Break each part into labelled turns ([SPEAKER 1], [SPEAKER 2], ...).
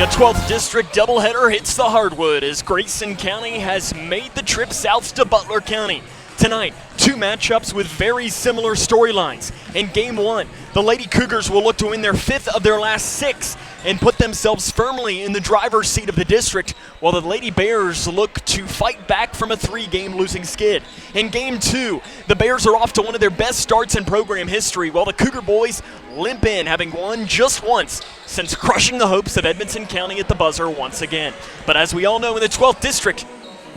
[SPEAKER 1] A 12th District doubleheader hits the hardwood as Grayson County has made the trip south to Butler County. Tonight, two matchups with very similar storylines. In Game 1, the Lady Cougars will look to win their fifth of their last six and put themselves firmly in the driver's seat of the district, while the Lady Bears look to fight back from a three-game losing skid. In Game 2, the Bears are off to one of their best starts in program history, while the Cougar boys limp in, having won just once since crushing the hopes of Edmonson County at the buzzer once again. But as we all know in the 12th District,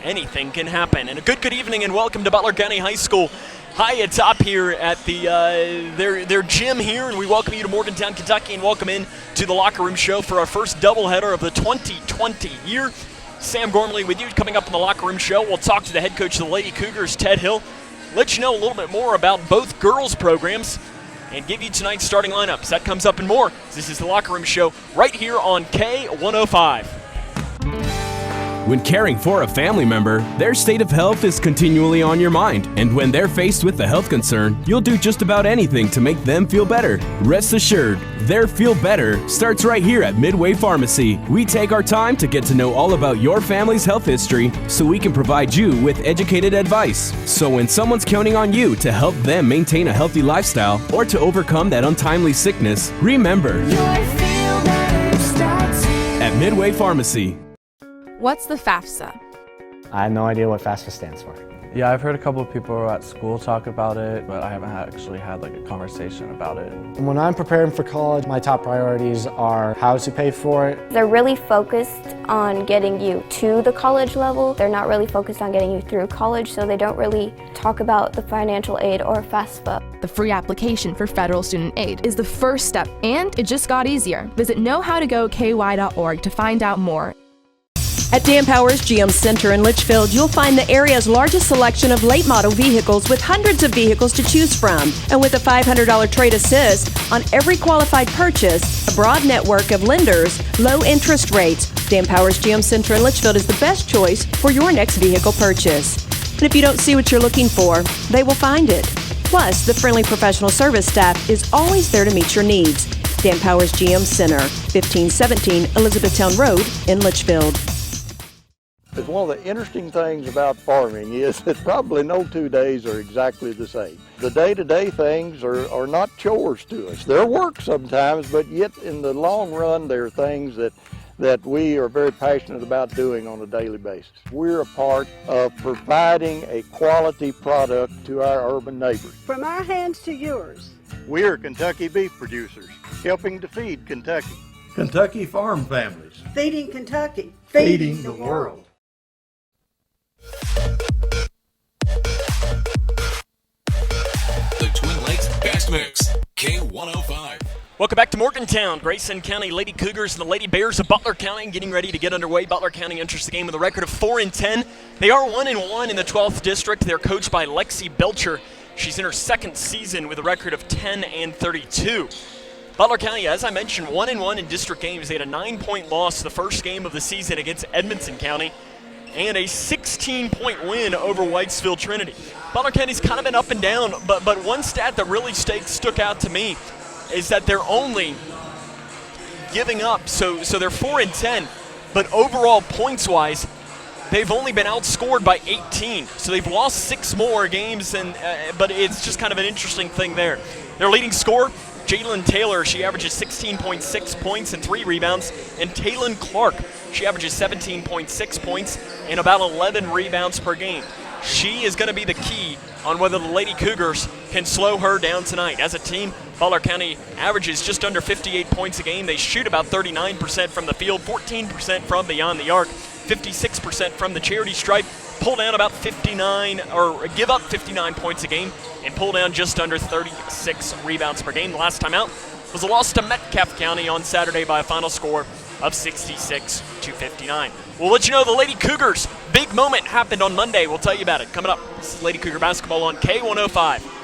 [SPEAKER 1] anything can happen. And a good evening and welcome to Butler County High School. High atop here at the their gym here, and we welcome you to Morgantown, Kentucky, and welcome in to the Locker Room Show for our first doubleheader of the 2020 year. Sam Gormley with you. Coming up in the Locker Room Show, we'll talk to the head coach of the Lady Cougars, Ted Hill, let you know a little bit more about both girls programs, and give you tonight's starting lineups. That comes up and more. This is the Locker Room Show right here on K105.
[SPEAKER 2] When caring for a family member, their state of health is continually on your mind. And when they're faced with a health concern, you'll do just about anything to make them feel better. Rest assured, their feel better starts right here at Midway Pharmacy. We take our time to get to know all about your family's health history so we can provide you with educated advice. So when someone's counting on you to help them maintain a healthy lifestyle or to overcome that untimely sickness, remember, at Midway Pharmacy.
[SPEAKER 3] What's the FAFSA?
[SPEAKER 4] I have no idea what FAFSA stands for.
[SPEAKER 5] Yeah, I've heard a couple of people at school talk about it, but I haven't actually had a conversation about it.
[SPEAKER 4] When I'm preparing for college, my top priorities are how to pay for it.
[SPEAKER 6] They're really focused on getting you to the college level. They're not really focused on getting you through college, so they don't really talk about the financial aid or FAFSA.
[SPEAKER 3] The free application for federal student aid is the first step, and it just got easier. Visit knowhowtogoky.org to find out more.
[SPEAKER 7] At Dan Powers GM Center in Litchfield, you'll find the area's largest selection of late model vehicles with hundreds of vehicles to choose from. And with a $500 trade assist on every qualified purchase, a broad network of lenders, low interest rates, Dan Powers GM Center in Litchfield is the best choice for your next vehicle purchase. And if you don't see what you're looking for, they will find it. Plus, the friendly professional service staff is always there to meet your needs. Dan Powers GM Center, 1517 Elizabethtown Road in Litchfield.
[SPEAKER 8] One of the interesting things about farming is that probably no 2 days are exactly the same. The day-to-day things are not chores to us. They're work sometimes, but yet in the long run, they're things that we are very passionate about doing on a daily basis. We're a part of providing a quality product to our urban neighbors.
[SPEAKER 9] From our hands to yours.
[SPEAKER 8] We are Kentucky beef producers, helping to feed Kentucky.
[SPEAKER 10] Kentucky farm families.
[SPEAKER 9] Feeding Kentucky.
[SPEAKER 10] Feeding the world.
[SPEAKER 11] The Twin Lakes Best Mix, K105.
[SPEAKER 1] Welcome back to Morgantown. Grayson County Lady Cougars and the Lady Bears of Butler County getting ready to get underway. Butler County enters the game with a record of 4-10. They are 1-1 in the 12th District. They're coached by Lexi Belcher. She's in her second season with a record of 10-32. Butler County, as I mentioned, 1-1 in district games. They had a 9-point loss the first game of the season against Edmonson County, and a 16-point win over Whitesville Trinity. Butler County's kind of been up and down, but one stat that really stuck out to me is that they're only giving up. So they're 4-10, but overall points-wise, they've only been outscored by 18. So they've lost 6 more games, but it's just kind of an interesting thing there. Their leading scorer, Jalen Taylor, she averages 16.6 points and 3 rebounds, and Taylon Clark, she averages 17.6 points and about 11 rebounds per game. She is going to be the key on whether the Lady Cougars can slow her down tonight. As a team, Butler County averages just under 58 points a game. They shoot about 39% from the field, 14% from beyond the arc, 56% from the charity stripe, pull down about 59, or give up 59 points a game, and pull down just under 36 rebounds per game. The last time out was a loss to Metcalfe County on Saturday by a final score of 66-59. We'll let you know the Lady Cougars' big moment happened on Monday. We'll tell you about it coming up. This is Lady Cougar basketball on K105.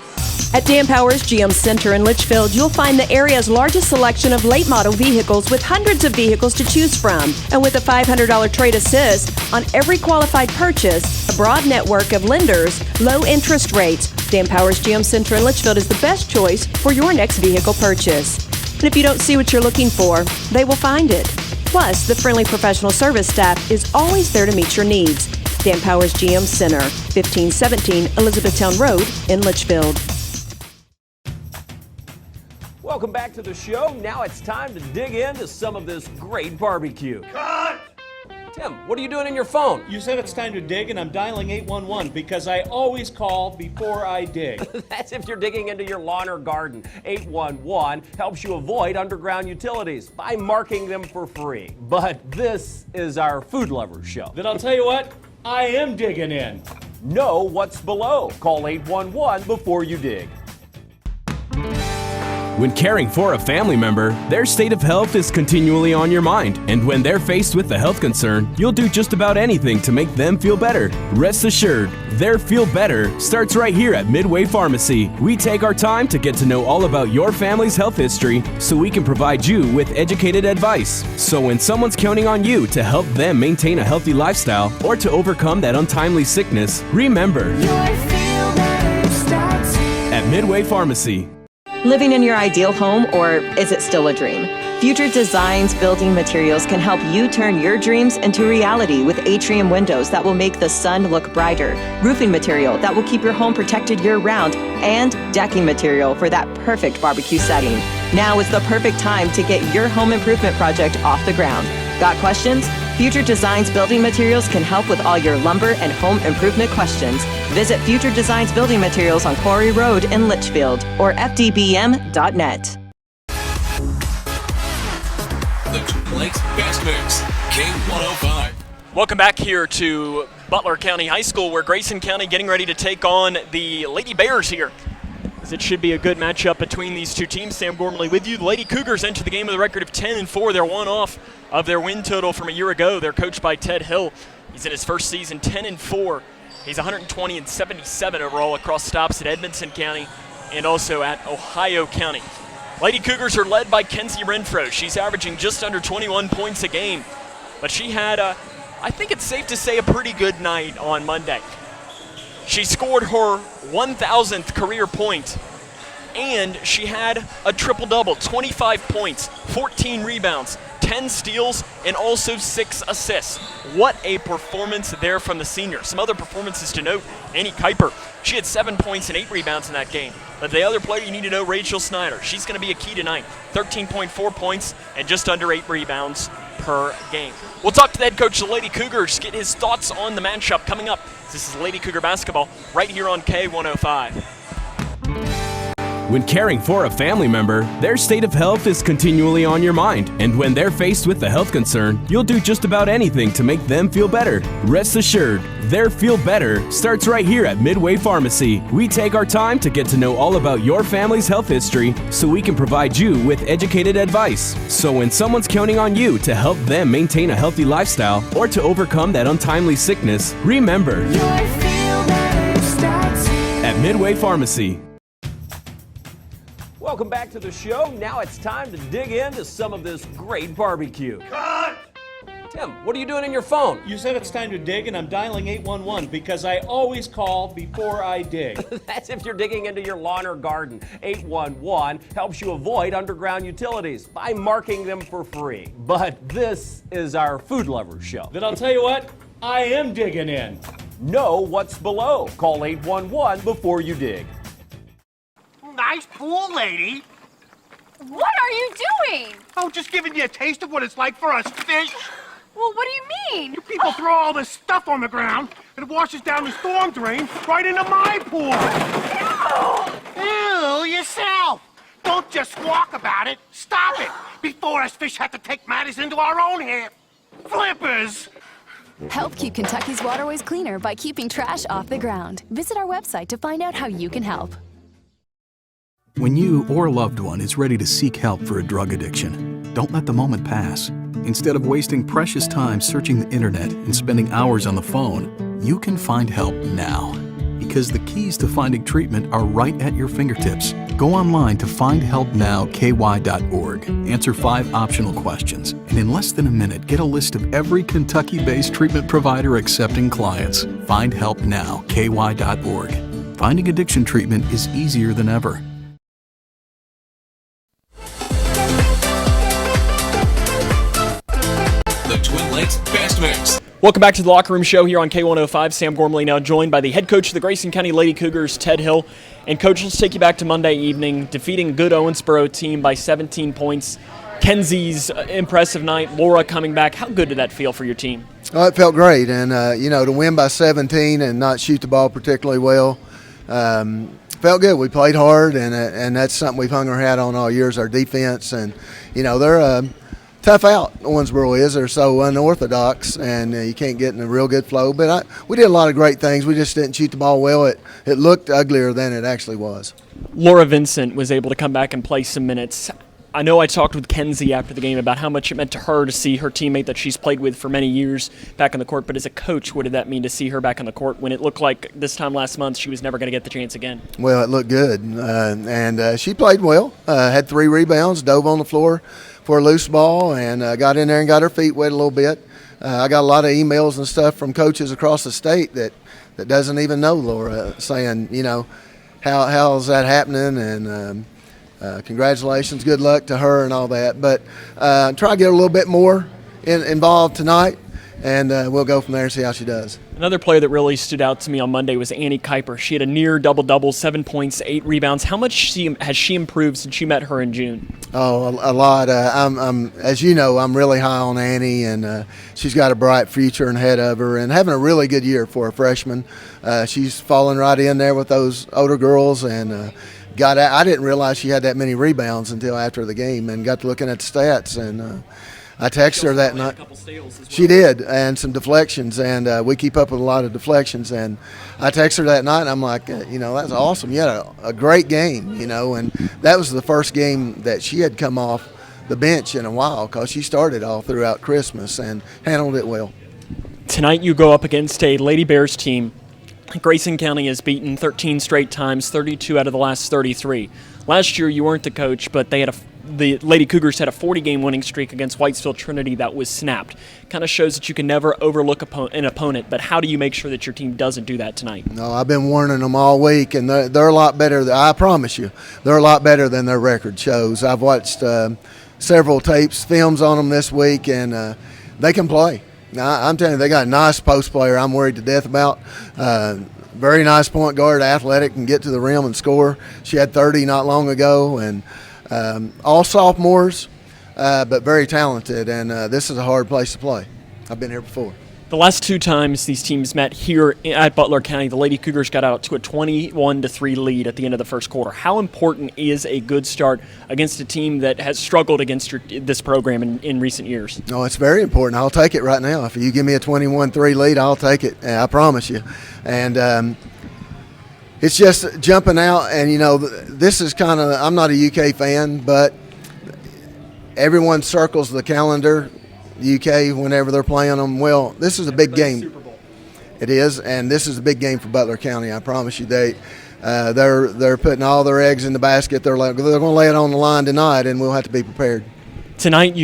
[SPEAKER 7] At Dan Powers GM Center in Litchfield, you'll find the area's largest selection of late model vehicles with hundreds of vehicles to choose from. And with a $500 trade assist on every qualified purchase, a broad network of lenders, low interest rates, Dan Powers GM Center in Litchfield is the best choice for your next vehicle purchase. And if you don't see what you're looking for, they will find it. Plus, the friendly professional service staff is always there to meet your needs. Dan Powers GM Center, 1517 Elizabethtown Road in Litchfield.
[SPEAKER 12] Welcome back to the show. Now it's time to dig into some of this great barbecue.
[SPEAKER 10] Cut!
[SPEAKER 12] Tim, what are you doing in your phone?
[SPEAKER 10] You said it's time to dig, and I'm dialing 811 because I always call before I dig.
[SPEAKER 12] That's if you're digging into your lawn or garden. 811 helps you avoid underground utilities by marking them for free. But this is our food lovers show.
[SPEAKER 10] Then I'll tell you what, I am digging in.
[SPEAKER 12] Know what's below. Call 811 before you dig.
[SPEAKER 2] When caring for a family member, their state of health is continually on your mind, and when they're faced with a health concern, you'll do just about anything to make them feel better. Rest assured, their feel better starts right here at Midway Pharmacy. We take our time to get to know all about your family's health history so we can provide you with educated advice. So when someone's counting on you to help them maintain a healthy lifestyle or to overcome that untimely sickness, remember, your feel better starts here at Midway Pharmacy.
[SPEAKER 7] Living in your ideal home, or is it still a dream? Future Designs Building Materials can help you turn your dreams into reality with atrium windows that will make the sun look brighter, roofing material that will keep your home protected year-round, and decking material for that perfect barbecue setting. Now is the perfect time to get your home improvement project off the ground. Got questions? Future Designs Building Materials can help with all your lumber and home improvement questions. Visit Future Designs Building Materials on Quarry Road in Litchfield or fdbm.net.
[SPEAKER 11] The Lake's Best Mix, K105.
[SPEAKER 1] Welcome back here to Butler County High School, where Grayson County getting ready to take on the Lady Bears here. As it should be a good matchup between these two teams. Sam Gormley with you. The Lady Cougars enter the game with a record of 10-4. They're one off of their win total from a year ago. They're coached by Ted Hill. He's in his first season, 10-4. He's 120 and 77 overall across stops at Edmonson County and also at Ohio County. Lady Cougars are led by Kenzie Renfro. She's averaging just under 21 points a game. But she had, I think it's safe to say, a pretty good night on Monday. She scored her 1,000th career point, and she had a triple-double, 25 points, 14 rebounds, 10 steals, and also 6 assists. What a performance there from the senior. Some other performances to note, Annie Kuiper, she had 7 points and 8 rebounds in that game. But the other player you need to know, Rachel Snyder, she's going to be a key tonight. 13.4 points and just under 8 rebounds per game. We'll talk to the head coach of the Lady Cougars, get his thoughts on the matchup coming up. This is Lady Cougar basketball right here on K105.
[SPEAKER 2] When caring for a family member, their state of health is continually on your mind, and when they're faced with a health concern, you'll do just about anything to make them feel better. Rest assured, their feel better starts right here at Midway Pharmacy. We take our time to get to know all about your family's health history so we can provide you with educated advice. So when someone's counting on you to help them maintain a healthy lifestyle or to overcome that untimely sickness, remember, your feel better starts here at Midway Pharmacy.
[SPEAKER 12] Welcome back to the show. Now it's time to dig into some of this great barbecue.
[SPEAKER 10] Cut!
[SPEAKER 12] Tim, what are you doing in your phone?
[SPEAKER 10] You said it's time to dig, and I'm dialing 811 because I always call before I dig.
[SPEAKER 12] That's if you're digging into your lawn or garden. 811 helps you avoid underground utilities by marking them for free. But this is our food lovers show.
[SPEAKER 10] Then I'll tell you what, I am digging in.
[SPEAKER 12] Know what's below. Call 811 before you dig.
[SPEAKER 13] Nice pool, lady.
[SPEAKER 14] What are you doing?
[SPEAKER 13] Oh, just giving you a taste of what it's like for us fish.
[SPEAKER 14] Well, what do you mean?
[SPEAKER 13] You people throw all this stuff on the ground, and it washes down the storm drain right into my pool. Ew, yourself. Don't just squawk about it. Stop it before us fish have to take matters into our own hands. Flippers.
[SPEAKER 15] Help keep Kentucky's waterways cleaner by keeping trash off the ground. Visit our website to find out how you can help.
[SPEAKER 16] When you or a loved one is ready to seek help for a drug addiction, don't let the moment pass. Instead of wasting precious time searching the internet and spending hours on the phone, you can find help now. Because the keys to finding treatment are right at your fingertips. Go online to findhelpnowky.org, answer 5 optional questions, and in less than a minute, get a list of every Kentucky-based treatment provider accepting clients. Findhelpnowky.org. Finding addiction treatment is easier than ever.
[SPEAKER 11] Lakes Fast Mix.
[SPEAKER 1] Welcome back to the Locker Room Show here on K105. Sam Gormley now joined by the head coach of the Grayson County Lady Cougars, Ted Hill. And Coach, let's take you back to Monday evening, defeating a good Owensboro team by 17 points. Kenzie's impressive night, Laura coming back. How good did that feel for your team?
[SPEAKER 17] Oh, it felt great. And, to win by 17 and not shoot the ball particularly well, felt good. We played hard, and that's something we've hung our hat on all year is our defense. And, they're tough out, Owensboro is. They're so unorthodox, and you can't get in a real good flow. But we did a lot of great things. We just didn't shoot the ball well. It looked uglier than it actually was.
[SPEAKER 1] Laura Vincent was able to come back and play some minutes. I know I talked with Kenzie after the game about how much it meant to her to see her teammate that she's played with for many years back on the court. But as a coach, what did that mean to see her back on the court when it looked like this time last month she was never going to get the chance again?
[SPEAKER 17] Well, it looked good, and she played well, had 3 rebounds, dove on the floor for a loose ball, and got in there and got her feet wet a little bit. I got a lot of emails and stuff from coaches across the state that doesn't even know Laura saying, how's that happening, and congratulations, good luck to her and all that. But try to get a little bit more involved tonight, and we'll go from there and see how she does.
[SPEAKER 1] Another player that really stood out to me on Monday was Annie Kuiper. She had a near double-double, 7 points, 8 rebounds. How much has she improved since you met her in June?
[SPEAKER 17] Oh, a lot. I'm as you know, I'm really high on Annie, and she's got a bright future ahead of her and having a really good year for a freshman. She's falling right in there with those older girls, and I didn't realize she had that many rebounds until after the game, and got to looking at the stats, and I texted her that night. She did, and some deflections, and we keep up with a lot of deflections. And I texted her that night, and I'm like, that's awesome. You had a great game, and that was the first game that she had come off the bench in a while because she started all throughout Christmas and handled it well.
[SPEAKER 1] Tonight you go up against a Lady Bears team. Grayson County has beaten 13 straight times, 32 out of the last 33. Last year you weren't the coach, but the Lady Cougars had a 40-game winning streak against Whitesville Trinity that was snapped. Kind of shows that you can never overlook an opponent, but how do you make sure that your team doesn't do that tonight?
[SPEAKER 17] No, I've been warning them all week, and they're a lot better. I promise you, they're a lot better than their record shows. I've watched several films on them this week, and they can play. Now, I'm telling you, they got a nice post player I'm worried to death about. Very nice point guard, athletic, can get to the rim and score. She had 30 not long ago, and all sophomores, but very talented, and this is a hard place to play. I've been here before.
[SPEAKER 1] The last 2 times these teams met here at Butler County, the Lady Cougars got out to a 21-3 lead at the end of the first quarter. How important is a good start against a team that has struggled against this program in recent years?
[SPEAKER 17] No, it's very important. I'll take it right now. If you give me a 21-3 lead, I'll take it. I promise you. And it's just jumping out, and this is kind of, I'm not a UK fan, but everyone circles the calendar, UK, whenever they're playing them. Well, this is a big game. Super Bowl. It is, and this is a big game for Butler County. I promise you, they're putting all their eggs in the basket. They're going to lay it on the line tonight, and we'll have to be prepared.
[SPEAKER 1] Tonight,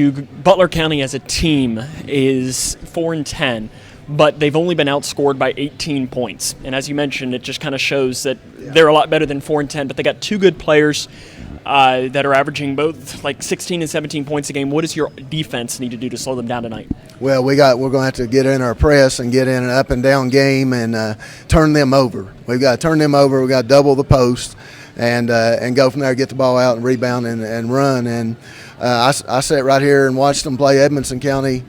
[SPEAKER 1] Butler County as a team is 4-10. But they've only been outscored by 18 points. And as you mentioned, it just kind of shows that they're a lot better than 4-10. But they got 2 good players that are averaging both like 16 and 17 points a game. What does your defense need to do to slow them down tonight?
[SPEAKER 17] Well, we're going to have to get in our press and get in an up and down game and turn them over. We've got to turn them over. We've got to double the post and go from there, get the ball out and rebound and run. And I sat right here and watched them play Edmonson County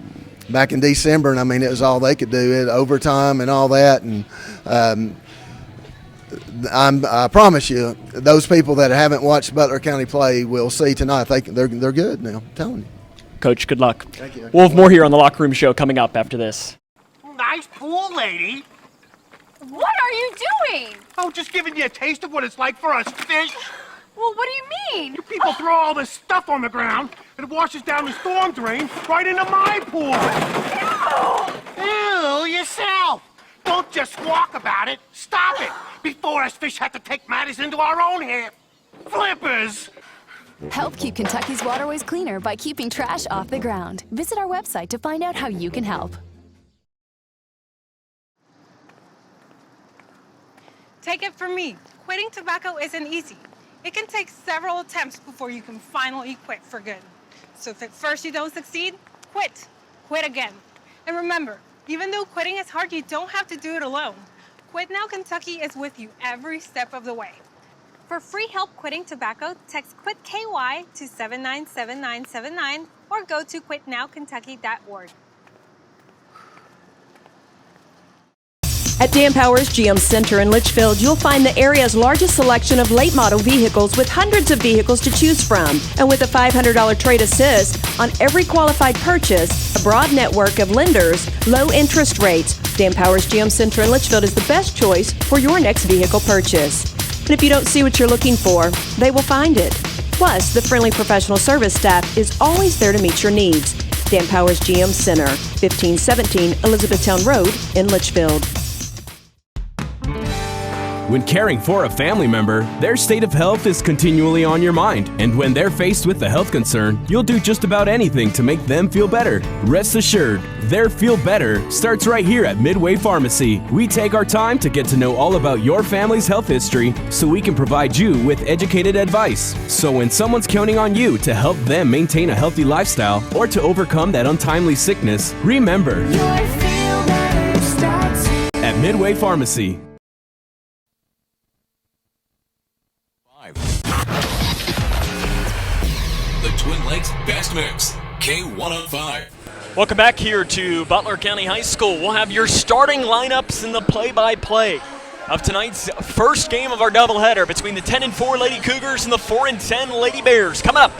[SPEAKER 17] back in December, and I mean, it was all they could do, overtime and all that. And I promise you, those people that haven't watched Butler County play will see tonight. They're good now. I'm telling you.
[SPEAKER 1] Coach, good luck.
[SPEAKER 17] Thank you.
[SPEAKER 1] We'll have more here on the Locker Room Show coming up after this.
[SPEAKER 13] Nice pool, lady.
[SPEAKER 14] What are you doing?
[SPEAKER 13] Oh, just giving you a taste of what it's like for us fish.
[SPEAKER 14] Well, what do you mean?
[SPEAKER 13] You people throw all this stuff on the ground, and it washes down the storm drain right into my pool. Ew, yourself. Don't just squawk about it. Stop it before us fish have to take matters into our own hands. Flippers!
[SPEAKER 15] Help keep Kentucky's waterways cleaner by keeping trash off the ground. Visit our website to find out how you can help.
[SPEAKER 18] Take it from me, quitting tobacco isn't easy. It can take several attempts before you can finally quit for good. So if at first you don't succeed, quit. Quit again. And remember, even though quitting is hard, you don't have to do it alone. Quit Now Kentucky is with you every step of the way. For free help quitting tobacco, text QUIT KY to 797979 or go to quitnowkentucky.org.
[SPEAKER 7] At Dan Powers GM Center in Litchfield, you'll find the area's largest selection of late model vehicles with hundreds of vehicles to choose from. And with a $500 trade assist on every qualified purchase, a broad network of lenders, low interest rates, Dan Powers GM Center in Litchfield is the best choice for your next vehicle purchase. And if you don't see what you're looking for, they will find it. Plus, the friendly professional service staff is always there to meet your needs. Dan Powers GM Center, 1517 Elizabethtown Road in Litchfield.
[SPEAKER 2] When caring for a family member, their state of health is continually on your mind. And when they're faced with a health concern, you'll do just about anything to make them feel better. Rest assured, their feel better starts right here at Midway Pharmacy. We take our time to get to know all about your family's health history so we can provide you with educated advice. So when someone's counting on you to help them maintain a healthy lifestyle or to overcome that untimely sickness, remember, your feel better starts at Midway Pharmacy.
[SPEAKER 11] The Twin Lakes Best Mix, K105.
[SPEAKER 1] Welcome back here to Butler County High School. We'll have your starting lineups in the play-by-play of tonight's first game of our doubleheader between the 10-4 Lady Cougars and the 4-10 Lady Bears. Coming up,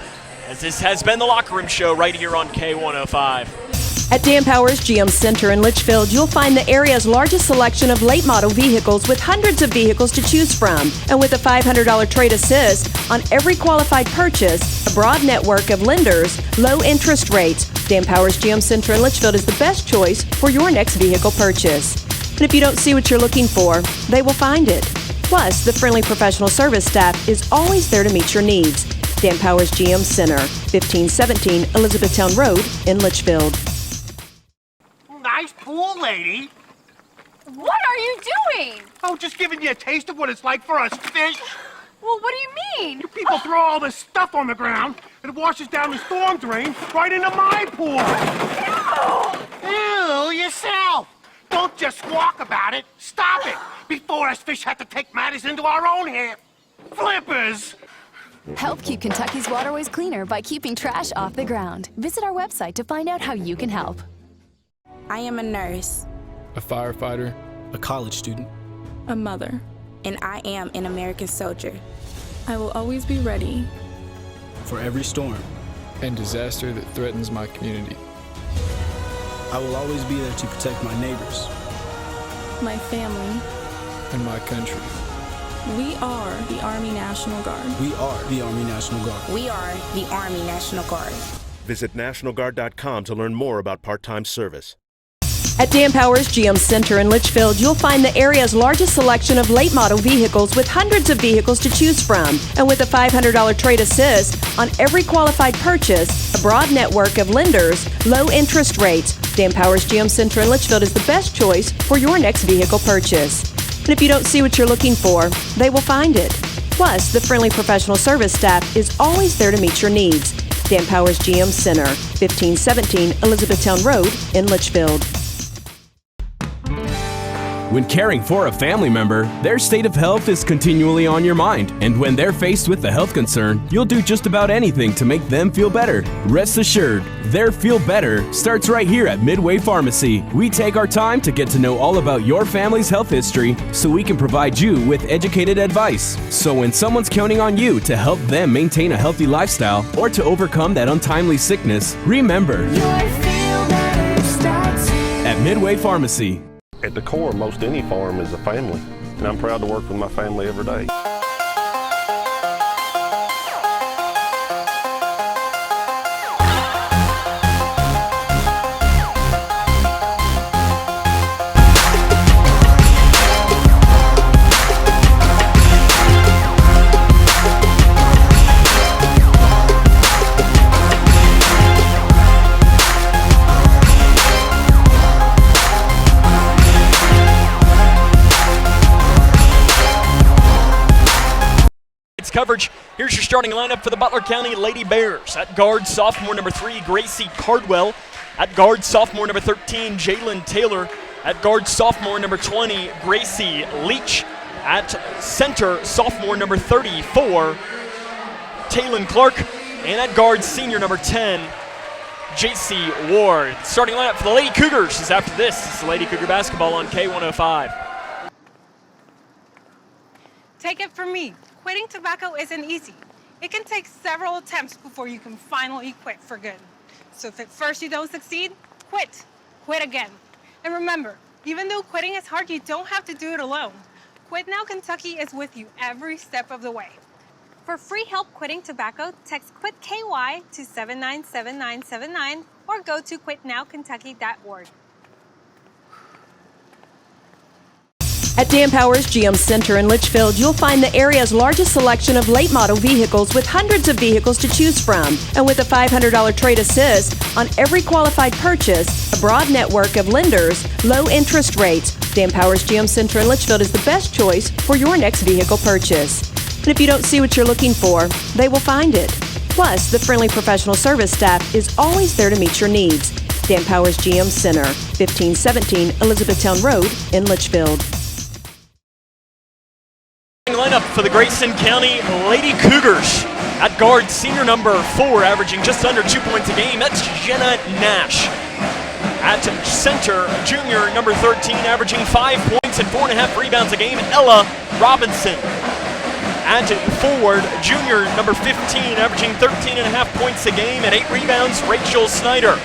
[SPEAKER 1] as this has been the Locker Room Show right here on K105.
[SPEAKER 7] At Dan Powers GM Center in Litchfield, you'll find the area's largest selection of late model vehicles with hundreds of vehicles to choose from. And with a $500 trade assist on every qualified purchase, a broad network of lenders, low interest rates, Dan Powers GM Center in Litchfield is the best choice for your next vehicle purchase. And if you don't see what you're looking for, they will find it. Plus, the friendly professional service staff is always there to meet your needs. Dan Powers GM Center, 1517 Elizabethtown Road in Litchfield.
[SPEAKER 13] Nice pool, lady.
[SPEAKER 14] What are you doing?
[SPEAKER 13] Oh, just giving you a taste of what it's like for us fish.
[SPEAKER 14] Well, what do you mean?
[SPEAKER 13] You people throw all this stuff on the ground, and it washes down the storm drain right into my pool. Ew, yourself. Don't just squawk about it. Stop it, before us fish have to take matters into our own hands. Flippers!
[SPEAKER 15] Help keep Kentucky's waterways cleaner by keeping trash off the ground. Visit our website to find out how you can help.
[SPEAKER 19] I am a nurse,
[SPEAKER 20] a firefighter,
[SPEAKER 21] a college student,
[SPEAKER 19] a mother, and I am an American soldier.
[SPEAKER 22] I will always be ready
[SPEAKER 21] for every storm
[SPEAKER 20] and disaster that threatens my community.
[SPEAKER 21] I will always be there to protect my neighbors,
[SPEAKER 22] my family,
[SPEAKER 20] and my country.
[SPEAKER 22] We are the Army National Guard.
[SPEAKER 21] We are the Army National Guard.
[SPEAKER 19] We are the Army National Guard.
[SPEAKER 23] Visit nationalguard.com to learn more about part-time service.
[SPEAKER 7] At Dan Powers GM Center in Litchfield, you'll find the area's largest selection of late model vehicles with hundreds of vehicles to choose from. And with a $500 trade assist on every qualified purchase, a broad network of lenders, low interest rates, Dan Powers GM Center in Litchfield is the best choice for your next vehicle purchase. And if you don't see what you're looking for, they will find it. Plus, the friendly professional service staff is always there to meet your needs. Dan Powers GM Center, 1517 Elizabethtown Road in Litchfield.
[SPEAKER 2] When caring for a family member, their state of health is continually on your mind. And when they're faced with a health concern, you'll do just about anything to make them feel better. Rest assured, their feel better starts right here at Midway Pharmacy. We take our time to get to know all about your family's health history so we can provide you with educated advice. So when someone's counting on you to help them maintain a healthy lifestyle or to overcome that untimely sickness, remember, your feel better starts at Midway Pharmacy.
[SPEAKER 24] At the core, most any farm is a family, and I'm proud to work with my family every day.
[SPEAKER 1] Coverage Here's your starting lineup for the Butler County Lady Bears. At guard, sophomore number 3, Gracie Cardwell. At guard, sophomore number 13, Jalen Taylor. At guard, sophomore number 20, Gracie Leach. At center, sophomore number 34, Taylon Clark. And at guard, senior number 10, J.C. Ward. Starting lineup for the Lady Cougars is after this. It's Lady Cougar basketball on K105.
[SPEAKER 18] Take it from me, quitting tobacco isn't easy. It can take several attempts before you can finally quit for good. So if at first you don't succeed, quit. Quit again. And remember, even though quitting is hard, you don't have to do it alone. Quit Now Kentucky is with you every step of the way. For free help quitting tobacco, text QUIT KY to 797979 or go to quitnowkentucky.org.
[SPEAKER 7] At Dan Powers GM Center in Litchfield, you'll find the area's largest selection of late model vehicles with hundreds of vehicles to choose from. And with a $500 trade assist on every qualified purchase, a broad network of lenders, low interest rates, Dan Powers GM Center in Litchfield is the best choice for your next vehicle purchase. And if you don't see what you're looking for, they will find it. Plus, the friendly professional service staff is always there to meet your needs. Dan Powers GM Center, 1517 Elizabethtown Road in Litchfield.
[SPEAKER 1] Lineup for the Grayson County Lady Cougars. At guard, senior number 4, averaging just under 2 points a game. That's Jenna Nash. At center, junior number 13, averaging 5 points and 4.5 rebounds a game, Ella Robinson. At forward, junior number 15, averaging 13.5 points a game and 8 rebounds, Rachel Snyder.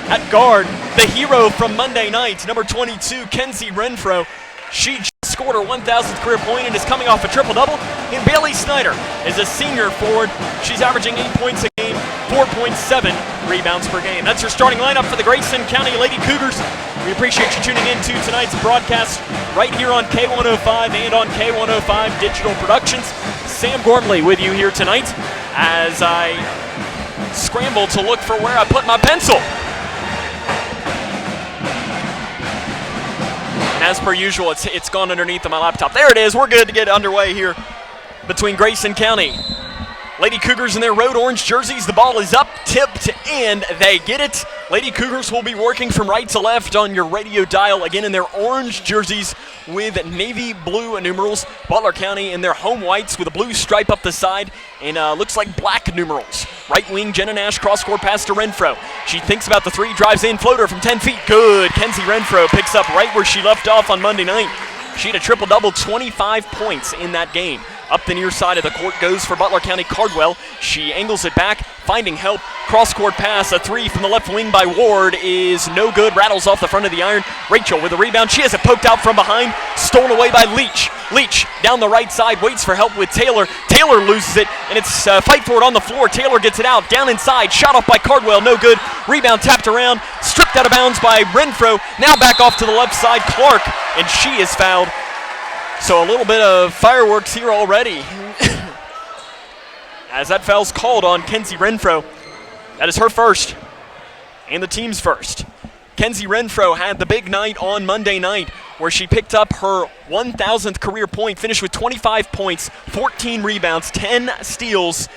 [SPEAKER 1] At guard, the hero from Monday night, number 22, Kenzie Renfro. She just scored her 1,000th career point and is coming off a triple-double. And Bailey Snyder is a senior forward. She's averaging 8 points a game, 4.7 rebounds per game. That's your starting lineup for the Grayson County Lady Cougars. We appreciate you tuning in to tonight's broadcast right here on K105 and on K105 Digital Productions. Sam Gormley with you here tonight as I scramble to look for where I put my pencil. As per usual, it's gone underneath of my laptop. There it is. We're good to get underway here between Grayson County Lady Cougars in their road orange jerseys. The ball is up, tipped, and they get it. Lady Cougars will be working from right to left on your radio dial, again in their orange jerseys with navy blue numerals. Butler County in their home whites with a blue stripe up the side and looks like black numerals. Right wing, Jenna Nash, cross-court pass to Renfro. She thinks about the three, drives in, floater from 10 feet. Good. Kenzie Renfro picks up right where she left off on Monday night. She had a triple-double, 25 points in that game. Up the near side of the court goes for Butler County Cardwell. She angles it back, finding help. Cross-court pass, a three from the left wing by Ward is no good. Rattles off the front of the iron. Rachel with a rebound. She has it poked out from behind. Stolen away by Leach. Leach down the right side, waits for help with Taylor. Taylor loses it, and it's fight for it on the floor. Taylor gets it out, down inside. Shot off by Cardwell, no good. Rebound tapped around, stripped out of bounds by Renfro. Now back off to the left side, Clark, and she is fouled. So a little bit of fireworks here already. As that foul's called on Kenzie Renfro. That is her first and the team's first. Kenzie Renfro had the big night on Monday night where she picked up her 1,000th career point, finished with 25 points, 14 rebounds, 10 steals,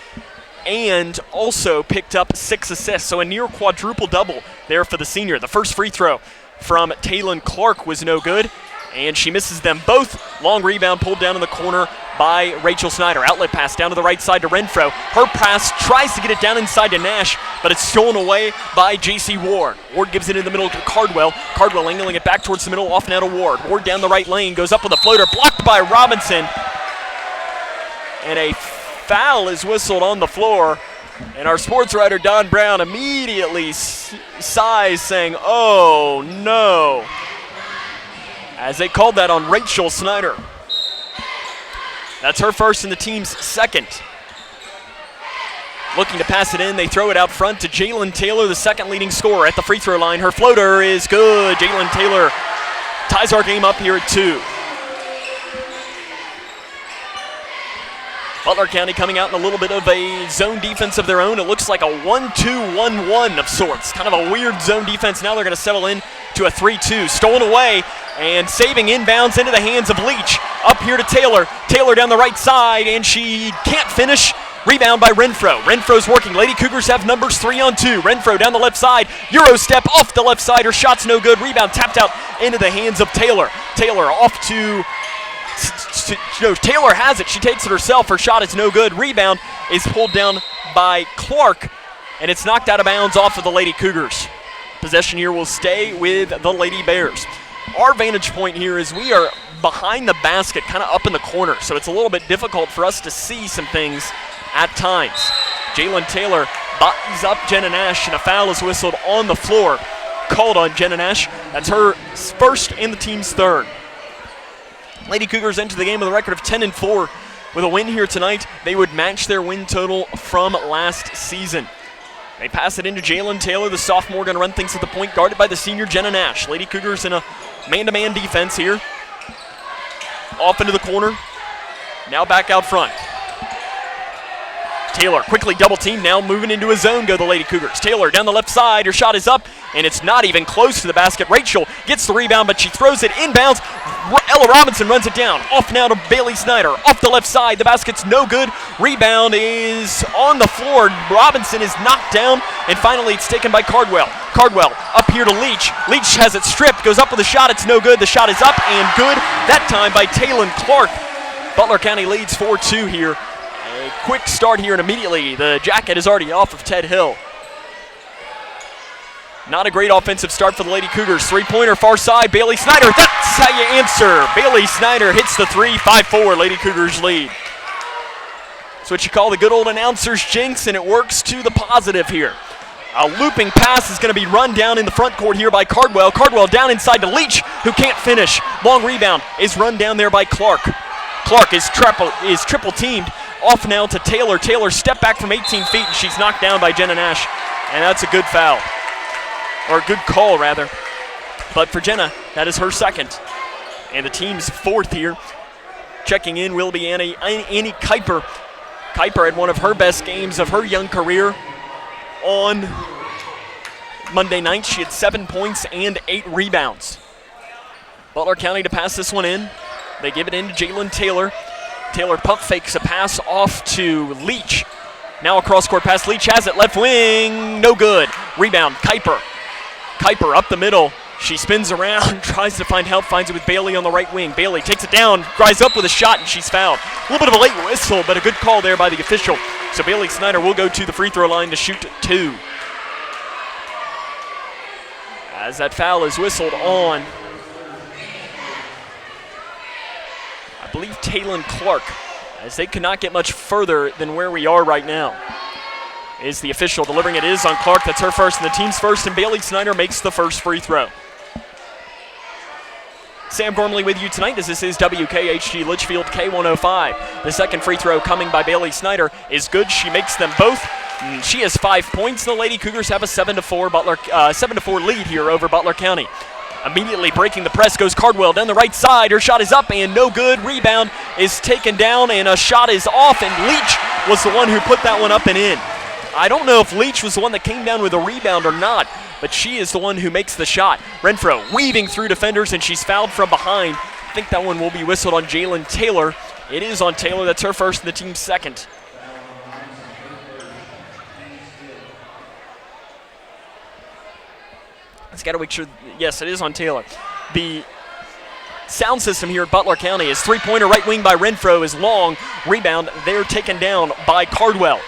[SPEAKER 1] and also picked up 6 assists. So a near quadruple double there for the senior. The first free throw from Taylon Clark was no good, and she misses them both. Long rebound pulled down in the corner by Rachel Snyder. Outlet pass down to the right side to Renfro. Her pass tries to get it down inside to Nash, but it's stolen away by J.C. Ward. Ward gives it in the middle to Cardwell. Cardwell angling it back towards the middle, off and out of Ward. Ward down the right lane, goes up with a floater, blocked by Robinson. And a foul is whistled on the floor. And our sports writer, Don Brown, immediately sighs, saying, "Oh, no," as they called that on Rachel Snyder. That's her first and the team's second. Looking to pass it in, they throw it out front to Jalen Taylor, the second leading scorer at the free throw line. Her floater is good. Jalen Taylor ties our game up here at 2. Butler County coming out in a little bit of a zone defense of their own. It looks like a 1-2-1-1 of sorts. Kind of a weird zone defense. Now they're going to settle in to a 3-2. Stolen away and saving inbounds into the hands of Leach. Up here to Taylor. Taylor down the right side, and she can't finish. Rebound by Renfro. Renfro's working. Lady Cougars have numbers 3-on-2. Renfro down the left side. Euro step off the left side. Her shot's no good. Rebound tapped out into the hands of Taylor. Taylor off to... No, Taylor has it. She takes it herself. Her shot is no good. Rebound is pulled down by Clark, and it's knocked out of bounds off of the Lady Cougars. Possession here will stay with the Lady Bears. Our vantage point here is we are behind the basket, kind of up in the corner, so it's a little bit difficult for us to see some things at times. Jalen Taylor bodies up Jenna Nash, and a foul is whistled on the floor. Called on Jenna Nash. That's her first and the team's third. Lady Cougars enter the game with a record of 10-4. With a win here tonight, they would match their win total from last season. They pass it into Jalen Taylor, the sophomore, going to run things at the point, guarded by the senior Jenna Nash. Lady Cougars in a man-to-man defense here. Off into the corner. Now back out front. Taylor quickly double team, now moving into a zone go the Lady Cougars. Taylor down the left side, her shot is up, and it's not even close to the basket. Rachel gets the rebound, but she throws it inbounds. Ella Robinson runs it down. Off now to Bailey Snyder. Off the left side, the basket's no good. Rebound is on the floor. Robinson is knocked down, and finally it's taken by Cardwell. Cardwell up here to Leach. Leach has it stripped, goes up with a shot, it's no good. The shot is up and good, that time by Taylon Clark. Butler County leads 4-2 here. A quick start here, and immediately the jacket is already off of Ted Hill. Not a great offensive start for the Lady Cougars. Three-pointer far side, Bailey Snyder. That's how you answer. Bailey Snyder hits the three, 5-4, Lady Cougars lead. That's what you call the good old announcer's jinx, and it works to the positive here. A looping pass is going to be run down in the front court here by Cardwell. Cardwell down inside to Leach, who can't finish. Long rebound is run down there by Clark. Clark is triple teamed. Off now to Taylor. Taylor step back from 18 feet, and she's knocked down by Jenna Nash. And that's a good foul. Or a good call, rather. But for Jenna, that is her second. And the team's fourth here. Checking in will be Annie Kuiper. Kuiper had one of her best games of her young career on Monday night. She had 7 points and 8 rebounds. Butler County to pass this one in. They give it in to Jalen Taylor. Taylor pump fakes a pass off to Leach. Now a cross-court pass. Leach has it. Left wing. No good. Rebound. Kuiper. Kuiper up the middle. She spins around, tries to find help, finds it with Bailey on the right wing. Bailey takes it down, rise up with a shot, and she's fouled. A little bit of a late whistle, but a good call there by the official. So Bailey Snyder will go to the free throw line to shoot 2. As that foul is whistled on, I believe Taylon Clark, as they cannot get much further than where we are right now. Is the official delivering it is on Clark. That's her first and the team's first, and Bailey Snyder makes the first free throw. Sam Gormley with you tonight as this is WKHG Litchfield K105. The second free throw coming by Bailey Snyder is good. She makes them both. She has 5 points. The Lady Cougars have a 7-4 lead here over Butler County. Immediately breaking the press goes Cardwell down the right side. Her shot is up and no good. Rebound is taken down and a shot is off, and Leach was the one who put that one up and in. I don't know if Leach was the one that came down with a rebound or not, but she is the one who makes the shot. Renfro weaving through defenders, and she's fouled from behind. I think that one will be whistled on Jalen Taylor. It is on Taylor. That's her first and the team's second. Let's got to make sure. Yes, it is on Taylor. The sound system here at Butler County is three-pointer right wing by Renfro is long. Rebound, they're taken down by Cardwell.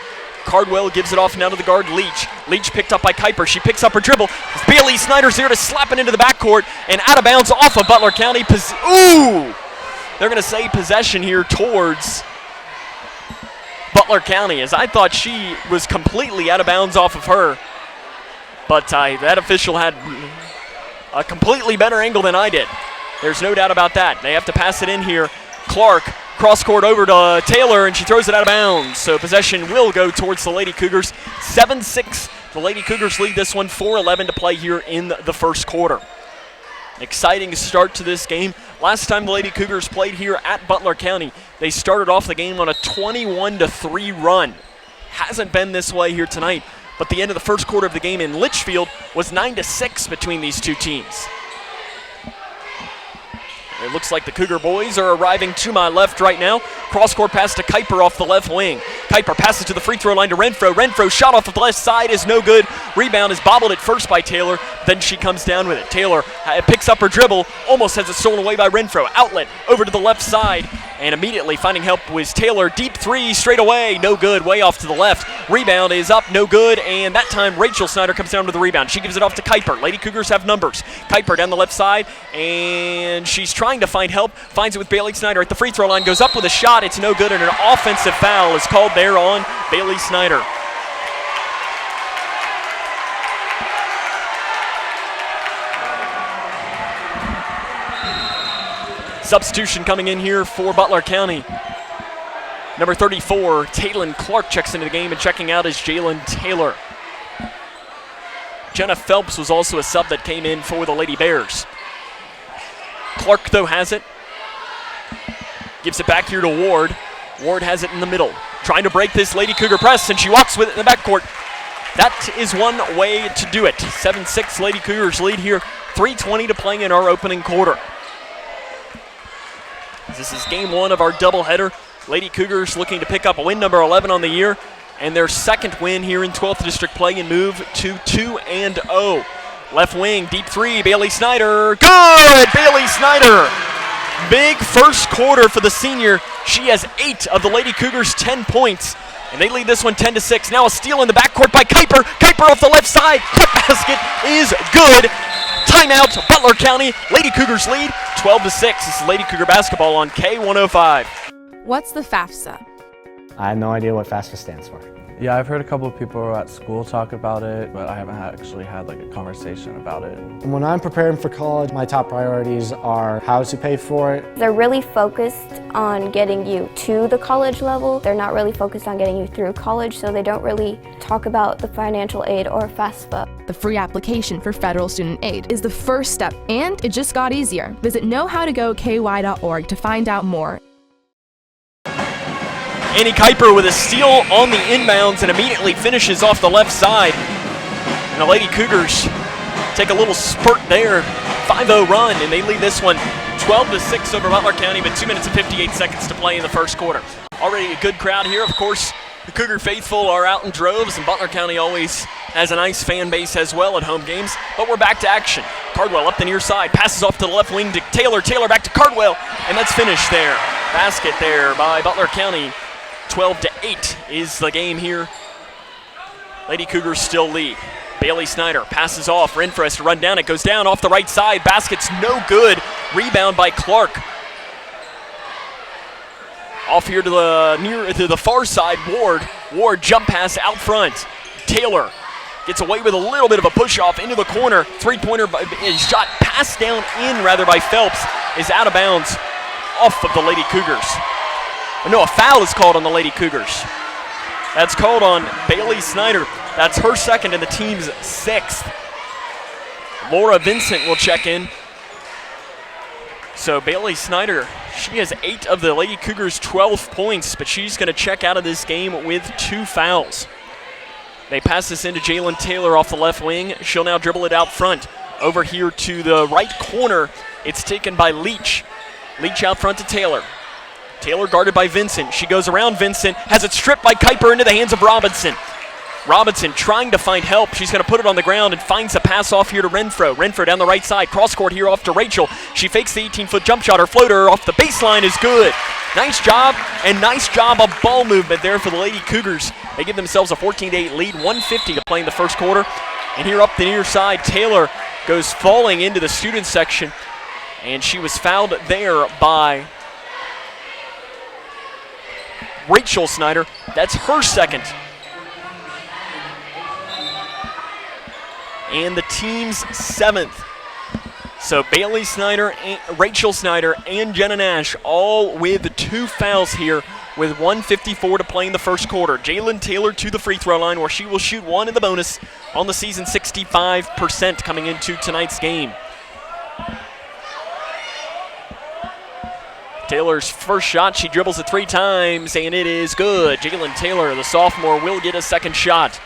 [SPEAKER 1] Cardwell gives it off now to the guard, Leach. Leach picked up by Kuiper. She picks up her dribble. Bailey Snyder's here to slap it into the backcourt and out of bounds off of Butler County. Ooh! They're going to say possession here towards Butler County, as I thought she was completely out of bounds off of her. But that official had a completely better angle than I did. There's no doubt about that. They have to pass it in here. Clark cross-court over to Taylor, and she throws it out of bounds. So possession will go towards the Lady Cougars. 7-6. The Lady Cougars lead this one. 4:11 to play here in the first quarter. Exciting start to this game. Last time the Lady Cougars played here at Butler County, they started off the game on a 21-3 run. Hasn't been this way here tonight, but the end of the first quarter of the game in Litchfield was 9-6 between these two teams. It looks like the Cougar boys are arriving to my left right now. Cross-court pass to Kuiper off the left wing. Kuiper passes to the free throw line to Renfro. Renfro shot off the left side is no good. Rebound is bobbled at first by Taylor. Then she comes down with it. Taylor picks up her dribble. Almost has it stolen away by Renfro. Outlet over to the left side. And immediately finding help was Taylor. Deep three straight away. No good. Way off to the left. Rebound is up. No good. And that time Rachel Snyder comes down to the rebound. She gives it off to Kuiper. Lady Cougars have numbers. Kuiper down the left side. And she's trying to find help. Finds it with Bailey Snyder at the free throw line. Goes up with a shot. It's no good. And an offensive foul is called there on Bailey Snyder. Substitution coming in here for Butler County. Number 34, Taylon Clark checks into the game, and checking out is Jalen Taylor. Jenna Phelps was also a sub that came in for the Lady Bears. Clark, though, has it. Gives it back here to Ward. Ward has it in the middle. Trying to break this Lady Cougar press, and she walks with it in the backcourt. That is one way to do it. 7-6 Lady Cougars lead here. 3:20 to play in our opening quarter. This is game one of our doubleheader. Lady Cougars looking to pick up a win number 11 on the year and their second win here in 12th District play and move to 2-0. Left wing, deep three, Bailey Snyder. Good! Bailey Snyder. Big first quarter for the senior. She has 8 of the Lady Cougars' 10 points, and they lead this one 10-6. Now a steal in the backcourt by Kuiper. Kuiper off the left side. Cut basket is good. Timeout, Butler County. Lady Cougars lead 12-6. This is Lady Cougar basketball on K105.
[SPEAKER 3] What's the FAFSA?
[SPEAKER 4] I have no idea what FAFSA stands for.
[SPEAKER 5] Yeah, I've heard a couple of people at school talk about it, but I haven't actually had like a conversation about it.
[SPEAKER 4] When I'm preparing for college, my top priorities are how to pay for it.
[SPEAKER 6] They're really focused on getting you to the college level. They're not really focused on getting you through college, so they don't really talk about the financial aid or FAFSA.
[SPEAKER 3] The free application for federal student aid is the first step, and it just got easier. Visit knowhowtogoky.org to find out more.
[SPEAKER 1] Annie Kuiper with a steal on the inbounds and immediately finishes off the left side. And the Lady Cougars take a little spurt there. 5-0 run, and they lead this one 12-6 over Butler County, but 2 minutes and 58 seconds to play in the first quarter. Already a good crowd here. Of course, the Cougar faithful are out in droves, and Butler County always has a nice fan base as well at home games. But we're back to action. Cardwell up the near side, passes off to the left wing to Taylor. Taylor back to Cardwell, and that's finished there. Basket there by Butler County. 12-8 is the game here. Lady Cougars still lead. Bailey Snyder passes off. Renfro has to run down. It goes down off the right side. Basket's no good. Rebound by Clark. Off here to the far side. Ward jump pass out front. Taylor gets away with a little bit of a push off into the corner. Three-pointer shot passed down in by Phelps is out of bounds off of the Lady Cougars. No, a foul is called on the Lady Cougars. That's called on Bailey Snyder. That's her second and the team's 6th. Laura Vincent will check in. So Bailey Snyder, she has 8 of the Lady Cougars' 12 points, but she's going to check out of this game with 2 fouls. They pass this into Jalen Taylor off the left wing. She'll now dribble it out front. Over here to the right corner, it's taken by Leach. Leach out front to Taylor. Taylor guarded by Vincent. She goes around Vincent, has it stripped by Kuiper into the hands of Robinson. Robinson trying to find help. She's going to put it on the ground and finds a pass off here to Renfro. Renfro down the right side. Cross court here off to Rachel. She fakes the 18-foot jump shot. Her floater off the baseline is good. Nice job, and nice job of ball movement there for the Lady Cougars. They give themselves a 14-8 lead, 1:50 to play in the first quarter. And here up the near side, Taylor goes falling into the student section, and she was fouled there by Rachel Snyder. That's her second. And the team's 7th. So Bailey Snyder, Rachel Snyder, and Jenna Nash all with 2 fouls here with 1:54 to play in the first quarter. Jalen Taylor to the free throw line where she will shoot 1 in the bonus on the season, 65% coming into tonight's game. Taylor's first shot, she dribbles it 3 times, and it is good. Jalen Taylor, the sophomore, will get a second shot.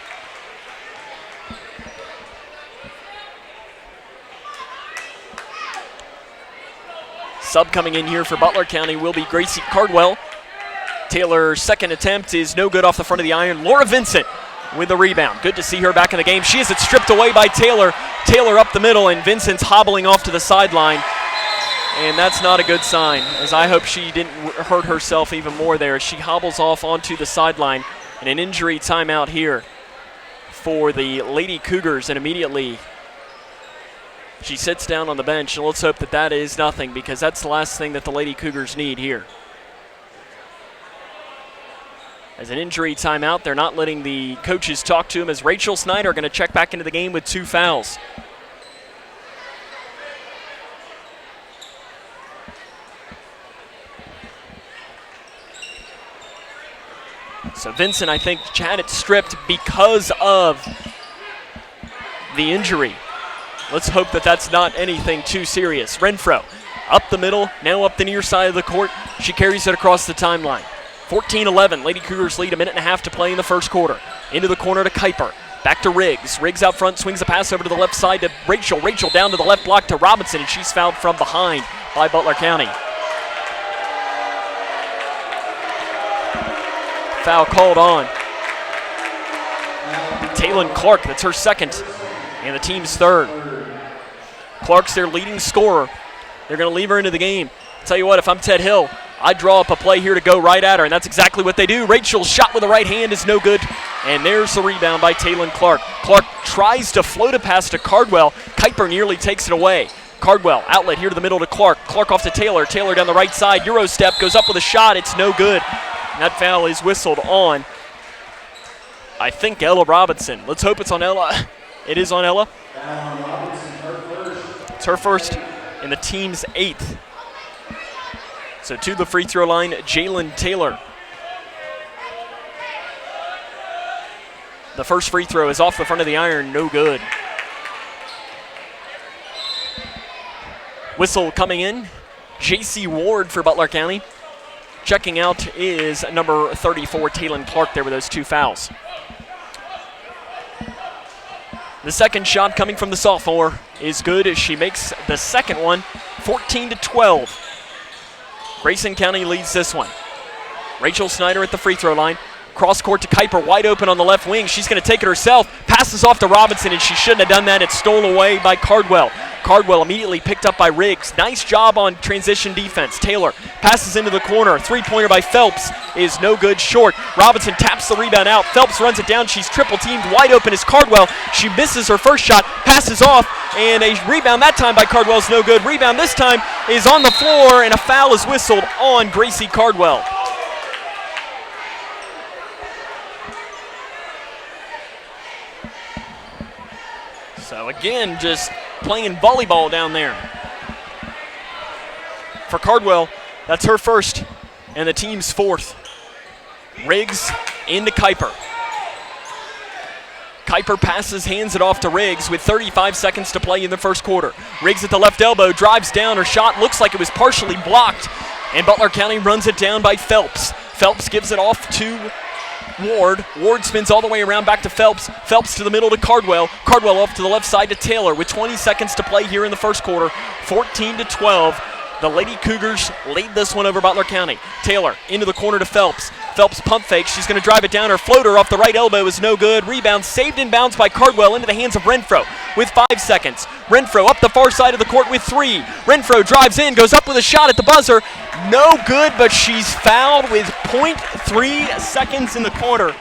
[SPEAKER 1] Sub coming in here for Butler County will be Gracie Cardwell. Taylor's second attempt is no good off the front of the iron. Laura Vincent with the rebound. Good to see her back in the game. She has it stripped away by Taylor. Taylor up the middle, and Vincent's hobbling off to the sideline. And that's not a good sign, as I hope she didn't hurt herself even more there as she hobbles off onto the sideline. And an injury timeout here for the Lady Cougars, and immediately she sits down on the bench, and let's hope that that is nothing, because that's the last thing that the Lady Cougars need here. As an injury timeout, they're not letting the coaches talk to him, as Rachel Snyder going to check back into the game with 2 fouls. So Vincent, I think, had it stripped because of the injury. Let's hope that that's not anything too serious. Renfro up the middle, now up the near side of the court. She carries it across the timeline. 14-11, Lady Cougars lead, 1.5 minutes to play in the first quarter. Into the corner to Kuiper, back to Riggs. Riggs out front, swings a pass over to the left side to Rachel. Rachel down to the left block to Robinson, and she's fouled from behind by Butler County. Foul called on Taylon Clark. That's her second and the team's third. Clark's their leading scorer. They're going to leave her into the game. I'll tell you what, if I'm Ted Hill, I'd draw up a play here to go right at her, and that's exactly what they do. Rachel's shot with the right hand is no good, and there's the rebound by Taylon Clark. Clark tries to float a pass to Cardwell. Kuiper nearly takes it away. Cardwell, outlet here to the middle to Clark. Clark off to Taylor. Taylor down the right side. Euro step, goes up with a shot. It's no good. And that foul is whistled on, I think, Ella Robinson. Let's hope it's on Ella. It is on Ella. It's her first and the team's 8th. So to the free throw line, Jalen Taylor. The first free throw is off the front of the iron, no good. Whistle coming in, J.C. Ward for Butler County. Checking out is number 34, Taylon Clark, there with those 2 fouls. The second shot coming from the sophomore is good as she makes the second one, 14-12. Grayson County leads this one. Rachel Snyder at the free throw line. Cross court to Kuiper, wide open on the left wing. She's going to take it herself. Passes off to Robinson, and she shouldn't have done that. It's stolen away by Cardwell. Cardwell immediately picked up by Riggs. Nice job on transition defense. Taylor passes into the corner. Three-pointer by Phelps is no good, short. Robinson taps the rebound out. Phelps runs it down. She's triple teamed. Wide open is Cardwell. She misses her first shot, passes off, and a rebound that time by Cardwell is no good. Rebound this time is on the floor, and a foul is whistled on Gracie Cardwell. So again, just playing volleyball down there. For Cardwell, that's her first and the team's 4th. Riggs into Kuiper. Kuiper passes, hands it off to Riggs with 35 seconds to play in the first quarter. Riggs at the left elbow, drives down. Her shot looks like it was partially blocked, and Butler County runs it down by Phelps. Phelps gives it off to Ward. Ward spins all the way around back to Phelps. Phelps to the middle to Cardwell. Cardwell off to the left side to Taylor with 20 seconds to play here in the first quarter. 14-12. The Lady Cougars lead this one over Butler County. Taylor into the corner to Phelps. Phelps pump fake. She's going to drive it down. Her floater off the right elbow is no good. Rebound saved in bounds by Cardwell into the hands of Renfro with 5 seconds. Renfro up the far side of the court with 3. Renfro drives in, goes up with a shot at the buzzer. No good, but she's fouled with 0.3 seconds in the quarter.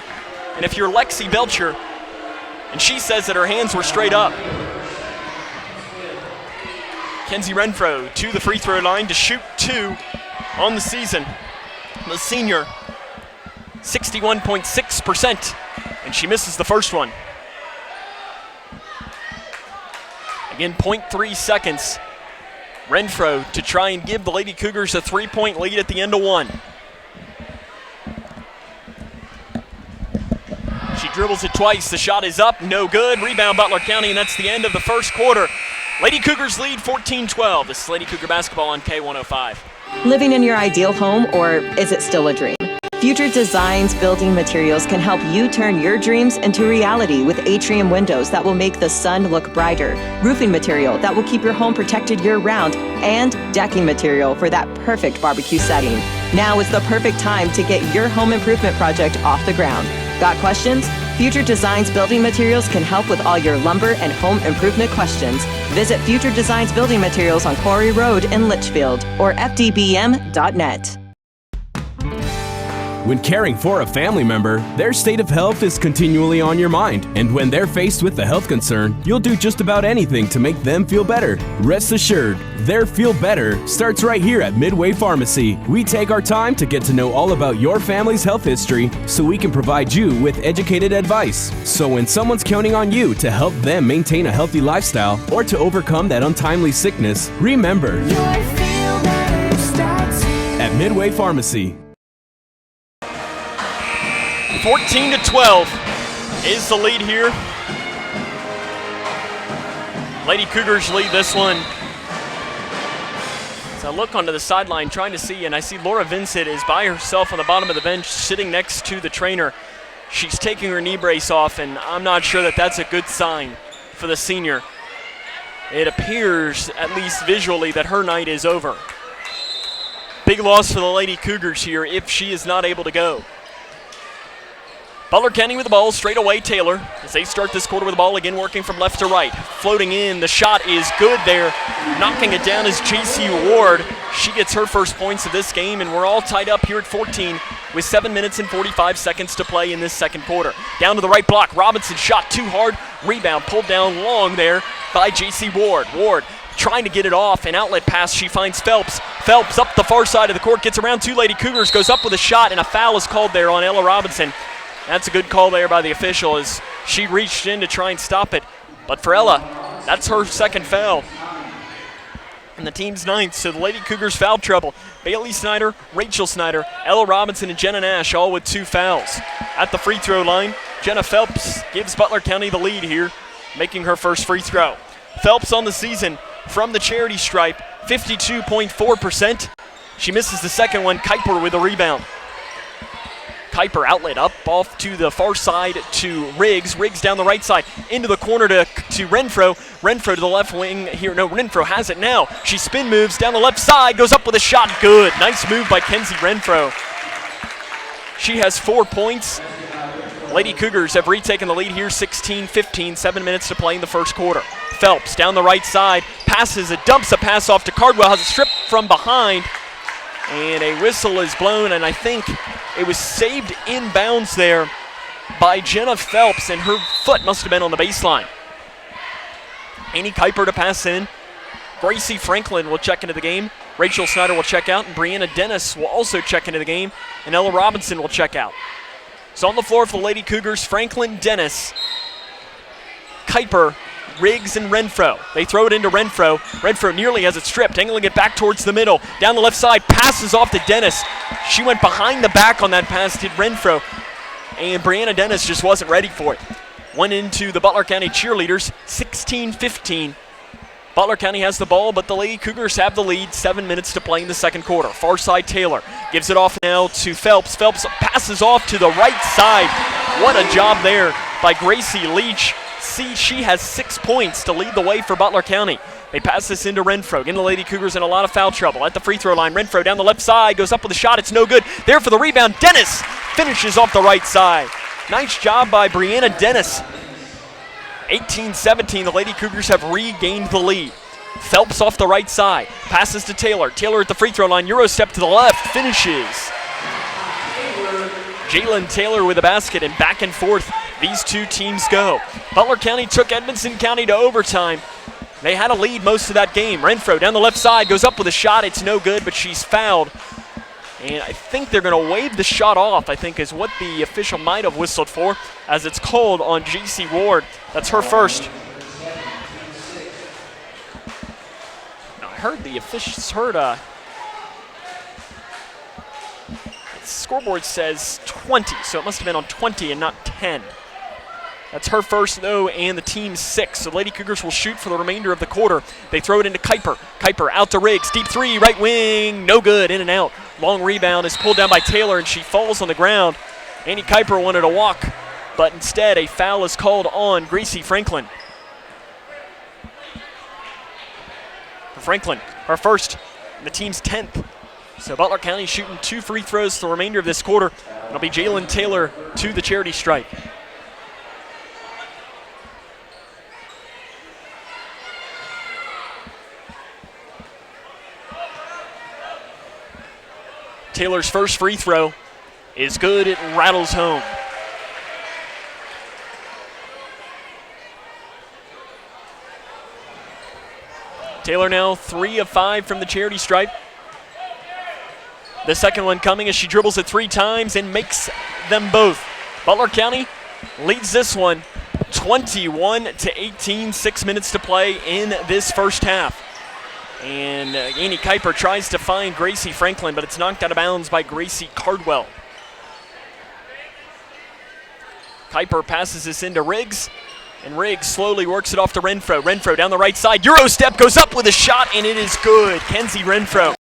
[SPEAKER 1] And if you're Lexi Belcher, and she says that her hands were straight up. Kenzie Renfro to the free throw line to shoot 2 on the season. The senior, 61.6%, and she misses the first one. Again, 0.3 seconds. Renfro to try and give the Lady Cougars a 3-point lead at the end of 1. She dribbles it twice. The shot is up, no good. Rebound Butler County, and that's the end of the first quarter. Lady Cougars lead 14-12. This is Lady Cougar basketball on K105.
[SPEAKER 7] Living in your ideal home, or is it still a dream? Future Designs Building Materials can help you turn your dreams into reality with atrium windows that will make the sun look brighter, roofing material that will keep your home protected year-round, and decking material for that perfect barbecue setting. Now is the perfect time to get your home improvement project off the ground. Got questions? Future Designs Building Materials can help with all your lumber and home improvement questions. Visit Future Designs Building Materials on Quarry Road in Litchfield or fdbm.net.
[SPEAKER 2] When caring for a family member, their state of health is continually on your mind. And when they're faced with a health concern, you'll do just about anything to make them feel better. Rest assured, their feel better starts right here at Midway Pharmacy. We take our time to get to know all about your family's health history so we can provide you with educated advice. So when someone's counting on you to help them maintain a healthy lifestyle or to overcome that untimely sickness, remember, your feel better starts here at Midway Pharmacy.
[SPEAKER 1] 14-12 is the lead here. Lady Cougars lead this one. So I look onto the sideline trying to see, and I see Laura Vincent is by herself on the bottom of the bench sitting next to the trainer. She's taking her knee brace off, and I'm not sure that that's a good sign for the senior. It appears, at least visually, that her night is over. Big loss for the Lady Cougars here if she is not able to go. Butler County with the ball, straight away Taylor as they start this quarter with the ball, again working from left to right. Floating in, the shot is good there. Knocking it down is J.C. Ward. She gets her first points of this game, and we're all tied up here at 14 with 7 minutes and 45 seconds to play in this second quarter. Down to the right block, Robinson shot too hard. Rebound pulled down long there by J.C. Ward. Ward trying to get it off, an outlet pass, she finds Phelps. Phelps up the far side of the court, gets around two Lady Cougars, goes up with a shot, and a foul is called there on Ella Robinson. That's a good call there by the official as she reached in to try and stop it. But for Ella, that's her second foul. And the team's ninth, so the Lady Cougars foul trouble. Bailey Snyder, Rachel Snyder, Ella Robinson, and Jenna Nash all with 2 fouls. At the free throw line, Jenna Phelps gives Butler County the lead here, making her first free throw. Phelps on the season from the charity stripe, 52.4%. She misses the second one. Kuiper with a rebound. Kuiper outlet up off to the far side to Riggs. Riggs down the right side into the corner to Renfro. Renfro to the left wing here. No, Renfro has it now. She spin moves down the left side, goes up with a shot. Good. Nice move by Kenzie Renfro. She has 4 points. Lady Cougars have retaken the lead here, 16-15, 7 minutes to play in the first quarter. Phelps down the right side, passes it, dumps a pass off to Cardwell, has it stripped from behind, and a whistle is blown, and I think it was saved inbounds there by Jenna Phelps, and her foot must have been on the baseline. Annie Kuiper to pass in. Gracie Franklin will check into the game. Rachel Snyder will check out, and Brianna Dennis will also check into the game, and Ella Robinson will check out. So on the floor for the Lady Cougars, Franklin, Dennis, Kuiper, Riggs, and Renfro. They throw it into Renfro. Renfro nearly has it stripped, angling it back towards the middle. Down the left side, passes off to Dennis. She went behind the back on that pass to Renfro, and Brianna Dennis just wasn't ready for it. Went into the Butler County cheerleaders, 16-15. Butler County has the ball, but the Lady Cougars have the lead. 7 minutes to play in the second quarter. Far side Taylor gives it off now to Phelps. Phelps passes off to the right side. What a job there by Gracie Leach. See, she has 6 points to lead the way for Butler County. They pass this into Renfro. Getting the Lady Cougars in a lot of foul trouble. At the free throw line, Renfro down the left side, goes up with a shot. It's no good. There for the rebound, Dennis finishes off the right side. Nice job by Brianna Dennis. 18-17, the Lady Cougars have regained the lead. Phelps off the right side, passes to Taylor. Taylor at the free throw line, Euro step to the left, finishes. Jalen Taylor with a basket, and back and forth these two teams go. Butler County took Edmonson County to overtime. They had a lead most of that game. Renfro down the left side, goes up with a shot. It's no good, but she's fouled. And I think they're going to wave the shot off, I think is what the official might have whistled for, as it's called on J.C. Ward. That's her first. Now, I heard the officials the scoreboard says 20, so it must have been on 20 and not 10. That's her first, though, and the team's 6. So Lady Cougars will shoot for the remainder of the quarter. They throw it into Kuiper. Kuiper out to Riggs. Deep three, right wing, no good, in and out. Long rebound is pulled down by Taylor, and she falls on the ground. Annie Kuiper wanted to walk, but instead a foul is called on Gracie Franklin. Franklin, her first, the team's 10th. So Butler County shooting 2 free throws for the remainder of this quarter. It'll be Jalen Taylor to the charity stripe. Taylor's first free throw is good. It rattles home. Taylor now 3 of 5 from the charity stripe. The second one coming as she dribbles it 3 times and makes them both. Butler County leads this one 21-18, 6 minutes to play in this first half. And Annie Kuiper tries to find Gracie Franklin, but it's knocked out of bounds by Gracie Cardwell. Kuiper passes this into Riggs, and Riggs slowly works it off to Renfro. Renfro down the right side, Euro step, goes up with a shot, and it is good. Kenzie Renfro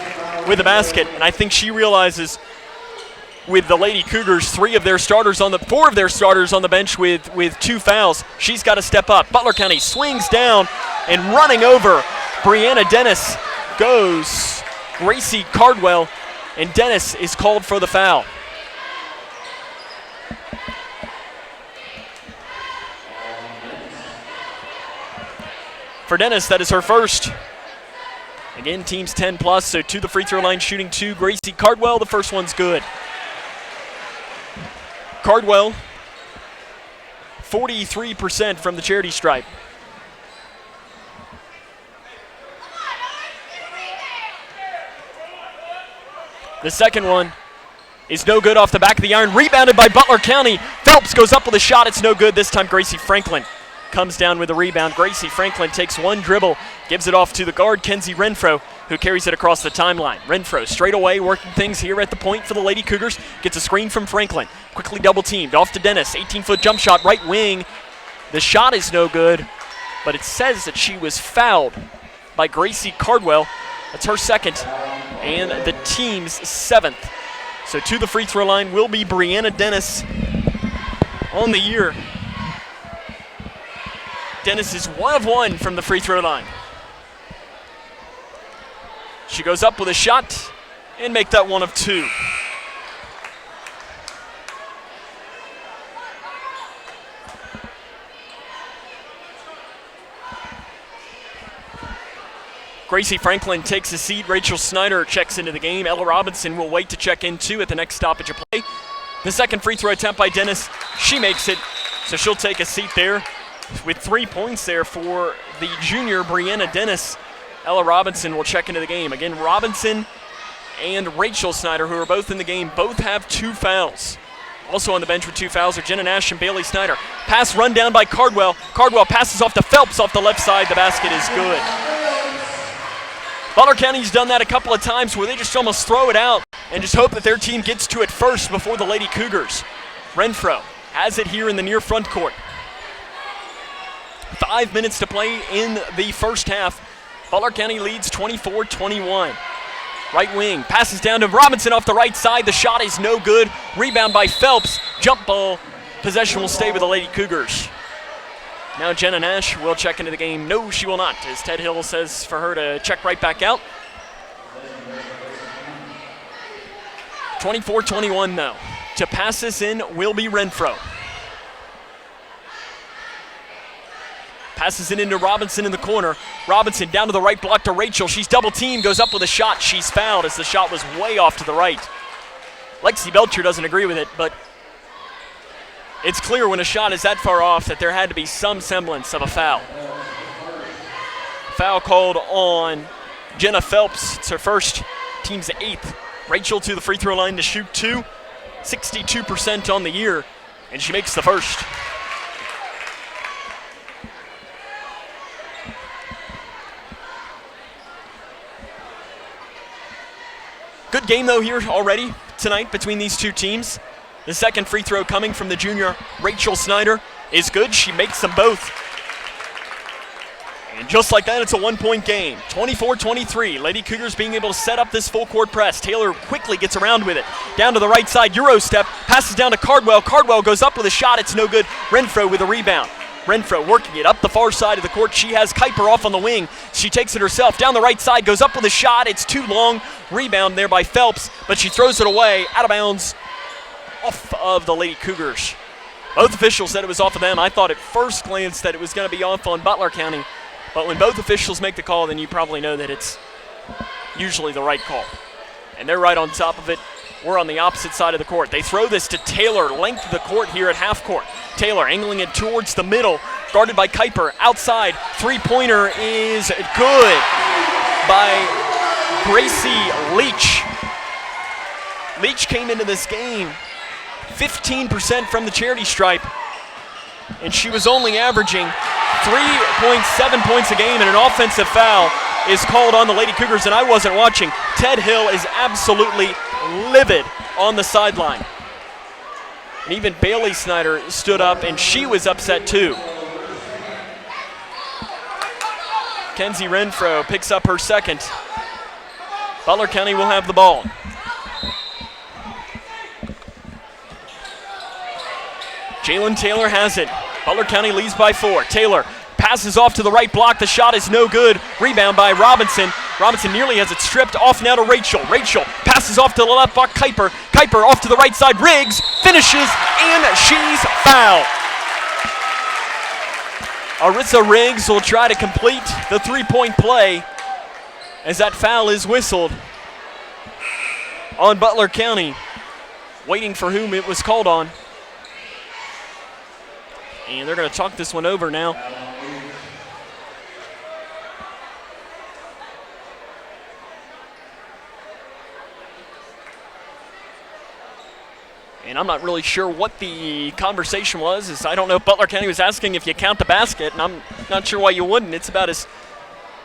[SPEAKER 1] with the basket, and I think she realizes with the Lady Cougars, 4 of their starters on the bench with 2 fouls, she's got to step up. Butler County swings down, and running over Brianna Dennis goes Gracie Cardwell, and Dennis is called for the foul. For Dennis, that is her first. Again, team's 10 plus, so to the free throw line shooting 2. Gracie Cardwell, the first one's good. Cardwell, 43% from the charity stripe. The second one is no good off the back of the iron. Rebounded by Butler County. Phelps goes up with a shot. It's no good. This time Gracie Franklin comes down with a rebound. Gracie Franklin takes 1 dribble, gives it off to the guard, Kenzie Renfro, who carries it across the timeline. Renfro straight away working things here at the point for the Lady Cougars. Gets a screen from Franklin. Quickly double teamed. Off to Dennis. 18-foot jump shot, right wing. The shot is no good, but it says that she was fouled by Gracie Cardwell. That's her second and the team's 7th. So to the free throw line will be Brianna Dennis on the year. Dennis is 1 of 1 from the free throw line. She goes up with a shot and make that 1 of 2. Gracie Franklin takes a seat. Rachel Snyder checks into the game. Ella Robinson will wait to check in too at the next stoppage of play. The second free throw attempt by Dennis, she makes it, so she'll take a seat there. With 3 points there for the junior Brianna Dennis, Ella Robinson will check into the game. Again, Robinson and Rachel Snyder, who are both in the game, both have 2 fouls. Also on the bench with 2 fouls are Jenna Nash and Bailey Snyder. Pass run down by Cardwell. Cardwell passes off to Phelps off the left side. The basket is good. Butler County's done that a couple of times where they just almost throw it out and just hope that their team gets to it first before the Lady Cougars. Renfro has it here in the near front court. 5 minutes to play in the first half. Butler County leads 24-21. Right wing, passes down to Robinson off the right side. The shot is no good. Rebound by Phelps. Jump ball. Possession will stay with the Lady Cougars. Now Jenna Nash will check into the game. No, she will not, as Ted Hill says for her to check right back out. 24-21 though. To pass this in will be Renfro. Passes it into Robinson in the corner. Robinson down to the right block to Rachel. She's double teamed, goes up with a shot. She's fouled as the shot was way off to the right. Lexi Belcher doesn't agree with it, but it's clear when a shot is that far off that there had to be some semblance of a foul. Foul called on Jenna Phelps. It's her first, team's 8th. Rachel to the free throw line to shoot 2. 62% on the year, and she makes the first. Good game, though, here already tonight between these two teams. The second free throw coming from the junior Rachel Snyder is good. She makes them both. And just like that, it's a 1-point game. 24-23. Lady Cougars being able to set up this full court press. Taylor quickly gets around with it. Down to the right side, Euro step. Passes down to Cardwell. Cardwell goes up with a shot. It's no good. Renfro with a rebound. Renfro working it up the far side of the court. She has Kuiper off on the wing. She takes it herself. Down the right side, goes up with a shot. It's too long. Rebound there by Phelps, but she throws it away. Out of bounds off of the Lady Cougars. Both officials said it was off of them. I thought at first glance that it was going to be off on Butler County. But when both officials make the call, then you probably know that it's usually the right call. And they're right on top of it. We're on the opposite side of the court. They throw this to Taylor, length of the court here at half court. Taylor angling it towards the middle, guarded by Kuiper. Outside, three-pointer is good by Gracie Leach. Leach came into this game 15% from the charity stripe, and she was only averaging 3.7 points a game, and an offensive foul is called on the Lady Cougars, and I wasn't watching. Ted Hill is absolutely livid on the sideline. And even Bailey Snyder stood up, and she was upset too. Kenzie Renfro picks up her second. Butler County will have the ball. Jalen Taylor has it. Butler County leads by 4. Taylor passes off to the right block. The shot is no good. Rebound by Robinson. Robinson nearly has it stripped. Off now to Rachel. Rachel passes off to the left block. Kuiper. Kuiper off to the right side. Riggs finishes, and she's fouled. Arissa Riggs will try to complete the three-point play as that foul is whistled on Butler County. Waiting for whom it was called on. And they're going to talk this one over now. And I'm not really sure what the conversation was. I don't know if Butler County was asking if you count the basket, and I'm not sure why you wouldn't. It's about as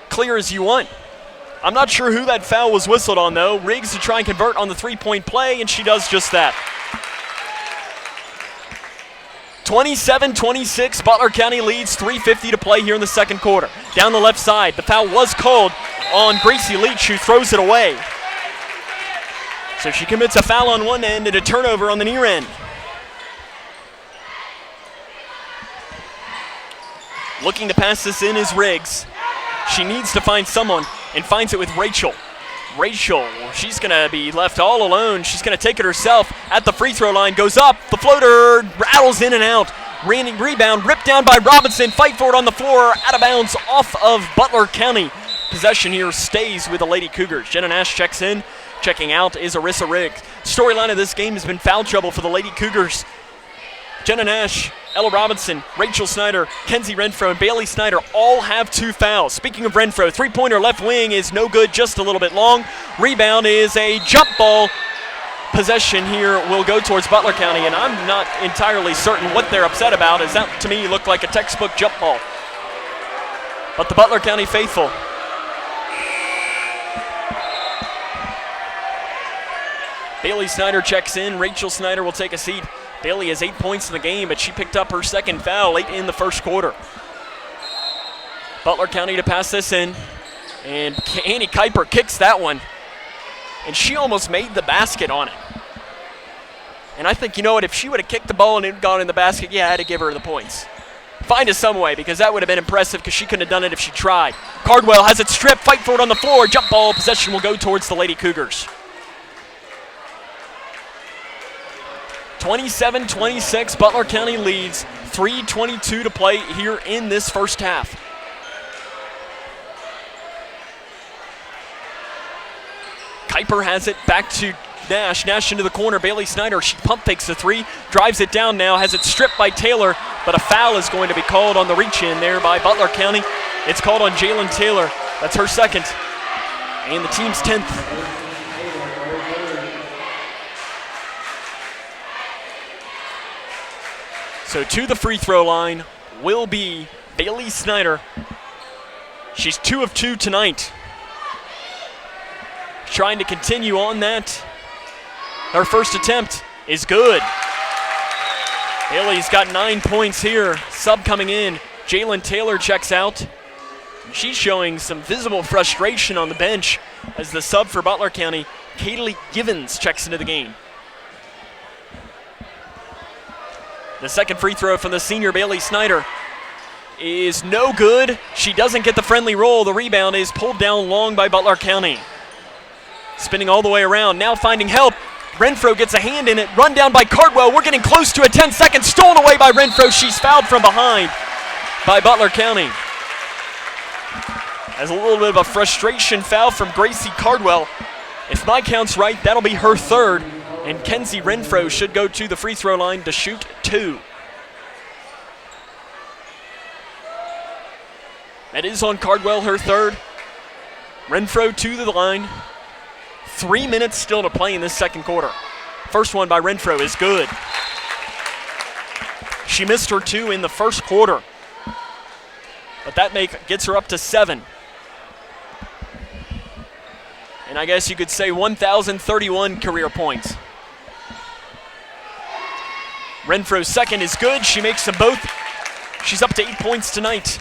[SPEAKER 1] clear as you want. I'm not sure who that foul was whistled on, though. Riggs to try and convert on the three-point play, and she does just that. 27-26, Butler County leads, 3:50 to play here in the second quarter. Down the left side, the foul was called on Gracie Leach, who throws it away. So she commits a foul on one end and a turnover on the near end. Looking to pass this in is Riggs. She needs to find someone and finds it with Rachel. Rachel, she's going to be left all alone. She's going to take it herself at the free throw line. Goes up, the floater rattles in and out. Rebound, ripped down by Robinson. Fight for it on the floor, out of bounds off of Butler County. Possession here stays with the Lady Cougars. Jenna Nash checks in. Checking out is Arissa Riggs. Storyline of this game has been foul trouble for the Lady Cougars. Jenna Nash, Ella Robinson, Rachel Snyder, Kenzie Renfro, and Bailey Snyder all have 2 fouls. Speaking of Renfro, three-pointer left wing is no good, just a little bit long. Rebound is a jump ball. Possession here will go towards Butler County, and I'm not entirely certain what they're upset about, as that to me looked like a textbook jump ball. But the Butler County faithful. Bailey Snyder checks in. Rachel Snyder will take a seat. Bailey has 8 points in the game, but she picked up her second foul late in the first quarter. Butler County to pass this in. And Annie Kuiper kicks that one. And she almost made the basket on it. And I think, you know what, if she would have kicked the ball and it had gone in the basket, yeah, I had to give her the points. Find us some way, because that would have been impressive, because she couldn't have done it if she tried. Cardwell has it stripped. Fight for it on the floor. Jump ball. Possession will go towards the Lady Cougars. 27-26, Butler County leads, 3:22 to play here in this first half. Kuiper has it back to Nash. Nash into the corner. Bailey Snyder, she pump fakes the three, drives it down now, has it stripped by Taylor, but a foul is going to be called on the reach in there by Butler County. It's called on Jalen Taylor. That's her second, and the team's 10th. So to the free throw line will be Bailey Snyder. She's 2 of 2 tonight. Trying to continue on that. Her first attempt is good. Bailey's got 9 points here. Sub coming in. Jalen Taylor checks out. She's showing some visible frustration on the bench as the sub for Butler County, Kaylee Givens, checks into the game. The second free throw from the senior Bailey Snyder is no good. She doesn't get the friendly roll. The rebound is pulled down long by Butler County. Spinning all the way around, now finding help. Renfro gets a hand in it, run down by Cardwell. We're getting close to a 10-second, stolen away by Renfro. She's fouled from behind by Butler County. As a little bit of a frustration foul from Gracie Cardwell. If my count's right, that'll be her third, and Kenzie Renfro should go to the free throw line to shoot 2. That is on Cardwell, her third. Renfro to the line. 3 minutes still to play in this second quarter. First one by Renfro is good. She missed her 2 in the first quarter, but that gets her up to 7. And I guess you could say 1,031 career points. Renfro's second is good. She makes them both. She's up to 8 points tonight.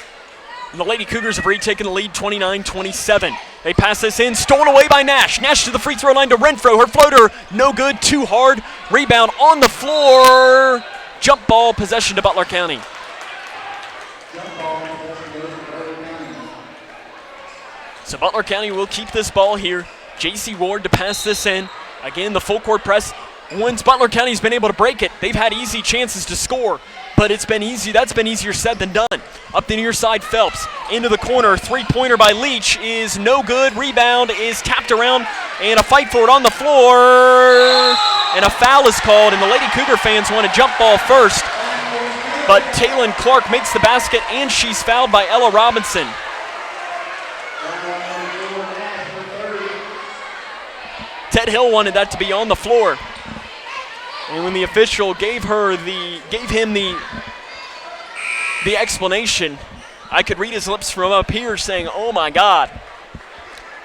[SPEAKER 1] And the Lady Cougars have retaken the lead 29-27. They pass this in, stolen away by Nash. Nash to the free throw line to Renfro. Her floater, no good, too hard. Rebound on the floor. Jump ball, possession to Butler County. So Butler County will keep this ball here. J.C. Ward to pass this in. Again, the full court press. Once Butler County's been able to break it, they've had easy chances to score, but it's been easy. That's been easier said than done. Up the near side, Phelps into the corner. Three-pointer by Leach is no good. Rebound is tapped around, and a fight for it on the floor. And a foul is called, and the Lady Cougar fans want a jump ball first. But Taylon Clark makes the basket, and she's fouled by Ella Robinson. Ted Hill wanted that to be on the floor. And when the official gave him the explanation, I could read his lips from up here saying, oh my God.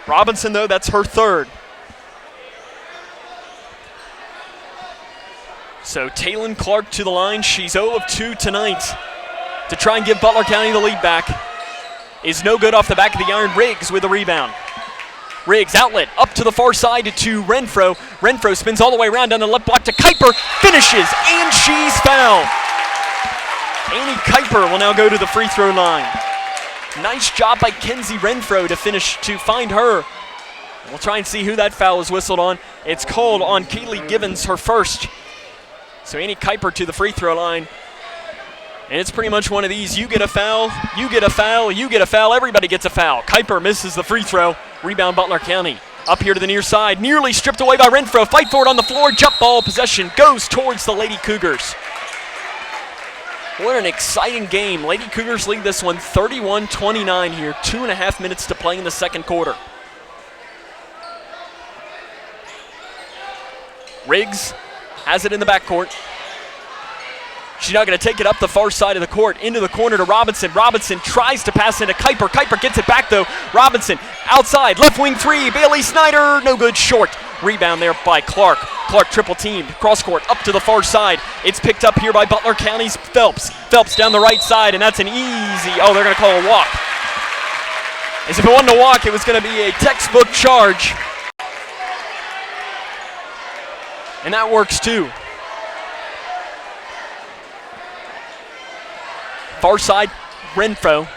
[SPEAKER 1] Robinson, though, that's her third. So Taylon Clark to the line. She's 0 of 2 tonight to try and give Butler County the lead back. Is no good off the back of the iron. Riggs with a rebound. Riggs outlet up to the far side to Renfro. Renfro spins all the way around down the left block to Kuiper. Finishes, and she's fouled. Annie Kuiper will now go to the free throw line. Nice job by Kenzie Renfro to find her. We'll try and see who that foul was whistled on. It's called on Kaylee Givens, her first. So Annie Kuiper to the free throw line. And it's pretty much one of these. You get a foul, you get a foul, you get a foul, everybody gets a foul. Kuiper misses the free throw. Rebound Butler County. Up here to the near side. Nearly stripped away by Renfro. Fight for it on the floor. Jump ball. Possession goes towards the Lady Cougars. What an exciting game. Lady Cougars lead this one 31-29 here. 2.5 minutes to play in the second quarter. Riggs has it in the backcourt. She's now going to take it up the far side of the court, into the corner to Robinson. Robinson tries to pass into Kuiper. Kuiper gets it back, though. Robinson outside, left wing three. Bailey Snyder, no good, short. Rebound there by Clark. Clark triple teamed, cross court, up to the far side. It's picked up here by Butler County's Phelps. Phelps down the right side, and that's an easy, they're going to call a walk. As if it wasn't a walk, it was going to be a textbook charge. And that works too. Far side, Renfro,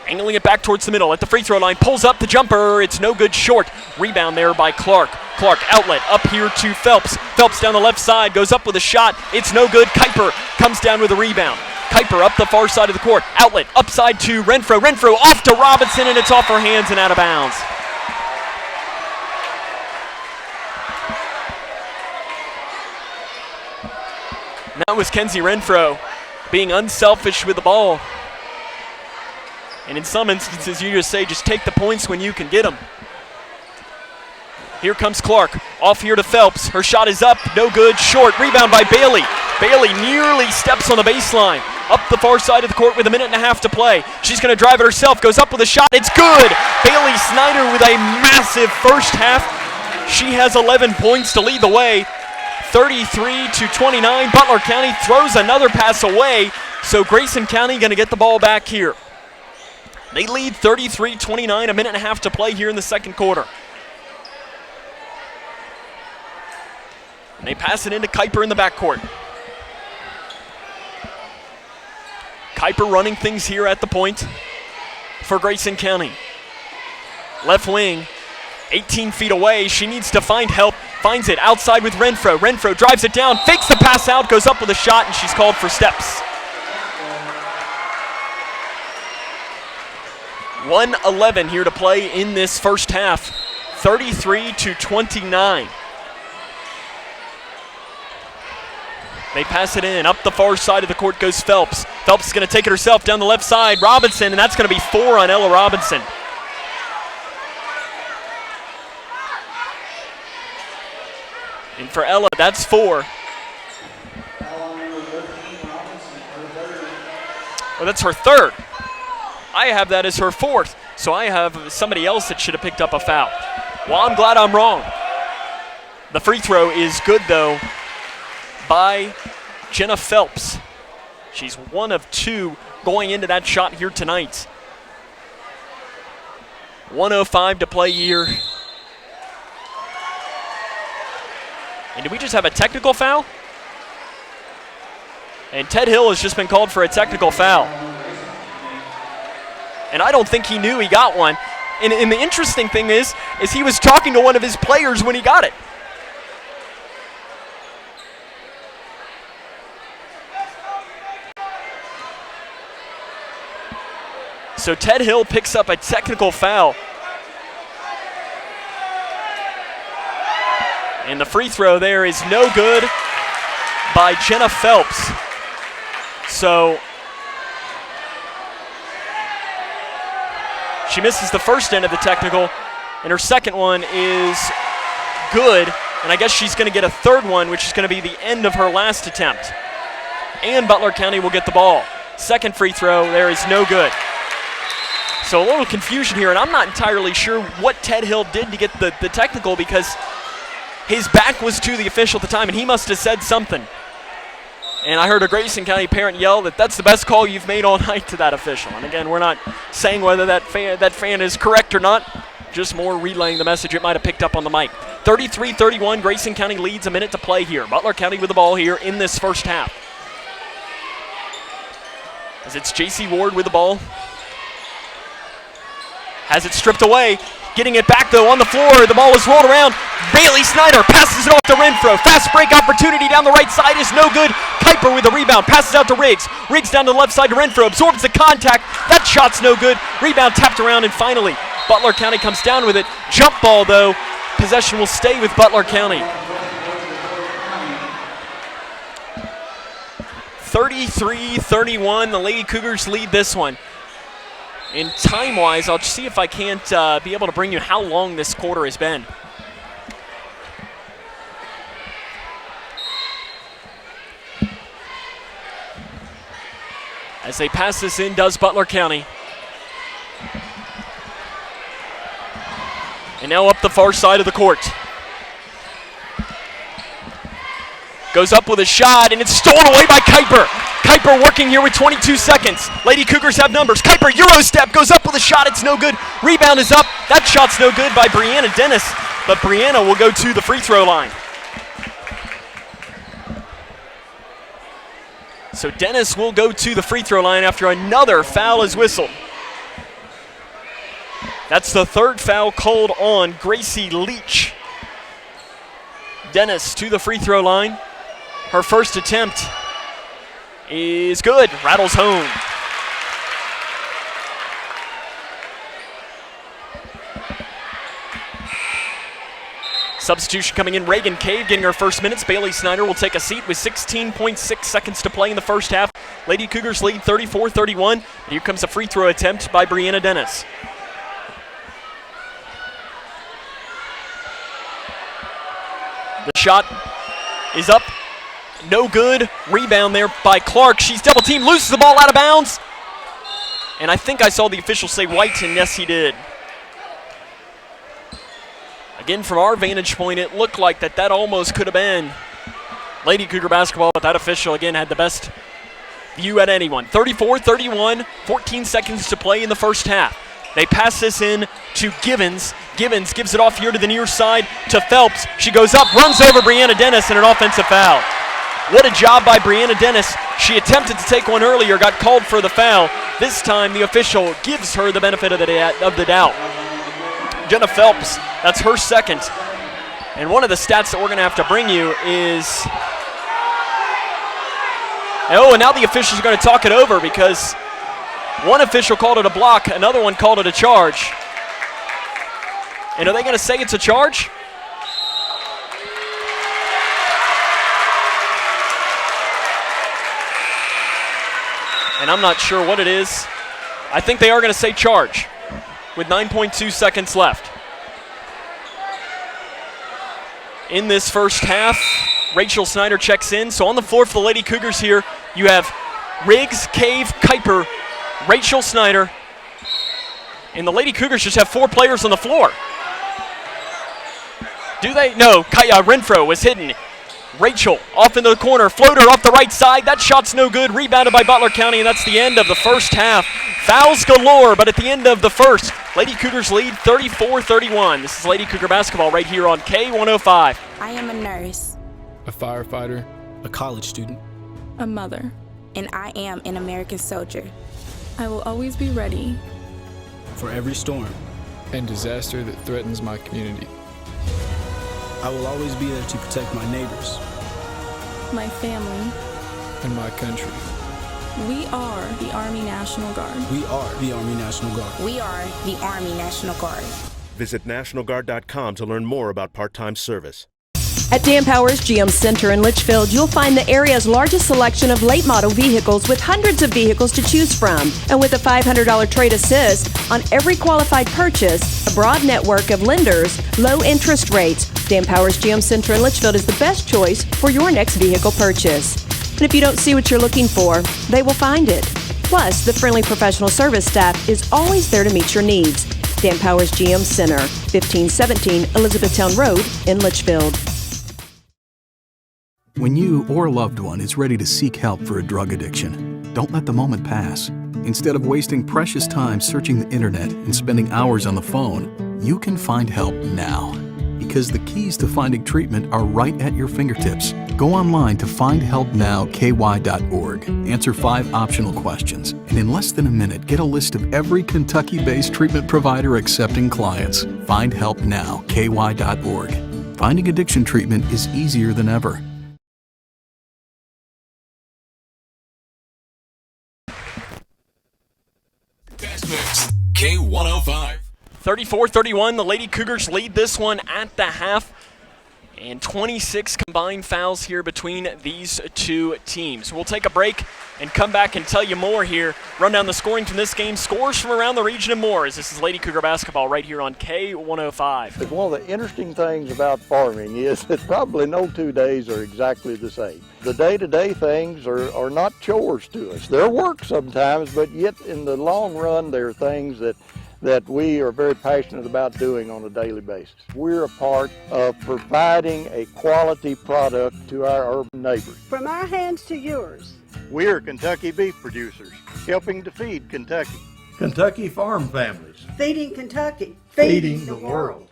[SPEAKER 1] angling it back towards the middle at the free throw line, pulls up the jumper, it's no good, short. Rebound there by Clark. Clark outlet up here to Phelps. Phelps down the left side, goes up with a shot, it's no good. Kuiper comes down with a rebound. Kuiper up the far side of the court, outlet upside to Renfro. Renfro off to Robinson, and it's off her hands and out of bounds. And that was Kenzie Renfro being unselfish with the ball. And in some instances, you just say, just take the points when you can get them. Here comes Clark, off here to Phelps. Her shot is up, no good, short. Rebound by Bailey. Bailey nearly steps on the baseline. Up the far side of the court with 1.5 minutes to play. She's going to drive it herself, goes up with a shot, it's good! Bailey Snyder with a massive first half. She has 11 points to lead the way. 33-29, Butler County throws another pass away, so Grayson County going to get the ball back here. They lead 33-29, a minute and a half to play here in the second quarter. And they pass it into Kuiper in the backcourt. Kuiper running things here at the point for Grayson County. Left wing, 18 feet away. She needs to find help. Finds it outside with Renfro. Renfro drives it down, fakes the pass out, goes up with a shot, and she's called for steps. 1:11 here to play in this first half. 33-29. They pass it in. Up the far side of the court goes Phelps. Phelps is going to take it herself down the left side. Robinson, and that's going to be 4 on Ella Robinson. And for Ella, that's 4. Well, that's her 3rd. I have that as her 4th. So I have somebody else that should have picked up a foul. Well, I'm glad I'm wrong. The free throw is good, though, by Jenna Phelps. She's 1 of 2 going into that shot here tonight. 1:05 to play here. And did we just have a technical foul? And Ted Hill has just been called for a technical foul. And I don't think he knew he got one. And the interesting thing is he was talking to one of his players when he got it. So Ted Hill picks up a technical foul. And the free throw there is no good by Jenna Phelps. So she misses the first end of the technical, and her second one is good. And I guess she's going to get a third one, which is going to be the end of her last attempt. And Butler County will get the ball. Second free throw there is no good. So a little confusion here, and I'm not entirely sure what Ted Hill did to get the technical, because his back was to the official at the time, and he must have said something. And I heard a Grayson County parent yell that that's the best call you've made all night to that official. And again, we're not saying whether that fan is correct or not, just more relaying the message it might have picked up on the mic. 33-31, Grayson County leads, a minute to play here. Butler County with the ball here in this first half. As it's J.C. Ward with the ball. Has it stripped away. Getting it back, though, on the floor. The ball is rolled around. Bailey Snyder passes it off to Renfro. Fast break opportunity down the right side is no good. Kuiper with the rebound. Passes out to Riggs. Riggs down to the left side to Renfro. Absorbs the contact. That shot's no good. Rebound tapped around, and finally, Butler County comes down with it. Jump ball, though. Possession will stay with Butler County. 33-31. The Lady Cougars lead this one. And time-wise, I'll see if I can't be able to bring you how long this quarter has been. As they pass this in, does Butler County. And now up the far side of the court. Goes up with a shot, and it's stolen away by Kuiper. Kuiper working here with 22 seconds. Lady Cougars have numbers. Kuiper, Euro step, goes up with a shot. It's no good. Rebound is up. That shot's no good by Brianna Dennis, but Brianna will go to the free throw line. So Dennis will go to the free throw line after another foul is whistled. That's the third foul called on Gracie Leach. Dennis to the free throw line. Her first attempt is good. Rattles home. Substitution coming in, Reagan Cave getting her first minutes. Bailey Snyder will take a seat with 16.6 seconds to play in the first half. Lady Cougars lead 34-31. Here comes a free throw attempt by Brianna Dennis. The shot is up. No good. Rebound there by Clark. She's double teamed, loses the ball out of bounds. And I think I saw the official say white, and yes, he did. Again, from our vantage point, it looked like that almost could have been Lady Cougar basketball, but that official, again, had the best view at anyone. 34-31, 14 seconds to play in the first half. They pass this in to Givens. Givens gives it off here to the near side to Phelps. She goes up, runs over Brianna Dennis, and an offensive foul. What a job by Brianna Dennis. She attempted to take one earlier, got called for the foul. This time the official gives her the benefit of the doubt. Jenna Phelps, that's her second. And one of the stats that we're going to have to bring you is... Oh, and now the officials are going to talk it over because one official called it a block, another one called it a charge. And are they going to say it's a charge? And I'm not sure what it is. I think they are going to say charge with 9.2 seconds left. In this first half, Rachel Snyder checks in. So on the floor for the Lady Cougars here, you have Riggs, Cave, Kuiper, Rachel Snyder, and the Lady Cougars just have 4 players on the floor. Do they? No, Renfro was hidden. Rachel off into the corner, floater off the right side. That shot's no good, rebounded by Butler County, and that's the end of the first half. Fouls galore, but at the end of the first, Lady Cougars lead 34-31. This is Lady Cougar basketball right here on K105.
[SPEAKER 19] I am a nurse,
[SPEAKER 20] a firefighter,
[SPEAKER 21] a college student,
[SPEAKER 22] a mother,
[SPEAKER 19] and I am an American soldier.
[SPEAKER 22] I will always be ready
[SPEAKER 21] for every storm
[SPEAKER 20] and disaster that threatens my community.
[SPEAKER 21] I will always be there to protect my neighbors,
[SPEAKER 22] my family,
[SPEAKER 20] and my country.
[SPEAKER 22] We are the Army National Guard.
[SPEAKER 21] We are the Army National Guard.
[SPEAKER 19] We are the Army National Guard.
[SPEAKER 23] Visit nationalguard.com to learn more about part-time service.
[SPEAKER 7] At Dan Powers GM Center in Litchfield, you'll find the area's largest selection of late model vehicles with hundreds of vehicles to choose from. And with a $500 trade assist on every qualified purchase, a broad network of lenders, low interest rates, Dan Powers GM Center in Litchfield is the best choice for your next vehicle purchase. And if you don't see what you're looking for, they will find it. Plus, the friendly professional service staff is always there to meet your needs. Dan Powers GM Center, 1517 Elizabethtown Road in Litchfield.
[SPEAKER 16] When you or a loved one is ready to seek help for a drug addiction, don't let the moment pass. Instead of wasting precious time searching the internet and spending hours on the phone, you can find help now. Because the keys to finding treatment are right at your fingertips. Go online to findhelpnowky.org. Answer 5 optional questions, and in less than a minute, get a list of every Kentucky-based treatment provider accepting clients. Findhelpnowky.org. Finding addiction treatment is easier than ever.
[SPEAKER 11] Best Mix, K105.
[SPEAKER 1] 34-31, the Lady Cougars lead this one at the half. And 26 combined fouls here between these two teams. We'll take a break and come back and tell you more here. Run down the scoring from this game, scores from around the region and more, as this is Lady Cougar basketball right here on K105.
[SPEAKER 8] One of the interesting things about farming is that probably no 2 days are exactly the same. The day-to-day things are not chores to us. They're work sometimes, but yet in the long run, they're things that we are very passionate about doing on a daily basis. We're a part of providing a quality product to our urban neighbors.
[SPEAKER 9] From our hands to yours.
[SPEAKER 8] We're Kentucky beef producers, helping to feed Kentucky.
[SPEAKER 10] Kentucky farm families.
[SPEAKER 9] Feeding Kentucky.
[SPEAKER 10] Feeding the world.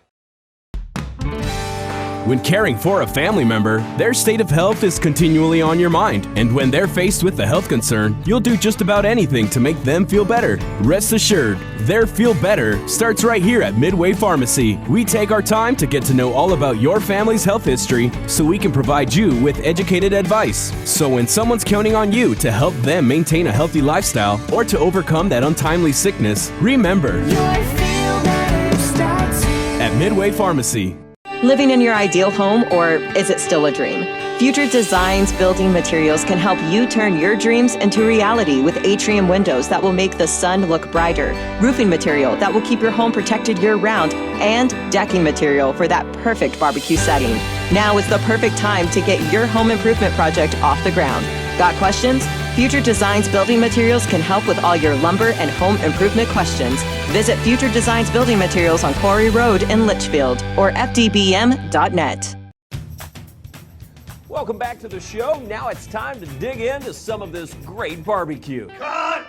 [SPEAKER 2] When caring for a family member, their state of health is continually on your mind. And when they're faced with a health concern, you'll do just about anything to make them feel better. Rest assured, their feel better starts right here at Midway Pharmacy. We take our time to get to know all about your family's health history so we can provide you with educated advice. So when someone's counting on you to help them maintain a healthy lifestyle or to overcome that untimely sickness, remember, your feel better starts here at Midway Pharmacy.
[SPEAKER 7] Living in your ideal home, or is it still a dream? Future Designs Building Materials can help you turn your dreams into reality with atrium windows that will make the sun look brighter, roofing material that will keep your home protected year-round, and decking material for that perfect barbecue setting. Now is the perfect time to get your home improvement project off the ground. Got questions? Future Designs Building Materials can help with all your lumber and home improvement questions. Visit Future Designs Building Materials on Quarry Road in Litchfield or fdbm.net.
[SPEAKER 12] Welcome back to the show. Now it's time to dig into some of this great barbecue.
[SPEAKER 10] Cut!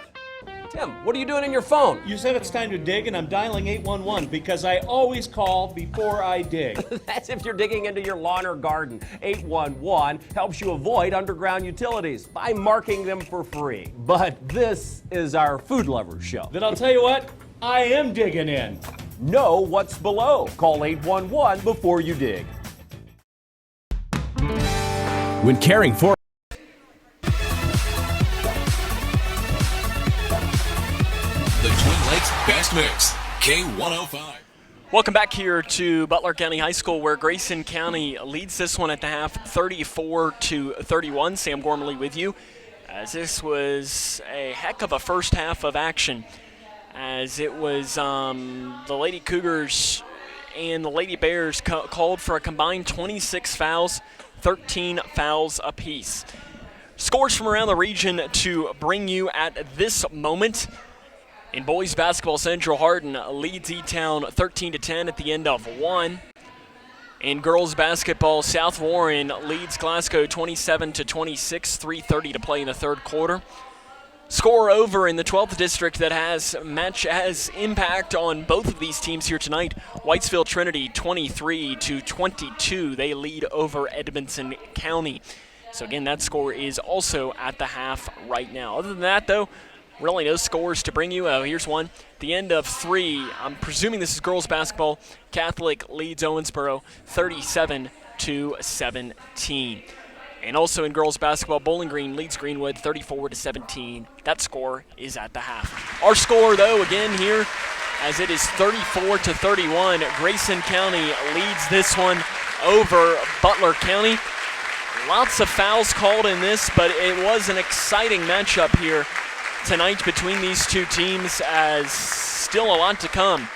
[SPEAKER 12] Tim, what are you doing in your phone?
[SPEAKER 10] You said it's time to dig, and I'm dialing 811 because I always call before I dig.
[SPEAKER 12] That's if you're digging into your lawn or garden. 811 helps you avoid underground utilities by marking them for free. But this is our food lovers show.
[SPEAKER 10] Then I'll tell you what, I am digging in.
[SPEAKER 12] Know what's below. Call 811 before you dig.
[SPEAKER 2] When caring for
[SPEAKER 11] The Twin Lakes Best Mix, K105.
[SPEAKER 1] Welcome back here to Butler County High School, where Grayson County leads this one at the half 34-31. Sam Gormley with you, as this was a heck of a first half of action, as it was the Lady Cougars and the Lady Bears called for a combined 26 fouls, 13 fouls apiece. Scores from around the region to bring you at this moment. In boys basketball, Central Hardin leads E-Town 13-10 at the end of one. In girls basketball, South Warren leads Glasgow 27-26, 3:30 to play in the third quarter. Score over in the 12th district that has impact on both of these teams here tonight. Whitesville Trinity 23-22. They lead over Edmonson County. So again, that score is also at the half right now. Other than that, though, really no scores to bring you. Here's one. The end of three. I'm presuming this is girls basketball. Catholic leads Owensboro 37-17. And also in girls basketball, Bowling Green leads Greenwood 34-17. That score is at the half. Our score, though, again here, as it is 34-31. Grayson County leads this one over Butler County. Lots of fouls called in this, but it was an exciting matchup here tonight between these two teams, as still a lot to come.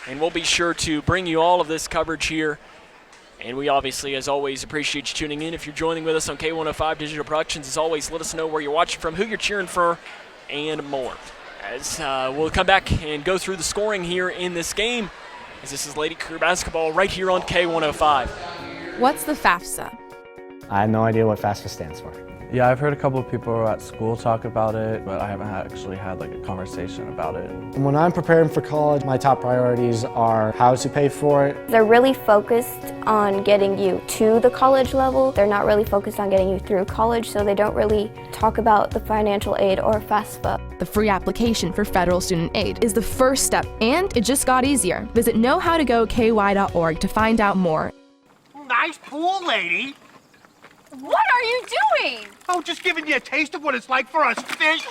[SPEAKER 1] And we'll be sure to bring you all of this coverage here. And we obviously, as always, appreciate you tuning in. If you're joining with us on K105 Digital Productions, as always, let us know where you're watching from, who you're cheering for, and more. As we'll come back and go through the scoring here in this game, as this is Lady Cougar basketball right here on K105.
[SPEAKER 3] What's the FAFSA?
[SPEAKER 4] I have no idea what FAFSA stands for.
[SPEAKER 5] Yeah, I've heard a couple of people at school talk about it, but I haven't actually had like a conversation about it.
[SPEAKER 4] When I'm preparing for college, my top priorities are how to pay for it.
[SPEAKER 6] They're really focused on getting you to the college level. They're not really focused on getting you through college, so they don't really talk about the financial aid or FAFSA.
[SPEAKER 3] The free application for federal student aid is the first step, and it just got easier. Visit knowhowtogoky.org to find out more.
[SPEAKER 13] Nice pool, lady.
[SPEAKER 14] What are you doing?
[SPEAKER 13] Oh, just giving you a taste of what it's like for us fish.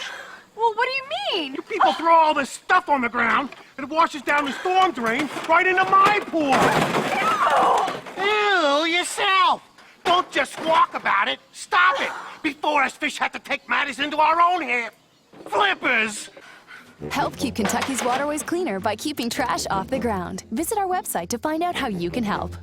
[SPEAKER 14] Well, what do you mean?
[SPEAKER 13] You people throw all this stuff on the ground, and it washes down the storm drain right into my pool. Ew, yourself. Don't just squawk about it. Stop it, before us fish have to take matters into our own hands. Flippers!
[SPEAKER 15] Help keep Kentucky's waterways cleaner by keeping trash off the ground. Visit our website to find out how you can help.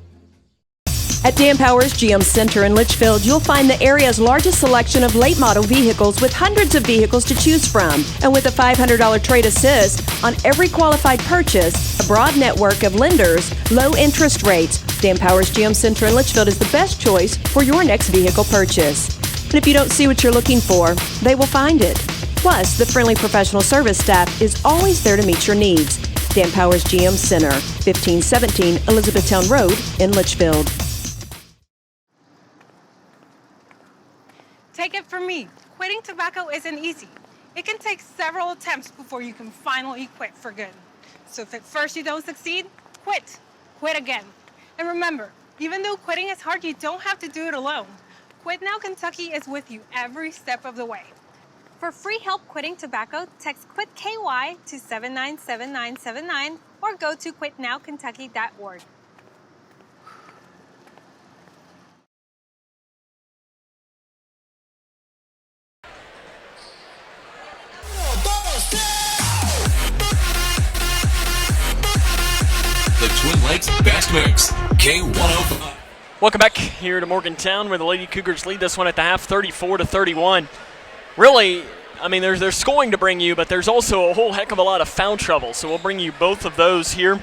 [SPEAKER 7] At Dan Powers GM Center in Litchfield, you'll find the area's largest selection of late model vehicles with hundreds of vehicles to choose from. And with a $500 trade assist on every qualified purchase, a broad network of lenders, low interest rates, Dan Powers GM Center in Litchfield is the best choice for your next vehicle purchase. And if you don't see what you're looking for, they will find it. Plus, the friendly professional service staff is always there to meet your needs. Dan Powers GM Center, 1517 Elizabethtown Road in Litchfield.
[SPEAKER 18] Take it from me, quitting tobacco isn't easy. It can take several attempts before you can finally quit for good. So if at first you don't succeed, quit. Quit again. And remember, even though quitting is hard, you don't have to do it alone. Quit Now Kentucky is with you every step of the way. For free help quitting tobacco, text QUIT KY to 797979 or go to quitnowkentucky.org.
[SPEAKER 11] The Twin Lakes Best Mix, K105.
[SPEAKER 1] Welcome back here to Morgantown, where the Lady Cougars lead this one at the half 34-31. Really, I mean, there's scoring to bring you, but there's also a whole heck of a lot of foul trouble. So we'll bring you both of those here.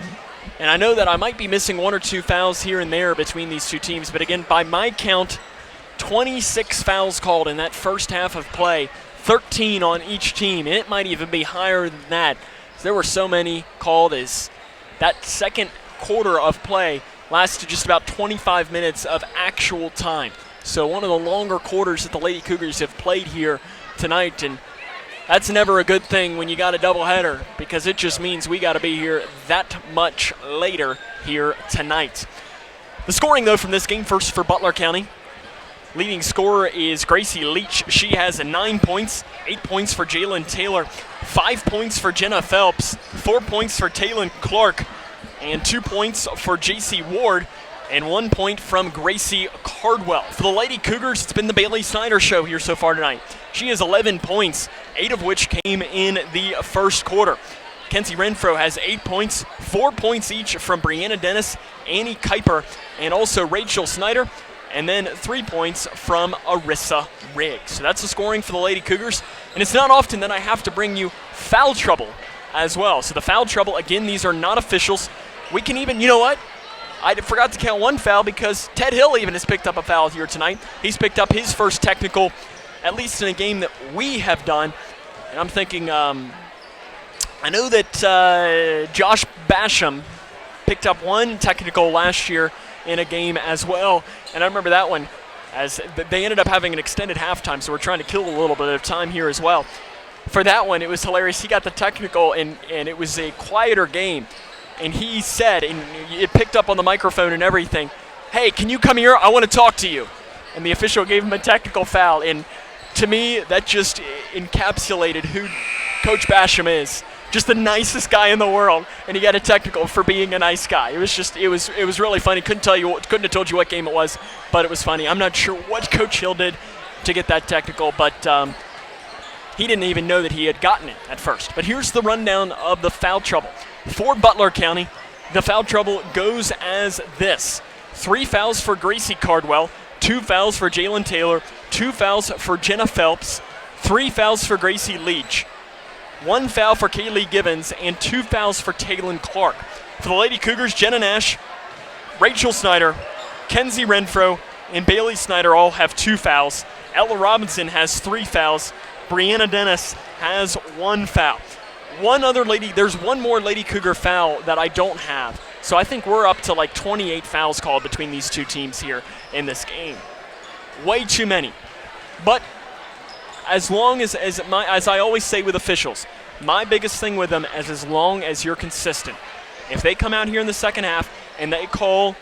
[SPEAKER 1] And I know that I might be missing one or two fouls here and there between these two teams. But again, by my count, 26 fouls called in that first half of play, 13 on each team. It might even be higher than that. There were so many called as that second quarter of play lasted just about 25 minutes of actual time. So one of the longer quarters that the Lady Cougars have played here tonight, and that's never a good thing when you got a doubleheader, because it just means we got to be here that much later here tonight. The scoring, though, from this game, first for Butler County. Leading scorer is Gracie Leach. She has 9 points, 8 points for Jalen Taylor, 5 points for Jenna Phelps, 4 points for Taylon Clark, and 2 points for JC Ward, and 1 point from Gracie Cardwell. For the Lady Cougars, it's been the Bailey Snyder show here so far tonight. She has 11 points, 8 of which came in the first quarter. Kenzie Renfro has 8 points, 4 points each from Brianna Dennis, Annie Kuiper, and also Rachel Snyder, and then 3 points from Arissa Riggs. So that's the scoring for the Lady Cougars, and it's not often that I have to bring you foul trouble as well. So the foul trouble, again, these are not officials. We can even, you know what? I forgot to count one foul because Ted Hill even has picked up a foul here tonight. He's picked up his first technical, at least in a game that we have done. And I'm thinking, I know that Josh Basham picked up one technical last year in a game as well. And I remember that one, as they ended up having an extended halftime, so we're trying to kill a little bit of time here as well. For that one, it was hilarious. He got the technical, and it was a quieter game. And he said, and it picked up on the microphone and everything, "Hey, can you come here? I want to talk to you." And the official gave him a technical foul. And to me, that just encapsulated who Coach Basham is. Just the nicest guy in the world, and he got a technical for being a nice guy. It was really funny. Couldn't have told you what game it was, but it was funny. I'm not sure what Coach Hill did to get that technical, but he didn't even know that he had gotten it at first. But here's the rundown of the foul trouble. For Butler County, the foul trouble goes as this: 3 fouls for Gracie Cardwell, 2 fouls for Jalen Taylor, 2 fouls for Jenna Phelps, 3 fouls for Gracie Leach, 1 foul for Kaylee Gibbons, and 2 fouls for Taylon Clark. For the Lady Cougars, Jenna Nash, Rachel Snyder, Kenzie Renfro, and Bailey Snyder all have 2 fouls. Ella Robinson has 3 fouls. Brianna Dennis has 1 foul. There's one more Lady Cougar foul that I don't have. So I think we're up to like 28 fouls called between these two teams here in this game. Way too many. But as long as I always say with officials, my biggest thing with them is as long as you're consistent. If they come out here in the second half and they call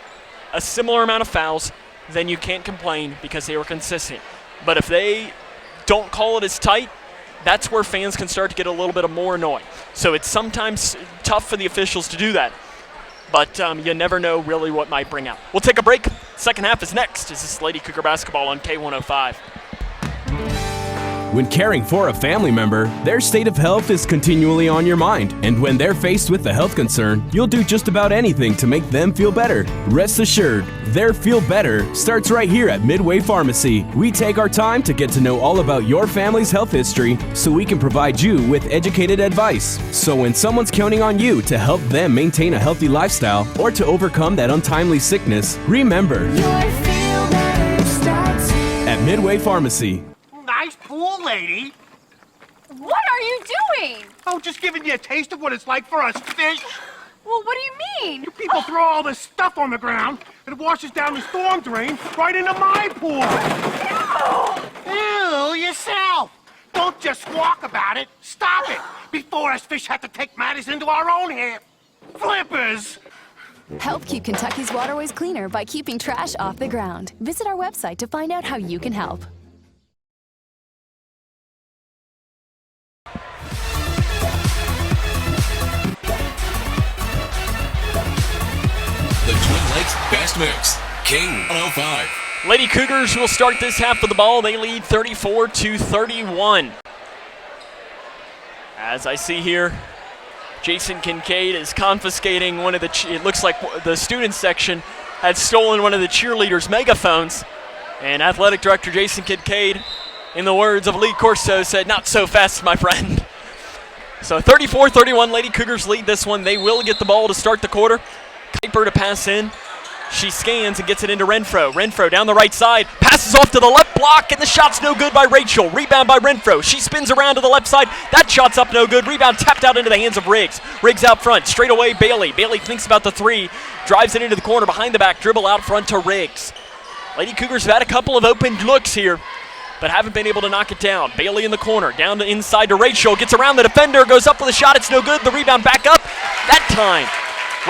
[SPEAKER 1] a similar amount of fouls, then you can't complain because they were consistent. But if they don't call it as tight, that's where fans can start to get a little bit more annoyed. So it's sometimes tough for the officials to do that. But you never know really what might bring out. We'll take a break. Second half is next. This is Lady Cougar Basketball on K105.
[SPEAKER 2] When caring for a family member, their state of health is continually on your mind. And when they're faced with a health concern, you'll do just about anything to make them feel better. Rest assured, their feel better starts right here at Midway Pharmacy. We take our time to get to know all about your family's health history so we can provide you with educated advice. So when someone's counting on you to help them maintain a healthy lifestyle or to overcome that untimely sickness, remember, your feel better starts here at Midway Pharmacy.
[SPEAKER 13] Nice pool, lady.
[SPEAKER 14] What are you doing?
[SPEAKER 13] Oh, just giving you a taste of what it's like for us fish.
[SPEAKER 14] Well, what do you mean?
[SPEAKER 13] You people throw all this stuff on the ground, and it washes down the storm drain right into my pool. Ew, yourself. Don't just squawk about it. Stop it before us fish have to take matters into our own hands. Flippers.
[SPEAKER 15] Help keep Kentucky's waterways cleaner by keeping trash off the ground. Visit our website to find out how you can help.
[SPEAKER 11] The Twin Lakes Best Mix, K105.
[SPEAKER 1] Lady Cougars will start this half of the ball. They lead 34-31. As I see here, Jason Kincaid is confiscating one of it looks like the student section had stolen one of the cheerleaders' megaphones. And athletic director Jason Kincaid, in the words of Lee Corso, said, "Not so fast, my friend." So 34-31, Lady Cougars lead this one. They will get the ball to start the quarter. Kuiper to pass in. She scans and gets it into Renfro. Renfro down the right side, passes off to the left block, and the shot's no good by Rachel. Rebound by Renfro. She spins around to the left side. That shot's up no good. Rebound tapped out into the hands of Riggs. Riggs out front. Straight away, Bailey. Bailey thinks about the three. Drives it into the corner behind the back. Dribble out front to Riggs. Lady Cougars have had a couple of open looks here, but haven't been able to knock it down. Bailey in the corner, down to inside to Rachel, gets around the defender, goes up with a shot, it's no good. The rebound back up. That time,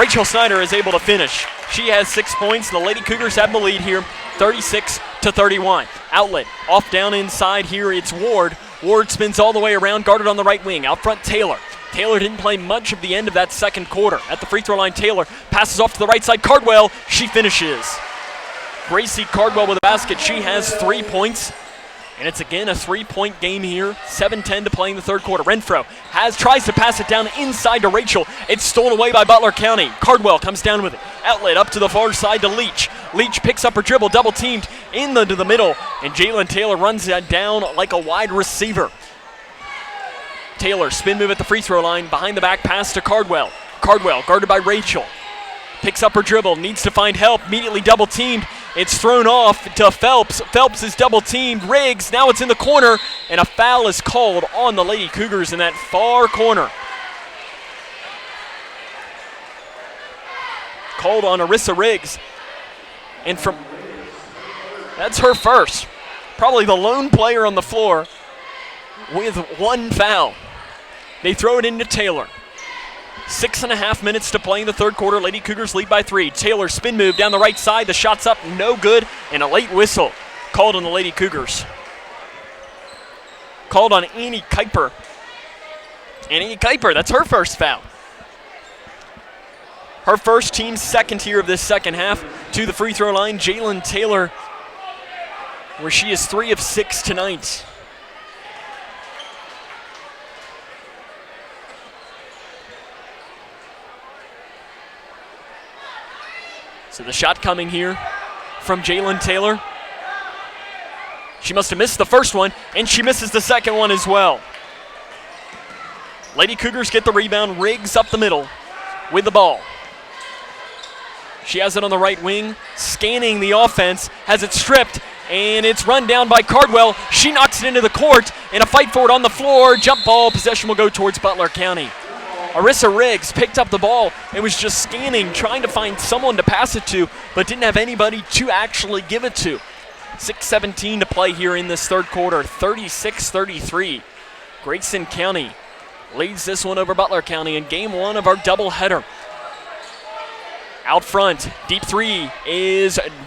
[SPEAKER 1] Rachel Snyder is able to finish. She has 6 points. The Lady Cougars have the lead here, 36-31. Outlet, off down inside here, it's Ward. Ward spins all the way around, guarded on the right wing. Out front, Taylor. Taylor didn't play much of the end of that second quarter. At the free throw line, Taylor passes off to the right side. Cardwell, she finishes. Gracie Cardwell with a basket. She has 3 points. And it's again a 3-point game here. 7:10 to play in the third quarter. Renfro tries to pass it down inside to Rachel. It's stolen away by Butler County. Cardwell comes down with it. Outlet up to the far side to Leach. Leach picks up her dribble, double teamed into the middle, and Jalen Taylor runs that down like a wide receiver. Taylor spin move at the free throw line. Behind the back pass to Cardwell. Cardwell guarded by Rachel. Picks up her dribble, needs to find help, immediately double teamed. It's thrown off to Phelps. Phelps is double teamed. Riggs, now it's in the corner, and a foul is called on the Lady Cougars in that far corner. Called on Arissa Riggs. And that's her first. Probably the lone player on the floor with one foul. They throw it into Taylor. 6.5 minutes to play in the third quarter. Lady Cougars lead by 3. Taylor spin move down the right side. The shot's up, no good, and a late whistle called on the Lady Cougars. Called on Annie Kuiper. Annie Kuiper, that's her first foul. Her first, team's second here of this second half. To the free throw line, Jalen Taylor, where she is 3 of 6 tonight. So the shot coming here from Jalen Taylor. She must have missed the first one, and she misses the second one as well. Lady Cougars get the rebound. Riggs up the middle with the ball. She has it on the right wing, scanning the offense, has it stripped, and it's run down by Cardwell. She knocks it into the court, and a fight for it on the floor. Jump ball, possession will go towards Butler County. Arissa Riggs picked up the ball and was just scanning, trying to find someone to pass it to, but didn't have anybody to actually give it to. 6:17 to play here in this third quarter, 36-33. Grayson County leads this one over Butler County in game one of our doubleheader. Out front, deep three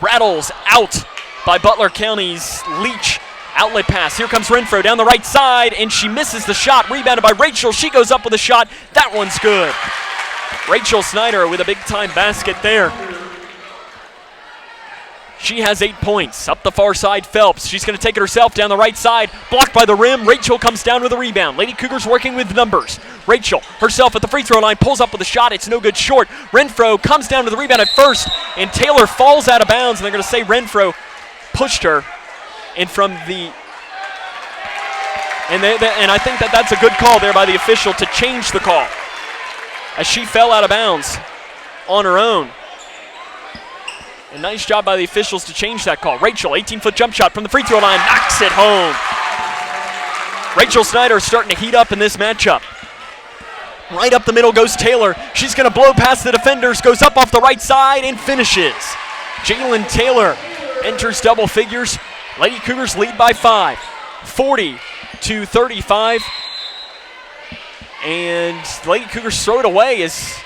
[SPEAKER 1] rattles out by Butler County's Leach. Outlet pass. Here comes Renfro down the right side, and she misses the shot. Rebounded by Rachel. She goes up with a shot. That one's good. Rachel Snyder with a big-time basket there. She has 8 points. Up the far side, Phelps. She's going to take it herself down the right side. Blocked by the rim. Rachel comes down with a rebound. Lady Cougars working with numbers. Rachel herself at the free throw line. Pulls up with a shot. It's no good short. Renfro comes down to the rebound at first, and Taylor falls out of bounds, and they're going to say Renfro pushed her. And I think that's a good call there by the official to change the call, as she fell out of bounds on her own. A nice job by the officials to change that call. Rachel, 18-foot jump shot from the free throw line, knocks it home. Rachel Snyder starting to heat up in this matchup. Right up the middle goes Taylor. She's going to blow past the defenders, goes up off the right side, and finishes. Jalen Taylor enters double figures. Lady Cougars lead by 5, 40-35. And Lady Cougars throw it away as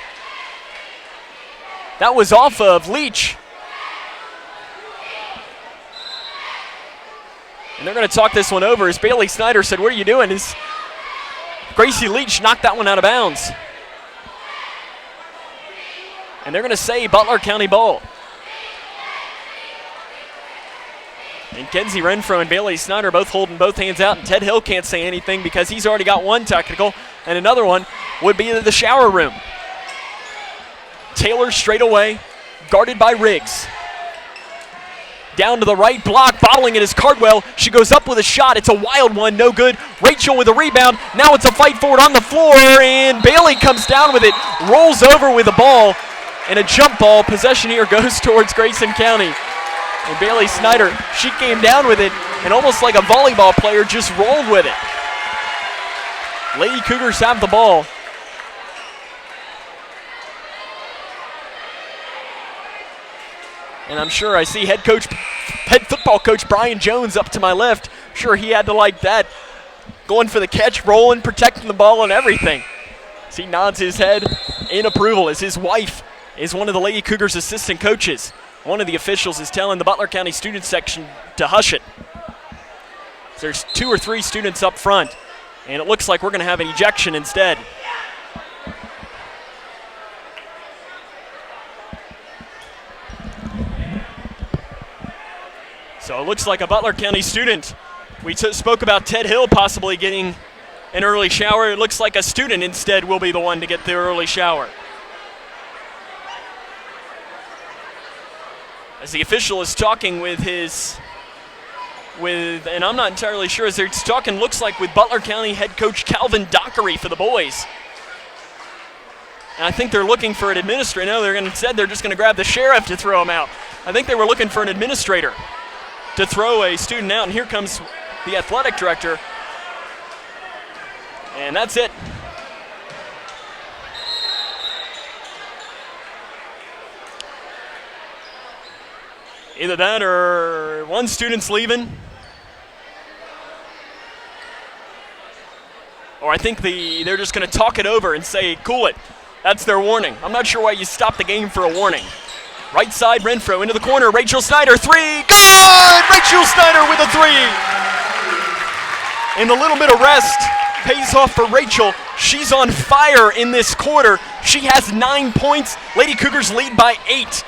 [SPEAKER 1] that was off of Leach. And they're going to talk this one over as Bailey Snyder said, "What are you doing?" As Gracie Leach knocked that one out of bounds. And they're going to say Butler County ball. And Kenzie Renfro and Bailey Snyder both holding both hands out, and Ted Hill can't say anything because he's already got one technical, and another one would be the shower room. Taylor straight away, guarded by Riggs. Down to the right block, bottling it is Cardwell. She goes up with a shot. It's a wild one, no good. Rachel with a rebound. Now it's a fight for it on the floor, and Bailey comes down with it, rolls over with the ball, And a jump ball. Possession here goes towards Grayson County. And Bailey Snyder, she came down with it and almost like a volleyball player just rolled with it. Lady Cougars have the ball. And I'm sure I see head football coach Brian Jones up to my left. I'm sure he had to like that. Going for the catch, rolling, protecting the ball and everything. As he nods his head in approval as his wife is one of the Lady Cougars assistant coaches. One of the officials is telling the Butler County student section to hush it. There's 2 or 3 students up front, and it looks like we're going to have an ejection instead. So it looks like a Butler County student. We spoke about Ted Hill possibly getting an early shower. It looks like a student instead will be the one to get the early shower. As the official is talking with and I'm not entirely sure, as they're talking, looks like with Butler County head coach Calvin Dockery for the boys. And I think they're looking for an administrator. No, they're just going to grab the sheriff to throw him out. I think they were looking for an administrator to throw a student out, and here comes the athletic director. And that's it. Either that or one student's leaving. Or I think they're just going to talk it over and say, cool it. That's their warning. I'm not sure why you stop the game for a warning. Right side, Renfro into the corner. Rachel Snyder, 3. Good! Rachel Snyder with a 3. And a little bit of rest pays off for Rachel. She's on fire in this quarter. She has 9 points. Lady Cougars lead by 8.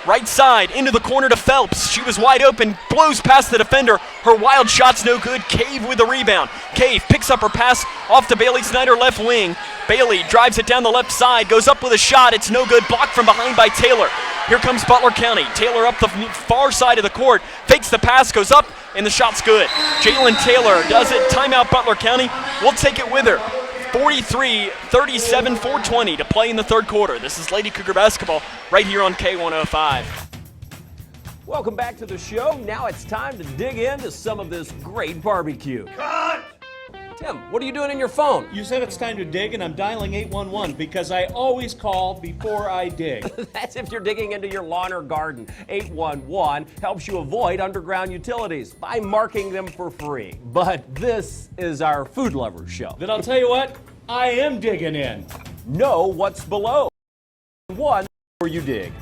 [SPEAKER 1] Right side, into the corner to Phelps. She was wide open, blows past the defender. Her wild shot's no good. Cave with the rebound. Cave picks up her pass off to Bailey Snyder, left wing. Bailey drives it down the left side, goes up with a shot. It's no good. Blocked from behind by Taylor. Here comes Butler County. Taylor up the far side of the court. Fakes the pass, goes up, and the shot's good. Jalen Taylor does it. Timeout Butler County. We'll take it with her. 43-37, 4:20 to play in the third quarter. This is Lady Cougar basketball right here on K105.
[SPEAKER 12] Welcome back to the show. Now it's time to dig into some of this great barbecue.
[SPEAKER 13] Cut!
[SPEAKER 12] Tim, what are you doing in your phone?
[SPEAKER 10] You said it's time to dig, and I'm dialing 811 because I always call before I dig.
[SPEAKER 12] That's if you're digging into your lawn or garden. 811 helps you avoid underground utilities by marking them for free. But this is our food lovers show.
[SPEAKER 10] Then I'll tell you what, I am digging in.
[SPEAKER 12] Know what's below. One where you dig.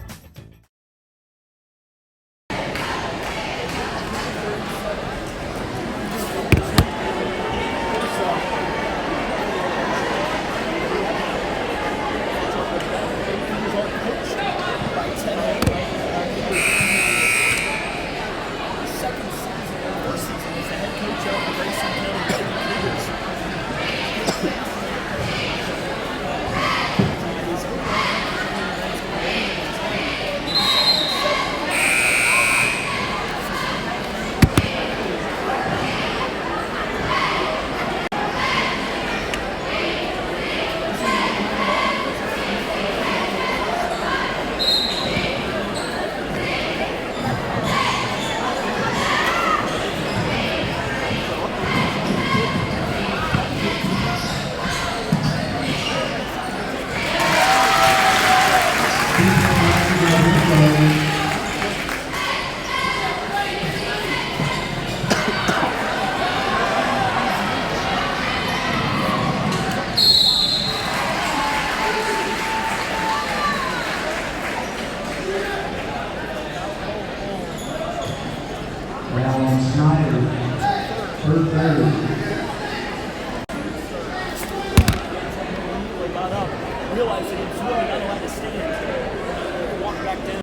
[SPEAKER 1] Realizing it's really not allowed to stand. Walk back down.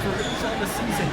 [SPEAKER 1] For the season.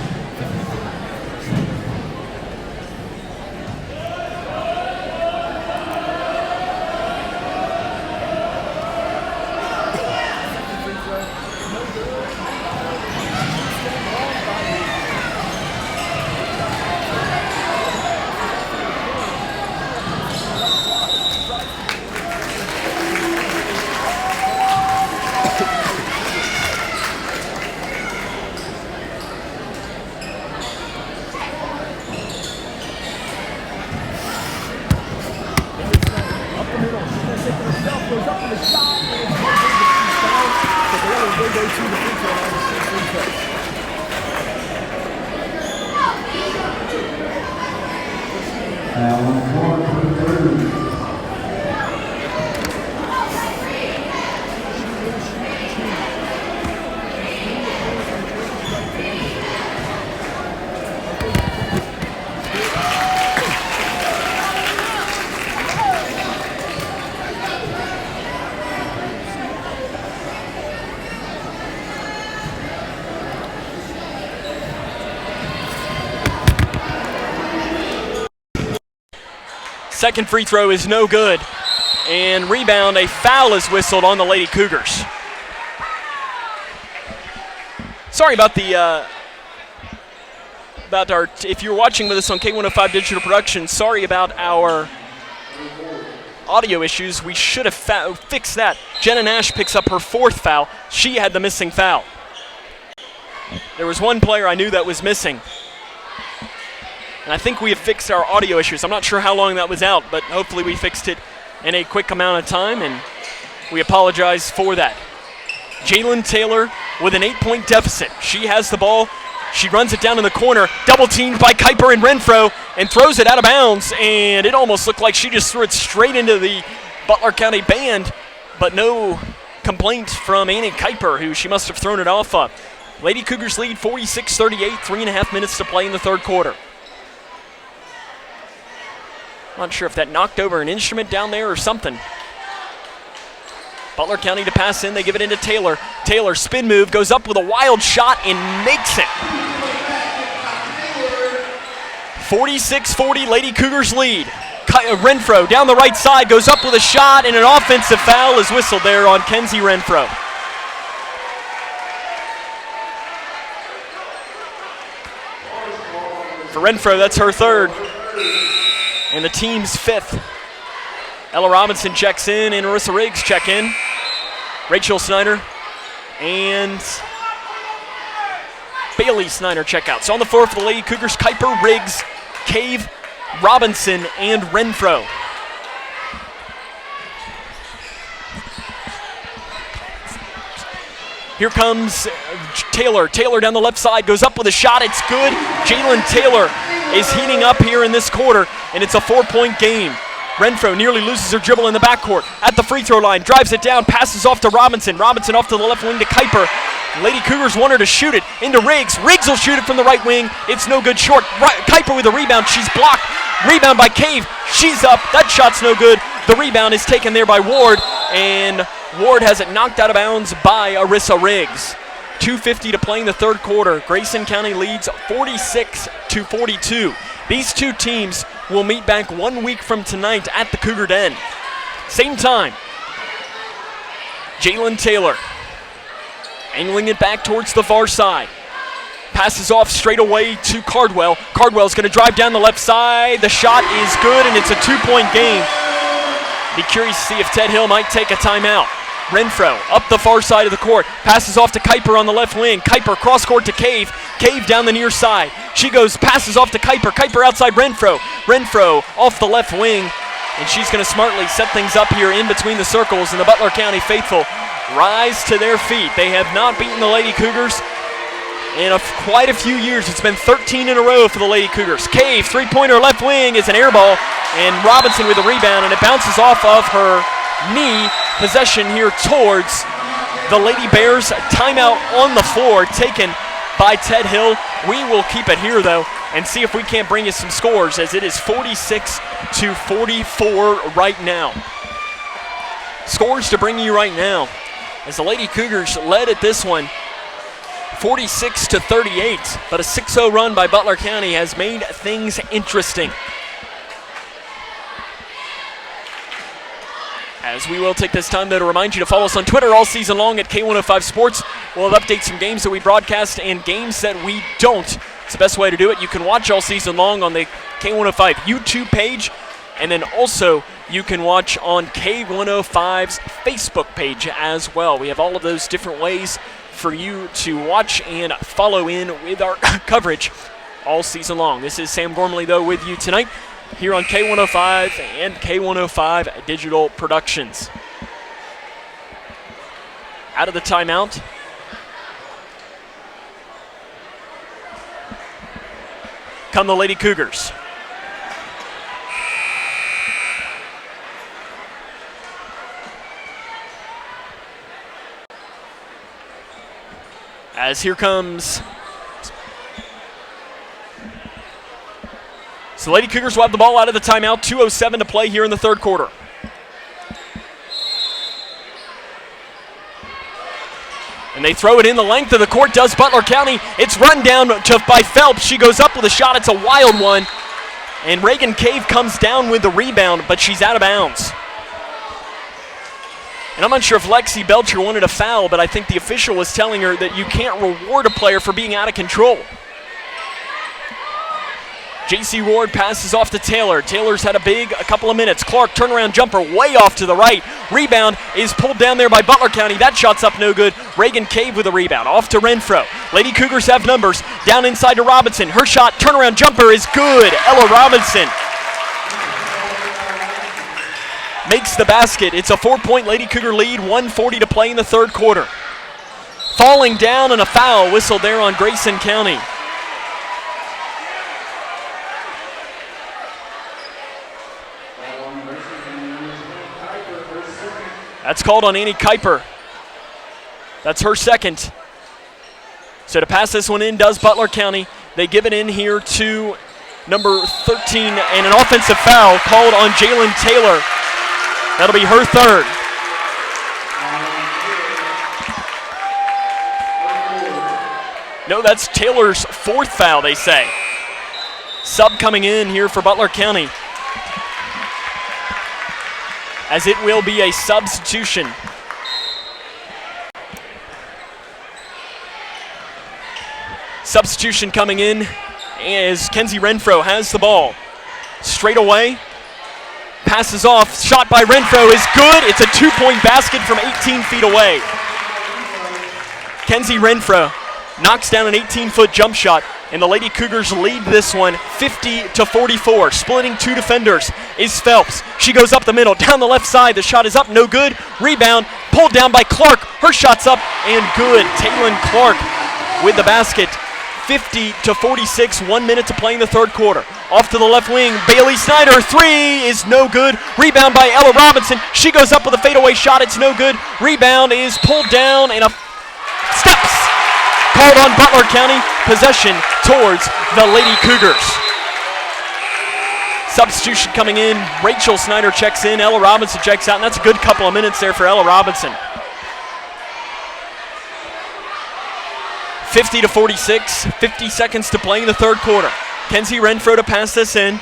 [SPEAKER 1] Second free throw is no good. And rebound, a foul is whistled on the Lady Cougars. Sorry about if you're watching with us on K105 Digital Production, sorry about our audio issues. We should have fixed that. Jenna Nash picks up her fourth foul. She had the missing foul. There was one player I knew that was missing. And I think we have fixed our audio issues. I'm not sure how long that was out, but hopefully we fixed it in a quick amount of time, and we apologize for that. Jalen Taylor with an 8-point deficit. She has the ball. She runs it down in the corner, double teamed by Kuiper and Renfro, and throws it out of bounds, and it almost looked like she just threw it straight into the Butler County band, but no complaint from Annie Kuiper, who she must have thrown it off of. Lady Cougars lead 46-38, 3.5 minutes to play in the third quarter. Not sure if that knocked over an instrument down there or something. Butler County to pass in. They give it into Taylor. Taylor, spin move, goes up with a wild shot and makes it. 46-40, Lady Cougars lead. Renfro down the right side, goes up with a shot, and an offensive foul is whistled there on Kenzie Renfro. For Renfro, that's her third. And the team's fifth. Ella Robinson checks in, and Arissa Riggs check in. Rachel Snyder and Bailey Snyder check out. So on the floor for the Lady Cougars, Kuiper, Riggs, Cave, Robinson, and Renfro. Here comes Taylor. Taylor down the left side, goes up with a shot. It's good. Jalen Taylor is heating up here in this quarter, and it's a 4-point game. Renfro nearly loses her dribble in the backcourt. At the free throw line, drives it down, passes off to Robinson. Robinson off to the left wing to Kuiper. Lady Cougars want her to shoot it into Riggs. Riggs will shoot it from the right wing. It's no good short. Kuiper with a rebound. She's blocked. Rebound by Cave. She's up. That shot's no good. The rebound is taken there by Ward, and Ward has it knocked out of bounds by Arissa Riggs. 2:50 to play in the third quarter. Grayson County leads 46-42. These two teams will meet back 1 week from tonight at the Cougar Den. Same time. Jalen Taylor angling it back towards the far side. Passes off straight away to Cardwell. Cardwell's going to drive down the left side. The shot is good, and it's a 2-point game. Be curious to see if Ted Hill might take a timeout. Renfro up the far side of the court. Passes off to Kuiper on the left wing. Kuiper cross court to Cave. Cave down the near side. She goes, passes off to Kuiper. Kuiper outside Renfro. Renfro off the left wing. And she's going to smartly set things up here in between the circles. And the Butler County faithful rise to their feet. They have not beaten the Lady Cougars in quite a few years. It's been 13 in a row for the Lady Cougars. Cave, three-pointer left wing is an air ball. And Robinson with a rebound. And it bounces off of her knee. Possession here towards the Lady Bears. Timeout on the floor taken by Ted Hill. We will keep it here, though, and see if we can't bring you some scores, as it is 46-44 right now. Scores to bring you right now, as the Lady Cougars led at this one 46-38, but a 6-0 run by Butler County has made things interesting. As we will take this time, though, to remind you to follow us on Twitter all season long at K105 Sports. We'll have updates from games that we broadcast and games that we don't. It's the best way to do it. You can watch all season long on the K105 YouTube page, and then also you can watch on K105's Facebook page as well. We have all of those different ways for you to watch and follow in with our coverage all season long. This is Sam Gormley, though, with you tonight here on K105 and K105 Digital Productions. Out of the timeout. Come the Lady Cougars. as here comes. So Lady Cougars will have the ball out of the timeout. 2:07 to play here in the third quarter. And they throw it in the length of the court, does Butler County. It's run down by Phelps. She goes up with a shot. It's a wild one. And Reagan Cave comes down with the rebound, but she's out of bounds. And I'm unsure if Lexi Belcher wanted a foul, but I think the official was telling her that you can't reward a player for being out of control. J.C. Ward passes off to Taylor. Taylor's had a couple of minutes. Clark, turnaround jumper way off to the right. Rebound is pulled down there by Butler County. That shot's up no good. Reagan Cave with a rebound. Off to Renfro. Lady Cougars have numbers. Down inside to Robinson. Her shot, turnaround jumper is good. Ella Robinson makes the basket. It's a 4-point Lady Cougar lead. 1:40 to play in the third quarter. Falling down and a foul whistled there on Grayson County. That's called on Annie Kuiper. That's her second. So to pass this one in does Butler County. They give it in here to number 13, and an offensive foul called on Jalen Taylor. That'll be her third. No, that's Taylor's fourth foul, they say. Sub coming in here for Butler County, as it will be a substitution. Substitution coming in as Kenzie Renfro has the ball. Straight away, passes off, shot by Renfro is good. It's a 2-point basket from 18 feet away. Kenzie Renfro knocks down an 18-foot jump shot, and the Lady Cougars lead this one 50-44. Splitting two defenders is Phelps. She goes up the middle, down the left side. The shot is up, no good. Rebound, pulled down by Clark. Her shot's up and good. Taylon Clark with the basket. 50-46, 1 minute to play in the third quarter. Off to the left wing, Bailey Snyder, three is no good. Rebound by Ella Robinson. She goes up with a fadeaway shot, it's no good. Rebound is pulled down and steps called on Butler County. Possession towards the Lady Cougars. Substitution coming in. Rachel Snyder checks in. Ella Robinson checks out, and that's a good couple of minutes there for Ella Robinson. 50-46, 50 seconds to play in the third quarter. Kenzie Renfro to pass this in.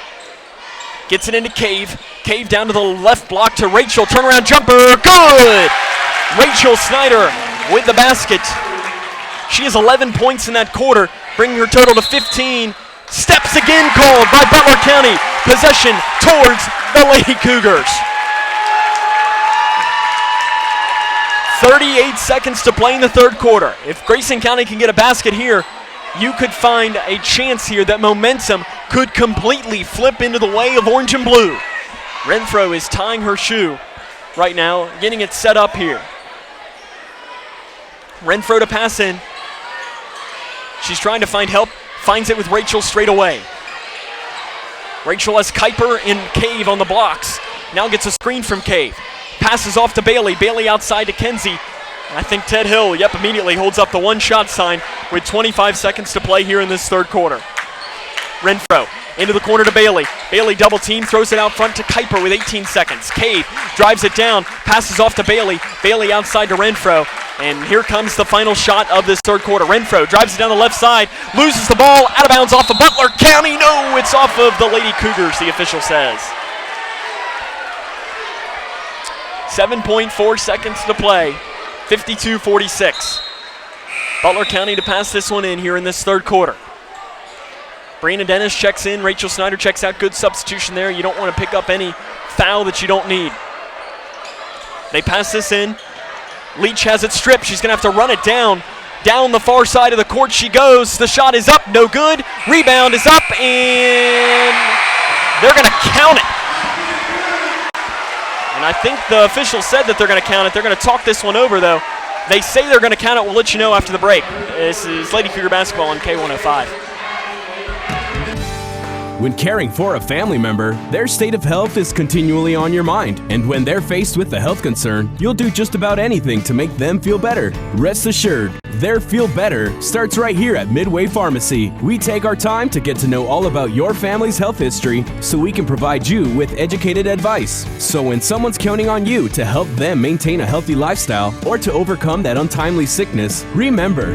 [SPEAKER 1] Gets it into Cave. Cave down to the left block to Rachel. Turnaround jumper, good! Rachel Snyder with the basket. She has 11 points in that quarter, bringing her total to 15. Steps again called by Butler County. Possession towards the Lady Cougars. 38 seconds to play in the third quarter. If Grayson County can get a basket here, you could find a chance here that momentum could completely flip into the way of orange and blue. Renfro is tying her shoe right now, getting it set up here. Renfro to pass in. She's trying to find help, finds it with Rachel straight away. Rachel has Kuiper and Cave on the blocks. Now gets a screen from Cave. Passes off to Bailey. Bailey outside to Kenzie. I think Ted Hill, immediately holds up the one-shot sign with 25 seconds to play here in this third quarter. Renfro into the corner to Bailey. Bailey double team, throws it out front to Kuiper with 18 seconds. Cave drives it down, passes off to Bailey. Bailey outside to Renfro. And here comes the final shot of this third quarter. Renfro drives it down the left side, loses the ball, out of bounds off of Butler County. No, it's off of the Lady Cougars, the official says. 7.4 seconds to play, 52-46. Butler County to pass this one in here in this third quarter. Brianna Dennis checks in, Rachel Snyder checks out. Good substitution there. You don't want to pick up any foul that you don't need. They pass this in. Leach has it stripped. She's going to have to run it down. Down the far side of the court she goes. The shot is up, no good. Rebound is up, and they're going to count it. And I think the official said that they're going to count it. They're going to talk this one over, though. They say they're going to count it. We'll let you know after the break. This is Lady Cougar basketball on K105.
[SPEAKER 2] When caring for a family member, their state of health is continually on your mind. And when they're faced with a health concern, you'll do just about anything to make them feel better. Rest assured, their feel better starts right here at Midway Pharmacy. We take our time to get to know all about your family's health history so we can provide you with educated advice. So when someone's counting on you to help them maintain a healthy lifestyle or to overcome that untimely sickness, remember,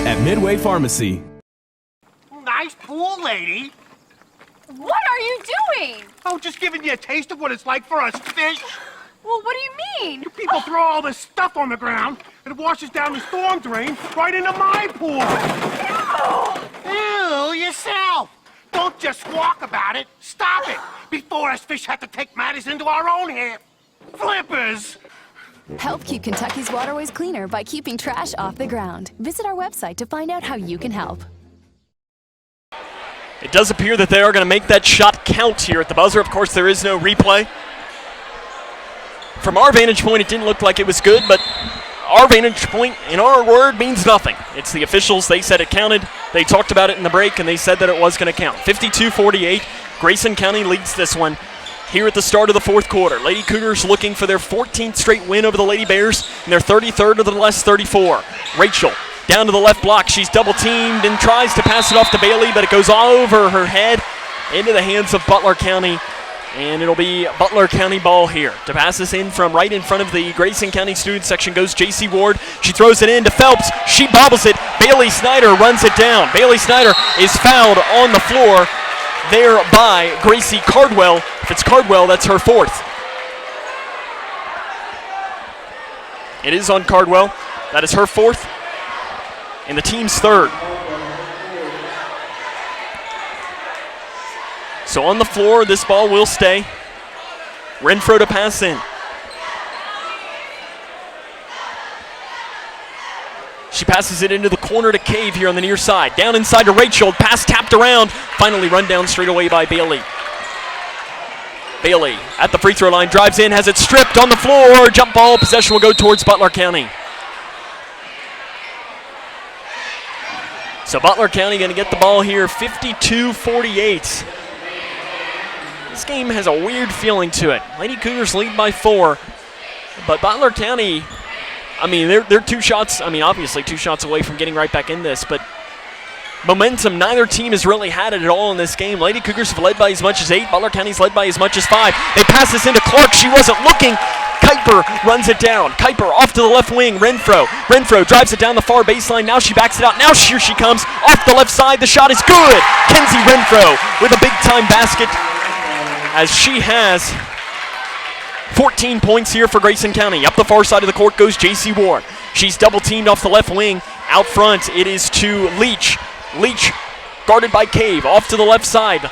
[SPEAKER 2] at Midway Pharmacy.
[SPEAKER 13] Nice pool, lady.
[SPEAKER 14] What are you doing?
[SPEAKER 13] Oh, just giving you a taste of what it's like for us fish.
[SPEAKER 14] Well, what do you mean?
[SPEAKER 13] You people throw all this stuff on the ground, and it washes down the storm drain right into my pool. Ew, yourself. Don't just squawk about it. Stop it before us fish have to take matters into our own hands. Flippers!
[SPEAKER 15] Help keep Kentucky's waterways cleaner by keeping trash off the ground. Visit our website to find out how you can help.
[SPEAKER 1] It does appear that they are going to make that shot count here at the buzzer. Of course, there is no replay. From our vantage point, it didn't look like it was good, but our vantage point, in our word, means nothing. It's the officials. They said it counted. They talked about it in the break, and they said that it was going to count. 52-48. Grayson County leads this one here at the start of the fourth quarter. Lady Cougars looking for their 14th straight win over the Lady Bears and their 33rd of the last 34. Rachel down to the left block. She's double teamed and tries to pass it off to Bailey, but it goes all over her head into the hands of Butler County. And it'll be Butler County ball here. To pass this in from right in front of the Grayson County student section goes J.C. Ward. She throws it in to Phelps. She bobbles it. Bailey Snyder runs it down. Bailey Snyder is fouled on the floor there by Gracie Cardwell. If it's Cardwell, that's her fourth. It is on Cardwell. That is her fourth and the team's third. So on the floor, this ball will stay. Renfro to pass in. She passes it into the corner to Cave here on the near side. Down inside to Rachel. Pass tapped around. Finally run down straight away by Bailey. Bailey at the free throw line. Drives in. Has it stripped on the floor. Jump ball. Possession will go towards Butler County. So Butler County going to get the ball here. 52-48. This game has a weird feeling to it. Lady Cougars lead by 4. But Butler County, I mean, they're 2 shots, obviously 2 shots away from getting right back in this, but momentum, neither team has really had it at all in this game. Lady Cougars have led by as much as 8. Butler County's led by as much as 5. They pass this into Clark. She wasn't looking. Kuiper runs it down. Kuiper off to the left wing. Renfro drives it down the far baseline. Now she backs it out. Now here she comes off the left side. The shot is good. Kenzie Renfro with a big-time basket, as she has 14 points here for Grayson County. Up the far side of the court goes J.C. Ward. She's double-teamed off the left wing. Out front, it is to Leach. Leach guarded by Cave. Off to the left side.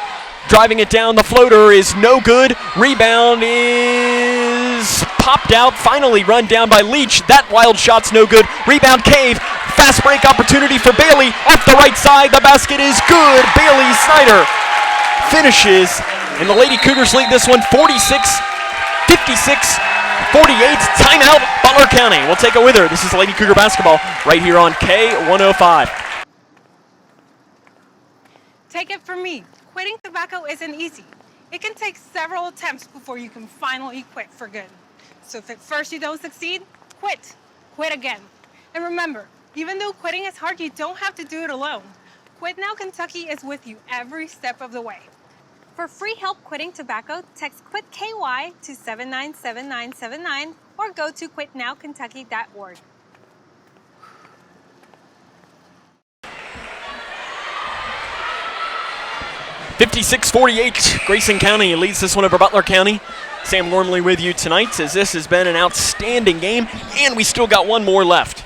[SPEAKER 1] Driving it down. The floater is no good. Rebound is popped out. Finally run down by Leach. That wild shot's no good. Rebound Cave. Fast break opportunity for Bailey. Off the right side. The basket is good. Bailey Snyder finishes. And the Lady Cougars lead this one 46-56. 48, timeout, Butler County. We'll take it with her. This is Lady Cougar basketball right here on K105.
[SPEAKER 18] Take it from me, quitting tobacco isn't easy. It can take several attempts before you can finally quit for good. So if at first you don't succeed, quit. Quit again. And remember, even though quitting is hard, you don't have to do it alone. Quit Now Kentucky is with you every step of the way. For free help quitting tobacco, text QUIT KY to 797979 or go to quitnowkentucky.org.
[SPEAKER 1] (56-48). Grayson County leads this one over Butler County. Sam Gormley with you tonight, as this has been an outstanding game, and we still got one more left.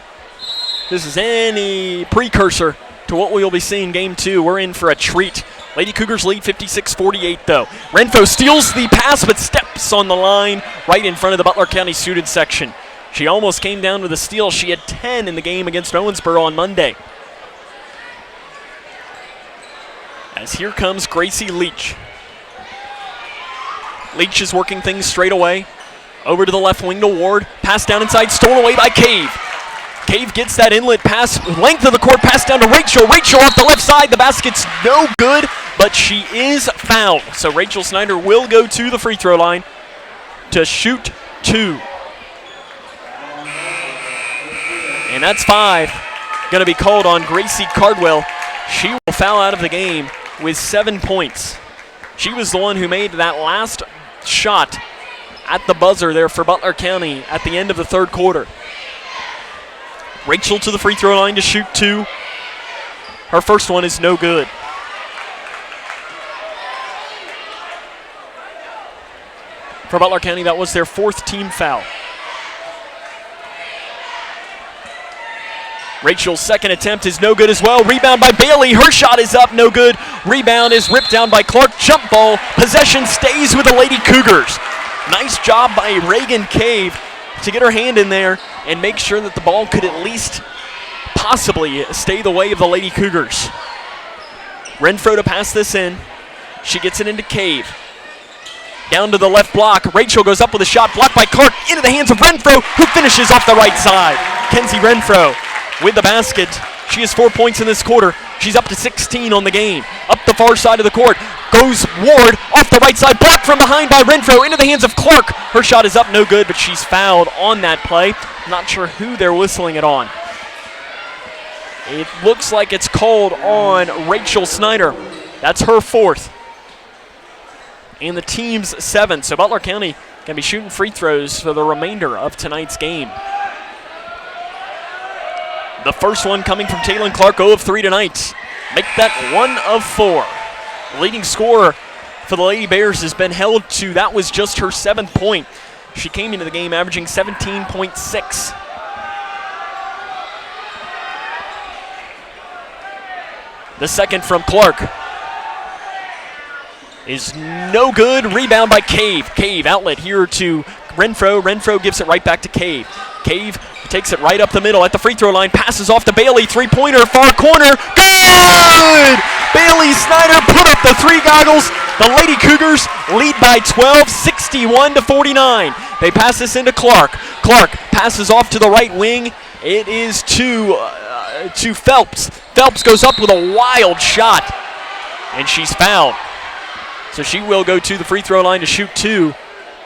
[SPEAKER 1] This is any precursor to what we will be seeing game 2. We're in for a treat. Lady Cougars lead 56-48 though. Renfro steals the pass but steps on the line right in front of the Butler County student section. She almost came down with a steal. She had 10 in the game against Owensboro on Monday. As here comes Gracie Leach. Leach is working things straight away. Over to the left wing to Ward. Pass down inside, stolen away by Cave. Cave gets that inlet pass, length of the court, pass down to Rachel. Rachel off the left side, the basket's no good, but she is fouled. So Rachel Snyder will go to the free throw line to shoot 2. And that's 5. Going to be called on Gracie Cardwell. She will foul out of the game with 7 points. She was the one who made that last shot at the buzzer there for Butler County at the end of the third quarter. Rachel to the free throw line to shoot 2. Her first one is no good. For Butler County, that was their 4th team foul. Rachel's second attempt is no good as well. Rebound by Bailey. Her shot is up, no good. Rebound is ripped down by Clark. Jump ball. Possession stays with the Lady Cougars. Nice job by Reagan Cave to get her hand in there and make sure that the ball could at least possibly stay the way of the Lady Cougars. Renfro to pass this in. She gets it into Cave. Down to the left block. Rachel goes up with a shot blocked by Clark into the hands of Renfro, who finishes off the right side. Kenzie Renfro with the basket. She has 4 points in this quarter. She's up to 16 on the game. Up the far side of the court goes Ward off the right side. Blocked from behind by Renfro into the hands of Clark. Her shot is up, no good, but she's fouled on that play. Not sure who they're whistling it on. It looks like it's called on Rachel Snyder. That's her 4th. And the team's 7. So Butler County can be shooting free throws for the remainder of tonight's game. The first one coming from Taylon Clark, 0 of 3 tonight. Make that 1 of 4. Leading scorer for the Lady Bears has been held to, that was just her 7th point. She came into the game averaging 17.6. The second from Clark is no good. Rebound by Cave. Cave outlet here to Renfro. Renfro gives it right back to Cave. Cave takes it right up the middle at the free throw line. Passes off to Bailey. 3-pointer, far corner. Good! Bailey Snyder put up the 3 goggles. The Lady Cougars lead by 12, 61-49. They pass this into Clark. Clark passes off to the right wing. It is to Phelps. Phelps goes up with a wild shot, and she's fouled. So she will go to the free throw line to shoot 2,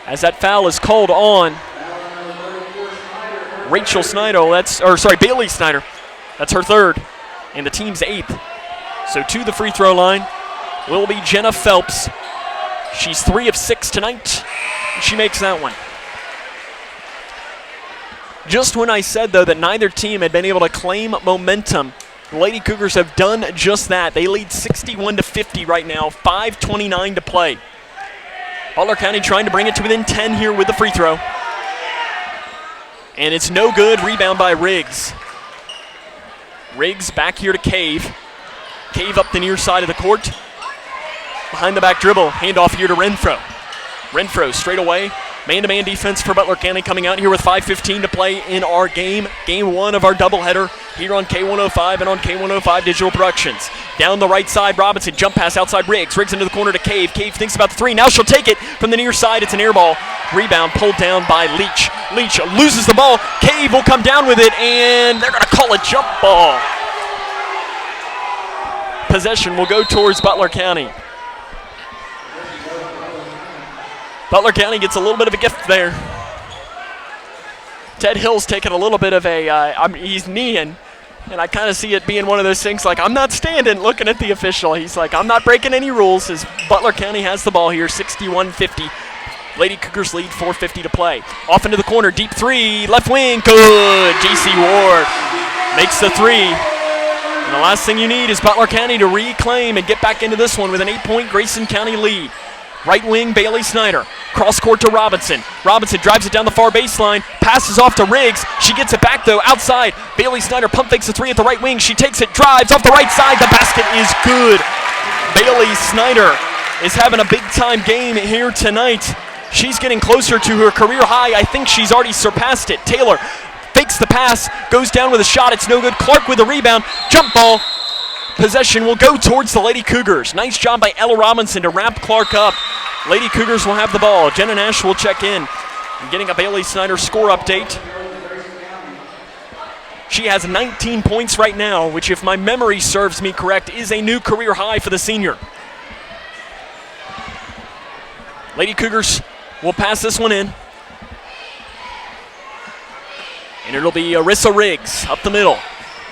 [SPEAKER 1] as that foul is called on Rachel Snyder. Bailey Snyder. That's her 3rd, and the team's 8th. So to the free throw line will be Jenna Phelps. She's 3 of 6 tonight, and she makes that one. Just when I said, though, that neither team had been able to claim momentum, the Lady Cougars have done just that. They lead 61-50 right now, 5:29 to play. Butler County trying to bring it to within 10 here with the free throw. And it's no good. Rebound by Riggs. Riggs back here to Cave. Cave up the near side of the court. Behind the back dribble. Handoff here to Renfro. Renfro straight away. Man-to-man defense for Butler County coming out here with 5:15 to play in our game. Game 1 of our doubleheader here on K105 and on K105 Digital Productions. Down the right side, Robinson. Jump pass outside Riggs. Riggs into the corner to Cave. Cave thinks about the 3. Now she'll take it from the near side. It's an air ball. Rebound pulled down by Leach. Leach loses the ball. Cave will come down with it, and they're going to call a jump ball. Possession will go towards Butler County. Butler County gets a little bit of a gift there. Ted Hill's taking a little bit of he's kneeing, and I kind of see it being one of those things like, I'm not standing, looking at the official. He's like, I'm not breaking any rules, as Butler County has the ball here, 61-50. Lady Cougars lead, 4:50 to play. Off into the corner, deep 3, left wing, good. J.C. Ward makes the 3. And the last thing you need is Butler County to reclaim and get back into this one with an 8-point Grayson County lead. Right wing, Bailey Snyder. Cross court to Robinson. Robinson drives it down the far baseline. Passes off to Riggs. She gets it back, though, outside. Bailey Snyder pump fakes the 3 at the right wing. She takes it, drives off the right side. The basket is good. Bailey Snyder is having a big-time game here tonight. She's getting closer to her career high. I think she's already surpassed it. Taylor fakes the pass, goes down with a shot. It's no good. Clark with the rebound. Jump ball. Possession will go towards the Lady Cougars. Nice job by Ella Robinson to wrap Clark up. Lady Cougars will have the ball. Jenna Nash will check in. I'm getting a Bailey Snyder score update. She has 19 points right now, which, if my memory serves me correct, is a new career high for the senior. Lady Cougars will pass this one in. And it'll be Arissa Riggs up the middle.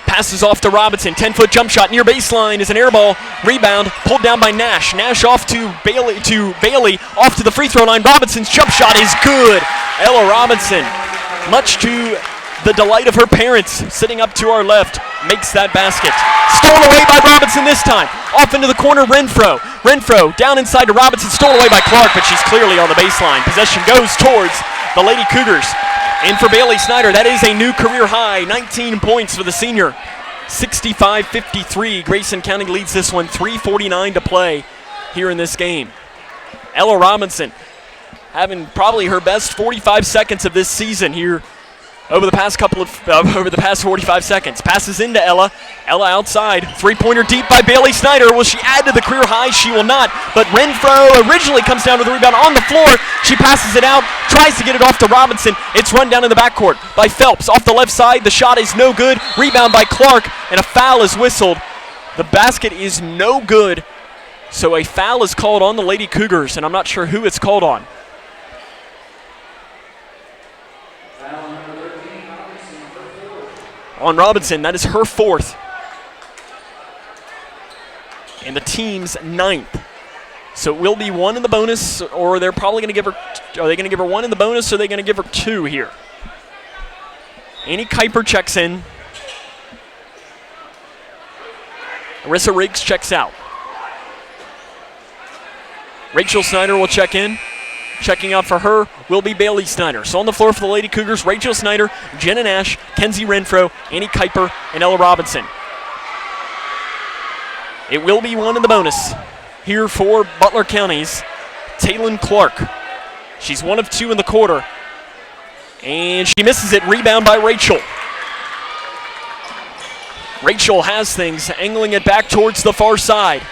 [SPEAKER 1] Passes off to Robinson. 10-foot jump shot near baseline is an air ball. Rebound pulled down by Nash. Nash off to Bailey. Off to the free throw line. Robinson's jump shot is good. Ella Robinson, much to the delight of her parents, sitting up to our left, makes that basket. Stolen away by Robinson this time. Off into the corner, Renfro. Renfro down inside to Robinson. Stolen away by Clark, but she's clearly on the baseline. Possession goes towards the Lady Cougars. And for Bailey Snyder, that is a new career high. 19 points for the senior. 65-53. Grayson County leads this one. 3:49 to play here in this game. Ella Robinson having probably her best 45 seconds of this season here over the past 45 seconds. Passes into Ella. Ella outside. Three-pointer deep by Bailey Snyder. Will she add to the career high? She will not. But Renfro originally comes down with the rebound on the floor. She passes it out. Tries to get it off to Robinson. It's run down in the backcourt by Phelps. Off the left side. The shot is no good. Rebound by Clark. And a foul is whistled. The basket is no good. So a foul is called on the Lady Cougars. And I'm not sure who it's called on. On Robinson, that is her fourth. And the team's ninth. So it will be one in the bonus, or they're probably going to give her, are they going to give her one in the bonus, or are they going to give her two here? Annie Kuiper checks in. Arissa Riggs checks out. Rachel Snyder will check in. Checking out for her will be Bailey Snyder. So on the floor for the Lady Cougars, Rachel Snyder, Jenna Nash, Kenzie Renfro, Annie Kuiper, and Ella Robinson. It will be one in the bonus here for Butler County's Taylon Clark. She's 1 of 2 in the quarter. And she misses it. Rebound by Rachel. Rachel has things, angling it back towards the far side.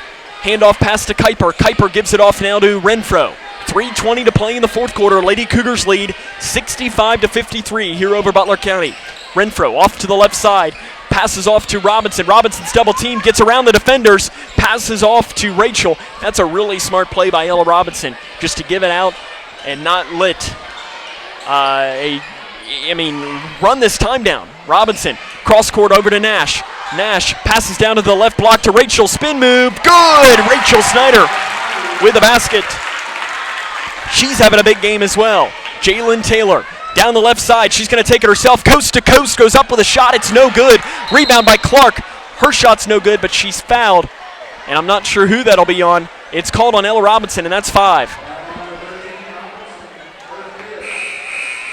[SPEAKER 1] Handoff pass to Kuiper. Kuiper gives it off now to Renfro. 3:20 to play in the fourth quarter. Lady Cougars lead 65-53 here over Butler County. Renfro off to the left side. Passes off to Robinson. Robinson's double team, gets around the defenders. Passes off to Rachel. That's a really smart play by Ella Robinson, just to give it out and not let run this time down. Robinson, cross court over to Nash. Nash passes down to the left block to Rachel. Spin move. Good! Rachel Snyder with the basket. She's having a big game as well. Jalen Taylor down the left side. She's going to take it herself. Coast to coast. Goes up with a shot. It's no good. Rebound by Clark. Her shot's no good, but she's fouled. And I'm not sure who that'll be on. It's called on Ella Robinson, and that's 5.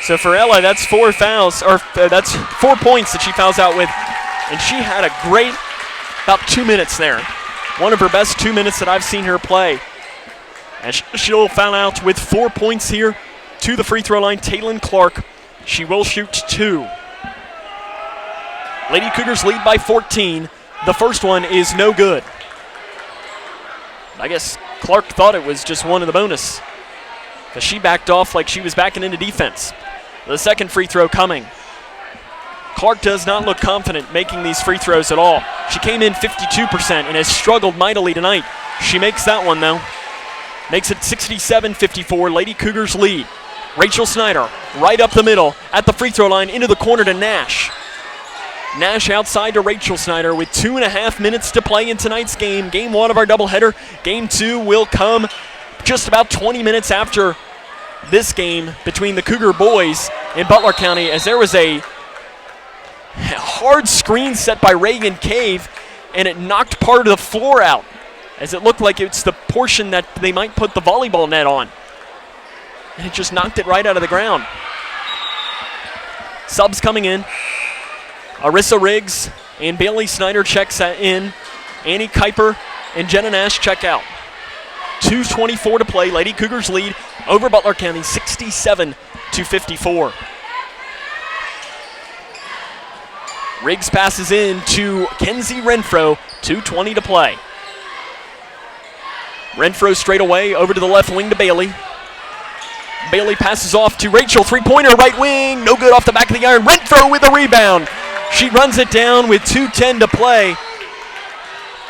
[SPEAKER 1] So for Ella, that's 4 fouls, or that's 4 points that she fouls out with. And she had a great about 2 minutes there. One of her best 2 minutes that I've seen her play. And she'll foul out with 4 points here to the free throw line. Taylon Clark, she will shoot 2. Lady Cougars lead by 14. The first one is no good. I guess Clark thought it was just one in the bonus, because she backed off like she was backing into defense. The second free throw coming. Clark does not look confident making these free throws at all. She came in 52% and has struggled mightily tonight. She makes that one though. Makes it 67-54, Lady Cougars lead. Rachel Snyder right up the middle at the free throw line into the corner to Nash. Nash outside to Rachel Snyder with 2.5 minutes to play in tonight's game. Game 1 of our doubleheader. Game 2 will come just about 20 minutes after this game between the Cougar boys in Butler County, as there was a hard screen set by Reagan Cave and it knocked part of the floor out, as it looked like it's the portion that they might put the volleyball net on. And it just knocked it right out of the ground. Subs coming in. Arissa Riggs and Bailey Snyder checks in. Annie Kuiper and Jenna Nash check out. 2:24 to play. Lady Cougars lead over Butler County 67-54. Riggs passes in to Kenzie Renfro. 2:20 to play. Renfro straight away over to the left wing to Bailey. Bailey passes off to Rachel. Three-pointer right wing. No good off the back of the iron. Renfro with the rebound. She runs it down with 2:10 to play.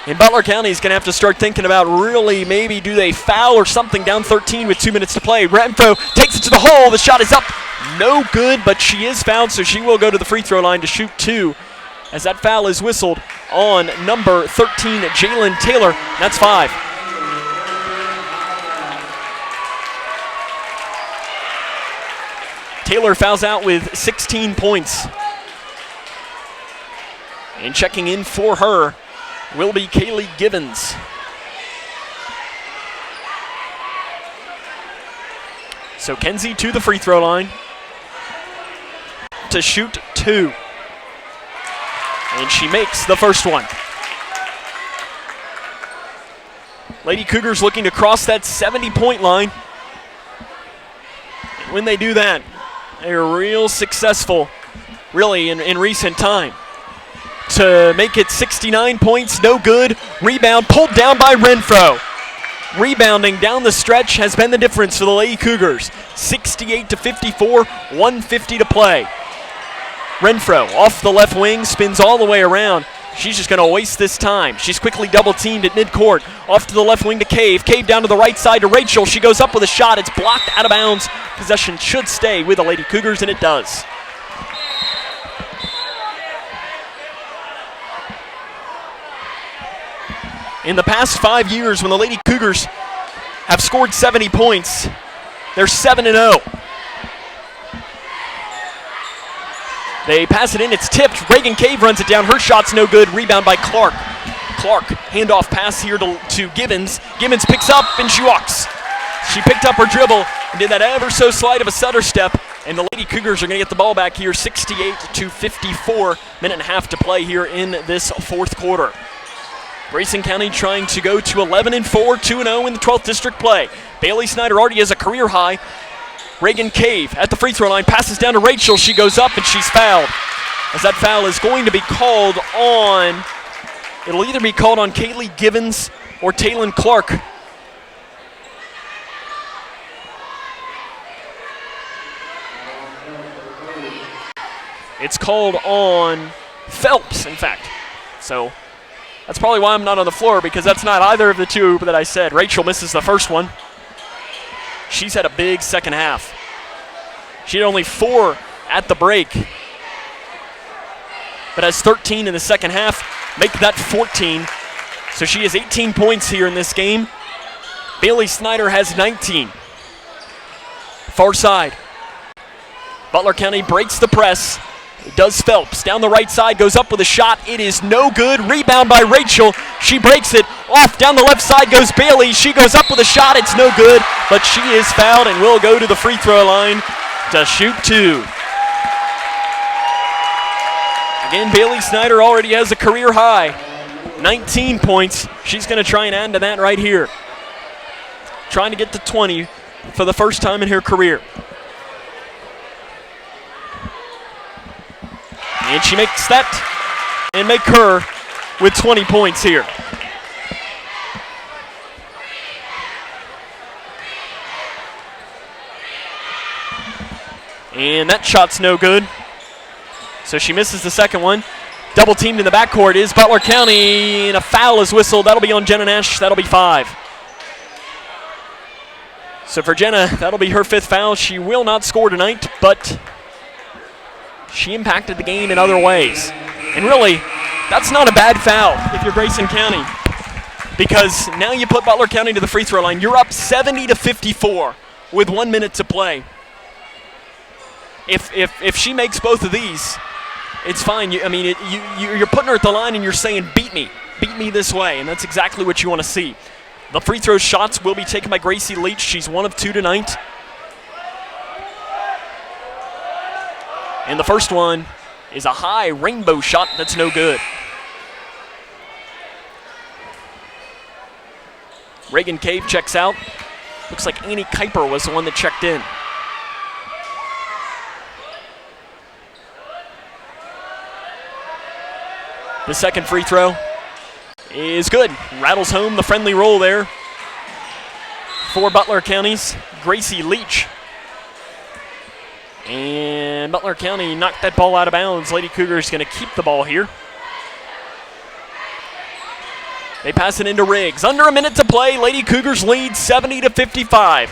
[SPEAKER 1] And Butler County is going to have to start thinking about really maybe do they foul or something down 13 with 2 minutes to play. Renfro takes it to the hole. The shot is up No good, but she is fouled, so she will go to the free throw line to shoot 2. As that foul is whistled on number 13, Jalen Taylor. That's 5. Taylor fouls out with 16 points. And checking in for her will be Kaylee Givens. So Kenzie to the free throw line to shoot 2. And she makes the first one. Lady Cougars looking to cross that 70-point line. And when they do that, they're real successful, really, in recent time. To make it 69 points, no good. Rebound pulled down by Renfro. Rebounding down the stretch has been the difference for the Lady Cougars. 68-54, 1:50 to play. Renfro off the left wing, spins all the way around. She's just going to waste this time. She's quickly double-teamed at midcourt. Off to the left wing to Cave. Cave down to the right side to Rachel. She goes up with a shot. It's blocked out of bounds. Possession should stay with the Lady Cougars, and it does. In the past 5 years, when the Lady Cougars have scored 70 points, they're 7-0. They pass it in, it's tipped. Reagan Cave runs it down. Her shot's no good. Rebound by Clark. Clark, handoff pass here to Gibbons. Gibbons picks up and she walks. She picked up her dribble and did that ever so slight of a stutter step. And the Lady Cougars are going to get the ball back here, 68-54. Minute and a half to play here in this fourth quarter. Grayson County trying to go to 11-4, 2-0 in the 12th district play. Bailey Snyder already has a career high. Reagan Cave at the free throw line, passes down to Rachel. She goes up and she's fouled. As that foul is going to be called on, it'll either be called on Kaylee Givens or Taylon Clark. It's called on Phelps, in fact. So that's probably why I'm not on the floor, because that's not either of the two that I said. Rachel misses the first one. She's had a big second half. She had only 4 at the break, but has 13 in the second half. Make that 14. So she has 18 points here in this game. Bailey Snyder has 19. Far side. Butler County breaks the press. It does Phelps. Down the right side, goes up with a shot. It is no good. Rebound by Rachel. She breaks it. Off down the left side goes Bailey. She goes up with a shot. It's no good, but she is fouled and will go to the free throw line to shoot 2. Again, Bailey Snyder already has a career high. 19 points. She's going to try and add to that right here. Trying to get to 20 for the first time in her career. And she makes that and make her with 20 points here. And that shot's no good. So she misses the second one. Double teamed in the backcourt is Butler County, and a foul is whistled. That'll be on Jenna Nash. That'll be 5. So for Jenna, that'll be her 5th foul. She will not score tonight, but she impacted the game in other ways. And really, that's not a bad foul if you're Grayson County, because now you put Butler County to the free throw line. You're up 70-54 with 1 minute to play. If she makes both of these, it's fine. You're putting her at the line and you're saying, beat me this way, and that's exactly what you want to see. The free throw shots will be taken by Gracie Leach. She's 1 of 2 tonight. And the first one is a high rainbow shot that's no good. Reagan Cave checks out. Looks like Annie Kuiper was the one that checked in. The second free throw is good. Rattles home the friendly roll there for Butler County's Gracie Leach. And Butler County knocked that ball out of bounds. Lady Cougars going to keep the ball here. They pass it into Riggs. Under a minute to play. Lady Cougars lead 70-55.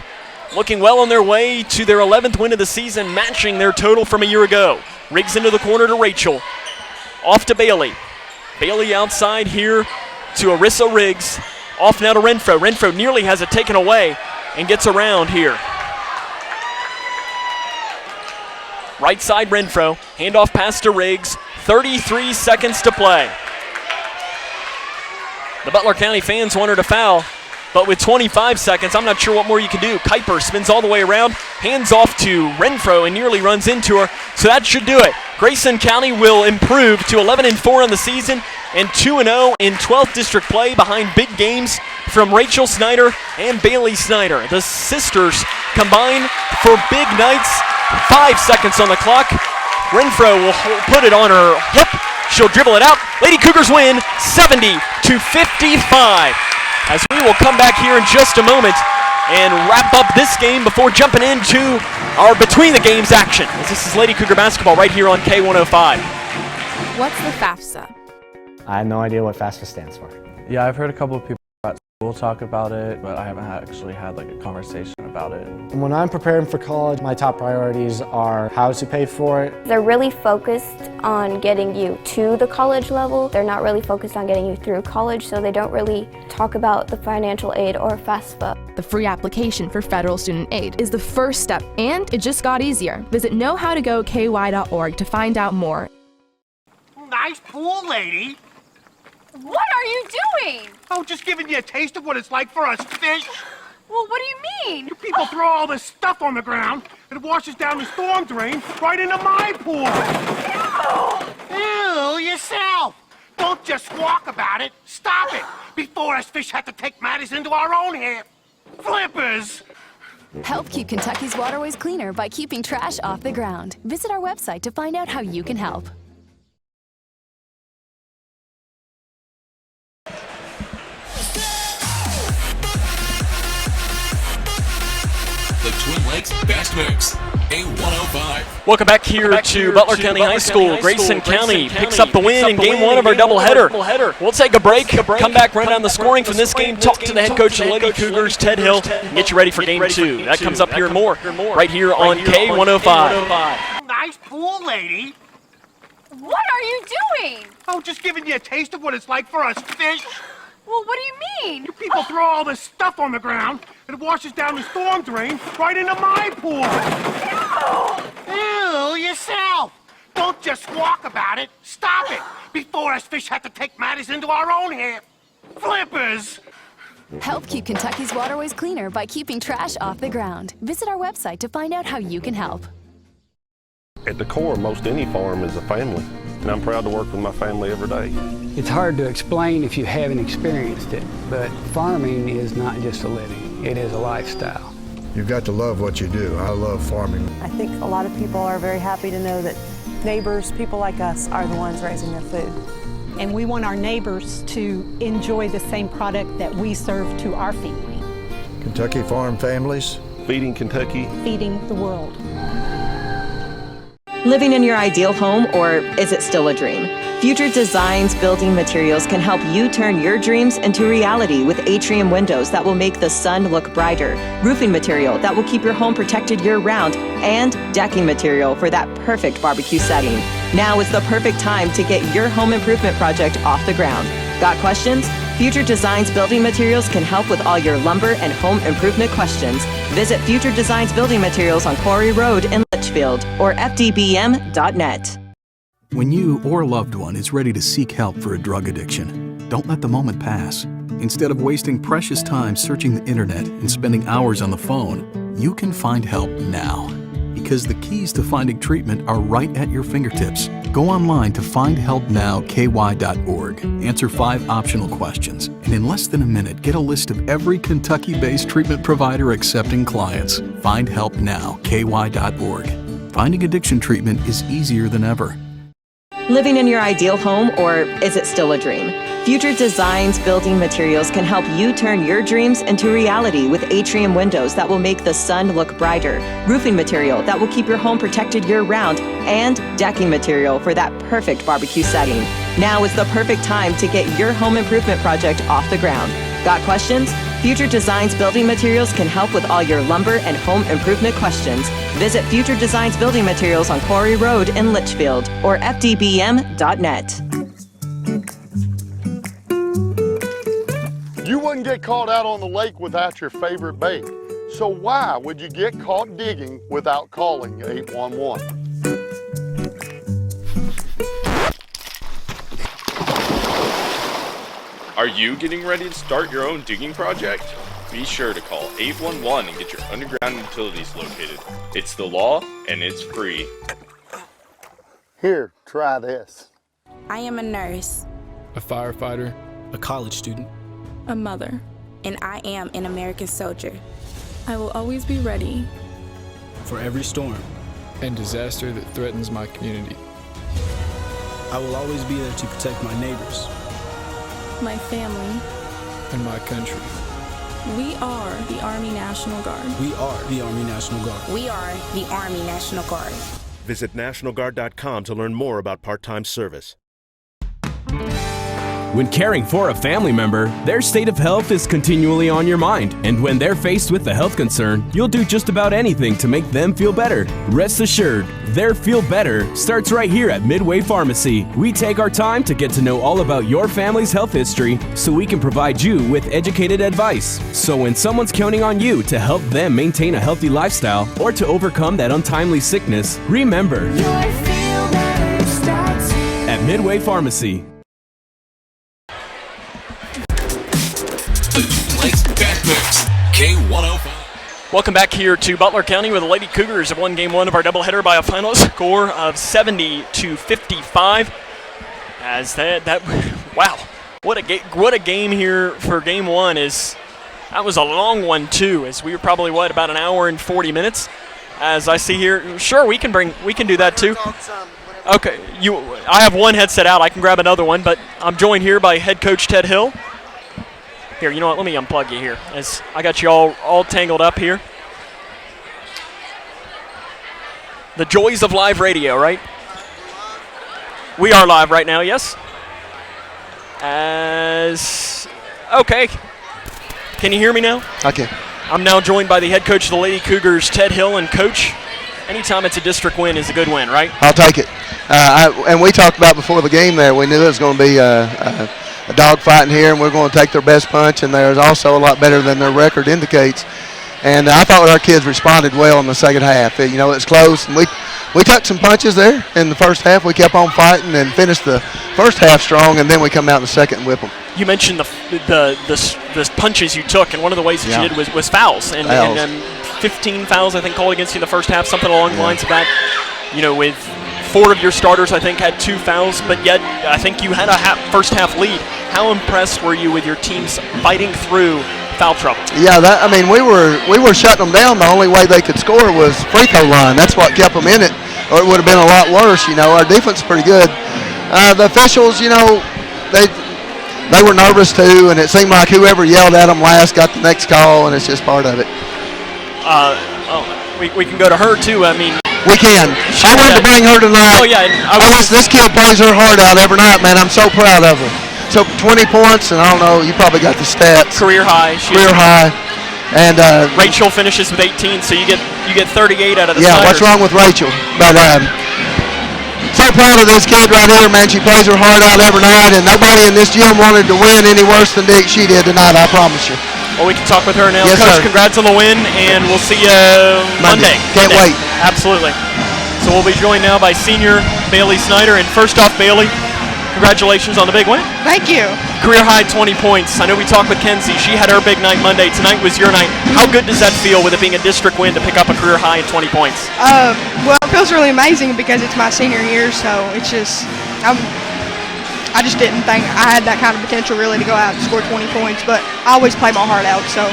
[SPEAKER 1] looking well on their way to their 11th win of the season, matching their total from a year ago. Riggs into the corner to Rachel. Off to Bailey. Bailey outside here to Arissa Riggs. Off now to Renfro. Renfro nearly has it taken away and gets around here. Right side Renfro. Handoff pass to Riggs. 33 seconds to play. The Butler County fans wanted a foul, but with 25 seconds, I'm not sure what more you can do. Kuiper spins all the way around, hands off to Renfro and nearly runs into her, so that should do it. Grayson County will improve to 11-4 on the season and 2-0 in 12th district play behind big games from Rachel Snyder and Bailey Snyder. The sisters combine for big nights. 5 seconds on the clock. Renfro will put it on her hip. She'll dribble it out. Lady Cougars win 70-55. As we will come back here in just a moment and wrap up this game before jumping into our Between the Games action. As this is Lady Cougar basketball right here on K105.
[SPEAKER 3] What's the FAFSA?
[SPEAKER 4] I have no idea what FAFSA stands for.
[SPEAKER 5] Yeah, I've heard a couple of people at school talk about it, but I haven't actually had like a conversation about it.
[SPEAKER 4] When I'm preparing for college, my top priorities are how to pay for it.
[SPEAKER 6] They're really focused on getting you to the college level. They're not really focused on getting you through college, so they don't really talk about the financial aid or FAFSA.
[SPEAKER 3] The free application for federal student aid is the first step, and it just got easier. Visit knowhowtogoky.org to find out more.
[SPEAKER 13] Nice pool, lady.
[SPEAKER 14] What are you doing?
[SPEAKER 13] Oh, just giving you a taste of what it's like for us fish.
[SPEAKER 14] Well, what do you mean?
[SPEAKER 13] You people throw all this stuff on the ground, and it washes down the storm drain right into my pool. Ew, yourself. Don't just squawk about it. Stop it, before us fish have to take matters into our own hands. Flippers!
[SPEAKER 15] Help keep Kentucky's waterways cleaner by keeping trash off the ground. Visit our website to find out how you can help.
[SPEAKER 11] The Twin Lakes Best Mix, A105.
[SPEAKER 1] Welcome back here to Butler County High School. Grayson County picks up the win in game one of our doubleheader. We'll take a break, come back, run down the scoring from this game, talk to the head coach of the Lady Cougars, Ted Hill, and get you ready for game two. That comes up here and more right here on K105.
[SPEAKER 13] Nice pool, lady.
[SPEAKER 14] What are you doing?
[SPEAKER 13] Oh, just giving you a taste of what it's like for us fish.
[SPEAKER 14] Well, what do you mean?
[SPEAKER 13] You people throw all this stuff on the ground, and it washes down the storm drain right into my pool. Ew, yourself. Don't just squawk about it. Stop it, before us fish have to take matters into our own hands. Flippers!
[SPEAKER 15] Help keep Kentucky's waterways cleaner by keeping trash off the ground. Visit our website to find out how you can help.
[SPEAKER 17] At the core of most any farm is a family, and I'm proud to work with my family every day.
[SPEAKER 20] It's hard to explain if you haven't experienced it, but farming is not just a living, it is a lifestyle.
[SPEAKER 22] You've got to love what you do. I love farming.
[SPEAKER 24] I think a lot of people are very happy to know that neighbors, people like us, are the ones raising their food.
[SPEAKER 9] And we want our neighbors to enjoy the same product that we serve to our family.
[SPEAKER 22] Kentucky Farm Families.
[SPEAKER 17] Feeding Kentucky.
[SPEAKER 9] Feeding the world.
[SPEAKER 7] Living in your ideal home, or is it still a dream? Future Designs Building Materials can help you turn your dreams into reality with atrium windows that will make the sun look brighter, roofing material that will keep your home protected year-round, and decking material for that perfect barbecue setting. Now is the perfect time to get your home improvement project off the ground. Got questions? Future Designs Building Materials can help with all your lumber and home improvement questions. Visit Future Designs Building Materials on Quarry Road in Litchfield or fdbm.net.
[SPEAKER 16] When you or a loved one is ready to seek help for a drug addiction, don't let the moment pass. Instead of wasting precious time searching the internet and spending hours on the phone, you can find help now. Because the keys to finding treatment are right at your fingertips. Go online to findhelpnowky.org. Answer 5 optional questions, and in less than a minute, get a list of every Kentucky-based treatment provider accepting clients. Findhelpnowky.org. Finding addiction treatment is easier than ever.
[SPEAKER 7] Living in your ideal home, or is it still a dream? Future Designs Building Materials can help you turn your dreams into reality with atrium windows that will make the sun look brighter, roofing material that will keep your home protected year-round, and decking material for that perfect barbecue setting. Now is the perfect time to get your home improvement project off the ground. Got questions? Future Designs Building Materials can help with all your lumber and home improvement questions. Visit Future Designs Building Materials on Quarry Road in Litchfield or fdbm.net.
[SPEAKER 8] You wouldn't get caught out on the lake without your favorite bait. So why would you get caught digging without calling 811?
[SPEAKER 19] Are you getting ready to start your own digging project? Be sure to call 811 and get your underground utilities located. It's the law and it's free.
[SPEAKER 8] Here, try this.
[SPEAKER 21] I am a nurse,
[SPEAKER 23] a firefighter, a college student,
[SPEAKER 25] a mother,
[SPEAKER 21] and I am an American soldier.
[SPEAKER 25] I will always be ready
[SPEAKER 23] for every storm and disaster that threatens my community. I will always be there to protect my neighbors,
[SPEAKER 25] my family,
[SPEAKER 23] and my country.
[SPEAKER 25] We are the Army National Guard.
[SPEAKER 23] We are the Army National Guard.
[SPEAKER 21] We are the Army National Guard.
[SPEAKER 26] Visit nationalguard.com to learn more about part-time service.
[SPEAKER 2] When caring for a family member, their state of health is continually on your mind. And when they're faced with a health concern, you'll do just about anything to make them feel better. Rest assured, their feel better starts right here at Midway Pharmacy. We take our time to get to know all about your family's health history so we can provide you with educated advice. So when someone's counting on you to help them maintain a healthy lifestyle or to overcome that untimely sickness, remember, your feel better starts here at Midway Pharmacy.
[SPEAKER 11] K105.
[SPEAKER 1] Welcome back here to Butler County, where the Lady Cougars have won game one of our doubleheader by a final score of 70-55. As wow, what a game here for game one. That was a long one too, as we were probably about an hour and 40 minutes. As I see here, sure we can do that too. Okay, I have one headset out. I can grab another one, but I'm joined here by head coach Ted Hill. Here, you know what? Let me unplug you here, as I got you all tangled up here. The joys of live radio, right? We are live right now, yes? Okay. Can you hear me now?
[SPEAKER 27] I can.
[SPEAKER 1] I'm now joined by the head coach of the Lady Cougars, Ted Hill. And coach, anytime it's a district win is a good win, right?
[SPEAKER 27] I'll take it. And we talked about before the game there, we knew it was going to be a dogfight in here, and we're going to take their best punch, and they're also a lot better than their record indicates. And I thought our kids responded well in the second half. You know, it's close, and we took some punches there in the first half. We kept on fighting and finished the first half strong, and then we come out in the second and whip them.
[SPEAKER 1] You mentioned the punches you took, and one of the ways that you did was fouls. And 15 fouls, I think, called against you in the first half, something along the lines of that. You know, with 4 of your starters, I think, had 2 fouls, but yet I think you had a first half lead. How impressed were you with your teams fighting through foul trouble? Yeah,
[SPEAKER 27] we were shutting them down. The only way they could score was free throw line. That's what kept them in it, or it would have been a lot worse. You know, our defense is pretty good. The officials, you know, they were nervous too, and it seemed like whoever yelled at them last got the next call, and it's just part of it.
[SPEAKER 1] We can go to her too. I mean,
[SPEAKER 27] we can. I wanted to bring her tonight.
[SPEAKER 1] Oh yeah,
[SPEAKER 27] this kid plays her heart out every night, man. I'm so proud of her. So 20 points, and I don't know, you probably got the stats.
[SPEAKER 1] Career high.
[SPEAKER 27] Career high. And
[SPEAKER 1] Rachel finishes with 18, so you get 38 out of the
[SPEAKER 27] Yeah,
[SPEAKER 1] Snyder.
[SPEAKER 27] What's wrong with Rachel? But so proud of this kid right here, man. She plays her heart out every night, and nobody in this gym wanted to win any worse than she did tonight, I promise you.
[SPEAKER 1] Well, we can talk with her now.
[SPEAKER 27] Yes,
[SPEAKER 1] Coach,
[SPEAKER 27] sir.
[SPEAKER 1] congrats on the win, and we'll see you Monday.
[SPEAKER 27] Can't wait.
[SPEAKER 1] Absolutely. So we'll be joined now by senior Bailey Snyder. And first off, Bailey, congratulations on the big win.
[SPEAKER 28] Thank you.
[SPEAKER 1] Career high 20 points. I know we talked with Kenzie. She had her big night Monday. Tonight was your night. How good does that feel with it being a district win to pick up a career high at 20 points?
[SPEAKER 28] Well, it feels really amazing because it's my senior year, so it's just I just didn't think I had that kind of potential really to go out and score 20 points, but I always play my heart out, so.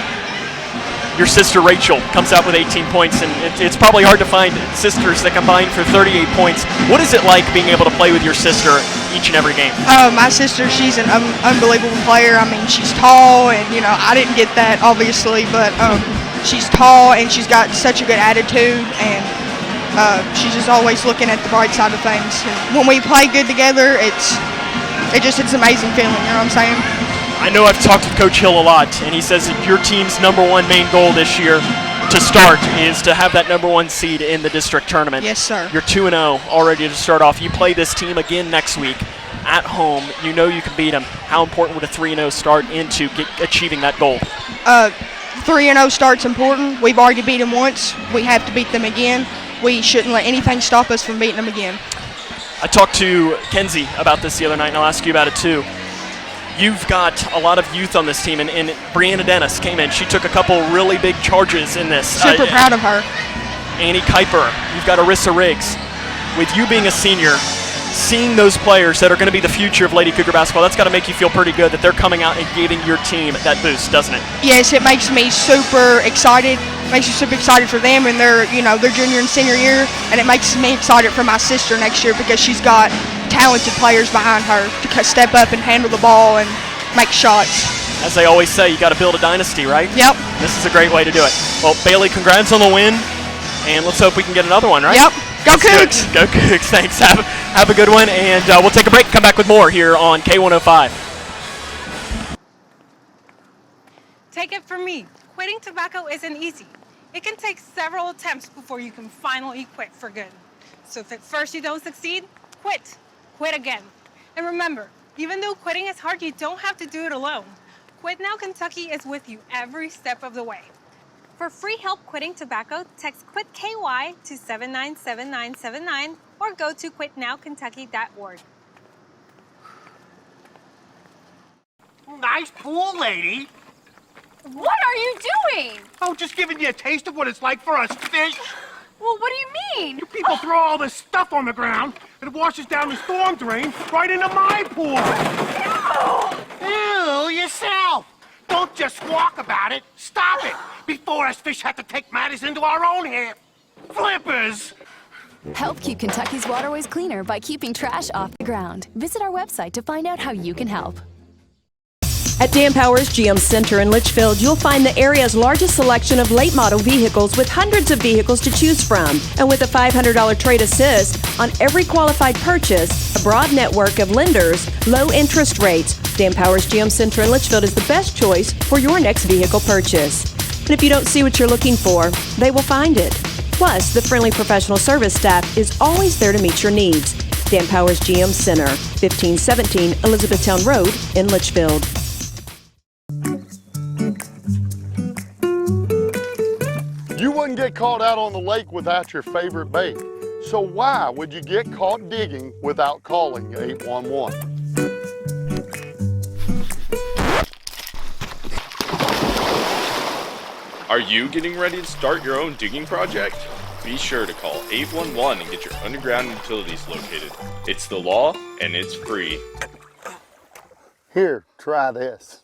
[SPEAKER 1] Your sister Rachel comes out with 18 points, and it's probably hard to find sisters that combine for 38 points. What is it like being able to play with your sister each and every game?
[SPEAKER 28] My sister, she's an unbelievable player. I mean, she's tall, and, you know, I didn't get that, obviously, but she's tall, and she's got such a good attitude, and she's just always looking at the bright side of things. And when we play good together, it's an amazing feeling, you know what I'm saying?
[SPEAKER 1] I know I've talked with Coach Hill a lot, and he says that your team's #1 main goal this year to start is to have that #1 seed in the district tournament.
[SPEAKER 28] Yes, sir.
[SPEAKER 1] You're 2-0 already to start off. You play this team again next week at home. You know you can beat them. How important would a 3-0 start into achieving that goal?
[SPEAKER 28] 3-0 start's important. We've already beat them once. We have to beat them again. We shouldn't let anything stop us from beating them again.
[SPEAKER 1] I talked to Kenzie about this the other night, and I'll ask you about it too. You've got a lot of youth on this team, and Brianna Dennis came in. She took a couple really big charges in this.
[SPEAKER 28] Super proud of her.
[SPEAKER 1] Annie Kuiper. You've got Arissa Riggs. With you being a senior, seeing those players that are going to be the future of Lady Cougar basketball, that's got to make you feel pretty good that they're coming out and giving your team that boost, doesn't it?
[SPEAKER 28] Yes, it makes me super excited. Makes me super excited for them and their junior and senior year, and it makes me excited for my sister next year because she's got talented players behind her to step up and handle the ball and make shots.
[SPEAKER 1] As they always say, you got to build a dynasty, right?
[SPEAKER 28] Yep.
[SPEAKER 1] This is a great way to do it. Well, Bailey, congrats on the win, and let's hope we can get another one, right?
[SPEAKER 28] Yep. Go Cougs!
[SPEAKER 1] Go Cougs! Thanks. Have a good one, and we'll take a break. Come back with more here on K105.
[SPEAKER 3] Take it from me, quitting tobacco isn't easy. It can take several attempts before you can finally quit for good. So if at first you don't succeed, quit. Quit again. And remember, even though quitting is hard, you don't have to do it alone. Quit Now Kentucky is with you every step of the way. For free help quitting tobacco, text QUIT KY to 797979 or go to quitnowkentucky.org.
[SPEAKER 13] Nice pool, lady.
[SPEAKER 4] What are you doing?
[SPEAKER 13] Oh, just giving you a taste of what it's like for us fish.
[SPEAKER 4] Well, what do you mean?
[SPEAKER 13] You people throw all this stuff on the ground, and it washes down the storm drain right into my pool. Ew, yourself. Don't just squawk about it. Stop it before us fish have to take matters into our own hands. Flippers!
[SPEAKER 15] Help keep Kentucky's waterways cleaner by keeping trash off the ground. Visit our website to find out how you can help.
[SPEAKER 7] At Dan Powers GM Center in Litchfield, you'll find the area's largest selection of late model vehicles with hundreds of vehicles to choose from. And with a $500 trade assist on every qualified purchase, a broad network of lenders, low interest rates, Dan Powers GM Center in Litchfield is the best choice for your next vehicle purchase. And if you don't see what you're looking for, they will find it. Plus, the friendly professional service staff is always there to meet your needs. Dan Powers GM Center, 1517 Elizabethtown Road in Litchfield.
[SPEAKER 8] You wouldn't get caught out on the lake without your favorite bait. So why would you get caught digging without calling 811?
[SPEAKER 19] Are you getting ready to start your own digging project? Be sure to call 811 and get your underground utilities located. It's the law and it's free.
[SPEAKER 8] Here, try this.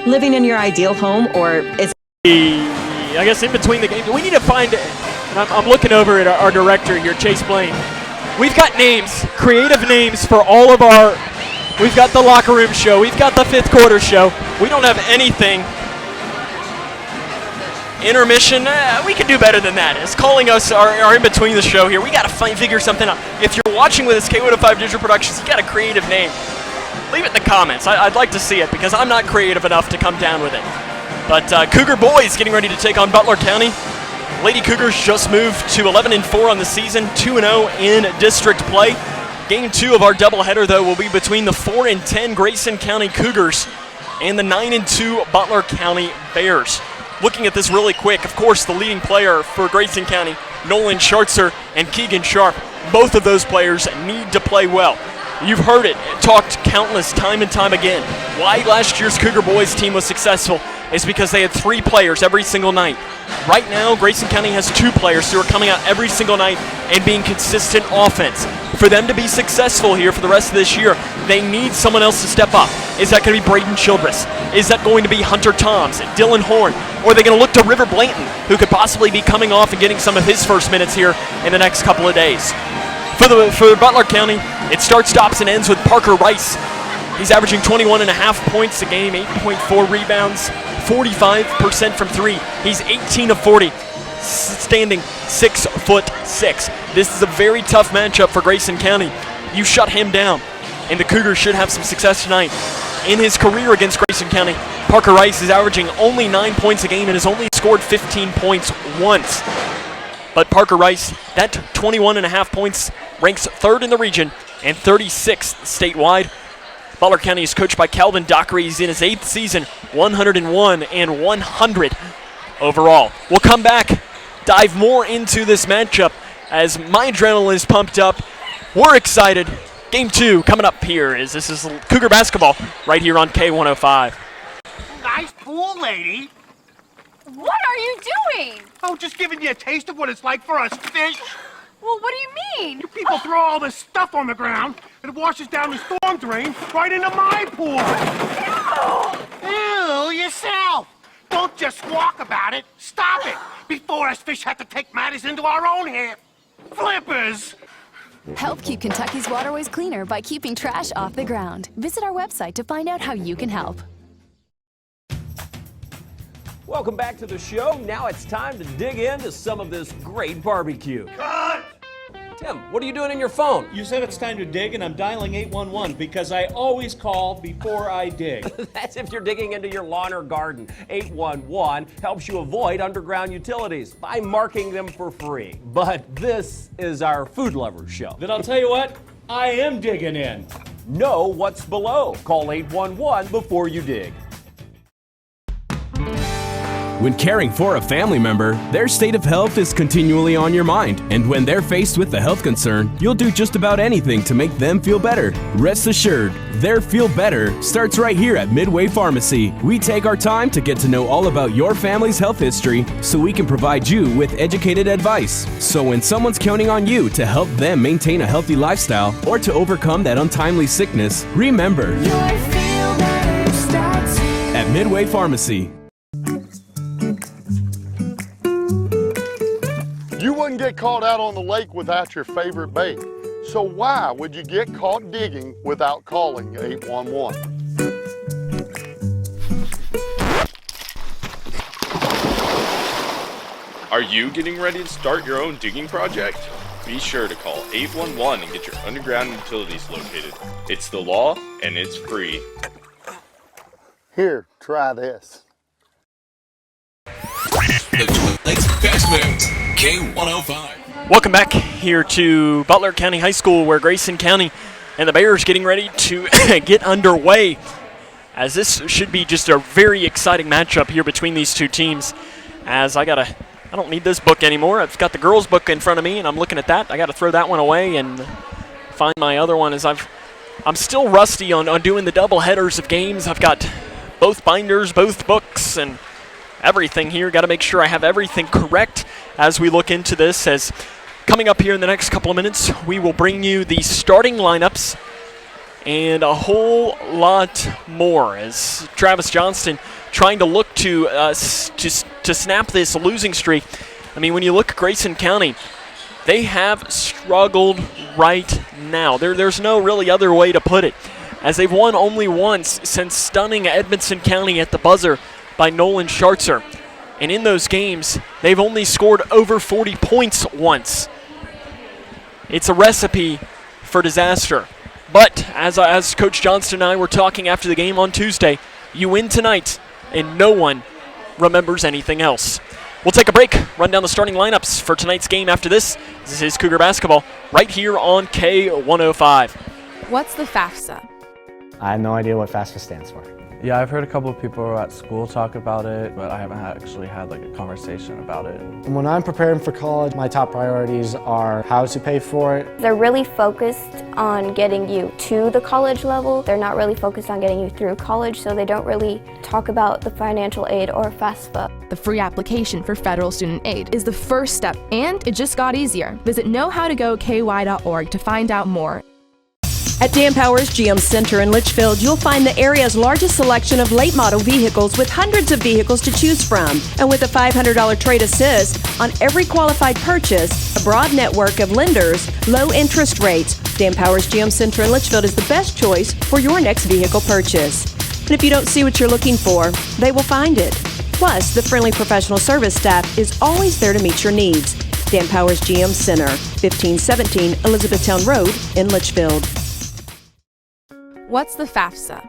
[SPEAKER 7] Living in your ideal home, or is
[SPEAKER 1] I guess in between the games, we need to find, and I'm looking over at our director here, Chase Blaine. We've got names, creative names for all of our, we've got the locker room show, we've got the fifth quarter show. We don't have anything. Intermission, we can do better than that. It's calling us our in between the show here. We got to figure something out. If you're watching with us, K105 Digital Productions, you got a creative name. Leave it in the comments. I'd like to see it because I'm not creative enough to come down with it. But Cougar boys getting ready to take on Butler County. Lady Cougars just moved to 11-4 on the season, 2-0 in district play. Game 2 of our doubleheader, though, will be between the 4-10 Grayson County Cougars and the 9-2 Butler County Bears. Looking at this really quick, of course, the leading player for Grayson County, Nolan Schartzer and Keegan Sharp. Both of those players need to play well. You've heard it talked countless time and time again. Why last year's Cougar boys team was successful is because they had 3 players every single night. Right now, Grayson County has 2 players who are coming out every single night and being consistent offense. For them to be successful here for the rest of this year, they need someone else to step up. Is that going to be Braden Childress? Is that going to be Hunter Toms, Dylan Horn? Or are they going to look to River Blanton, who could possibly be coming off and getting some of his first minutes here in the next couple of days? For Butler County, it starts, stops, and ends with Parker Rice. He's averaging 21.5 points a game, 8.4 rebounds, 45% from 3. He's 18 of 40. standing 6'6". This is a very tough matchup for Grayson County. You shut him down, and the Cougars should have some success tonight. In his career against Grayson County, Parker Rice is averaging only 9 points a game and has only scored 15 points once. But Parker Rice, that 21.5 points, ranks 3rd in the region and 36th statewide. Butler County is coached by Calvin Dockery. He's in his 8th season, 101 and 100 overall. We'll come back, dive more into this matchup as my adrenaline is pumped up. We're excited. Game 2 coming up here. This is Cougar basketball right here on K105.
[SPEAKER 13] Nice pool, lady.
[SPEAKER 4] What are you doing?
[SPEAKER 13] Oh, just giving you a taste of what it's like for us fish.
[SPEAKER 4] Well, what do you mean?
[SPEAKER 13] You people throw all this stuff on the ground, and it washes down the storm drain right into my pool. Ew, yourself. Don't just squawk about it. Stop it before us fish have to take matters into our own hands. Flippers.
[SPEAKER 15] Help keep Kentucky's waterways cleaner by keeping trash off the ground. Visit our website to find out how you can help.
[SPEAKER 5] Welcome back to the show. Now it's time to dig into some of this great barbecue.
[SPEAKER 13] Cut!
[SPEAKER 5] Tim, what are you doing in your phone?
[SPEAKER 6] You said it's time to dig, and I'm dialing 811 because I always call before I dig.
[SPEAKER 5] That's if you're digging into your lawn or garden. 811 helps you avoid underground utilities by marking them for free. But this is our food lovers show.
[SPEAKER 6] Then I'll tell you what, I am digging in.
[SPEAKER 5] Know what's below. Call 811 before you dig.
[SPEAKER 2] When caring for a family member, their state of health is continually on your mind. And when they're faced with a health concern, you'll do just about anything to make them feel better. Rest assured, their feel better starts right here at Midway Pharmacy. We take our time to get to know all about your family's health history so we can provide you with educated advice. So when someone's counting on you to help them maintain a healthy lifestyle or to overcome that untimely sickness, remember, your feel better starts here. At Midway Pharmacy.
[SPEAKER 8] You wouldn't get caught out on the lake without your favorite bait. So why would you get caught digging without calling 811?
[SPEAKER 19] Are you getting ready to start your own digging project? Be sure to call 811 and get your underground utilities located. It's the law and it's free.
[SPEAKER 8] Here, try this.
[SPEAKER 11] The Twin Lakes Best Moves, K105.
[SPEAKER 1] Welcome back here to Butler County High School, where Grayson County and the Bears getting ready to get underway, as this should be just a very exciting matchup here between these two teams. As I don't need this book anymore. I've got the girls' book in front of me, and I'm looking at that. I got to throw that one away and find my other one, as I'm still rusty on doing the double headers of games. I've got both binders, both books, and everything here. Got to make sure I have everything correct as we look into this. As coming up here in the next couple of minutes, we will bring you the starting lineups and a whole lot more, as Travis Johnston trying to look to snap this losing streak. I mean, when you look at Grayson County, they have struggled right now. There's no really other way to put it, as they've won only once since stunning Edmonson County at the buzzer by Nolan Schartzer. And in those games, they've only scored over 40 points once. It's a recipe for disaster. But as Coach Johnston and I were talking after the game on Tuesday, you win tonight, and no one remembers anything else. We'll take a break, run down the starting lineups for tonight's game after this. This is Cougar Basketball right here on K105.
[SPEAKER 10] What's the FAFSA?
[SPEAKER 12] I have no idea what FAFSA stands for.
[SPEAKER 14] Yeah, I've heard a couple of people at school talk about it, but I haven't actually had like a conversation about it.
[SPEAKER 12] When I'm preparing for college, my top priorities are how to pay for it.
[SPEAKER 18] They're really focused on getting you to the college level. They're not really focused on getting you through college, so they don't really talk about the financial aid or FAFSA.
[SPEAKER 10] The free application for federal student aid is the first step, and it just got easier. Visit knowhowtogoky.org to find out more.
[SPEAKER 7] At Dan Powers GM Center in Litchfield, you'll find the area's largest selection of late model vehicles with hundreds of vehicles to choose from. And with a $500 trade assist on every qualified purchase, a broad network of lenders, low interest rates, Dan Powers GM Center in Litchfield is the best choice for your next vehicle purchase. And if you don't see what you're looking for, they will find it. Plus, the friendly professional service staff is always there to meet your needs. Dan Powers GM Center, 1517 Elizabethtown Road in Litchfield.
[SPEAKER 10] What's the FAFSA?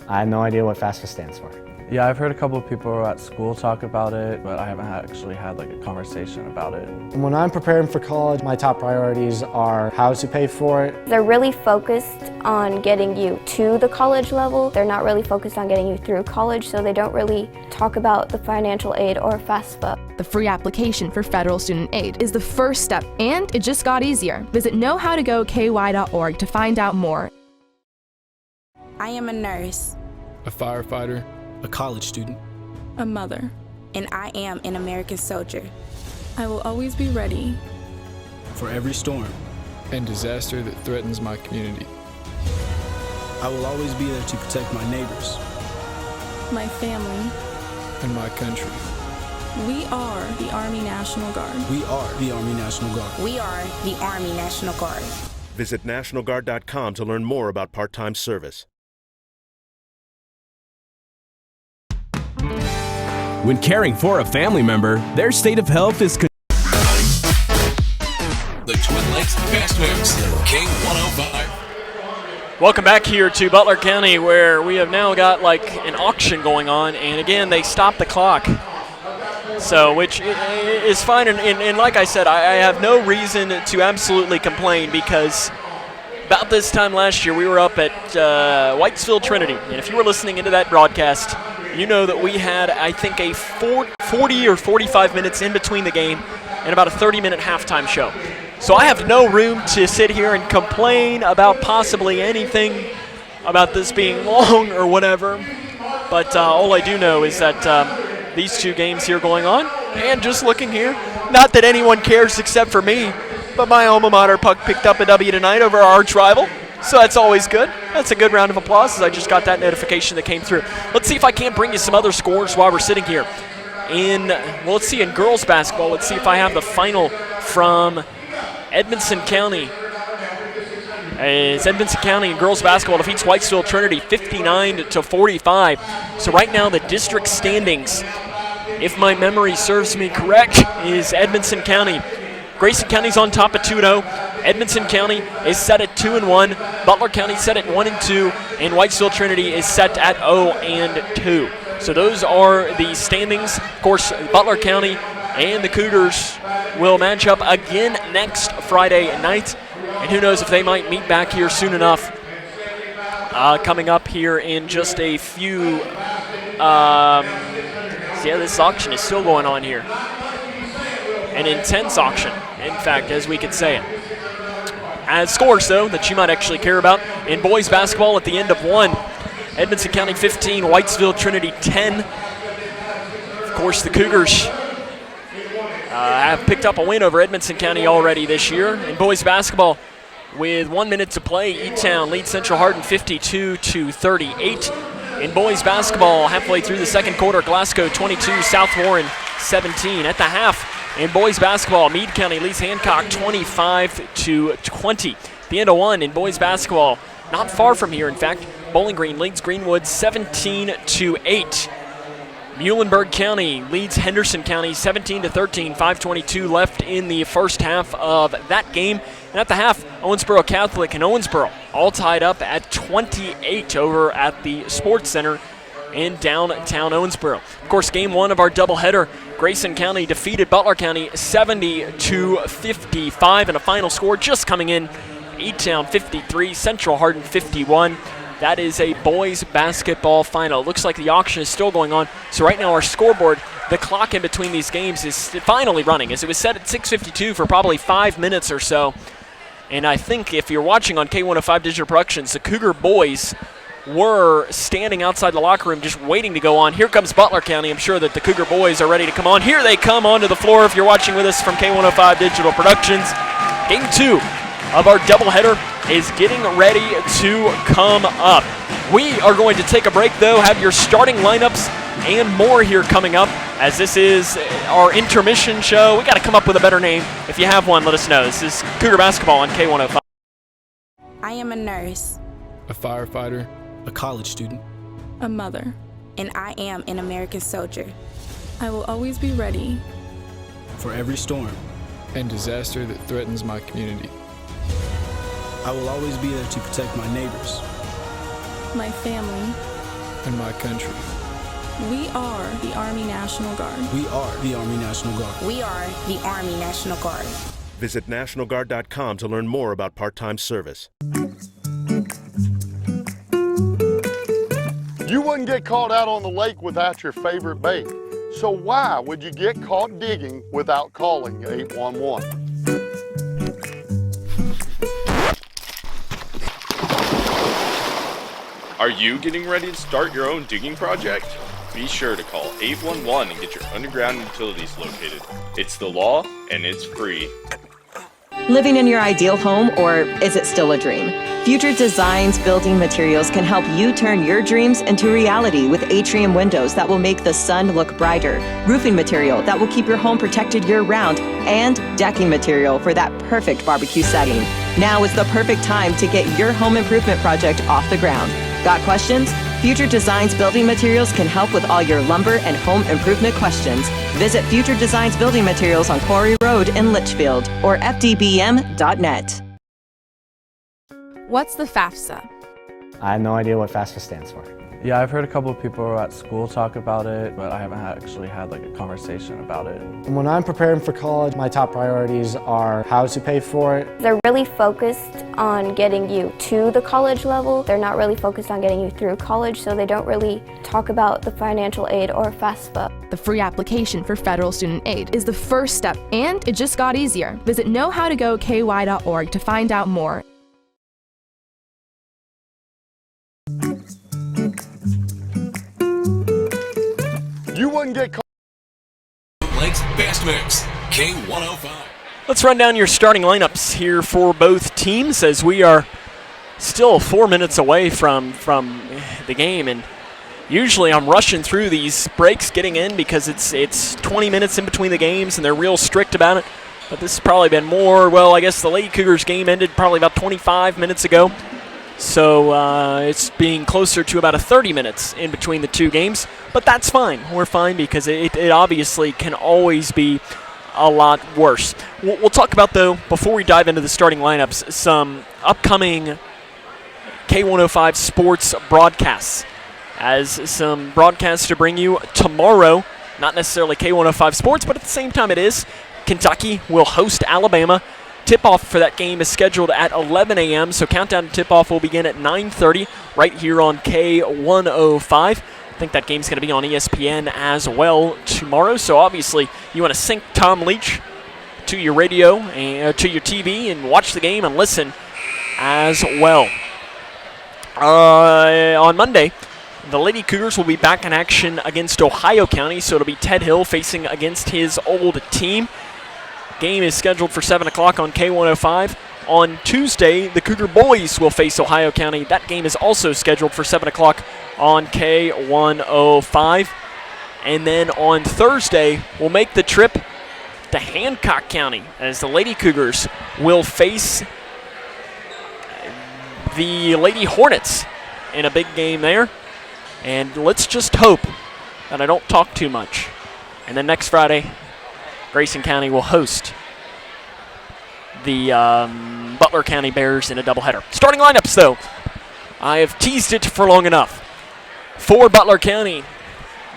[SPEAKER 12] I have no idea what FAFSA stands for.
[SPEAKER 14] Yeah, I've heard a couple of people at school talk about it, but I haven't actually had like a conversation about it.
[SPEAKER 12] When I'm preparing for college, my top priorities are how to pay for it.
[SPEAKER 18] They're really focused on getting you to the college level. They're not really focused on getting you through college, so they don't really talk about the financial aid or FAFSA.
[SPEAKER 10] The free application for federal student aid is the first step, and it just got easier. Visit knowhowtogoky.org to find out more.
[SPEAKER 21] I am a nurse,
[SPEAKER 9] a firefighter, a college student,
[SPEAKER 21] a mother, and I am an American soldier.
[SPEAKER 16] I will always be ready
[SPEAKER 9] for every storm and disaster that threatens my community. I will always be there to protect my neighbors,
[SPEAKER 16] my family,
[SPEAKER 9] and my country.
[SPEAKER 16] We are the Army National Guard.
[SPEAKER 9] We are the Army National Guard.
[SPEAKER 21] We are the Army National Guard.
[SPEAKER 26] Visit nationalguard.com to learn more about part-time service.
[SPEAKER 2] When caring for a family member, their state of health is
[SPEAKER 11] The Twin Lakes Best Mix, K105.
[SPEAKER 1] Welcome back here to Butler County, where we have now got like an auction going on, and again they stopped the clock. So, which is fine, and like I said, I have no reason to absolutely complain, because about this time last year we were up at Whitesville Trinity, and if you were listening into that broadcast, you know that we had, I think, a 40 or 45 minutes in between the game and about a 30-minute halftime show. So I have no room to sit here and complain about possibly anything about this being long or whatever. But all I do know is that these two games here going on, and just looking here, not that anyone cares except for me, but my alma mater Puck picked up a W tonight over our arch rival. So that's always good. That's a good round of applause, as I just got that notification that came through. Let's see if I can't bring you some other scores while we're sitting here. Let's see, in girls basketball, let's see if I have the final from Edmonson County. As Edmonson County in girls basketball defeats Whitesville Trinity 59-45. So right now the district standings, if my memory serves me correct, is Edmonson County. Grayson County's on top at 2-0. Edmonson County is set at 2-1. Butler County set at 1-2, and Whitesville Trinity is set at 0-2. So those are the standings. Of course, Butler County and the Cougars will match up again next Friday night, and who knows if they might meet back here soon enough. Coming up here in just a few. This auction is still going on here. An intense auction, in fact, as we could say it. As scores, though, that you might actually care about, in boys basketball at the end of one, Edmonson County 15, Whitesville Trinity 10. Of course, the Cougars have picked up a win over Edmonson County already this year. In boys basketball, with 1 minute to play, E-Town leads Central Hardin 52-38. In boys basketball, halfway through the second quarter, Glasgow 22, South Warren 17. At the half, in boys basketball, Meade County leads Hancock 25-20. The end of one in boys basketball, not far from here, in fact, Bowling Green leads Greenwood 17-8. Muhlenberg County leads Henderson County 17-13, 5:22 left in the first half of that game. And at the half, Owensboro Catholic and Owensboro all tied up at 28 over at the Sports Center in downtown Owensboro. Of course, game one of our doubleheader, Grayson County defeated Butler County 70-55, and a final score just coming in, E-Town 53, Central Hardin 51. That is a boys basketball final. It looks like the auction is still going on. So right now our scoreboard, the clock in between these games is finally running, as it was set at 6:52 for probably 5 minutes or so. And I think if you're watching on K105 Digital Productions, the Cougar boys were standing outside the locker room just waiting to go on. Here comes Butler County. I'm sure that the Cougar boys are ready to come on. Here they come onto the floor if you're watching with us from K105 Digital Productions. Game two of our doubleheader is getting ready to come up. We are going to take a break, though, have your starting lineups and more here coming up, as this is our intermission show. We got to come up with a better name. If you have one, let us know. This is Cougar Basketball on K105.
[SPEAKER 21] I am a nurse,
[SPEAKER 9] a firefighter, a college student,
[SPEAKER 16] a mother,
[SPEAKER 21] and I am an American soldier.
[SPEAKER 16] I will always be ready
[SPEAKER 9] for every storm and disaster that threatens my community. I will always be there to protect my neighbors,
[SPEAKER 16] my family,
[SPEAKER 9] and my country.
[SPEAKER 16] We are the Army National Guard.
[SPEAKER 9] We are the Army National Guard.
[SPEAKER 21] We are the Army National Guard.
[SPEAKER 26] Visit nationalguard.com to learn more about part-time service.
[SPEAKER 8] You wouldn't get caught out on the lake without your favorite bait. So why would you get caught digging without calling 811?
[SPEAKER 19] Are you getting ready to start your own digging project? Be sure to call 811 and get your underground utilities located. It's the law and it's free.
[SPEAKER 7] Living in your ideal home, or is it still a dream? Future Designs Building Materials can help you turn your dreams into reality with atrium windows that will make the sun look brighter, roofing material that will keep your home protected year-round, and decking material for that perfect barbecue setting. Now is the perfect time to get your home improvement project off the ground. Got questions? Future Designs Building Materials can help with all your lumber and home improvement questions. Visit Future Designs Building Materials on Quarry Road in Litchfield or fdbm.net.
[SPEAKER 10] What's the FAFSA?
[SPEAKER 12] I have no idea what FAFSA stands for.
[SPEAKER 14] Yeah, I've heard a couple of people at school talk about it, but I haven't actually had like a conversation about it.
[SPEAKER 12] When I'm preparing for college, my top priorities are how to pay for it.
[SPEAKER 18] They're really focused on getting you to the college level. They're not really focused on getting you through college, so they don't really talk about the financial aid or FAFSA.
[SPEAKER 10] The free application for federal student aid is the first step, and it just got easier. Visit knowhowtogoky.org to find out more.
[SPEAKER 8] You wouldn't get caught.
[SPEAKER 11] Lakes Best Mix, K105.
[SPEAKER 1] Let's run down your starting lineups here for both teams as we are still 4 minutes away from the game, and usually I'm rushing through these breaks getting in because it's 20 minutes in between the games and they're real strict about it. But this has probably been more, well, I guess the Lady Cougars game ended probably about 25 minutes ago. So it's being closer to about 30 minutes in between the two games. But that's fine. We're fine because it obviously can always be a lot worse. We'll talk about, though, before we dive into the starting lineups, some upcoming K105 sports broadcasts. As some broadcasts to bring you tomorrow, not necessarily K105 sports, but at the same time it is. Kentucky will host Alabama. Tip-off for that game is scheduled at 11 a.m., so countdown to tip-off will begin at 9:30 right here on K105. I think that game's going to be on ESPN as well tomorrow, so obviously you want to sync Tom Leach to your radio and to your TV and watch the game and listen as well. On Monday, the Lady Cougars will be back in action against Ohio County, so it'll be Ted Hill facing against his old team. Game is scheduled for 7 o'clock on K105. On Tuesday, the Cougar boys will face Ohio County. That game is also scheduled for 7 o'clock on K105. And then on Thursday, we'll make the trip to Hancock County as the Lady Cougars will face the Lady Hornets in a big game there. And let's just hope that I don't talk too much. And then next Friday, Grayson County will host the Butler County Bears in a doubleheader. Starting lineups, though. I have teased it for long enough. For Butler County,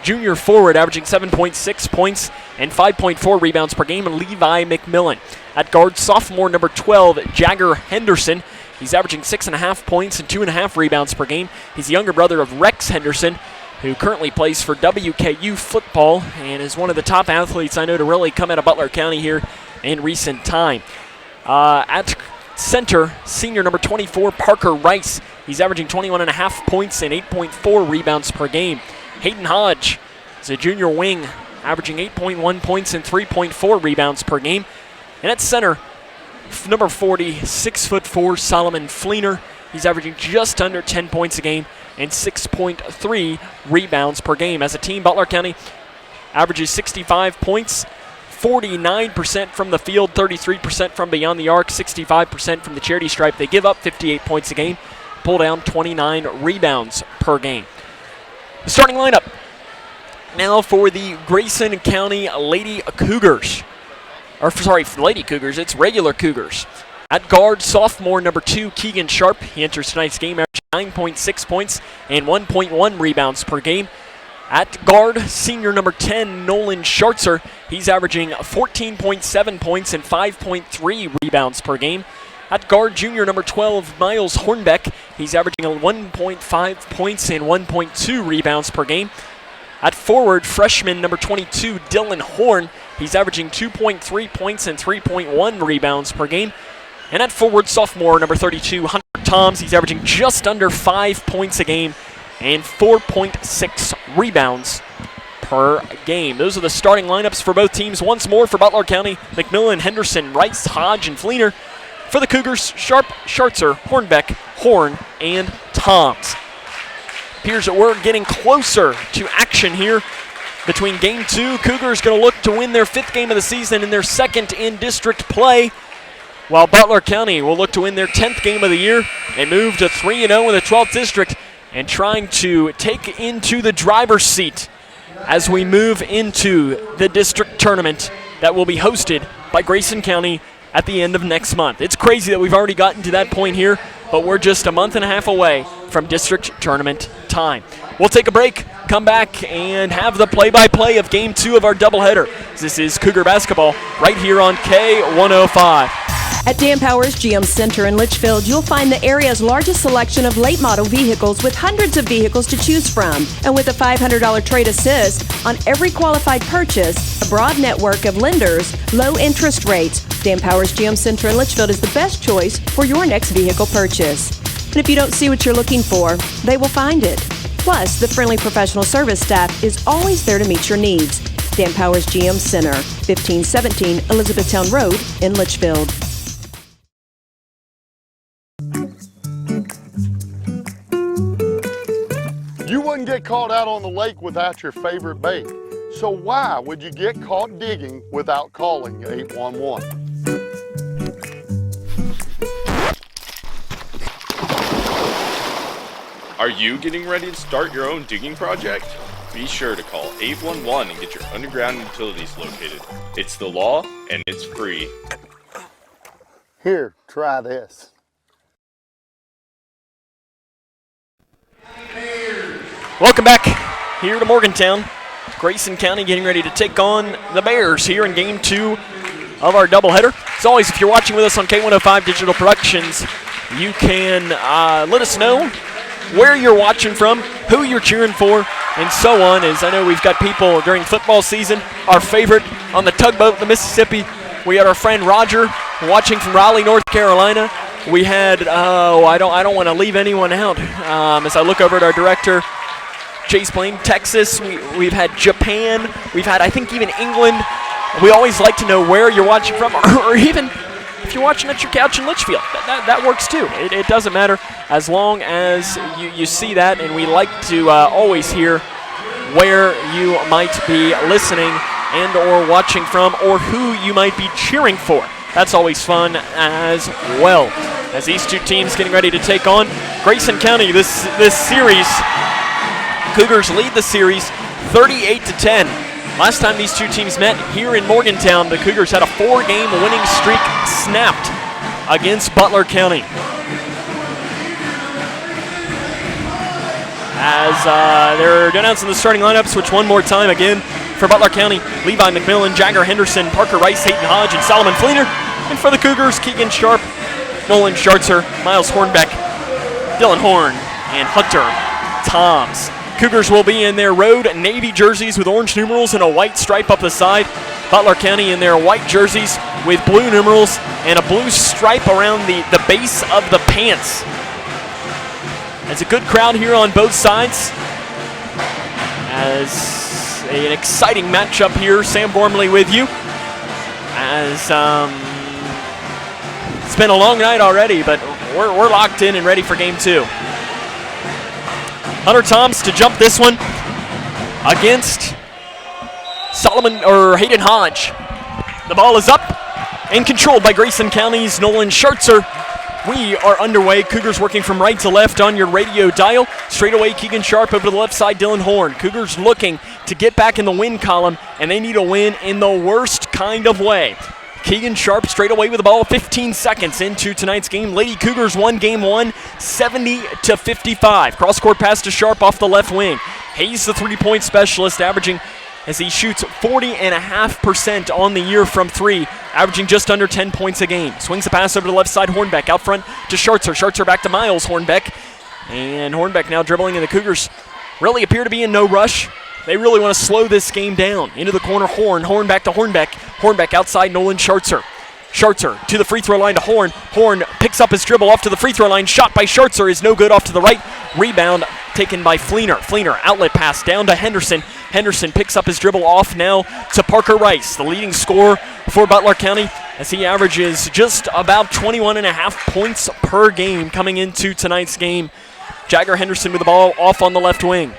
[SPEAKER 1] junior forward averaging 7.6 points and 5.4 rebounds per game, Levi McMillan. At guard, sophomore number 12, Jagger Henderson. He's averaging 6.5 points and 2.5 rebounds per game. He's the younger brother of Rex Henderson, who currently plays for WKU football and is one of the top athletes I know to really come out of Butler County here in recent time. At center, senior number 24, Parker Rice. He's averaging 21.5 points and 8.4 rebounds per game. Hayden Hodge is a junior wing, averaging 8.1 points and 3.4 rebounds per game. And at center, number 40, 6'4", Solomon Fleener. He's averaging just under 10 points a game and 6.3 rebounds per game. As a team, Butler County averages 65 points, 49% from the field, 33% from beyond the arc, 65% from the charity stripe. They give up 58 points a game, pull down 29 rebounds per game. The starting lineup now for the Grayson County Lady Cougars. Lady Cougars, it's regular Cougars. At guard, sophomore number 2, Keegan Sharp. He enters tonight's game averaging 9.6 points and 1.1 rebounds per game. At guard, senior number 10, Nolan Schartzer. He's averaging 14.7 points and 5.3 rebounds per game. At guard, junior number 12, Miles Hornbeck. He's averaging 1.5 points and 1.2 rebounds per game. At forward, freshman number 22, Dylan Horn. He's averaging 2.3 points and 3.1 rebounds per game. And at forward, sophomore number 32, Hunter Toms. He's averaging just under 5 points a game and 4.6 rebounds per game. Those are the starting lineups for both teams. Once more for Butler County: McMillan, Henderson, Rice, Hodge, and Fleener. For the Cougars, Sharp, Schartzer, Hornbeck, Horn, and Toms. Appears that we're getting closer to action here between game 2. Cougars going to look to win their 5th game of the season and their 2nd in district play, while Butler County will look to win their 10th game of the year and move to 3-0 in the 12th district, and trying to take into the driver's seat as we move into the district tournament that will be hosted by Grayson County at the end of next month. It's crazy that we've already gotten to that point here, but we're just a month and a half away from district tournament time. We'll take a break, come back, and have the play-by-play of Game 2 of our doubleheader. This is Cougar Basketball right here on K105.
[SPEAKER 7] At Dan Powers GM Center in Litchfield, you'll find the area's largest selection of late model vehicles with hundreds of vehicles to choose from. And with a $500 trade assist on every qualified purchase, a broad network of lenders, low interest rates, Dan Powers GM Center in Litchfield is the best choice for your next vehicle purchase. And if you don't see what you're looking for, they will find it. Plus, the friendly professional service staff is always there to meet your needs. Dan Powers GM Center, 1517 Elizabethtown Road in Litchfield.
[SPEAKER 8] You wouldn't get caught out on the lake without your favorite bait. So why would you get caught digging without calling 811?
[SPEAKER 19] Are you getting ready to start your own digging project? Be sure to call 811 and get your underground utilities located. It's the law and it's free.
[SPEAKER 8] Here, try this.
[SPEAKER 1] Welcome back here to Morgantown. Grayson County getting ready to take on the Bears here in Game 2 of our doubleheader. As always, if you're watching with us on K105 Digital Productions, you can let us know where you're watching from, who you're cheering for, and so on. As I know we've got people during football season, our favorite on the tugboat, the Mississippi. We had our friend Roger watching from Raleigh, North Carolina. We had, I don't want to leave anyone out. As I look over at our director, Chase Blaine, Texas. We've had Japan. We've had, I think, even England. We always like to know where you're watching from, or even if you're watching at your couch in Litchfield. That works too. It doesn't matter as long as you see that, and we like to always hear where you might be listening and or watching from, or who you might be cheering for. That's always fun as well. As these two teams getting ready to take on Grayson County this series. Cougars lead the series 38-10. Last time these two teams met here in Morgantown, the Cougars had a 4-game winning streak snapped against Butler County. As they're announcing the starting lineups, which one more time again for Butler County: Levi McMillan, Jagger Henderson, Parker Rice, Hayden Hodge, and Solomon Fleener. And for the Cougars, Keegan Sharp, Nolan Schartzer, Miles Hornbeck, Dylan Horn, and Hunter Toms. Cougars will be in their road navy jerseys with orange numerals and a white stripe up the side. Butler County in their white jerseys with blue numerals and a blue stripe around the base of the pants. It's a good crowd here on both sides. As an exciting matchup here, Sam Gormley with you. As it's been a long night already, but we're locked in and ready for Game 2. Hunter Toms to jump this one against Hayden Hodge. The ball is up and controlled by Grayson County's Nolan Schartzer. We are underway. Cougars working from right to left on your radio dial. Straight away, Keegan Sharp over to the left side, Dylan Horn. Cougars looking to get back in the win column, and they need a win in the worst kind of way. Keegan Sharp straight away with the ball, 15 seconds into tonight's game. Lady Cougars won game one, 70-55. Cross-court pass to Sharp off the left wing. Hayes, the three-point specialist, averaging as he shoots 40.5% on the year from three, averaging just under 10 points a game. Swings the pass over to the left side, Hornbeck out front to Schartzer. Schartzer back to Miles, Hornbeck. And Hornbeck now dribbling, and the Cougars really appear to be in no rush. They really want to slow this game down. Into the corner, Horn back to Hornbeck. Hornbeck outside, Nolan Schartzer. Schartzer to the free throw line to Horn. Horn picks up his dribble off to the free throw line. Shot by Schartzer is no good off to the right. Rebound taken by Fleener. Fleener outlet pass down to Henderson. Henderson picks up his dribble off now to Parker Rice, the leading scorer for Butler County, as he averages just about 21.5 points per game coming into tonight's game. Jagger Henderson with the ball off on the left wing.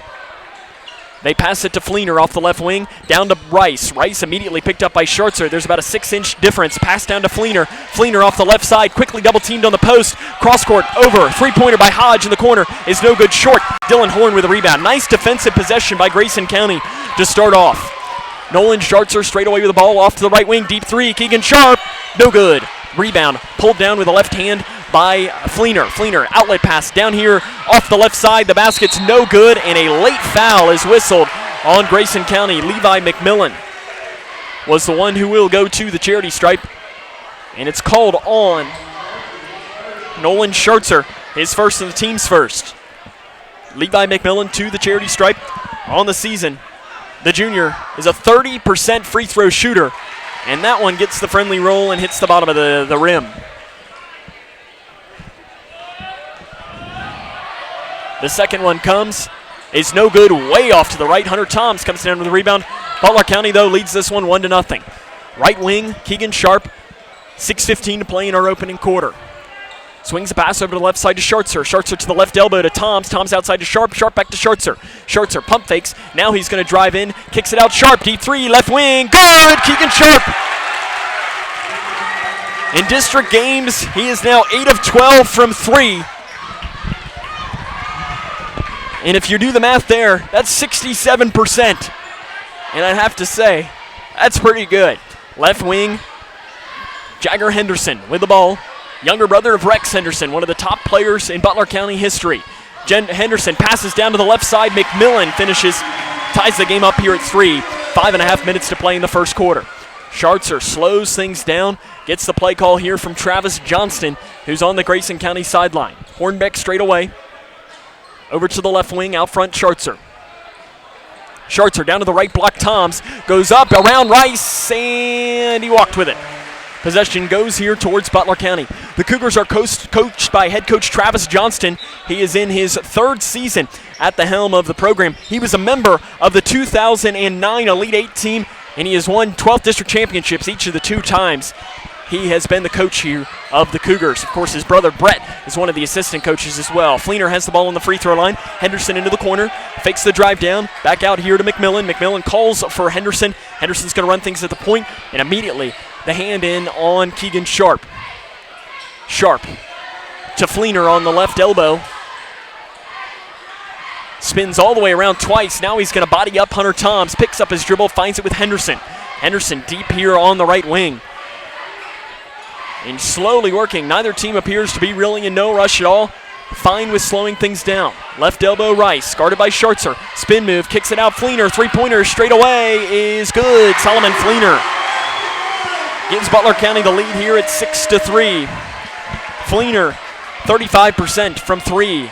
[SPEAKER 1] They pass it to Fleener off the left wing, down to Rice. Rice immediately picked up by Schartzer. There's about a 6-inch difference. Pass down to Fleener. Fleener off the left side, quickly double-teamed on the post. Cross-court, over. Three-pointer by Hodge in the corner is no good, short. Dylan Horn with a rebound. Nice defensive possession by Grayson County to start off. Nolan Schartzer straight away with the ball off to the right wing. Deep three, Keegan Sharp, no good. Rebound pulled down with the left hand by Fleener. Fleener, outlet pass down here off the left side. The basket's no good, and a late foul is whistled on Grayson County. Levi McMillan was the one who will go to the charity stripe, and it's called on Nolan Schartzer, his first and the team's first. Levi McMillan to the charity stripe on the season. The junior is a 30% free throw shooter, and that one gets the friendly roll and hits the bottom of the rim. The second one comes, is no good, way off to the right. Hunter Toms comes down with the rebound. Butler County, though, leads this one 1-0. Right wing, Keegan Sharp, 6:15 to play in our opening quarter. Swings a pass over to the left side to Schartzer. Schartzer to the left elbow to Toms. Toms outside to Sharp. Sharp back to Schartzer. Schartzer pump fakes. Now he's going to drive in, kicks it out. Sharp, deep three, left wing, good! Keegan Sharp. In district games, he is now 8 of 12 from three. And if you do the math there, that's 67%. And I'd have to say, that's pretty good. Left wing, Jagger Henderson with the ball. Younger brother of Rex Henderson, one of the top players in Butler County history. Henderson passes down to the left side. McMillan finishes, ties the game up here at 3. 5.5 minutes to play in the first quarter. Schartzer slows things down, gets the play call here from Travis Johnston, who's on the Grayson County sideline. Hornbeck straight away. Over to the left wing, out front, Schartzer. Schartzer down to the right block, Toms. Goes up, around Rice, and he walked with it. Possession goes here towards Butler County. The Cougars are coached by head coach Travis Johnston. He is in his 3rd season at the helm of the program. He was a member of the 2009 Elite 8 team, and he has won 12th district championships each of the 2 times. He has been the coach here of the Cougars. Of course, his brother Brett is one of the assistant coaches as well. Fleener has the ball on the free throw line. Henderson into the corner, fakes the drive down, back out here to McMillan. McMillan calls for Henderson. Henderson's going to run things at the point, and immediately the hand in on Keegan Sharp. Sharp to Fleener on the left elbow. Spins all the way around twice. Now he's going to body up Hunter Toms. Picks up his dribble, finds it with Henderson. Henderson deep here on the right wing. And slowly working. Neither team appears to be really in no rush at all. Fine with slowing things down. Left elbow Rice, guarded by Schartzer. Spin move, kicks it out. Fleener, three-pointer straight away is good. Solomon Fleener gives Butler County the lead here at 6-3. Fleener, 35% from 3.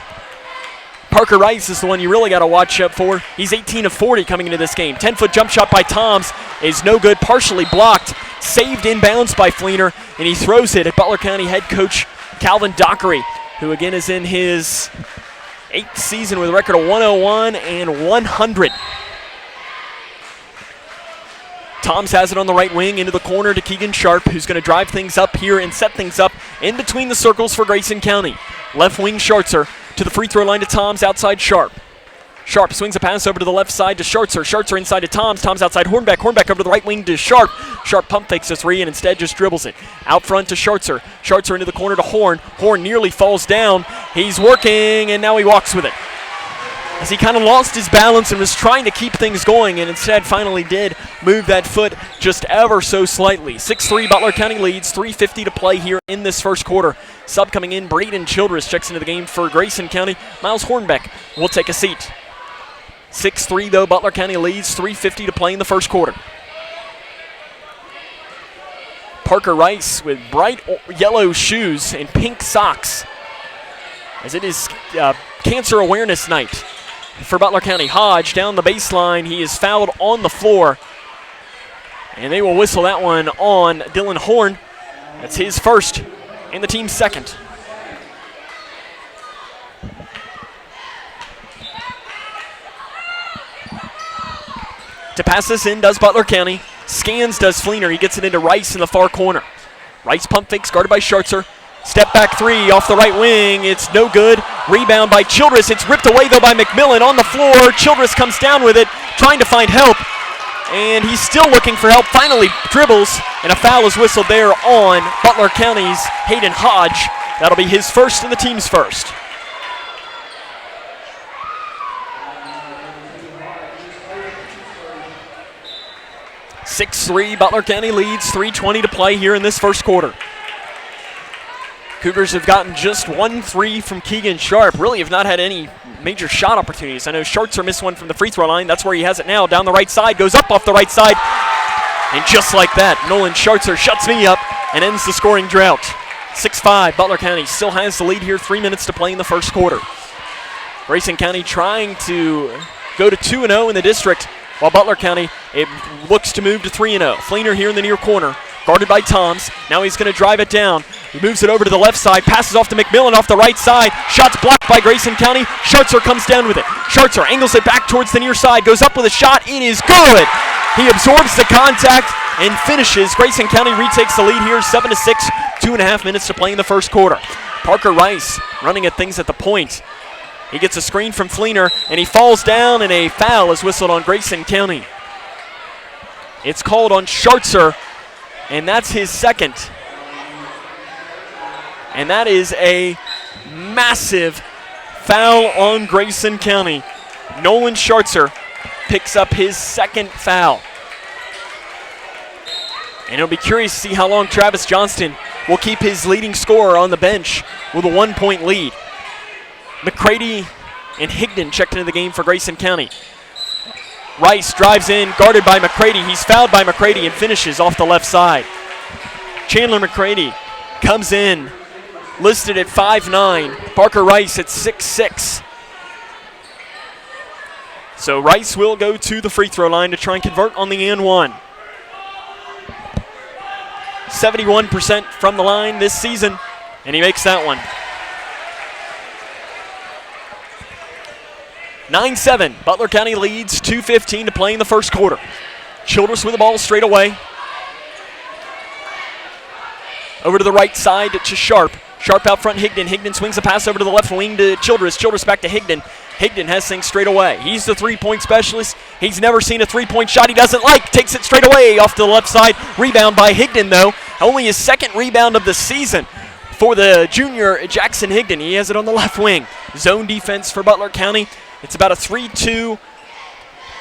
[SPEAKER 1] Parker Rice is the one you really got to watch out for. He's 18 of 40 coming into this game. 10-foot jump shot by Toms is no good, partially blocked. Saved inbounds by Fleener, and he throws it at Butler County head coach Calvin Dockery, who again is in his 8th season with a record of 101 and 100. Toms has it on the right wing into the corner to Keegan Sharp, who's going to drive things up here and set things up in between the circles for Grayson County. Left wing Schartzer to the free throw line to Toms, outside Sharp. Sharp swings a pass over to the left side to Schartzer. Schartzer inside to Toms. Toms outside Hornbeck. Hornbeck over to the right wing to Sharp. Sharp pump fakes a three and instead just dribbles it. Out front to Schartzer. Schartzer into the corner to Horn. Horn nearly falls down. He's working, and now he walks with it. As he kind of lost his balance and was trying to keep things going, and instead finally did move that foot just ever so slightly. 6-3 Butler County leads, 3:50 to play here in this first quarter. Sub coming in, Braden Childress checks into the game for Grayson County. Miles Hornbeck will take a seat. 6-3 though, Butler County leads, 3:50 to play in the first quarter. Parker Rice with bright yellow shoes and pink socks, as it is Cancer Awareness Night for Butler County. Hodge down the baseline. He is fouled on the floor, and they will whistle that one on Dylan Horn. That's his first and the team's second. To pass this in does Butler County. Scans does Fleener. He gets it into Rice in the far corner. Rice pump fakes guarded by Schartzer. Step back three off the right wing. It's no good. Rebound by Childress. It's ripped away, though, by McMillan on the floor. Childress comes down with it, trying to find help. And he's still looking for help. Finally dribbles, and a foul is whistled there on Butler County's Hayden Hodge. That'll be his first and the team's first. (6-3) Butler County leads, 3:20 to play here in this first quarter. Cougars have gotten just 1 3 from Keegan Sharp. Really have not had any major shot opportunities. I know Schartzer missed one from the free throw line. That's where he has it now. Down the right side, goes up off the right side. And just like that, Nolan Schartzer shuts me up and ends the scoring drought. 6-5, Butler County still has the lead here. 3 minutes to play in the first quarter. Grayson County trying to go to 2-0 in the district, while Butler County, it looks to move to 3-0. Fleener here in the near corner, guarded by Toms. Now he's going to drive it down. He moves it over to the left side, passes off to McMillan off the right side. Shots blocked by Grayson County. Schartzer comes down with it. Schartzer angles it back towards the near side, goes up with a shot. It is good. He absorbs the contact and finishes. Grayson County retakes the lead here, 7-6, 2.5 minutes to play in the first quarter. Parker Rice running at things at the point. He gets a screen from Fleener, and he falls down, and a foul is whistled on Grayson County. It's called on Schartzer, and that's his second. And that is a massive foul on Grayson County. Nolan Schartzer picks up his second foul. And it'll be curious to see how long Travis Johnston will keep his leading scorer on the bench with a 1-point lead. McCready and Higdon checked into the game for Grayson County. Rice drives in, guarded by McCready. He's fouled by McCready and finishes off the left side. Chandler McCready comes in, listed at 5'9". Parker Rice at 6'6". So Rice will go to the free throw line to try and convert on the and one. 71% from the line this season, and he makes that one. 9-7, Butler County leads, 2:15 to play in the first quarter. Childress with the ball straight away. Over to the right side to Sharp. Sharp out front, Higdon. Higdon swings a pass over to the left wing to Childress. Childress back to Higdon. Higdon has things straight away. He's the three-point specialist. He's never seen a three-point shot he doesn't like. Takes it straight away off to the left side. Rebound by Higdon, though. Only his second rebound of the season for the junior Jackson Higdon. He has it on the left wing. Zone defense for Butler County. It's about a 3-2,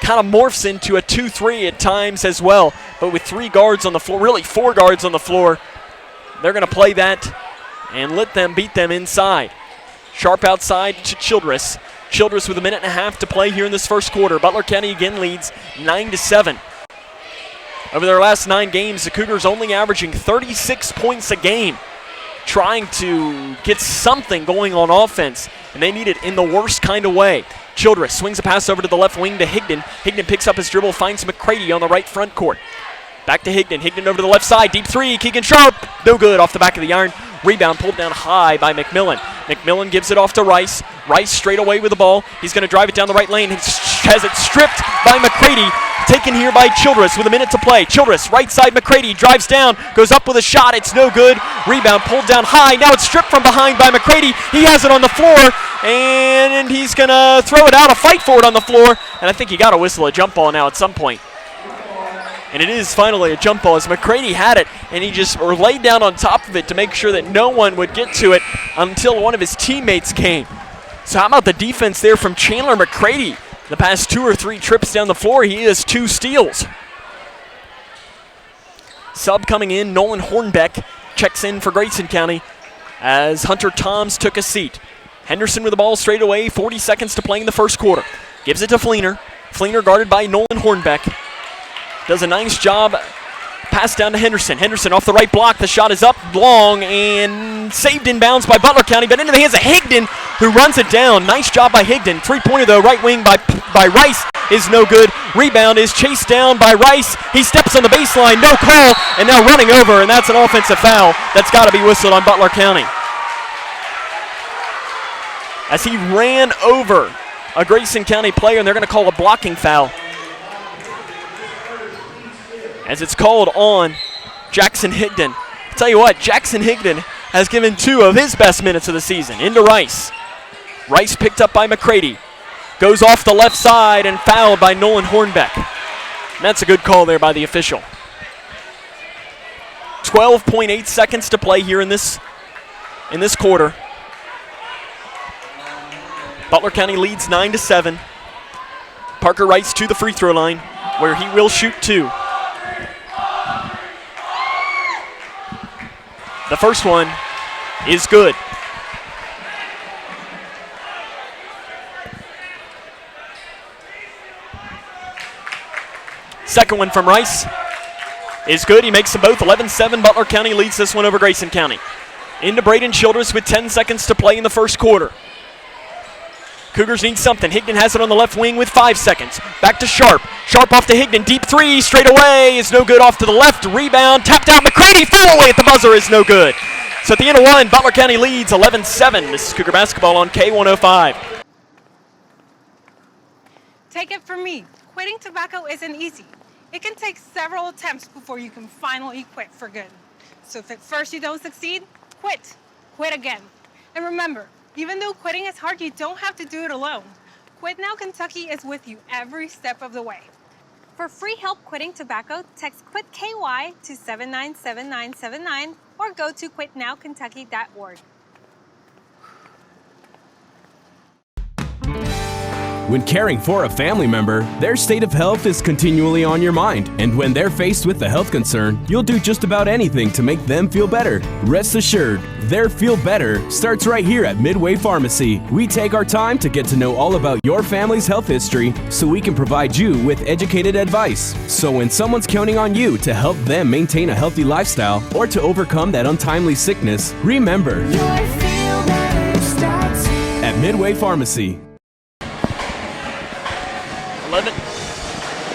[SPEAKER 1] kind of morphs into a 2-3 at times as well. But with 3 guards on the floor, really 4 guards on the floor, they're going to play that and let them beat them inside. Sharp outside to Childress. Childress with a minute and a half to play here in this first quarter. Butler County again leads 9-7. Over their last 9 games, the Cougars only averaging 36 points a game, trying to get something going on offense, and they need it in the worst kind of way. Childress swings a pass over to the left wing to Higdon. Higdon picks up his dribble, finds McCready on the right front court. Back to Higdon. Higdon over to the left side. Deep three. Keegan Sharp. No good off the back of the iron. Rebound pulled down high by McMillan. McMillan gives it off to Rice. Rice straight away with the ball. He's going to drive it down the right lane. He has it stripped by McCready. taken here by Childress with a minute to play. Childress, right side, McCready drives down, goes up with a shot. It's no good. Rebound pulled down high. Now it's stripped from behind by McCready. He has it on the floor, and he's going to throw it out, a fight for it on the floor. And I think he got to whistle a jump ball now at some point. And it is finally a jump ball as McCready had it, and he just laid down on top of it to make sure that no one would get to it until one of his teammates came. So how about the defense there from Chandler McCready? The past 2 or 3 trips down the floor, he has 2 steals. Sub coming in, Nolan Hornbeck checks in for Grayson County as Hunter Toms took a seat. Henderson with the ball straight away, 40 seconds to play in the first quarter. Gives it to Fleener. Fleener guarded by Nolan Hornbeck. Does a nice job. Pass down to Henderson. Henderson off the right block. The shot is up long and saved in bounds by Butler County, but into the hands of Higdon, who runs it down. Nice job by Higdon. Three-pointer, though, right wing by Rice is no good. Rebound is chased down by Rice. He steps on the baseline. No call, and now running over, and that's an offensive foul. That's got to be whistled on Butler County. As he ran over a Grayson County player, and they're going to call a blocking foul. As it's called on Jackson Higdon. I'll tell you what, Jackson Higdon has given 2 of his best minutes of the season. Into Rice. Rice picked up by McCready. Goes off the left side and fouled by Nolan Hornbeck. And that's a good call there by the official. 12.8 seconds to play here in this quarter. Butler County leads 9-7. Parker Rice to the free throw line, where he will shoot 2. The first one is good. Second one from Rice is good. He makes them both. 11-7. Butler County leads this one over Grayson County. Into Braden Childress with 10 seconds to play in the first quarter. Cougars need something. Higdon has it on the left wing with 5 seconds. Back to Sharp. Sharp off to Higdon. Deep 3 straight away is no good. Off to the left. Rebound. Tapped out. McCready. Foul away at the buzzer is no good. So at the end of 1, Butler County leads 11-7. This is Cougar basketball on K105.
[SPEAKER 3] Take it from me. Quitting tobacco isn't easy. It can take several attempts before you can finally quit for good. So if at first you don't succeed, quit. Quit again. And remember, even though quitting is hard, you don't have to do it alone. Quit Now Kentucky is with you every step of the way. For free help quitting tobacco, text QUIT KY to 797979 or go to quitnowkentucky.org.
[SPEAKER 2] When caring for a family member, their state of health is continually on your mind. And when they're faced with a health concern, you'll do just about anything to make them feel better. Rest assured, their feel better starts right here at Midway Pharmacy. We take our time to get to know all about your family's health history so we can provide you with educated advice. So when someone's counting on you to help them maintain a healthy lifestyle or to overcome that untimely sickness, remember, your feel better starts here. At Midway Pharmacy.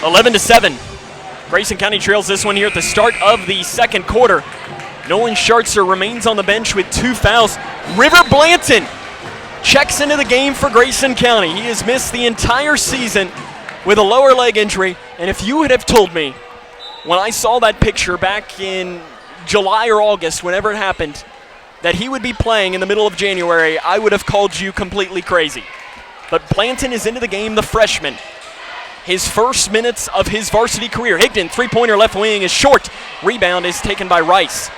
[SPEAKER 1] 11-7. Grayson County trails this one here at the start of the second quarter. Nolan Schartzer remains on the bench with 2 fouls. River Blanton checks into the game for Grayson County. He has missed the entire season with a lower leg injury. And if you would have told me when I saw that picture back in July or August, whenever it happened, that he would be playing in the middle of January, I would have called you completely crazy. But Blanton is into the game, the freshman. His first minutes of his varsity career. Higdon, three-pointer left wing is short. Rebound is taken by Rice.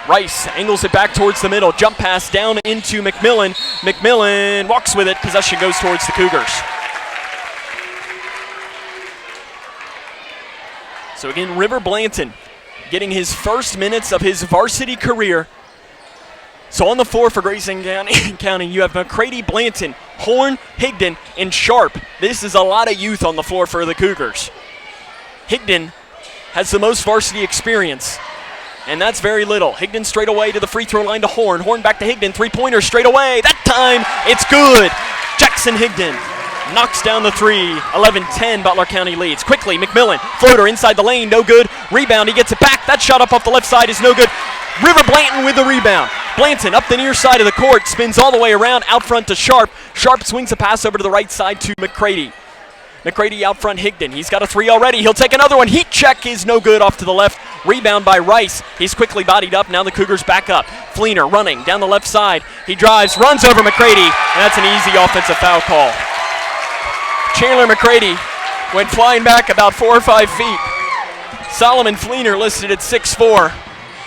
[SPEAKER 1] Rice angles it back towards the middle. Jump pass down into McMillan. McMillan walks with it. Possession goes towards the Cougars. So again, River Blanton getting his first minutes of his varsity career. So on the floor for Grayson County, you have McCready, Blanton, Horn, Higdon, and Sharp. This is a lot of youth on the floor for the Cougars. Higdon has the most varsity experience, and that's very little. Higdon straight away to the free throw line to Horn. Horn back to Higdon, three-pointer straight away. That time, it's good. Jackson Higdon knocks down the 3. 11-10, Butler County leads. Quickly, McMillan, floater inside the lane, no good. Rebound, he gets it back. That shot up off the left side is no good. River Blanton with the rebound. Blanton up the near side of the court, spins all the way around, out front to Sharp. Sharp swings a pass over to the right side to McCready. McCready out front Higdon. He's got a three already. He'll take another one. Heat check is no good, off to the left. Rebound by Rice. He's quickly bodied up. Now the Cougars back up. Fleener running down the left side. He drives, runs over McCready, and that's an easy offensive foul call. Chandler McCready went flying back about 4 or 5 feet. Solomon Fleener listed at 6'4".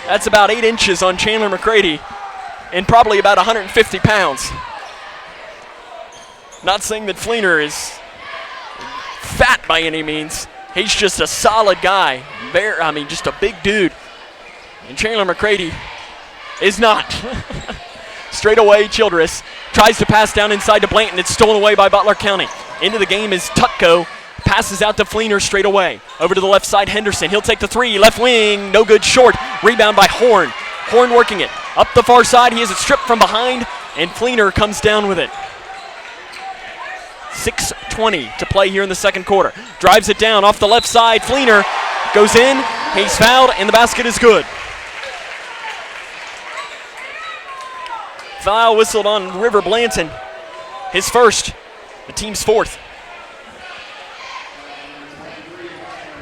[SPEAKER 1] That's about 8 inches on Chandler McCready and probably about 150 pounds. Not saying that Fleener is fat by any means. He's just a solid guy. Just a big dude. And Chandler McCready is not. Straight away, Childress tries to pass down inside to Blanton. It's stolen away by Butler County. Into the game is Tutko. Passes out to Fleener straight away. Over to the left side, Henderson. He'll take the three. Left wing, no good, short. Rebound by Horn. Horn working it. Up the far side, he has it stripped from behind, and Fleener comes down with it. 6:20 to play here in the second quarter. Drives it down off the left side. Fleener goes in. He's fouled, and the basket is good. Foul whistled on River Blanton. His first, the team's fourth.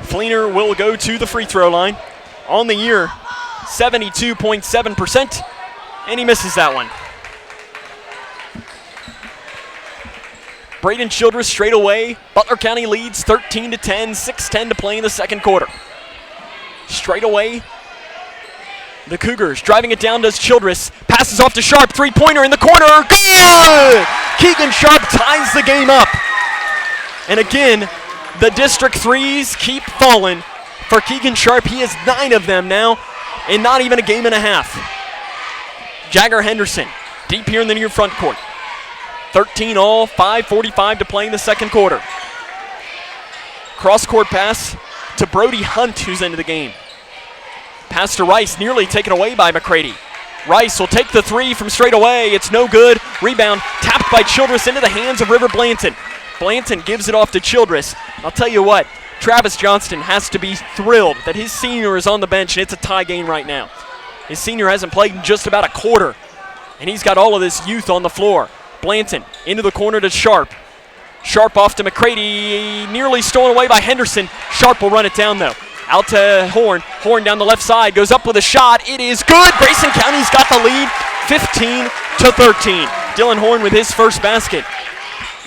[SPEAKER 1] Fleener will go to the free throw line. On the year, 72.7%, and he misses that one. Braden Childress straight away. Butler County leads 13-10, 6:10 to play in the second quarter. Straight away, the Cougars driving it down to Childress. Passes off to Sharp, three-pointer in the corner, good! Keegan Sharp ties the game up. And again, the district threes keep falling for Keegan Sharp. He has 9 of them now in not even a game and a half. Jagger Henderson deep here in the near front court. 13 all, 5:45 to play in the second quarter. Cross-court pass to Brody Hunt, who's into the game. Pass to Rice, nearly taken away by McCready. Rice will take the three from straight away. It's no good. Rebound tapped by Childress into the hands of River Blanton. Blanton gives it off to Childress. I'll tell you what, Travis Johnston has to be thrilled that his senior is on the bench, and it's a tie game right now. His senior hasn't played in just about a quarter, and he's got all of this youth on the floor. Blanton into the corner to Sharp. Sharp off to McCready, nearly stolen away by Henderson. Sharp will run it down though. Out to Horn. Horn down the left side, goes up with a shot. It is good. Grayson County's got the lead, 15-13. Dylan Horn with his first basket.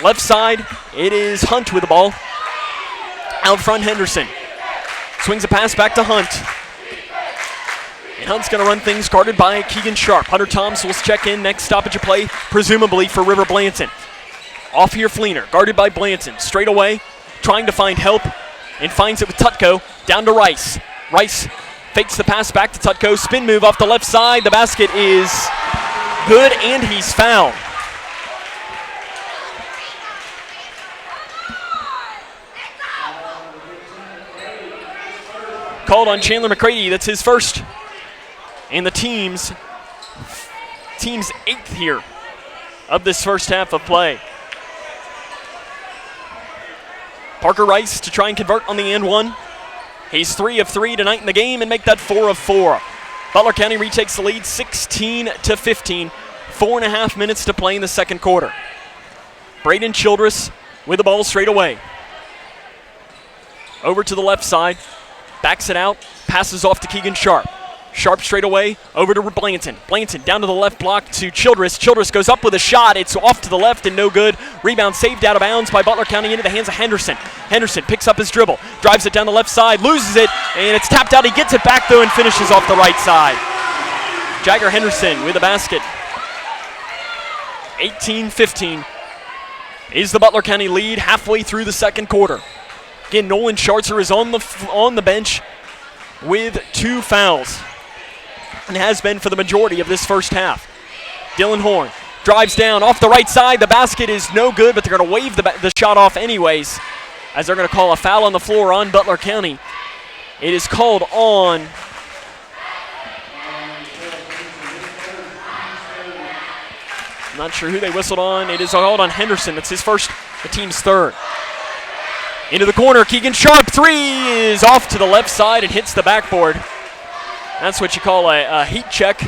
[SPEAKER 1] Left side, it is Hunt with the ball. Out front, Henderson. Swings a pass back to Hunt. And Hunt's going to run things guarded by Keegan Sharp. Hunter Thomas will check in. Next stoppage of play, presumably for River Blanton. Off here, Fleener, guarded by Blanton. Straight away, trying to find help, and finds it with Tutko. Down to Rice. Rice fakes the pass back to Tutko. Spin move off the left side. The basket is good, and he's fouled. Called on Chandler McCready. That's his first. And the team's 8th here of this first half of play. Parker Rice to try and convert on the and one. He's 3 of 3 tonight in the game and make that 4 of 4. Butler County retakes the lead 16-15. 4.5 minutes to play in the second quarter. Braden Childress with the ball straight away. Over to the left side. Backs it out. Passes off to Keegan Sharp. Sharp straight away, over to Blanton. Blanton down to the left block to Childress. Childress goes up with a shot. It's off to the left and no good. Rebound saved out of bounds by Butler County into the hands of Henderson. Henderson picks up his dribble, drives it down the left side, loses it, and it's tapped out. He gets it back though and finishes off the right side. Jagger Henderson with the basket. 18-15 is the Butler County lead halfway through the second quarter. Again, Nolan Scharzer is on the bench with 2 fouls. And has been for the majority of this first half. Dylan Horn drives down off the right side. The basket is no good, but they're going to wave the shot off anyways, as they're going to call a foul on the floor on Butler County. It is called on I'm not sure who they whistled on. It is called on Henderson. That's his first, the team's 3rd. Into the corner, Keegan Sharp, 3 is off to the left side and hits the backboard. That's what you call a heat check,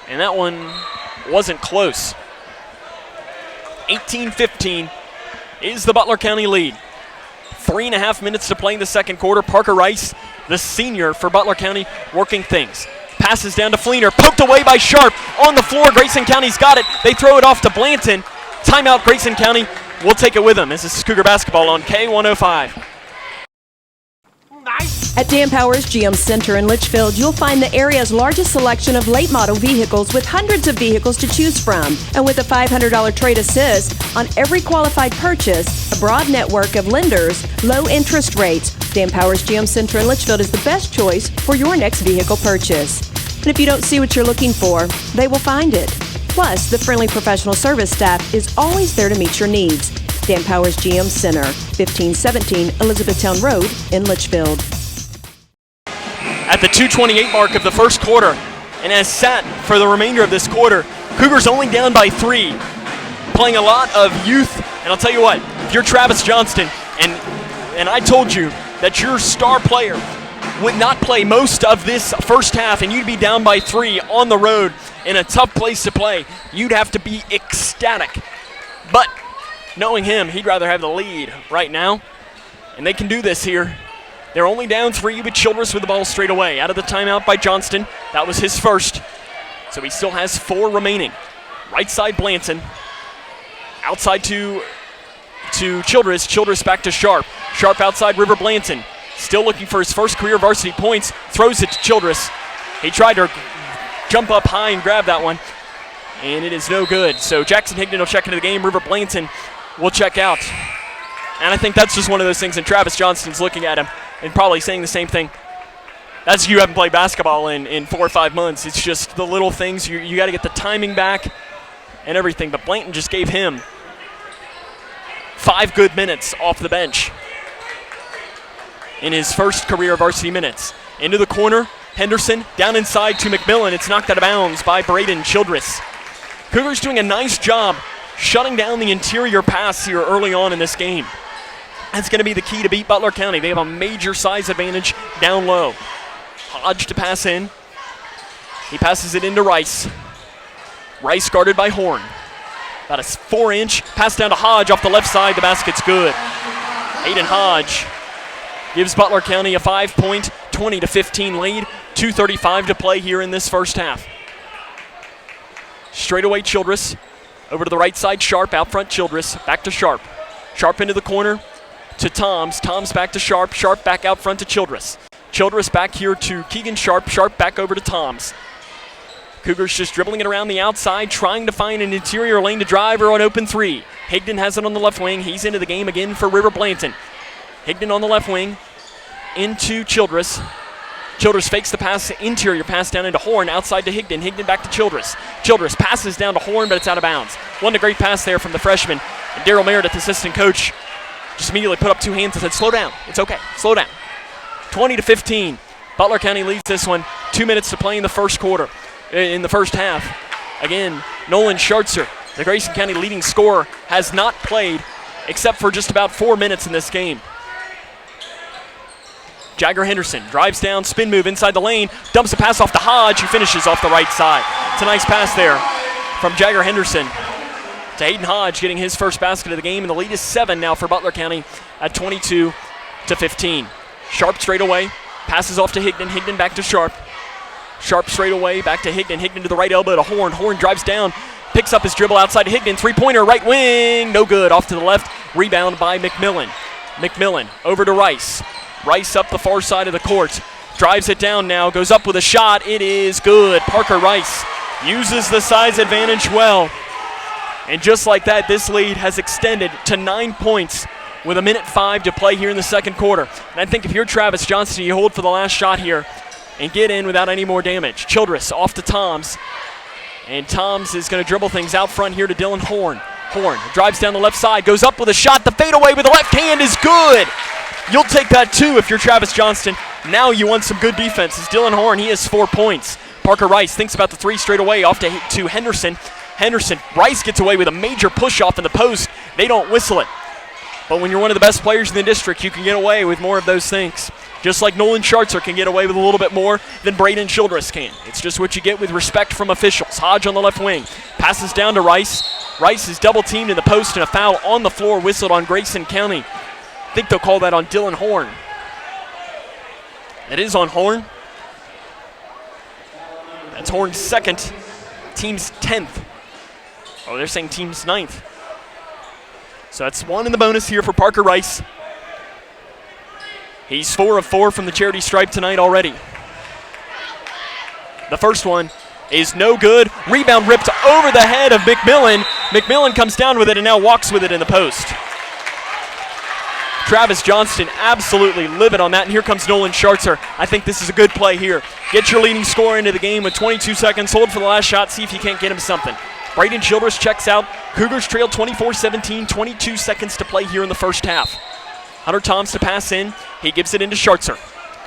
[SPEAKER 1] and that one wasn't close. 18-15 is the Butler County lead. 3.5 minutes to play in the second quarter. Parker Rice, the senior for Butler County, working things. Passes down to Fleener, poked away by Sharp. On the floor, Grayson County's got it. They throw it off to Blanton. Timeout, Grayson County. We'll take it with them. This is Cougar basketball on K105.
[SPEAKER 7] At Dan Powers GM Center in Litchfield, you'll find the area's largest selection of late model vehicles with hundreds of vehicles to choose from. And with a $500 trade assist on every qualified purchase, a broad network of lenders, low interest rates, Dan Powers GM Center in Litchfield is the best choice for your next vehicle purchase. And if you don't see what you're looking for, they will find it. Plus, the friendly professional service staff is always there to meet your needs. Dan Powers GM Center, 1517 Elizabethtown Road in Litchfield.
[SPEAKER 1] At the 2:28 mark of the first quarter, and as set for the remainder of this quarter, Cougars only down by 3, playing a lot of youth. And I'll tell you what, if you're Travis Johnston, and I told you that your star player would not play most of this first half, and you'd be down by 3 on the road in a tough place to play, you'd have to be ecstatic. But knowing him, he'd rather have the lead right now, and they can do this here. They're only down 3, but Childress with the ball straight away. Out of the timeout by Johnston. That was his first. So he still has 4 remaining. Right side Blanton. Outside to Childress. Childress back to Sharp. Sharp outside River Blanton. Still looking for his first career varsity points. Throws it to Childress. He tried to jump up high and grab that one, and it is no good. So Jackson Higdon will check into the game. River Blanton will check out. And I think that's just one of those things, and Travis Johnston's looking at him and probably saying the same thing. That's you haven't played basketball in 4 or 5 months. It's just the little things. You got to get the timing back and everything. But Blanton just gave him 5 good minutes off the bench in his first career varsity minutes. Into the corner, Henderson down inside to McMillan. It's knocked out of bounds by Braden Childress. Cougars doing a nice job shutting down the interior pass here early on in this game. That's going to be the key to beat Butler County. They have a major size advantage down low. Hodge to pass in. He passes it into Rice. Rice guarded by Horn. About a 4-inch pass down to Hodge off the left side. The basket's good. Aiden Hodge gives Butler County a 5-point, 20-15 lead. 2:35 to play here in this first half. Straight away Childress. Over to the right side, Sharp. Out front, Childress. Back to Sharp. Sharp into the corner to Toms. Toms back to Sharp. Sharp back out front to Childress. Childress back here to Keegan Sharp. Sharp back over to Toms. Cougars just dribbling it around the outside, trying to find an interior lane to drive or an open 3. Higdon has it on the left wing. He's into the game again for River Blanton. Higdon on the left wing into Childress. Childress fakes the pass, interior pass down into Horn, outside to Higdon. Higdon back to Childress. Childress passes down to Horn, but it's out of bounds. Wasn't a great pass there from the freshman. And Daryl Meredith, assistant coach, just immediately put up 2 hands and said, slow down. It's okay. Slow down. 20-15. Butler County leads this one. 2 minutes to play in the first quarter, in the first half. Again, Nolan Schartzer, the Grayson County leading scorer, has not played except for just about 4 minutes in this game. Jagger Henderson drives down, spin move inside the lane, dumps a pass off to Hodge, who finishes off the right side. It's a nice pass there from Jagger Henderson to Hayden Hodge, getting his first basket of the game, and the lead is 7 now for Butler County at 22-15. Sharp straight away, passes off to Higdon. Higdon back to Sharp. Sharp straight away, back to Higdon. Higdon to the right elbow to Horn. Horn drives down, picks up his dribble outside to Higdon. 3-pointer, right wing, no good. Off to the left, rebound by McMillan. McMillan over to Rice. Rice up the far side of the court. Drives it down now, goes up with a shot. It is good. Parker Rice uses the size advantage well. And just like that, this lead has extended to 9 points with 1:05 to play here in the second quarter. And I think if you're Travis Johnston, you hold for the last shot here and get in without any more damage. Childress off to Toms. And Toms is going to dribble things out front here to Dylan Horn. Horn drives down the left side, goes up with a shot. The fadeaway with the left hand is good. You'll take that too if you're Travis Johnston. Now you want some good defense. It's Dylan Horn. He has 4 points. Parker Rice thinks about the 3 straight away, off to Henderson. Henderson, Rice gets away with a major push-off in the post. They don't whistle it. But when you're one of the best players in the district, you can get away with more of those things. Just like Nolan Schartzer can get away with a little bit more than Braden Childress can. It's just what you get with respect from officials. Hodge on the left wing. Passes down to Rice. Rice is double-teamed in the post, and a foul on the floor whistled on Grayson County. think they'll call that on Dylan Horn. It is on Horn. That's Horn's second, team's 10th. Oh, they're saying team's 9th. So that's 1 in the bonus here for Parker Rice. He's 4 of 4 from the charity stripe tonight already. The first one is no good. Rebound ripped over the head of McMillan. McMillan comes down with it and now walks with it in the post. Travis Johnston absolutely livid on that, and here comes Nolan Schartzer. I think this is a good play here. Get your leading scorer into the game with 22 seconds. Hold for the last shot, see if you can't get him something. Braden Childress checks out. Cougars trail 24-17, 22 seconds to play here in the first half. Hunter Toms to pass in. He gives it into Schartzer.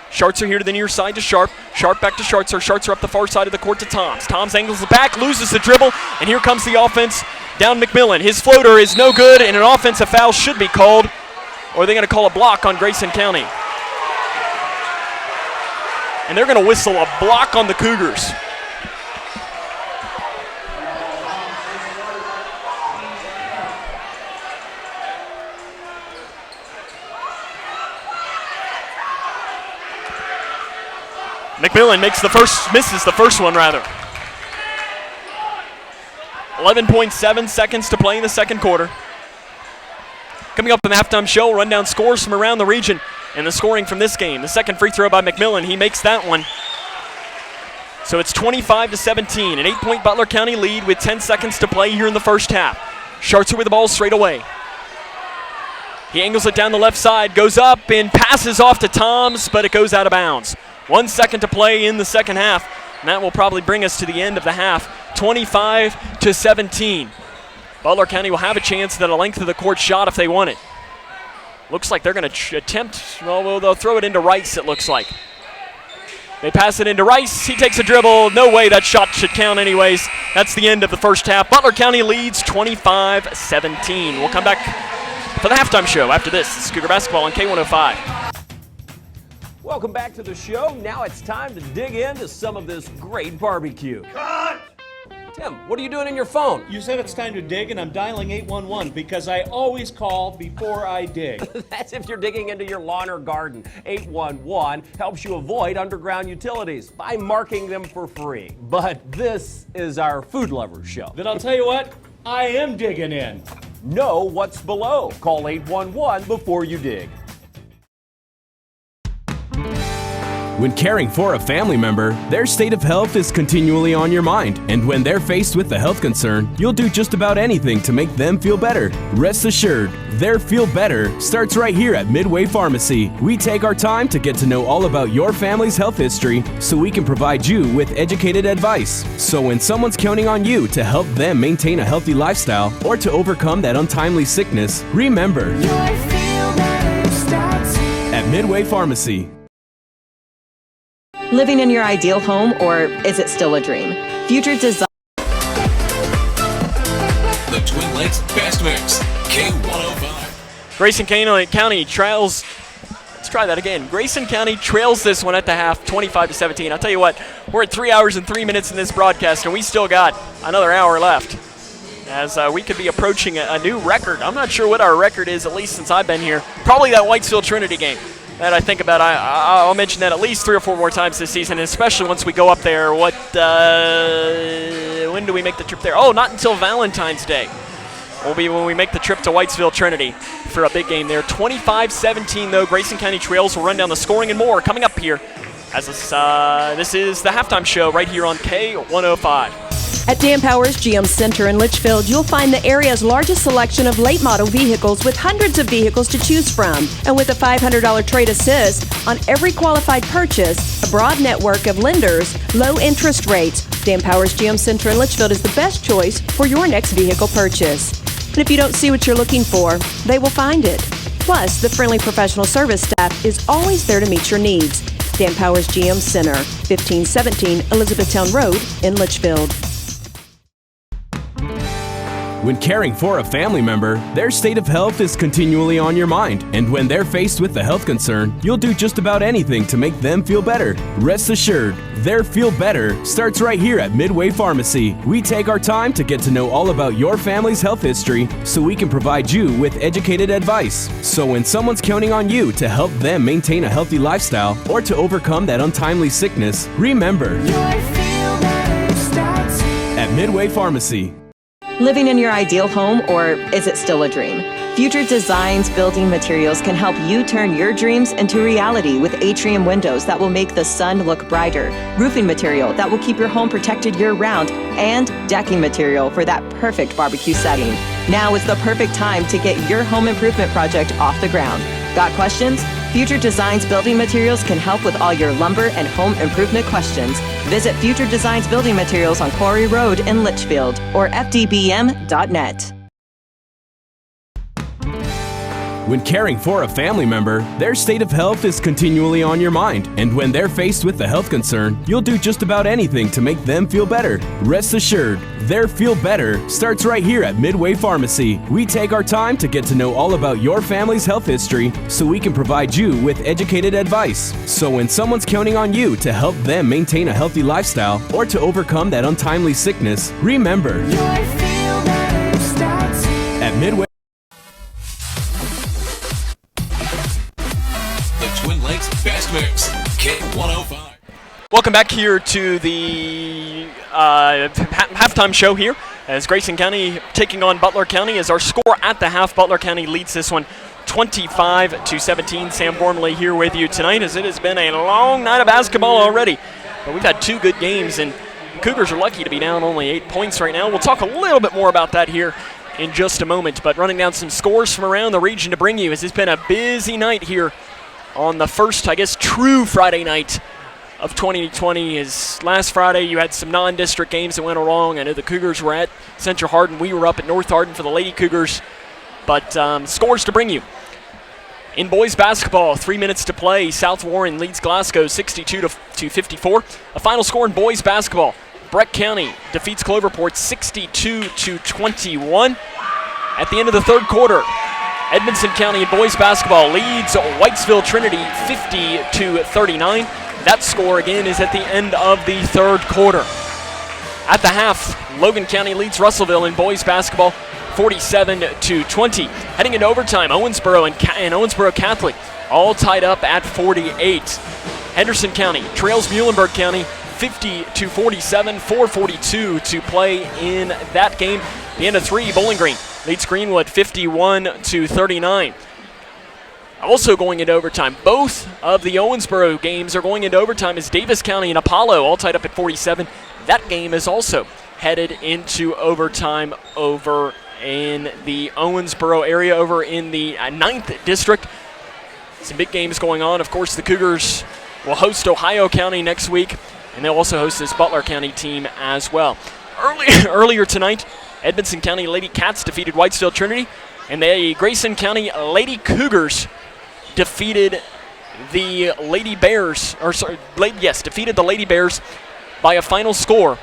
[SPEAKER 1] Schartzer here to the near side to Sharp. Sharp back to Schartzer. Schartzer up the far side of the court to Toms. Toms angles the back, loses the dribble, and here comes the offense down McMillan. His floater is no good, and an offensive foul should be called, or they're going to call a block on Grayson County. And they're going to whistle a block on the Cougars. McMillan misses the first one rather. 11.7 seconds to play in the second quarter. Coming up in the halftime show, we'll run down scores from around the region and the scoring from this game. The second free throw by McMillan, he makes that one. So it's 25-17, an 8-point Butler County lead with 10 seconds to play here in the first half. Schartzer with the ball straight away. He angles it down the left side, goes up and passes off to Toms, but it goes out of bounds. 1 second to play in the second half, and that will probably bring us to the end of the half, 25-17. Butler County will have a chance at a length of the court shot if they want it. Looks like they're going to attempt, well, they'll throw it into Rice, it looks like. They pass it into Rice, he takes a dribble, no way, that shot should count anyways. That's the end of the first half. Butler County leads 25-17. We'll come back for the halftime show after this. This is Cougar Basketball on K105.
[SPEAKER 5] Welcome back to the show. Now it's time to dig into some of this great barbecue.
[SPEAKER 13] Cut!
[SPEAKER 5] Tim, what are you doing in your phone?
[SPEAKER 6] You said it's time to dig, and I'm dialing 811 because I always call before I dig.
[SPEAKER 5] That's if you're digging into your lawn or garden. 811 helps you avoid underground utilities by marking them for free. But this is our food lovers show.
[SPEAKER 6] Then I'll tell you what, I am digging in.
[SPEAKER 5] Know what's below. Call 811 before you dig.
[SPEAKER 2] When caring for a family member, their state of health is continually on your mind. And when they're faced with a health concern, you'll do just about anything to make them feel better. Rest assured, their feel better starts right here at Midway Pharmacy. We take our time to get to know all about your family's health history so we can provide you with educated advice. So when someone's counting on you to help them maintain a healthy lifestyle or to overcome that untimely sickness, remember, your feel better starts here at Midway Pharmacy.
[SPEAKER 7] Living in your ideal home, or is it still a dream? Future Design.
[SPEAKER 11] The Twin Lakes Best Mix, K105.
[SPEAKER 1] Grayson County trails. Let's try that again. Grayson County trails this one at the half, 25-17. I'll tell you what, we're at 3 hours and 3 minutes in this broadcast, and we still got another hour left. As we could be approaching a new record. I'm not sure what our record is, at least since I've been here. Probably that Whitesville Trinity game. That I think about. I'll mention that at least 3 or 4 more times this season, and especially once we go up there. When do we make the trip there? Oh, not until Valentine's Day. Will be when we make the trip to Whitesville Trinity for a big game there. 25-17, though. Grayson County Trails will run down the scoring and more coming up here. As this is the halftime show right here on K105.
[SPEAKER 7] At Dan Powers GM Center in Litchfield, you'll find the area's largest selection of late model vehicles with hundreds of vehicles to choose from. And with a $500 trade assist on every qualified purchase, a broad network of lenders, low interest rates, Dan Powers GM Center in Litchfield is the best choice for your next vehicle purchase. And if you don't see what you're looking for, they will find it. Plus, the friendly professional service staff is always there to meet your needs. Dan Powers GM Center, 1517 Elizabethtown Road in Litchfield.
[SPEAKER 2] When caring for a family member, their state of health is continually on your mind, and when they're faced with a health concern, you'll do just about anything to make them feel better. Rest assured, their feel better starts right here at Midway Pharmacy. We take our time to get to know all about your family's health history so we can provide you with educated advice. So when someone's counting on you to help them maintain a healthy lifestyle or to overcome that untimely sickness, remember, at Midway Pharmacy.
[SPEAKER 7] Living in your ideal home, or is it still a dream? Future Designs Building Materials can help you turn your dreams into reality with atrium windows that will make the sun look brighter, roofing material that will keep your home protected year-round, and decking material for that perfect barbecue setting. Now is the perfect time to get your home improvement project off the ground. Got questions? Future Designs Building Materials can help with all your lumber and home improvement questions. Visit Future Designs Building Materials on Quarry Road in Litchfield or fdbm.net.
[SPEAKER 2] When caring for a family member, their state of health is continually on your mind, and when they're faced with a health concern, you'll do just about anything to make them feel better. Rest assured, their feel better starts right here at Midway Pharmacy. We take our time to get to know all about your family's health history so we can provide you with educated advice. So when someone's counting on you to help them maintain a healthy lifestyle or to overcome that untimely sickness, remember, at Midway.
[SPEAKER 11] Twin Lakes Best Mix, K105.
[SPEAKER 1] Welcome back here to the halftime show here as Grayson County taking on Butler County. As our score at the half, Butler County leads this one 25-17. Sam Gormley here with you tonight as it has been a long night of basketball already. But we've had two good games, and Cougars are lucky to be down only 8 points right now. We'll talk a little bit more about that here in just a moment. But running down some scores from around the region to bring you, as it's been a busy night here on the first, I guess, true Friday night of 2020. Is last Friday you had some non-district games that went along. I know the Cougars were at Central Hardin. We were up at North Hardin for the Lady Cougars. But scores to bring you. In boys basketball, 3 minutes to play. South Warren leads Glasgow 62-54. A final score in boys basketball. Breck County defeats Cloverport 62-21. At the end of the third quarter, Edmonson County in boys basketball leads Whitesville Trinity 50-39. That score again is at the end of the third quarter. At the half, Logan County leads Russellville in boys basketball 47-20. Heading into overtime, Owensboro and Owensboro Catholic all tied up at 48. Henderson County trails Muhlenberg County 50-47, 4:42 to play in that game. The end of three, Bowling Green leads Greenwood 51-39. Also going into overtime, both of the Owensboro games are going into overtime as Davis County and Apollo all tied up at 47. That game is also headed into overtime over in the Owensboro area, over in the 9th District. Some big games going on. Of course, the Cougars will host Ohio County next week, and they'll also host this Butler County team as well. Earlier tonight, Edmonson County Lady Cats defeated Whitesville Trinity, and the Grayson County Lady Cougars defeated the Lady Bears, defeated the Lady Bears by a final score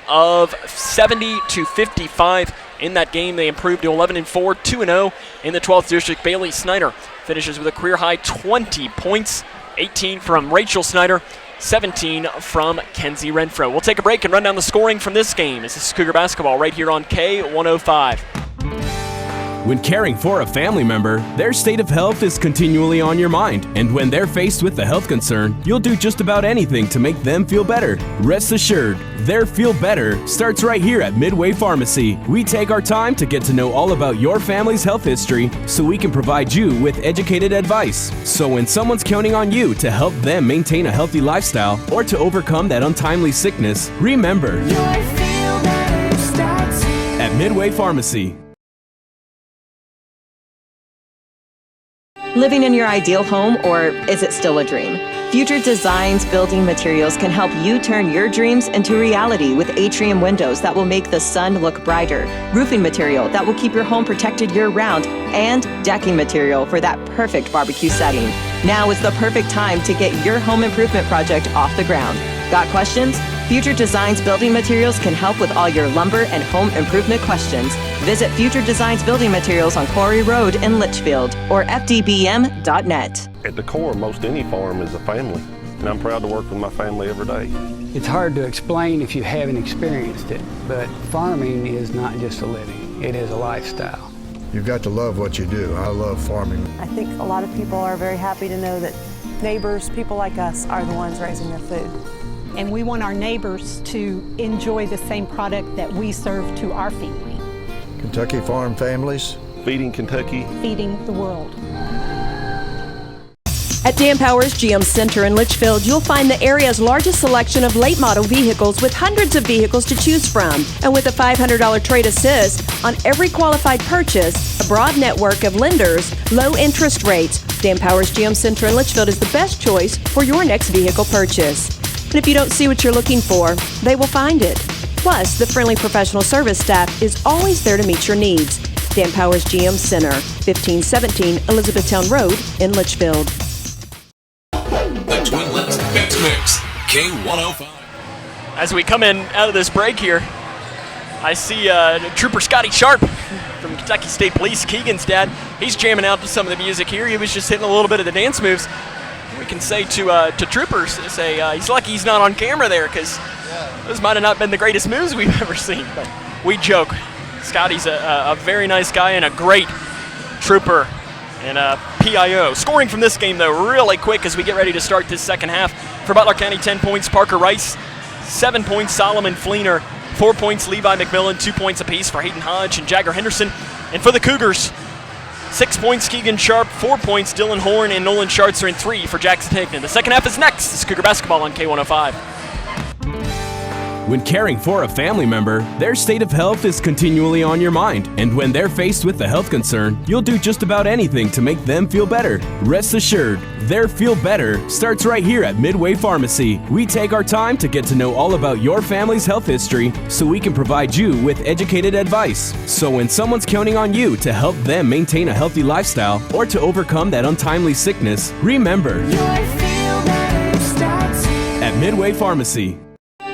[SPEAKER 1] of 70-55. In that game, they improved to 11-4, 2-0 in the 12th District. Bailey Snyder finishes with a career-high 20 points, 18 from Rachel Snyder, 17 from Kenzie Renfro. We'll take a break and run down the scoring from this game. This is Cougar Basketball right here on K105.
[SPEAKER 2] When caring for a family member, their state of health is continually on your mind, and when they're faced with a health concern, you'll do just about anything to make them feel better. Rest assured, their feel better starts right here at Midway Pharmacy. We take our time to get to know all about your family's health history so we can provide you with educated advice. So when someone's counting on you to help them maintain a healthy lifestyle or to overcome that untimely sickness, remember, at Midway Pharmacy.
[SPEAKER 7] Living in your ideal home, or is it still a dream? Future Designs Building Materials can help you turn your dreams into reality with atrium windows that will make the sun look brighter, roofing material that will keep your home protected year-round, and decking material for that perfect barbecue setting. Now is the perfect time to get your home improvement project off the ground. Got questions? Future Designs Building Materials can help with all your lumber and home improvement questions. Visit Future Designs Building Materials on Quarry Road in Litchfield or fdbm.net.
[SPEAKER 17] At the core of most any farm is a family, and I'm proud to work with my family every day.
[SPEAKER 20] It's hard to explain if you haven't experienced it, but farming is not just a living, it is a lifestyle.
[SPEAKER 22] You've got to love what you do. I love farming.
[SPEAKER 23] I think a lot of people are very happy to know that neighbors, people like us, are the ones raising their food.
[SPEAKER 24] And we want our neighbors to enjoy the same product that we serve to our family.
[SPEAKER 22] Kentucky Farm Families.
[SPEAKER 17] Feeding Kentucky.
[SPEAKER 24] Feeding the world.
[SPEAKER 7] At Dan Powers GM Center in Litchfield, you'll find the area's largest selection of late model vehicles with hundreds of vehicles to choose from. And with a $500 trade assist on every qualified purchase, a broad network of lenders, low interest rates, Dan Powers GM Center in Litchfield is the best choice for your next vehicle purchase. And if you don't see what you're looking for, they will find it. Plus, the friendly professional service staff is always there to meet your needs. Dan Powers GM Center, 1517 Elizabethtown Road in Litchfield.
[SPEAKER 11] The Twin Lakes Best Mix, K105.
[SPEAKER 1] As we come in out of this break here, I see Trooper Scotty Sharp from Kentucky State Police, Keegan's dad. He's jamming out to some of the music here. He was just hitting a little bit of the dance moves. We can say to Troopers, he's lucky he's not on camera there, because those might have not been the greatest moves we've ever seen. But we joke. Scotty's a very nice guy and a great trooper and a PIO. Scoring from this game, though, really quick as we get ready to start this second half. For Butler County, 10 points, Parker Rice. 7 points, Solomon Fleener. 4 points, Levi McMillan. 2 points apiece for Hayden Hodge and Jagger Henderson. And for the Cougars, 6 points, Keegan Sharp. 4 points, Dylan Horn and Nolan Schartzer. And 3 for Jackson Hickman. The second half is next. This is Cougar Basketball on K105.
[SPEAKER 2] When caring for a family member, their state of health is continually on your mind. And when they're faced with a health concern, you'll do just about anything to make them feel better. Rest assured, their feel better starts right here at Midway Pharmacy. We take our time to get to know all about your family's health history so we can provide you with educated advice. So when someone's counting on you to help them maintain a healthy lifestyle or to overcome that untimely sickness, remember, at Midway Pharmacy.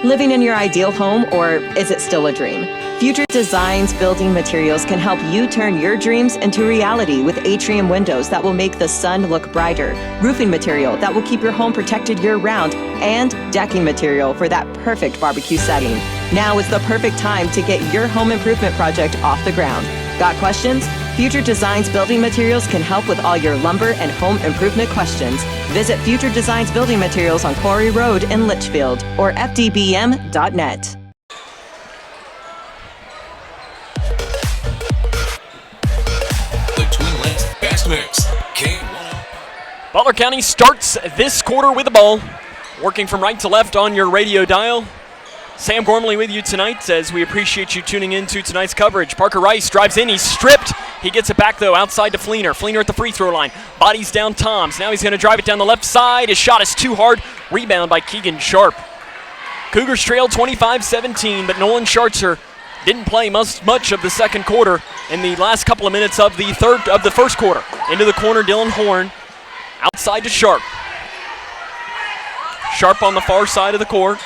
[SPEAKER 7] Living in your ideal home, or is it still a dream? Future Designs Building Materials can help you turn your dreams into reality with atrium windows that will make the sun look brighter, roofing material that will keep your home protected year-round, and decking material for that perfect barbecue setting. Now is the perfect time to get your home improvement project off the ground. Got questions? Future Designs Building Materials can help with all your lumber and home improvement questions. Visit Future Designs Building Materials on Quarry Road in Litchfield or fdbm.net.
[SPEAKER 11] The Twin Lakes Best Mix, K105.
[SPEAKER 1] Butler County starts this quarter with the ball. Working from right to left on your radio dial. Sam Gormley with you tonight as we appreciate you tuning in to tonight's coverage. Parker Rice drives in, he's stripped. He gets it back, though, outside to Fleener. Fleener at the free throw line. Bodies down Toms. Now he's going to drive it down the left side. His shot is too hard. Rebound by Keegan Sharp. Cougars trail 25-17, but Nolan Schartzer didn't play much of the second quarter in the last couple of minutes of the first quarter. Into the corner, Dylan Horn. Outside to Sharp. Sharp on the far side of the court.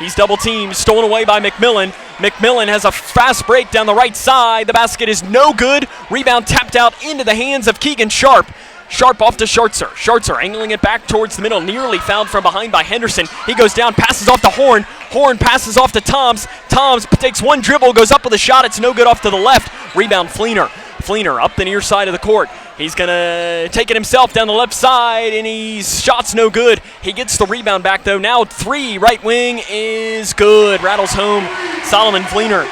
[SPEAKER 1] He's double teamed, stolen away by McMillan. McMillan has a fast break down the right side. The basket is no good. Rebound tapped out into the hands of Keegan Sharp. Sharp off to Schartzer. Schartzer angling it back towards the middle, nearly fouled from behind by Henderson. He goes down, passes off to Horn. Horn passes off to Toms. Toms takes one dribble, goes up with a shot. It's no good off to the left. Rebound Fleener. Fleener up the near side of the court. He's going to take it himself down the left side, and his shot's no good. He gets the rebound back, though. Now 3, right wing is good. Rattles home. Solomon Fleener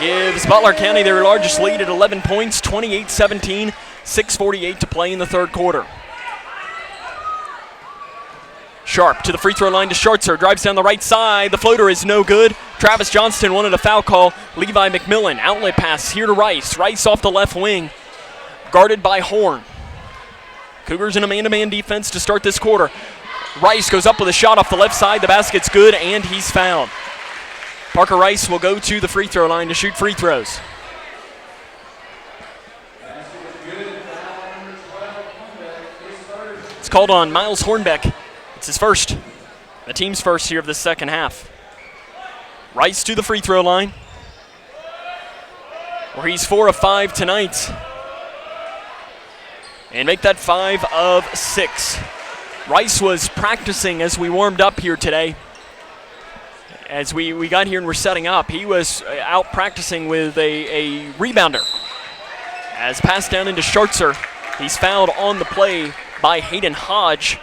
[SPEAKER 1] gives Butler County their largest lead at 11 points, 28-17, 6:48 to play in the third quarter. Sharp to the free throw line to Schartzer. Drives down the right side. The floater is no good. Travis Johnston wanted a foul call. Levi McMillan. Outlet pass here to Rice. Rice off the left wing. Guarded by Horn. Cougars in a man-to-man defense to start this quarter. Rice goes up with a shot off the left side. The basket's good, and he's fouled. Parker Rice will go to the free throw line to shoot free throws. It's called on Miles Hornbeck. It's his first. The team's first here of the second half. Rice to the free throw line, where he's 4 of 5 tonight. And make that 5 of 6. Rice was practicing as we warmed up here today. As we got here and we're setting up, he was out practicing with a rebounder. As passed down into Schartzer, he's fouled on the play by Hayden Hodge.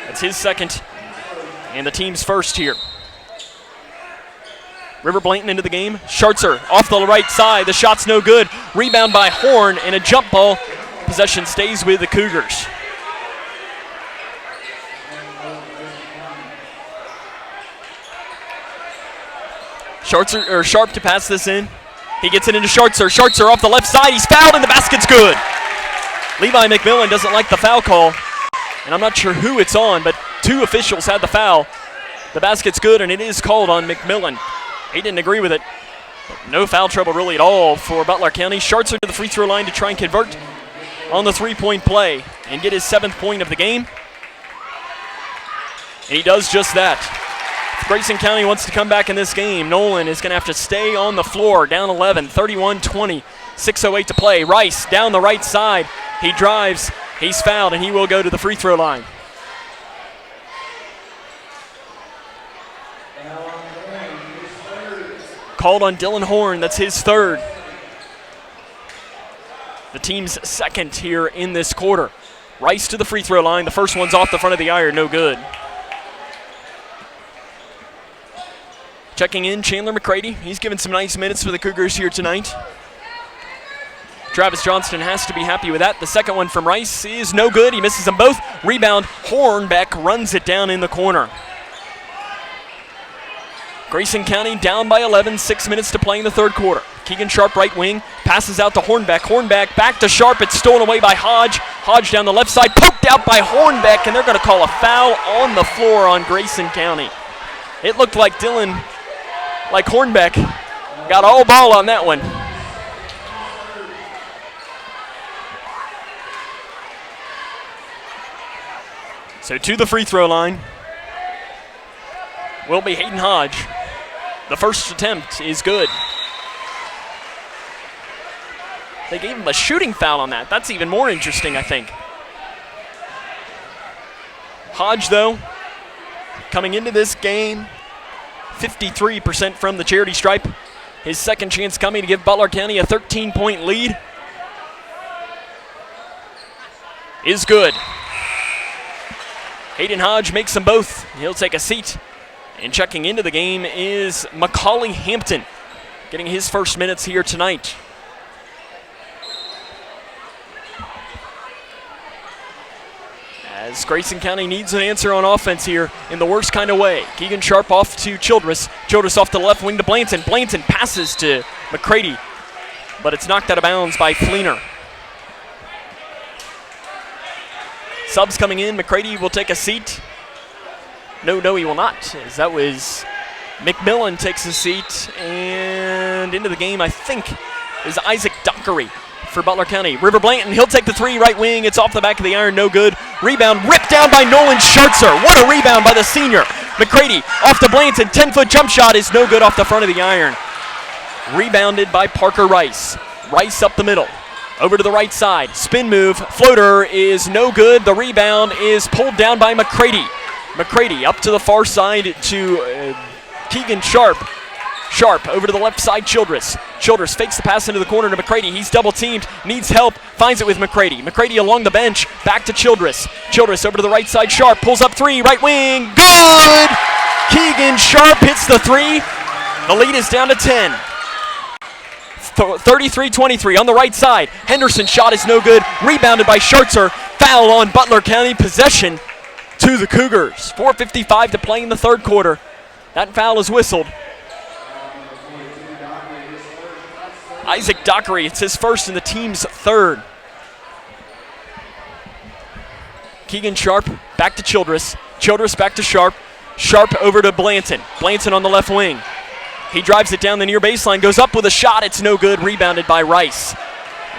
[SPEAKER 1] That's his second and the team's first here. River Blanton into the game. Schartzer off the right side. The shot's no good. Rebound by Horn and a jump ball. Possession stays with the Cougars. Sharp to pass this in. He gets it into Schartzer. Schartzer off the left side. He's fouled and the basket's good. Levi McMillan doesn't like the foul call. And I'm not sure who it's on, but 2 officials had the foul. The basket's good and it is called on McMillan. He didn't agree with it. But no foul trouble really at all for Butler County. Schartzer to the free throw line to try and convert on the 3-point play and get his 7th point of the game. And he does just that. If Grayson County wants to come back in this game, Nolan is going to have to stay on the floor, down 11, 31-20, 6:08 to play. Rice down the right side. He drives, he's fouled, and he will go to the free throw line. Called on Dylan Horn, that's his 3rd. The team's 2nd here in this quarter. Rice to the free throw line. The first one's off the front of the iron, no good. Checking in, Chandler McCready. He's given some nice minutes for the Cougars here tonight. Travis Johnston has to be happy with that. The second one from Rice is no good. He misses them both. Rebound, Hornbeck runs it down in the corner. Grayson County down by 11, 6 minutes to play in the third quarter. Keegan Sharp, right wing, passes out to Hornbeck. Hornbeck back to Sharp. It's stolen away by Hodge. Hodge down the left side, poked out by Hornbeck, and they're going to call a foul on the floor on Grayson County. It looked like Hornbeck got all ball on that one. So to the free throw line will be Hayden Hodge. The first attempt is good. They gave him a shooting foul on that. That's even more interesting, I think. Hodge, though, coming into this game, 53% from the charity stripe. His second chance coming to give Butler County a 13-point lead is good. Hayden Hodge makes them both. He'll take a seat. And checking into the game is Macaulay Hampton, getting his first minutes here tonight. As Grayson County needs an answer on offense here in the worst kind of way. Keegan Sharp off to Childress. Childress off to the left wing to Blanton. Blanton passes to McCready, but it's knocked out of bounds by Fleener. Subs coming in. McCready will take a seat. No, he will not. As that was McMillan takes a seat, and into the game, I think, is Isaac Dockery for Butler County. River Blanton, he'll take the 3, right wing. It's off the back of the iron, no good. Rebound ripped down by Nolan Schartzer. What a rebound by the senior. McCready off to Blanton. 10-foot jump shot is no good off the front of the iron. Rebounded by Parker Rice. Rice up the middle. Over to the right side. Spin move. Floater is no good. The rebound is pulled down by McCready. McCready up to the far side to Keegan Sharp. Sharp over to the left side, Childress. Childress fakes the pass into the corner to McCready. He's double teamed, needs help, finds it with McCready. McCready along the bench, back to Childress. Childress over to the right side, Sharp pulls up 3, right wing, good! Keegan Sharp hits the 3. The lead is down to 10. 33-23 on the right side. Henderson's shot is no good. Rebounded by Schartzer. Foul on Butler County. Possession to the Cougars. 4:55 to play in the third quarter. That foul is whistled. Isaac Dockery, it's his first and the team's third. Keegan Sharp back to Childress. Childress back to Sharp. Sharp over to Blanton. Blanton on the left wing. He drives it down the near baseline, goes up with a shot. It's no good. Rebounded by Rice.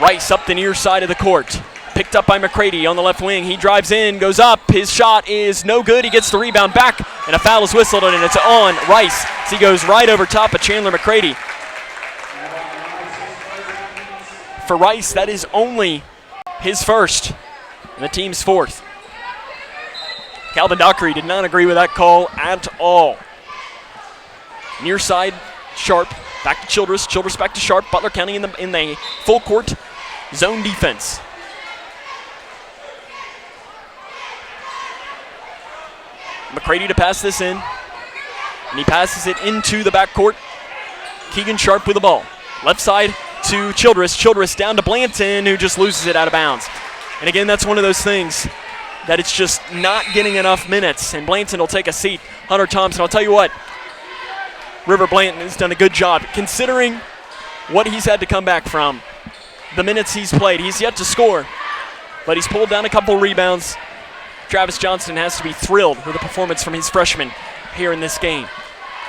[SPEAKER 1] Rice up the near side of the court. Picked up by McCready on the left wing. He drives in, goes up. His shot is no good. He gets the rebound back, and a foul is whistled, and it's on Rice. So he goes right over top of Chandler McCready. For Rice, that is only his first, and the team's fourth. Calvin Dockery did not agree with that call at all. Near side, Sharp. Back to Childress. Childress back to Sharp. Butler County in the full court zone defense. McCready to pass this in. And he passes it into the backcourt. Keegan Sharp with the ball. Left side to Childress. Childress down to Blanton, who just loses it out of bounds. And again, that's one of those things that it's just not getting enough minutes. And Blanton will take a seat. Hunter Thompson, I'll tell you what. River Blanton has done a good job considering what he's had to come back from. The minutes he's played. He's yet to score, but he's pulled down a couple rebounds. Travis Johnston has to be thrilled with the performance from his freshman here in this game.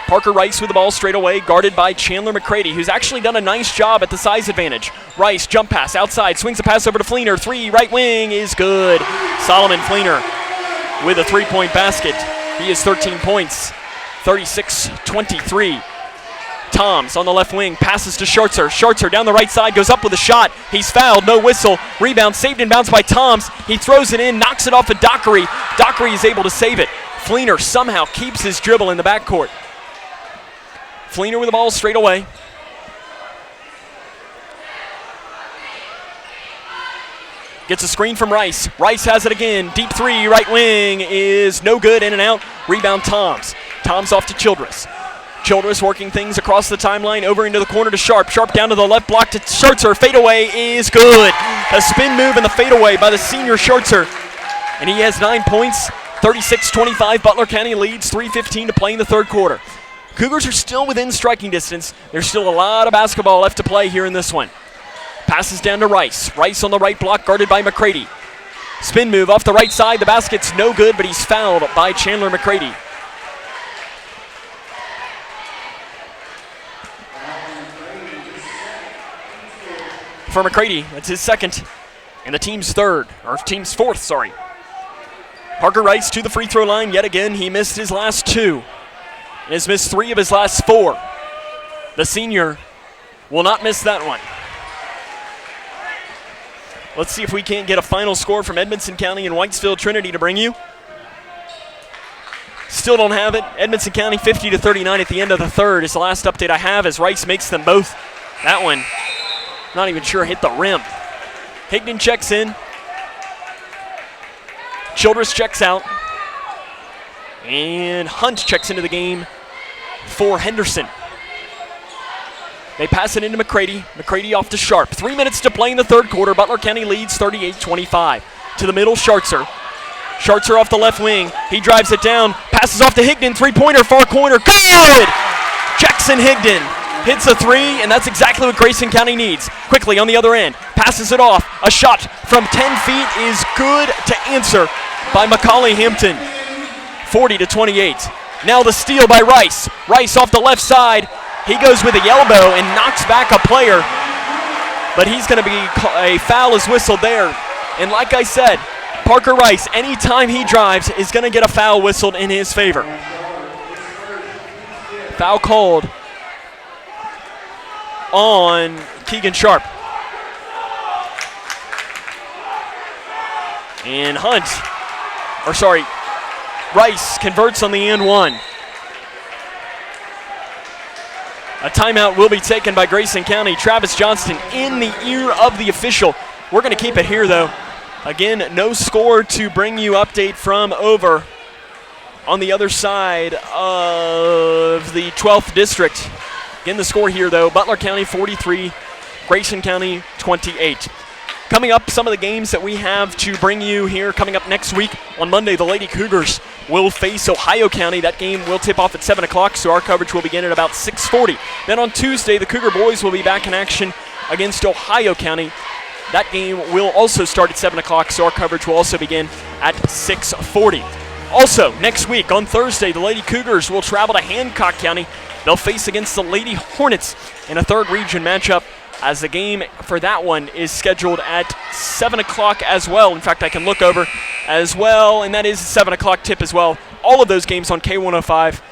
[SPEAKER 1] Parker Rice with the ball straight away, guarded by Chandler McCready, who's actually done a nice job at the size advantage. Rice, jump pass outside, swings the pass over to Fleener. 3, right wing is good. Solomon Fleener with a three-point basket. He has 13 points. 36-23. Toms on the left wing, passes to Schartzer. Schartzer down the right side, goes up with a shot. He's fouled, no whistle. Rebound saved and bounced by Toms. He throws it in, knocks it off of Dockery. Dockery is able to save it. Fleener somehow keeps his dribble in the backcourt. Fleener with the ball straight away. Gets a screen from Rice. Rice has it again. Deep 3, right wing is no good. In and out. Rebound Toms. Toms off to Childress. Childress working things across the timeline, over into the corner to Sharp. Sharp down to the left block to Schartzer. Fadeaway is good. A spin move and the fadeaway by the senior Schartzer. And he has 9 points. 36-25. Butler County leads. 3:15 to play in the third quarter. Cougars are still within striking distance. There's still a lot of basketball left to play here in this one. Passes down to Rice. Rice on the right block, guarded by McCready. Spin move off the right side. The basket's no good, but he's fouled by Chandler McCready. For McCready, that's his second, and the team's fourth, sorry. Parker Rice to the free throw line yet again. He missed his last 2, and has missed 3 of his last 4. The senior will not miss that one. Let's see if we can't get a final score from Edmonson County and Whitesville Trinity to bring you. Still don't have it. Edmonson County 50-39 at the end of the third is the last update I have, as Rice makes them both. That one, not even sure, hit the rim. Higdon checks in. Childress checks out. And Hunt checks into the game for Henderson. They pass it into McCready. McCready off to Sharp. 3 minutes to play in the third quarter. Butler County leads 38-25. To the middle, Schartzer. Schartzer off the left wing. He drives it down. Passes off to Higdon. Three-pointer, far corner. Good! Jackson Higdon hits a 3, and that's exactly what Grayson County needs. Quickly on the other end. Passes it off. A shot from 10 feet is good to answer by Macaulay Hampton. 40-28. Now the steal by Rice. Rice off the left side. He goes with the elbow and knocks back a player, but he's going to be a foul is whistled there. And like I said, Parker Rice, anytime he drives, is going to get a foul whistled in his favor. Foul called on Keegan Sharp. And Rice converts on the and one. A timeout will be taken by Grayson County. Travis Johnston in the ear of the official. We're going to keep it here, though. Again, no score to bring you update from over on the other side of the 12th district. Again, the score here, though, Butler County 43, Grayson County 28. Coming up, some of the games that we have to bring you here coming up next week. On Monday, the Lady Cougars will face Ohio County. That game will tip off at 7 o'clock, so our coverage will begin at about 6:40. Then on Tuesday, the Cougar boys will be back in action against Ohio County. That game will also start at 7 o'clock, so our coverage will also begin at 6:40. Also, next week on Thursday, the Lady Cougars will travel to Hancock County. They'll face against the Lady Hornets in a third region matchup as the game for that one is scheduled at 7 o'clock as well. In fact, I can look over as well, and that is a 7 o'clock tip as well. All of those games on K105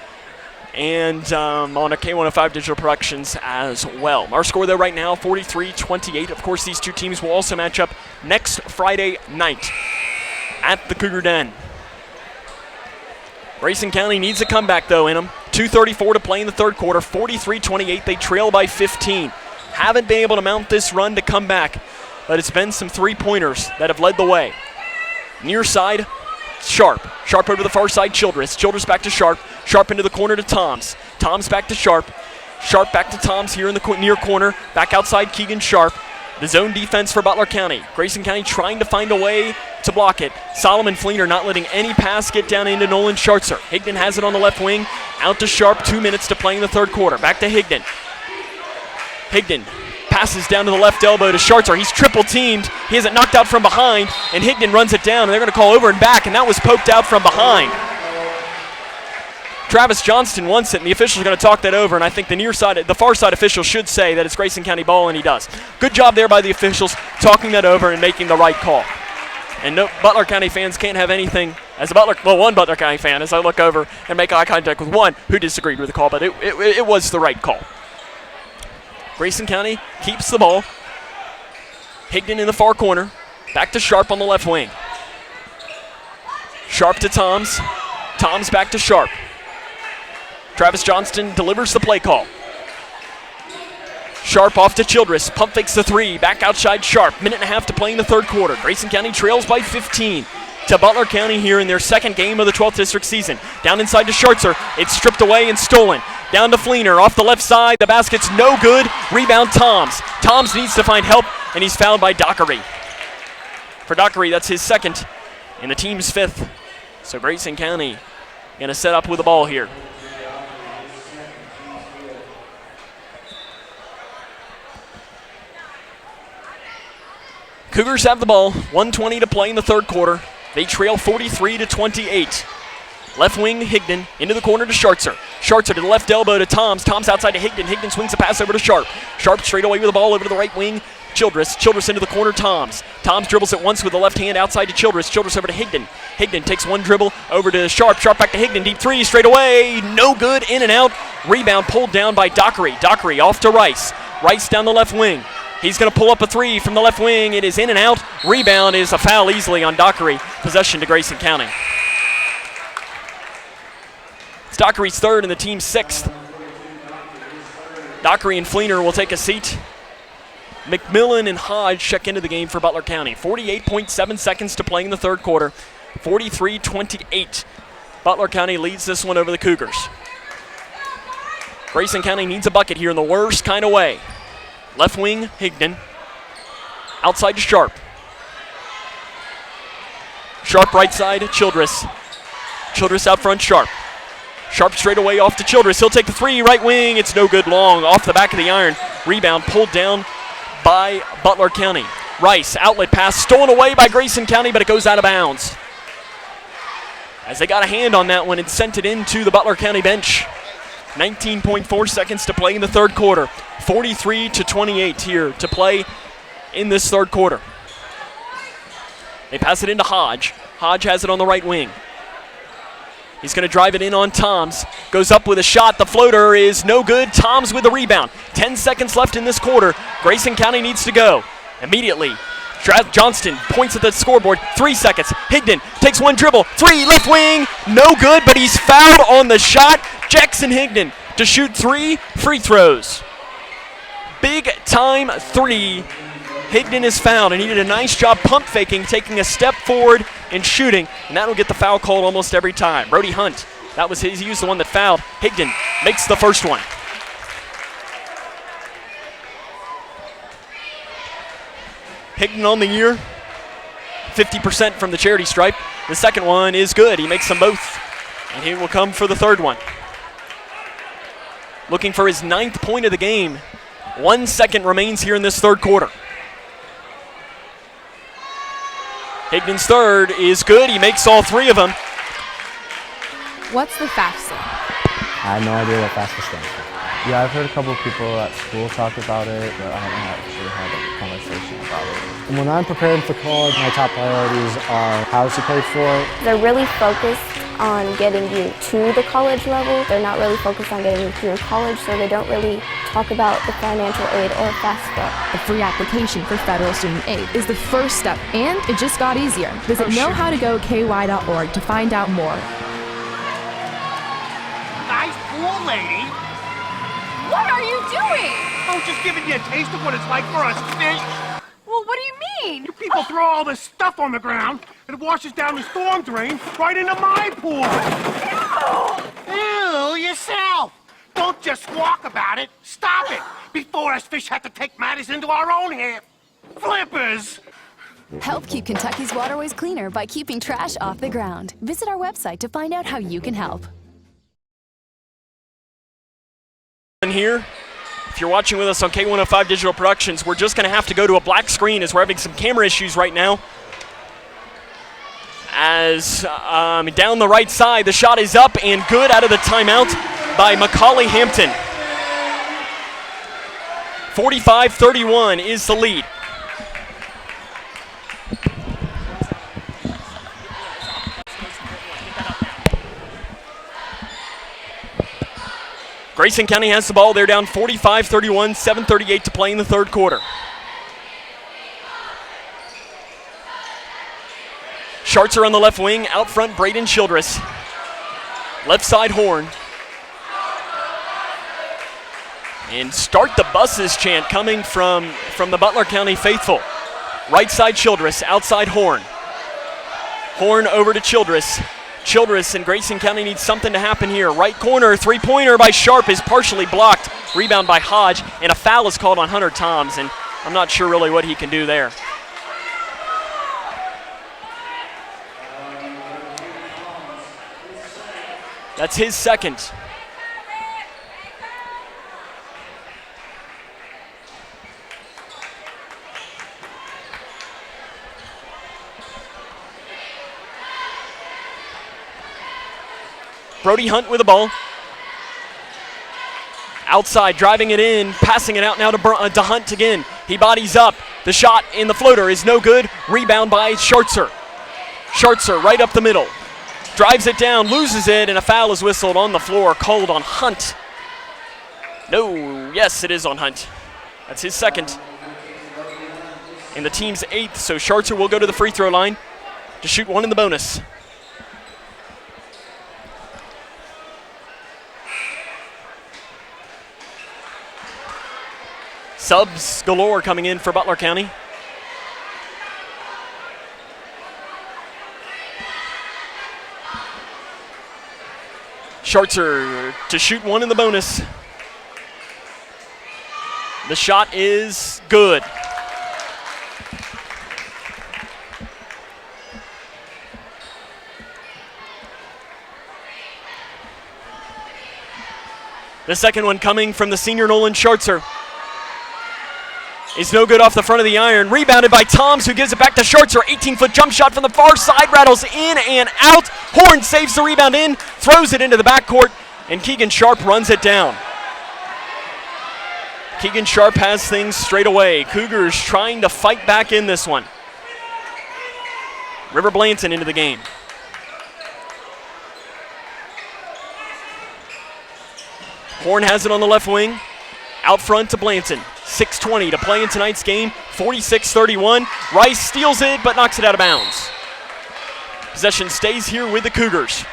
[SPEAKER 1] and on a K105 Digital Productions as well. Our score, though, right now, 43-28. Of course, these two teams will also match up next Friday night at the Cougar Den. Grayson County needs a comeback, though, in them. 2:34 to play in the third quarter, 43-28. They trail by 15. Haven't been able to mount this run to come back, but it's been some three-pointers that have led the way. Near side, Sharp. Sharp over the far side, Childress. Childress back to Sharp. Sharp into the corner to Toms. Toms back to Sharp. Sharp back to Toms here in the near corner. Back outside, Keegan Sharp. The zone defense for Butler County. Grayson County trying to find a way to block it. Solomon Fleener not letting any pass get down into Nolan Schartzer. Higdon has it on the left wing. Out to Sharp, 2 minutes to play in the third quarter. Back to Higdon. Higdon passes down to the left elbow to Schartzer. He's triple teamed. He has it knocked out from behind, and Higdon runs it down, and they're going to call over and back, and that was poked out from behind. Travis Johnston wants it, and the officials are going to talk that over, and I think the far side official should say that it's Grayson County ball, and he does. Good job there by the officials talking that over and making the right call. And no, Butler County fans can't have anything, one Butler County fan, as I look over and make eye contact with one who disagreed with the call, but it was the right call. Grayson County keeps the ball. Higdon in the far corner. Back to Sharp on the left wing. Sharp to Toms. Toms back to Sharp. Travis Johnston delivers the play call. Sharp off to Childress. Pump fakes the three. Back outside Sharp. Minute and a half to play in the third quarter. Grayson County trails by 15 to Butler County here in their second game of the 12th District season. Down inside to Schartzer. It's stripped away and stolen. Down to Fleener, off the left side. The basket's no good. Rebound Toms. Toms needs to find help, and he's fouled by Dockery. For Dockery, that's his second, and the team's fifth. So Grayson County going to set up with the ball here. Cougars have the ball. 1:20 to play in the third quarter. They trail 43-28. Left wing, Higdon, into the corner to Schartzer. Schartzer to the left elbow to Toms. Toms outside to Higdon. Higdon swings a pass over to Sharp. Sharp straight away with the ball over to the right wing. Childress. Childress into the corner, Toms. Toms dribbles it once with the left hand outside to Childress. Childress over to Higdon. Higdon takes one dribble over to Sharp. Sharp back to Higdon. Deep three, straight away. No good, in and out. Rebound pulled down by Dockery. Dockery off to Rice. Rice down the left wing. He's going to pull up a three from the left wing. It is in and out. Rebound is a foul easily on Dockery. Possession to Grayson County. It's Dockery's third and the team's sixth. Dockery and Fleener will take a seat. McMillan and Hodge check into the game for Butler County. 48.7 seconds to play in the third quarter. 43-28. Butler County leads this one over the Cougars. Grayson County needs a bucket here in the worst kind of way. Left wing, Higdon. Outside to Sharp. Sharp right side, Childress. Childress out front, Sharp. Sharp straight away off to Childress. He'll take the three, right wing. It's no good, long. Off the back of the iron. Rebound pulled down by Butler County. Rice, outlet pass, stolen away by Grayson County, but it goes out of bounds. As they got a hand on that one and sent it into the Butler County bench. 19.4 seconds to play in the third quarter. 43-28 here to play in this third quarter. They pass it into Hodge. Hodge has it on the right wing. He's going to drive it in on Toms. Goes up with a shot. The floater is no good. Toms with the rebound. 10 seconds left in this quarter. Grayson County needs to go immediately. Johnston points at the scoreboard. 3 seconds. Higdon takes one dribble. Three, left wing. No good, but he's fouled on the shot. Jackson Higdon to shoot 3 free throws. Big time three. Higdon is fouled, and he did a nice job pump faking, taking a step forward and shooting, and that'll get the foul called almost every time. Brody Hunt, that was his. He was the one that fouled. Higdon makes the first one. Higdon on the year, 50% from the charity stripe. The second one is good. He makes them both, and he will come for the third one. Looking for his 9th point of the game. 1 second remains here in this third quarter. Higdon's third is good. He makes all 3 of them.
[SPEAKER 10] What's the FAFSA?
[SPEAKER 12] I have no idea what FAFSA stands for.
[SPEAKER 14] Yeah, I've heard a couple people at school talk about it, but I haven't actually had a conversation about it.
[SPEAKER 12] And when I'm preparing for college, my top priorities are how to pay for it.
[SPEAKER 18] They're really focused on getting you to the college level. They're not really focused on getting you through college, so they don't really talk about the financial aid or FAFSA.
[SPEAKER 10] A free application for federal student aid is the first step, and it just got easier. Visit knowhowtogoky.org to find out more.
[SPEAKER 13] Nice pool, lady.
[SPEAKER 4] What are you doing?
[SPEAKER 13] I'm just giving you a taste of what it's like for us fish.
[SPEAKER 4] Well, what do you mean?
[SPEAKER 13] You people throw all this stuff on the ground, and it washes down the storm drain right into my pool. Ew, yourself. Don't just squawk about it. Stop it before us fish have to take matters into our own hands. Flippers!
[SPEAKER 9] Help keep Kentucky's waterways cleaner by keeping trash off the ground. Visit our website to find out how you can help.
[SPEAKER 1] Here, if you're watching with us on K105 Digital Productions, we're just going to have to go to a black screen as we're having some camera issues right now. As down the right side, the shot is up and good out of the timeout by Macaulay Hampton. 45-31 is the lead. Grayson County has the ball. They're down 45-31, 7:38 to play in the third quarter. Schartzer on the left wing, out front Braden Childress. Left side Horn. And start the buses chant coming from the Butler County faithful. Right side Childress, outside Horn. Horn over to Childress. Childress and Grayson County needs something to happen here. Right corner, three-pointer by Sharp is partially blocked. Rebound by Hodge, and a foul is called on Hunter Toms, and I'm not sure really what he can do there. That's his second. Brody Hunt with the ball. Outside, driving it in, passing it out now to Hunt again. He bodies up. The shot in the floater is no good. Rebound by Schartzer. Schartzer right up the middle. Drives it down, loses it, and a foul is whistled on the floor, called on Hunt. No, yes, it is on Hunt. That's his second. And the team's eighth, so Schartzer will go to the free throw line to shoot one in the bonus. Subs galore coming in for Butler County. Schartzer to shoot one in the bonus. The shot is good. The second one coming from the senior Nolan Schartzer. Is no good off the front of the iron. Rebounded by Toms, who gives it back to Schartzer. 18-foot jump shot from the far side, rattles in and out. Horn saves the rebound in, throws it into the backcourt, and Keegan Sharp runs it down. Keegan Sharp has things straight away. Cougars trying to fight back in this one. River Blanton into the game. Horn has it on the left wing. Out front to Blanton. 6:20 to play in tonight's game. 46-31. Rice steals it but knocks it out of bounds. Possession stays here with the Cougars.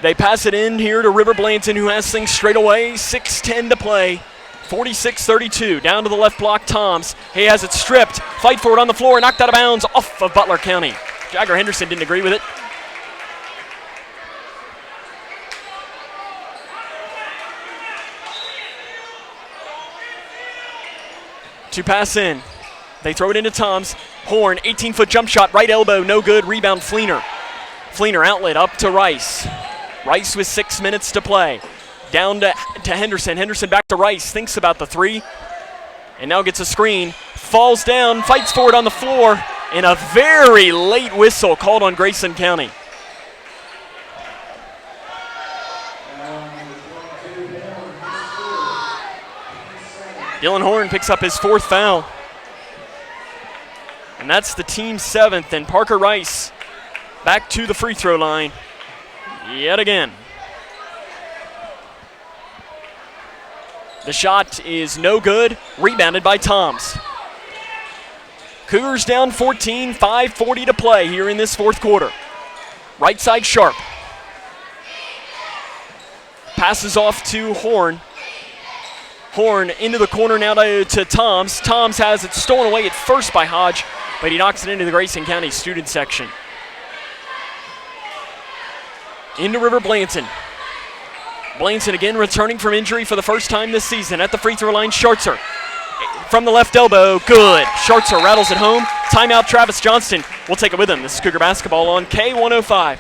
[SPEAKER 1] They pass it in here to River Blanton, who has things straight away. 6:10 to play. 46-32. Down to the left block, Toms. He has it stripped. Fight for it on the floor. Knocked out of bounds off of Butler County. Jagger Henderson didn't agree with it. To pass in. They throw it into Toms. Horn, 18-foot jump shot, right elbow, no good. Rebound, Fleener. Fleener outlet up to Rice. Rice with 6 minutes to play. Down to Henderson. Henderson back to Rice. Thinks about the three. And now gets a screen. Falls down, fights for it on the floor. And a very late whistle called on Grayson County. Dylan Horn picks up his 4th foul. And that's the team's 7th. And Parker Rice back to the free throw line yet again. The shot is no good, rebounded by Toms. Cougars down 14, 5:40 to play here in this 4th quarter. Right side Sharp. Passes off to Horn. Horn into the corner now to Toms. Toms has it stolen away at first by Hodge, but he knocks it into the Grayson County student section. Into River Blanton. Blanton again returning from injury for the first time this season. At the free throw line, Schartzer. From the left elbow, good. Schartzer rattles it home. Timeout, Travis Johnston will take it with him. This is Cougar basketball on K105.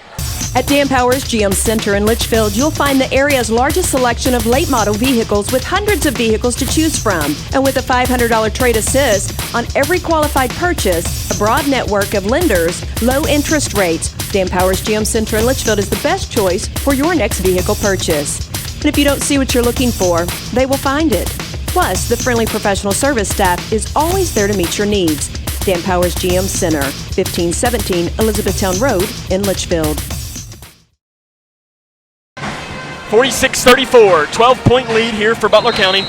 [SPEAKER 7] At Dan Powers GM Center in Litchfield, you'll find the area's largest selection of late model vehicles with hundreds of vehicles to choose from. And with a $500 trade assist on every qualified purchase, a broad network of lenders, low interest rates, Dan Powers GM Center in Litchfield is the best choice for your next vehicle purchase. And if you don't see what you're looking for, they will find it. Plus, the friendly professional service staff is always there to meet your needs. Dan Powers GM Center, 1517 Elizabethtown Road in Litchfield.
[SPEAKER 1] 46-34, 12-point lead here for Butler County.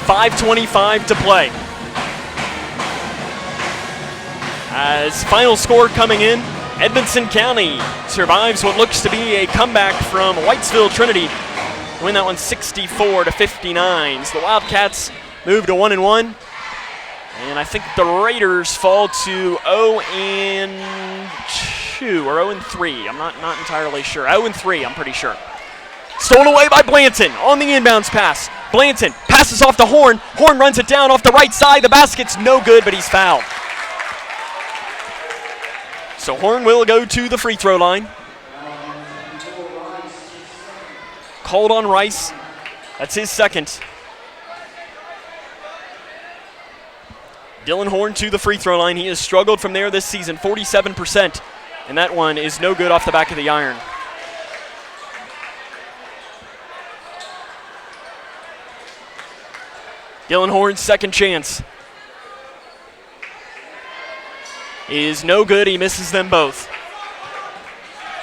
[SPEAKER 1] 5:25 to play. As final score coming in, Edmondson County survives what looks to be a comeback from Whitesville Trinity. Win that one 64-59. So the Wildcats move to 1-1. And I think the Raiders fall to 0-2 or 0-3. I'm not entirely sure. 0-3, I'm pretty sure. Stolen away by Blanton on the inbounds pass. Blanton passes off to Horn. Horn runs it down off the right side. The basket's no good, but he's fouled. So Horn will go to the free throw line. Called on Rice. That's his 2nd. Dylan Horn to the free throw line. He has struggled from there this season, 47%. And that one is no good off the back of the iron. Dylan Horn's 2nd chance is no good. He misses them both.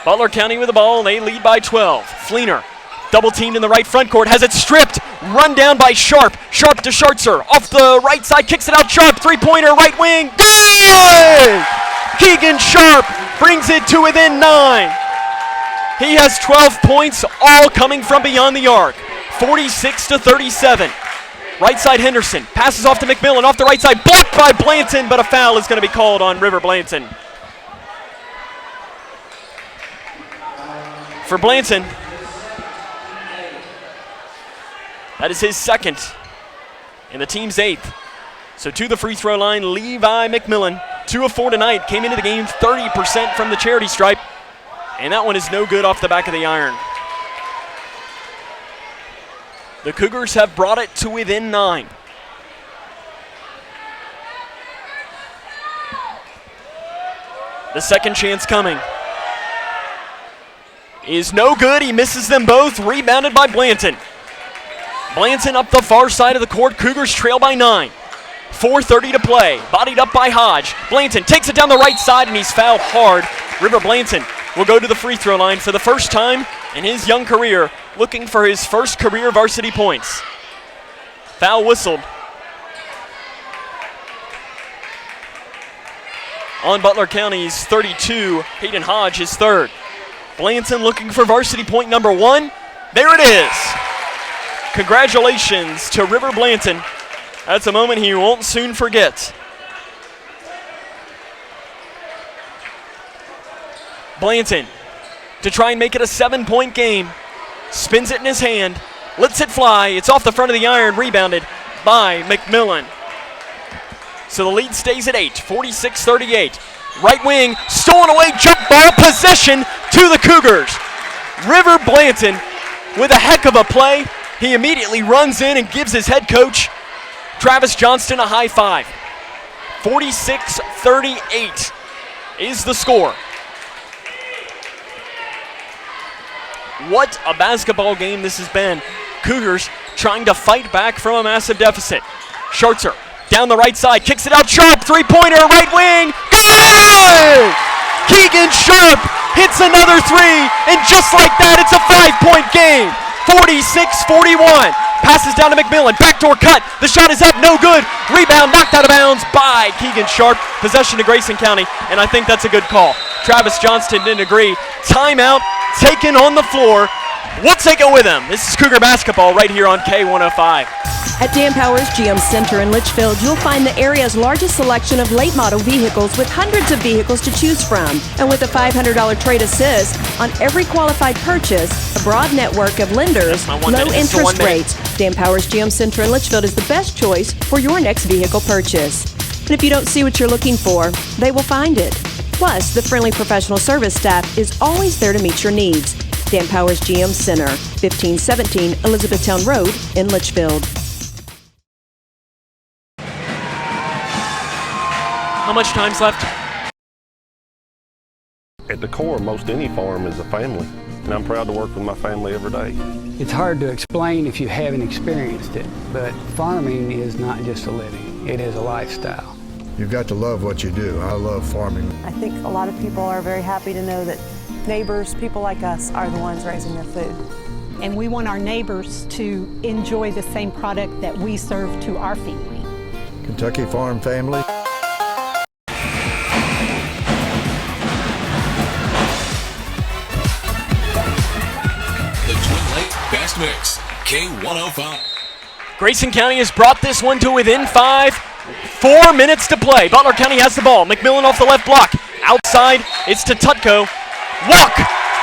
[SPEAKER 1] Butler County with the ball, and they lead by 12. Fleener, double teamed in the right front court, has it stripped. Run down by Sharp. Sharp to Schartzer. Off the right side, kicks it out. Sharp, three-pointer, right wing. Good! Keegan Sharp brings it to within 9. He has 12 points, all coming from beyond the arc. 46-37. Right side Henderson passes off to McMillan. Off the right side, blocked by Blanton, but a foul is going to be called on River Blanton. For Blanton, that is his 2nd and the team's 8th. So to the free throw line, Levi McMillan, 2 of 4 tonight, came into the game 30% from the charity stripe, and that one is no good off the back of the iron. The Cougars have brought it to within 9. The 2nd chance coming is no good. He misses them both. Rebounded by Blanton. Blanton up the far side of the court. Cougars trail by 9. 4:30 to play. Bodied up by Hodge. Blanton takes it down the right side, and he's fouled hard. River Blanton will go to the free throw line for the first time in his young career, looking for his first career varsity points. Foul whistled on Butler County's 32, Hayden Hodge, his 3rd. Blanton looking for varsity point number 1. There it is. Congratulations to River Blanton. That's a moment he won't soon forget. Blanton to try and make it a 7-point game. Spins it in his hand, lets it fly. It's off the front of the iron, rebounded by McMillan. So the lead stays at 8, 46-38. Right wing, stolen away, jump ball, possession to the Cougars. River Blanton with a heck of a play. He immediately runs in and gives his head coach Travis Johnston a high five. 46-38 is the score. What a basketball game this has been. Cougars trying to fight back from a massive deficit. Schartzer down the right side, kicks it out sharp, three-pointer, right wing, good! Keegan Sharp hits another three, and just like that, it's a 5-point game. 46-41. Passes down to McMillan, backdoor cut, the shot is up, no good. Rebound knocked out of bounds by Keegan Sharp. Possession to Grayson County, and I think that's a good call. Travis Johnston didn't agree. Timeout taken on the floor. We'll take it with him. This is Cougar basketball right here on K105.
[SPEAKER 7] At Dan Powers GM Center in Litchfield, you'll find the area's largest selection of late model vehicles with hundreds of vehicles to choose from. And with a $500 trade assist on every qualified purchase, a broad network of lenders, low interest rates, Dan Powers GM Center in Litchfield is the best choice for your next vehicle purchase. And if you don't see what you're looking for, they will find it. Plus, the friendly professional service staff is always there to meet your needs. Dan Powers GM Center, 1517 Elizabethtown Road in Litchfield.
[SPEAKER 1] How much time's left?
[SPEAKER 17] At the core, most any farm is a family, and I'm proud to work with my family every day.
[SPEAKER 20] It's hard to explain if you haven't experienced it, but farming is not just a living, it is a lifestyle.
[SPEAKER 22] You've got to love what you do. I love farming.
[SPEAKER 23] I think a lot of people are very happy to know that neighbors, people like us, are the ones raising their food.
[SPEAKER 24] And we want our neighbors to enjoy the same product that we serve to our family.
[SPEAKER 22] Kentucky Farm Family.
[SPEAKER 11] The Twin Lakes Best Mix, K105.
[SPEAKER 1] Grayson County has brought this one to within 5. 4 minutes to play. Butler County has the ball. McMillan off the left block. Outside, it's to Tutko. Walk.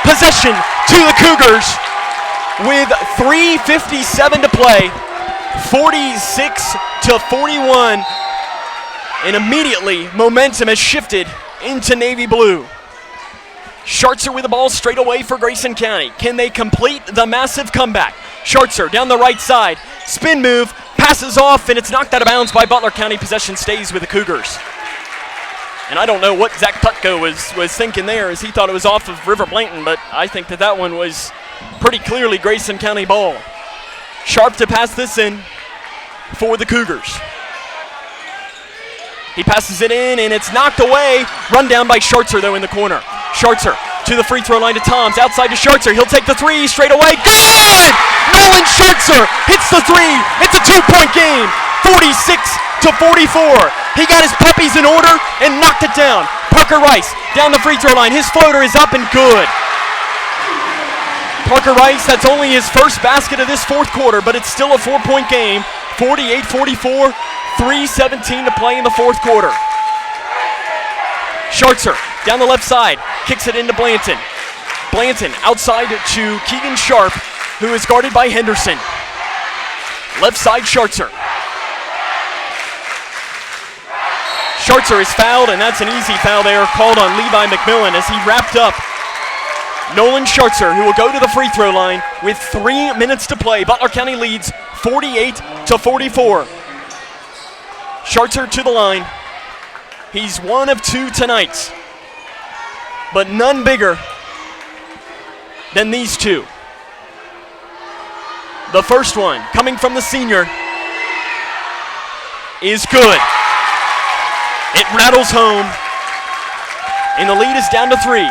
[SPEAKER 1] Possession to the Cougars with 3:57 to play. 46-41. And immediately, momentum has shifted into Navy Blue. Schartzer with the ball straight away for Grayson County. Can they complete the massive comeback? Schartzer down the right side. Spin move. Passes off, and it's knocked out of bounds by Butler County. Possession stays with the Cougars. And I don't know what Zach Tutko was thinking there, as he thought it was off of River Blanton, but I think that one was pretty clearly Grayson County ball. Sharp to pass this in for the Cougars. He passes it in, and it's knocked away. Run down by Schartzer, though, in the corner. Schartzer to the free throw line to Toms. Outside to Schartzer. He'll take the three straight away. Good! Nolan Schartzer hits the three. It's a 2-point game. 46-44. He got his puppies in order and knocked it down. Parker Rice down the free throw line. His floater is up and good. Parker Rice, that's only his first basket of this fourth quarter, but it's still a 4-point game. 48-44. 3:17 to play in the fourth quarter. Schartzer down the left side, kicks it into Blanton. Blanton outside to Keegan Sharp, who is guarded by Henderson. Left side, Schartzer. Schartzer is fouled, and that's an easy foul there called on Levi McMillan as he wrapped up Nolan Schartzer, who will go to the free throw line with 3 minutes to play. Butler County leads 48-44. Schartzer to the line. He's 1 of 2 tonight, but none bigger than these two. The first one, coming from the senior, is good. It rattles home, and the lead is down to 3.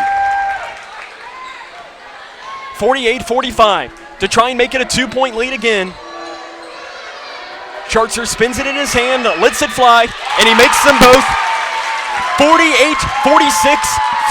[SPEAKER 1] 48-45 to try and make it a 2-point lead again. Schartzer spins it in his hand, lets it fly, and he makes them both. 48-46,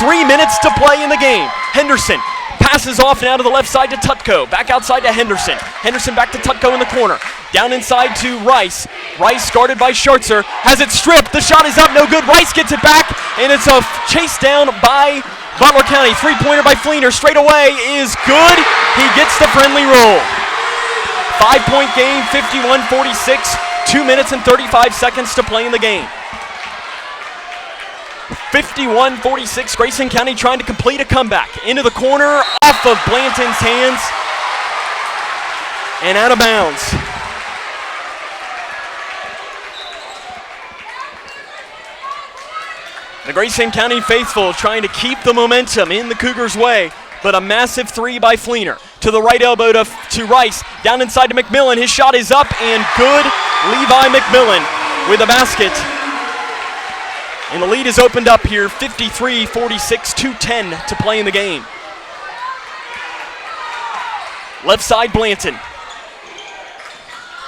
[SPEAKER 1] 3 minutes to play in the game. Henderson passes off now to the left side to Tutko. Back outside to Henderson. Henderson back to Tutko in the corner. Down inside to Rice. Rice guarded by Schartzer. Has it stripped. The shot is up, no good. Rice gets it back, and it's a chase down by Butler County. 3-pointer by Fleener straight away is good. He gets the friendly roll. 5-point game, 51-46. 2 minutes and 35 seconds to play in the game. 51-46, Grayson County trying to complete a comeback. Into the corner, off of Blanton's hands, and out of bounds. The Grayson County faithful trying to keep the momentum in the Cougars' way, but a massive three by Fleener. To the right elbow to Rice, down inside to McMillan. His shot is up and good. Levi McMillan with a basket. And the lead is opened up here, 53-46, 2:10 to play in the game. Left side, Blanton.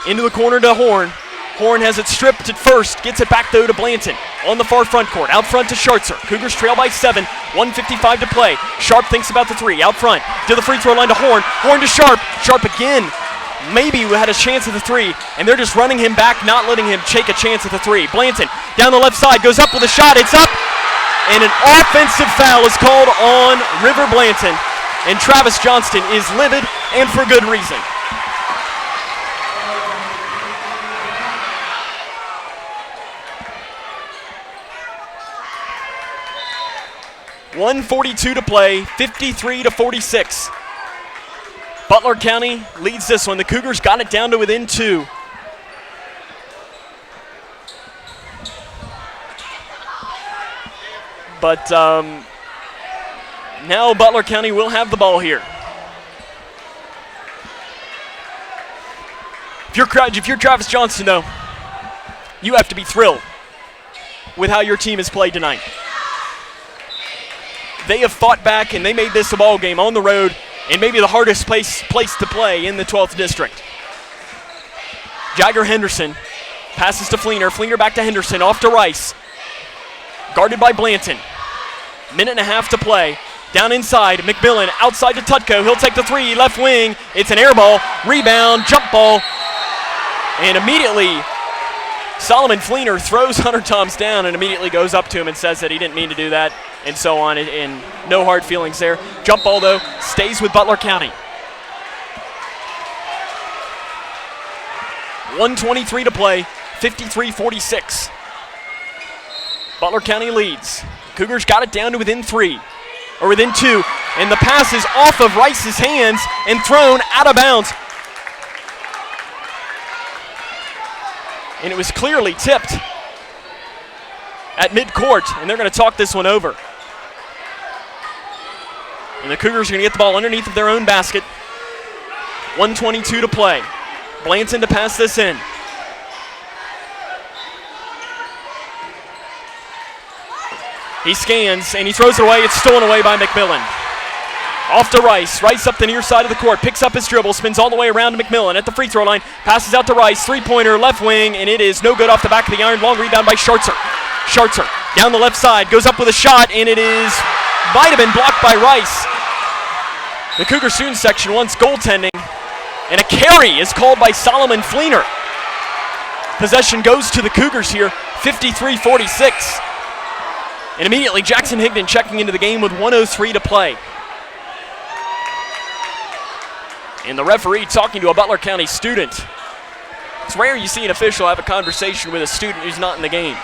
[SPEAKER 1] Into the corner to Horn. Horn has it stripped at first, gets it back though to Blanton. On the far front court, out front to Schartzer. Cougars trail by 7, 1:55 to play. Sharp thinks about the three, out front to the free throw line to Horn. Horn to Sharp. Sharp again. Maybe we had a chance at the three, and they're just running him back, not letting him take a chance at the three. Blanton down the left side, goes up with a shot, it's up, and an offensive foul is called on River Blanton, and Travis Johnston is livid, and for good reason. .142 to play, 53-46. Butler County leads this one. The Cougars got it down to within 2. But now Butler County will have the ball here. If you're Travis Johnston, though, you have to be thrilled with how your team has played tonight. They have fought back, and they made this a ball game on the road, and maybe the hardest place to play in the 12th district. Jagger Henderson passes to Fleener. Fleener back to Henderson, off to Rice. Guarded by Blanton. Minute and a half to play. Down inside, McMillan outside to Tutko. He'll take the three, left wing. It's an air ball, rebound, jump ball. And immediately, Solomon Fleener throws Hunter Toms down and immediately goes up to him and says that he didn't mean to do that, and so on, and no hard feelings there. Jump ball, though, stays with Butler County. 1:23 to play, 53-46. Butler County leads. Cougars got it down to within 2, and the pass is off of Rice's hands and thrown out of bounds. And it was clearly tipped at midcourt, and they're going to talk this one over. And the Cougars are going to get the ball underneath of their own basket. 1:22 to play. Blanton to pass this in. He scans, and he throws it away. It's stolen away by McMillan. Off to Rice. Rice up the near side of the court. Picks up his dribble. Spins all the way around to McMillan at the free throw line. Passes out to Rice. Three-pointer, left wing, and it is no good off the back of the iron. Long rebound by Schartzer. Schartzer down the left side. Goes up with a shot, and it might have been blocked by Rice. The Cougar student section wants goaltending, and a carry is called by Solomon Fleener. Possession goes to the Cougars here, 53-46. And immediately Jackson Higdon checking into the game with 1:03 to play. And the referee talking to a Butler County student. It's rare you see an official have a conversation with a student who's not in the game.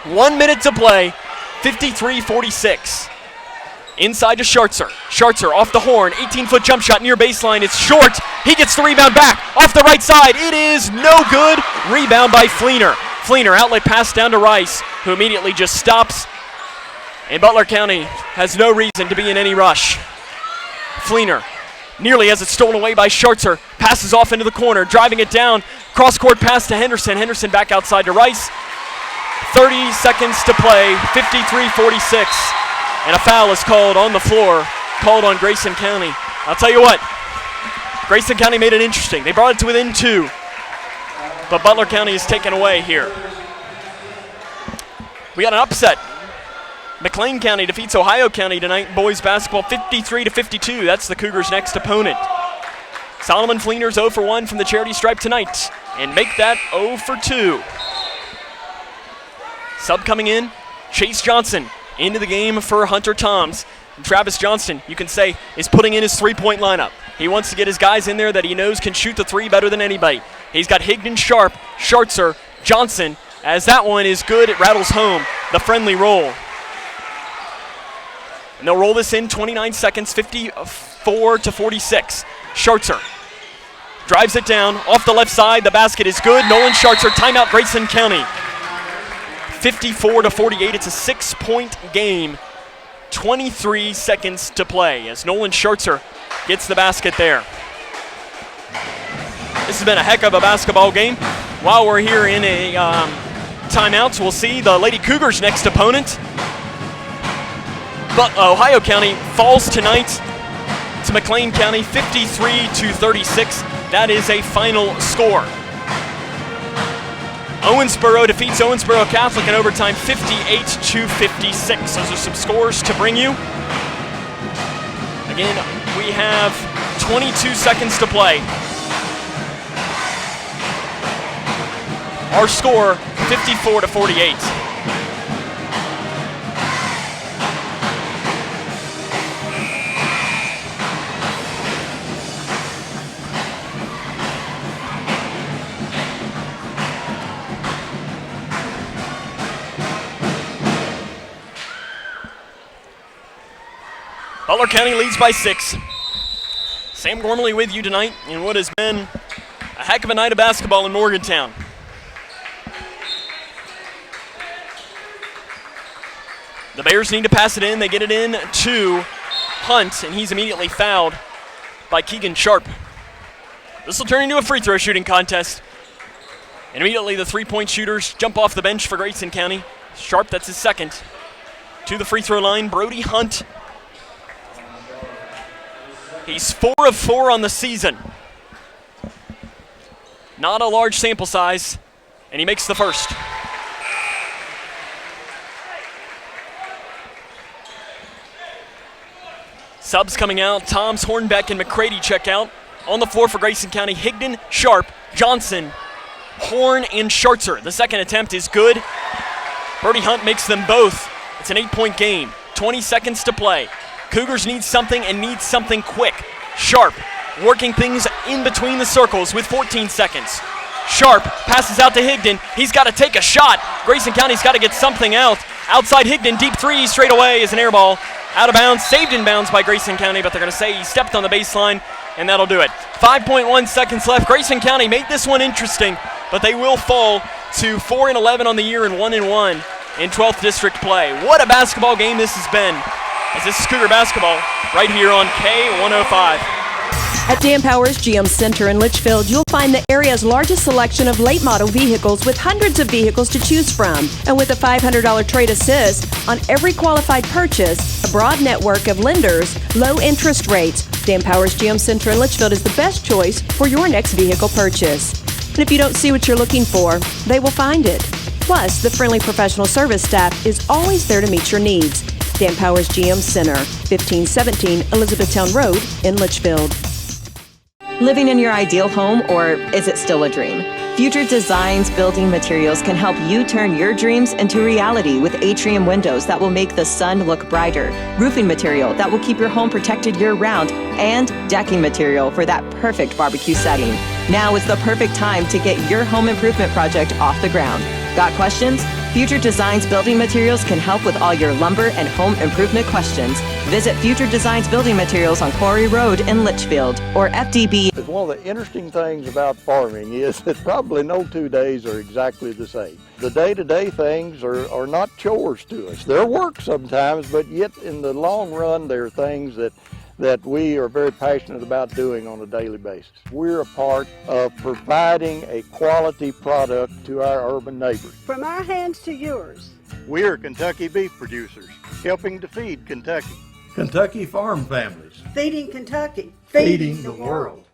[SPEAKER 1] 1 minute to play, 53-46. Inside to Schartzer. Schartzer off the horn, 18-foot jump shot near baseline. It's short. He gets the rebound back. Off the right side. It is no good. Rebound by Fleener. Fleener, outlet pass down to Rice, who immediately just stops. And Butler County has no reason to be in any rush. Fleener nearly has it stolen away by Schartzer. Passes off into the corner, driving it down. Cross-court pass to Henderson. Henderson back outside to Rice. 30 seconds to play, 53-46. And a foul is called on the floor, called on Grayson County. I'll tell you what, Grayson County made it interesting. They brought it to within 2. But Butler County is taken away here. We got an upset. McLean County defeats Ohio County tonight in boys basketball, 53-52. That's the Cougars' next opponent. Solomon Fleener's 0 for 1 from the charity stripe tonight, and make that 0 for 2. Sub coming in, Chase Johnson into the game for Hunter Toms. And Travis Johnston, you can say, is putting in his three-point lineup. He wants to get his guys in there that he knows can shoot the three better than anybody. He's got Higdon, Sharp, Schartzer, Johnson. As that one is good, it rattles home the friendly roll. And they'll roll this in 29 seconds, 54-46. Schartzer drives it down off the left side. The basket is good. Nolan Schartzer, timeout Grayson County. 54-48. It's a 6-point game. 23 seconds to play as Nolan Schertzer gets the basket there. This has been a heck of a basketball game. While we're here in a timeouts, we'll see the Lady Cougars' next opponent. But Ohio County falls tonight to McLean County 53-36. That is a final score. Owensboro defeats Owensboro Catholic in overtime 58-56. Those are some scores to bring you. Again, we have 22 seconds to play. Our score, 54-48. Butler County leads by 6. Sam Gormley with you tonight in what has been a heck of a night of basketball in Morgantown. The Bears need to pass it in. They get it in to Hunt, and he's immediately fouled by Keegan Sharp. This will turn into a free throw shooting contest. And immediately the three-point shooters jump off the bench for Grayson County. Sharp, that's his second. To the free throw line, Brody Hunt. He's 4 of 4 on the season. Not a large sample size, and he makes the first. Subs coming out, Toms, Hornbeck, and McCready check out. On the floor for Grayson County, Higdon, Sharp, Johnson, Horn, and Schertzer. The second attempt is good. Brody Hunt makes them both. It's an 8-point game. 20 seconds to play. Cougars need something and need something quick. Sharp working things in between the circles with 14 seconds. Sharp passes out to Higdon. He's got to take a shot. Grayson County's got to get something out. Outside Higdon, deep three, straight away is an air ball. Out of bounds, saved in bounds by Grayson County, but they're going to say he stepped on the baseline, and that'll do it. 5.1 seconds left. Grayson County made this one interesting, but they will fall to 4-11 on the year and 1-1 in 12th District play. What a basketball game this has been, as this is Cougar basketball right here on K105.
[SPEAKER 7] At Dan Powers GM Center in Litchfield, you'll find the area's largest selection of late model vehicles with hundreds of vehicles to choose from. And with a $500 trade assist on every qualified purchase, a broad network of lenders, low interest rates, Dan Powers GM Center in Litchfield is the best choice for your next vehicle purchase. And if you don't see what you're looking for, they will find it. Plus, the friendly professional service staff is always there to meet your needs. Dan Powers GM Center, 1517 Elizabethtown Road in Litchfield.
[SPEAKER 15] Living in your ideal home, or is it still a dream? Future Designs Building Materials can help you turn your dreams into reality with atrium windows that will make the sun look brighter, roofing material that will keep your home protected year-round, and decking material for that perfect barbecue setting. Now is the perfect time to get your home improvement project off the ground. Got questions? Future Designs Building Materials can help with all your lumber and home improvement questions. Visit Future Designs Building Materials on Quarry Road in Litchfield or FDB.
[SPEAKER 22] One of the interesting things about farming is that probably no 2 days are exactly the same. The day-to-day things are not chores to us. They're work sometimes, but yet in the long run, they're things that we are very passionate about doing on a daily basis. We're a part of providing a quality product to our urban neighbors.
[SPEAKER 16] From our hands to yours.
[SPEAKER 22] We are Kentucky beef producers, helping to feed Kentucky. Kentucky farm families.
[SPEAKER 16] Feeding Kentucky.
[SPEAKER 22] Feeding the world.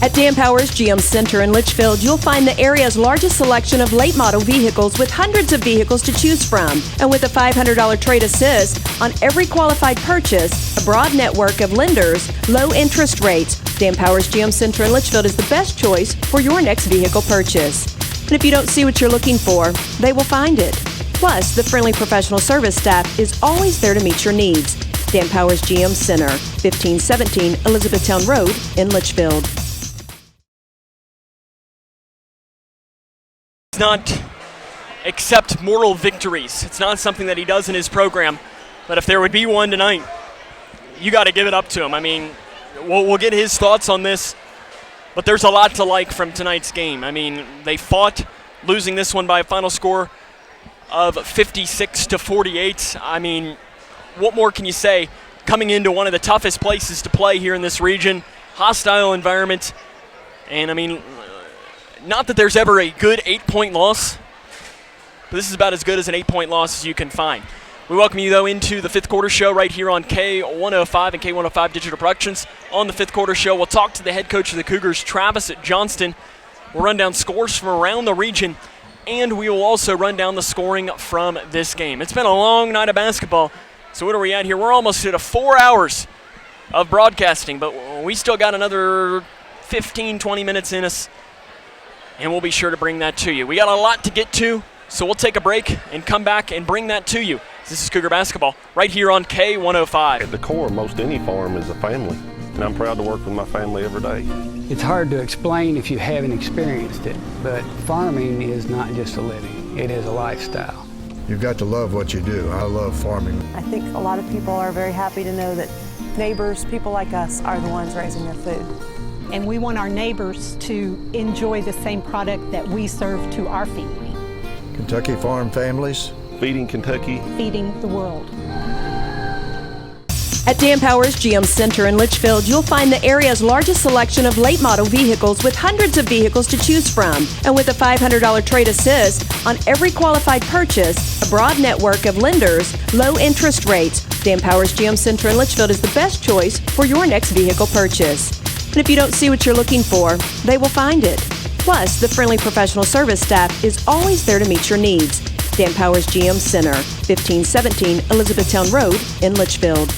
[SPEAKER 7] At Dan Powers GM Center in Litchfield, you'll find the area's largest selection of late model vehicles with hundreds of vehicles to choose from. And with a $500 trade assist on every qualified purchase, a broad network of lenders, low interest rates, Dan Powers GM Center in Litchfield is the best choice for your next vehicle purchase. And if you don't see what you're looking for, they will find it. Plus, the friendly professional service staff is always there to meet your needs. Dan Powers GM Center, 1517 Elizabethtown Road in Litchfield.
[SPEAKER 1] Not accept moral victories. It's not something that he does in his program. But if there would be one tonight, you got to give it up to him. I mean, we'll get his thoughts on this, but there's a lot to like from tonight's game. I mean, they fought, losing this one by a final score of 56-48. I mean, what more can you say? Coming into one of the toughest places to play here in this region, hostile environment, and I mean, not that there's ever a good 8-point loss, but this is about as good as an 8-point loss as you can find. We welcome you, though, into the fifth quarter show right here on K105 and K105 Digital Productions. On the fifth quarter show, we'll talk to the head coach of the Cougars, Travis Johnston. We'll run down scores from around the region, and we will also run down the scoring from this game. It's been a long night of basketball. So what are we at here? We're almost at 4 hours of broadcasting, but we still got another 15, 20 minutes in us, and we'll be sure to bring that to you. We got a lot to get to, so we'll take a break and come back and bring that to you. This is Cougar Basketball right here on K105.
[SPEAKER 17] At the core of most any farm is a family, and I'm proud to work with my family every day.
[SPEAKER 20] It's hard to explain if you haven't experienced it, but farming is not just a living, it is a lifestyle.
[SPEAKER 3] You've got to love what you do. I love farming.
[SPEAKER 23] I think a lot of people are very happy to know that neighbors, people like us, are the ones raising their food.
[SPEAKER 24] And we want our neighbors to enjoy the same product that we serve to our family.
[SPEAKER 3] Kentucky Farm Families.
[SPEAKER 17] Feeding Kentucky.
[SPEAKER 24] Feeding the world.
[SPEAKER 7] At Dan Powers GM Center in Litchfield, you'll find the area's largest selection of late model vehicles with hundreds of vehicles to choose from. And with a $500 trade assist on every qualified purchase, a broad network of lenders, low interest rates, Dan Powers GM Center in Litchfield is the best choice for your next vehicle purchase. And if you don't see what you're looking for, they will find it. Plus, the friendly professional service staff is always there to meet your needs. Dan Powers GM Center, 1517 Elizabethtown Road in Litchfield.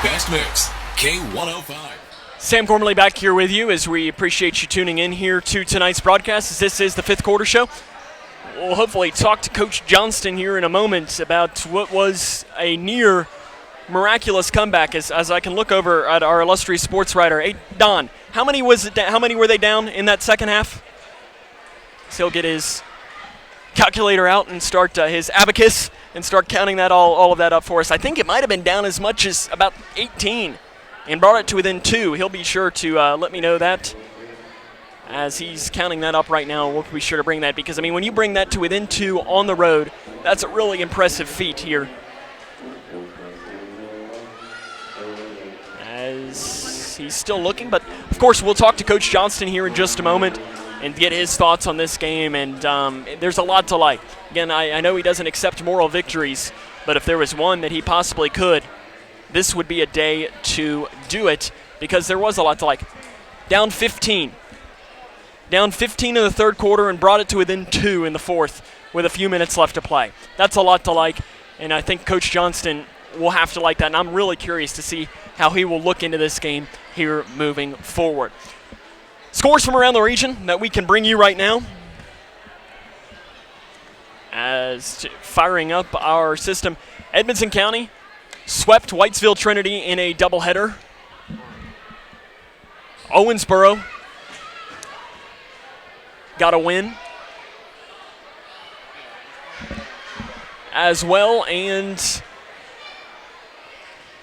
[SPEAKER 11] Best Mix, K105.
[SPEAKER 1] Sam Gormley back here with you as we appreciate you tuning in here to tonight's broadcast, as this is the fifth quarter show. We'll hopefully talk to Coach Johnston here in a moment about what was a near miraculous comeback as I can look over at our illustrious sports writer. Hey, Don, how many were they down in that second half? So he'll get his calculator out and start his abacus and start counting that all of that up for us. I think it might have been down as much as about 18 and brought it to within 2. He'll be sure to let me know that as he's counting that up right now. We'll be sure to bring that because, I mean, when you bring that to within 2 on the road, that's a really impressive feat here. As he's still looking, but of course we'll talk to Coach Johnston here in just a moment and get his thoughts on this game, and there's a lot to like. Again, I know he doesn't accept moral victories, but if there was one that he possibly could, this would be a day to do it because there was a lot to like. Down 15 in the third quarter and brought it to within 2 in the fourth with a few minutes left to play. That's a lot to like, and I think Coach Johnston will have to like that, and I'm really curious to see how he will look into this game here moving forward. Scores from around the region that we can bring you right now. As firing up our system, Edmonson County swept Whitesville Trinity in a doubleheader. Owensboro got a win as well, and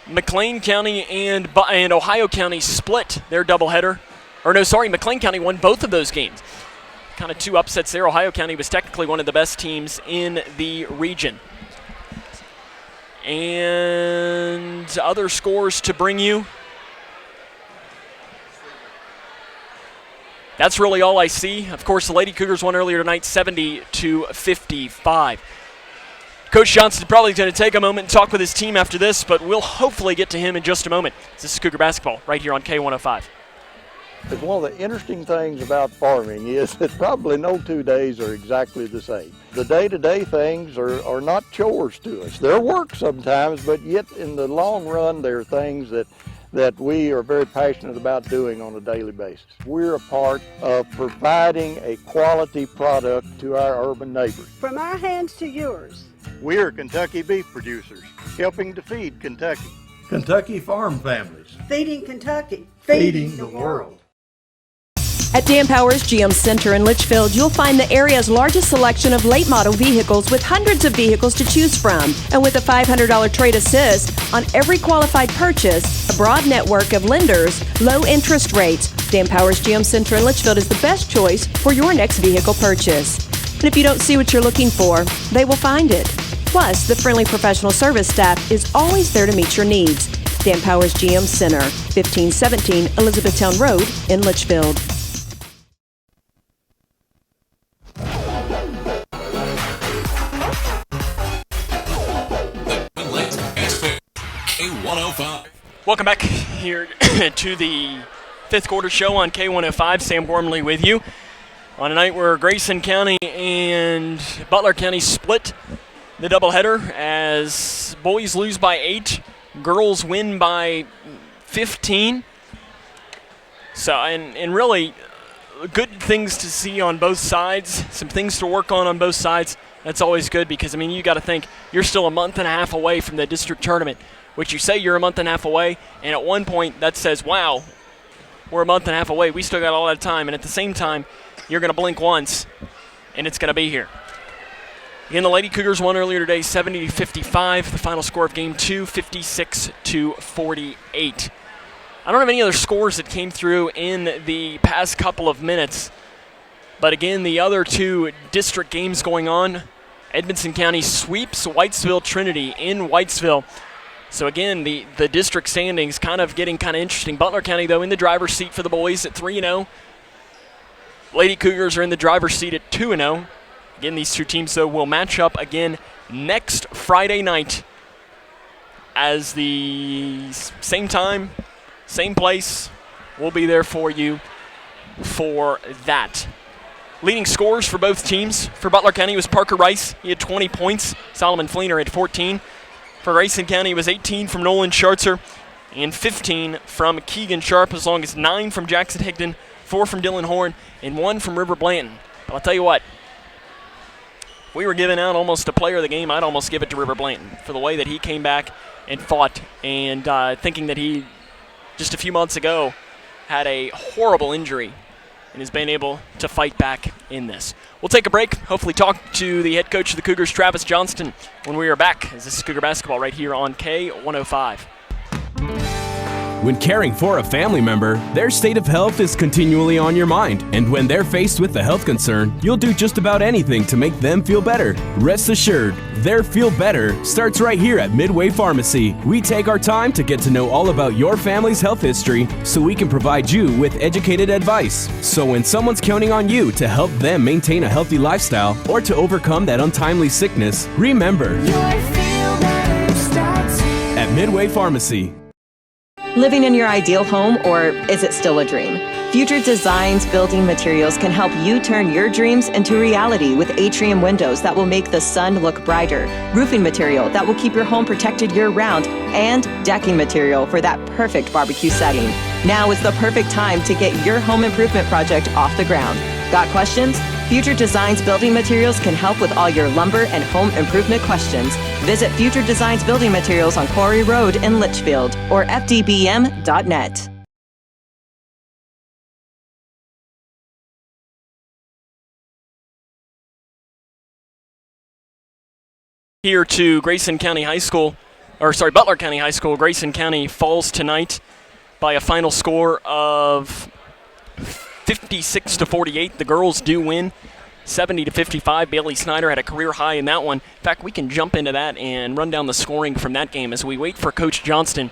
[SPEAKER 1] McLean County and Ohio County split their doubleheader. Or no, sorry, McLean County won both of those games. Kind of two upsets there. Ohio County was technically one of the best teams in the region. And other scores to bring you. That's really all I see. Of course, the Lady Cougars won earlier tonight, 70-55. Coach Johnston probably going to take a moment and talk with his team after this, but we'll hopefully get to him in just a moment. This is Cougar Basketball right here on K105.
[SPEAKER 22] But one of the interesting things about farming is that probably no 2 days are exactly the same. The day-to-day things are not chores to us. They're work sometimes, but yet in the long run, they're things that we are very passionate about doing on a daily basis. We're a part of providing a quality product to our urban neighbors.
[SPEAKER 16] From our hands to yours.
[SPEAKER 22] We are Kentucky beef producers, helping to feed Kentucky.
[SPEAKER 3] Kentucky Farm Families.
[SPEAKER 16] Feeding Kentucky.
[SPEAKER 3] Feeding the world.
[SPEAKER 7] At Dan Powers GM Center in Litchfield, you'll find the area's largest selection of late model vehicles with hundreds of vehicles to choose from. And with a $500 trade assist on every qualified purchase, a broad network of lenders, low interest rates, Dan Powers GM Center in Litchfield is the best choice for your next vehicle purchase. And if you don't see what you're looking for, they will find it. Plus, the friendly professional service staff is always there to meet your needs. Dan Powers GM Center, 1517 Elizabethtown Road in Litchfield.
[SPEAKER 11] K105.
[SPEAKER 1] Welcome back here to the fifth quarter show on K105. Sam Gormley with you on a night where Grayson County and Butler County split the doubleheader as boys lose by 8, girls win by 15. So, and really good things to see on both sides, some things to work on both sides. That's always good because, I mean, you got to think you're still a month and a half away from the district tournament, which you say you're a month and a half away, and at one point that says, wow, we're a month and a half away. We still got all that time, and at the same time, you're going to blink once, and it's going to be here. Again, the Lady Cougars won earlier today, 70-55. The final score of Game 2, 56-48. I don't have any other scores that came through in the past couple of minutes. But again, the other two district games going on. Edmonson County sweeps Whitesville Trinity in Whitesville. So again, the district standings kind of getting kind of interesting. Butler County, though, in the driver's seat for the boys at 3-0. Lady Cougars are in the driver's seat at 2-0. Again, these two teams, though, will match up again next Friday night as the same time, same place. We'll be there for you for that. Leading scorers for both teams. For Butler County was Parker Rice. He had 20 points. Solomon Fleener had 14. For Grayson County, it was 18 from Nolan Schartzer and 15 from Keegan Sharp, as long as 9 from Jackson Higdon, 4 from Dylan Horn, and 1 from River Blanton. But I'll tell you what, if we were giving out almost a player of the game, I'd almost give it to River Blanton for the way that he came back and fought, and thinking that he, just a few months ago, had a horrible injury and has been able to fight back in this. We'll take a break, hopefully talk to the head coach of the Cougars, Travis Johnston, when we are back, as this is Cougar Basketball right here on K105.
[SPEAKER 2] When caring for a family member, their state of health is continually on your mind. And when they're faced with a health concern, you'll do just about anything to make them feel better. Rest assured, their feel better starts right here at Midway Pharmacy. We take our time to get to know all about your family's health history so we can provide you with educated advice. So when someone's counting on you to help them maintain a healthy lifestyle or to overcome that untimely sickness, remember, at Midway Pharmacy.
[SPEAKER 15] Living in your ideal home, or is it still a dream? Future Designs Building Materials can help you turn your dreams into reality with atrium windows that will make the sun look brighter, roofing material that will keep your home protected year-round, and decking material for that perfect barbecue setting. Now is the perfect time to get your home improvement project off the ground. Got questions? Future Designs Building Materials can help with all your lumber and home improvement questions. Visit Future Designs Building Materials on Quarry Road in Litchfield or fdbm.net.
[SPEAKER 1] Here to Grayson County High School, Butler County High School. Grayson County falls tonight by a final score of 56-48. The girls do win 70-55. Bailey Snyder had a career high in that one. In fact, we can jump into that and run down the scoring from that game as we wait for Coach Johnston.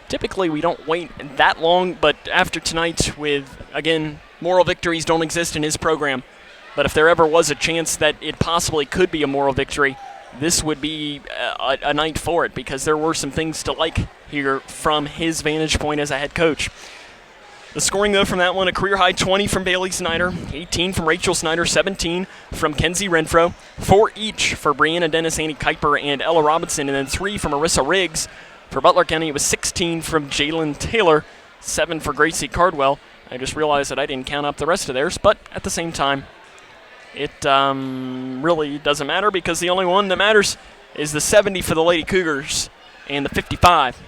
[SPEAKER 1] Typically, we don't wait that long, but after tonight with, again, moral victories don't exist in his program. But if there ever was a chance that it possibly could be a moral victory, this would be a night for it, because there were some things to like here from his vantage point as a head coach. The scoring, though, from that one, a career-high 20 from Bailey Snyder, 18 from Rachel Snyder, 17 from Kenzie Renfro, 4 each for Brianna Dennis, Annie Kuiper, and Ella Robinson, and then 3 from Marissa Riggs. For Butler County, it was 16 from Jalen Taylor, 7 for Gracie Cardwell. I just realized that I didn't count up the rest of theirs, but at the same time, it really doesn't matter, because the only one that matters is the 70 for the Lady Cougars and the 55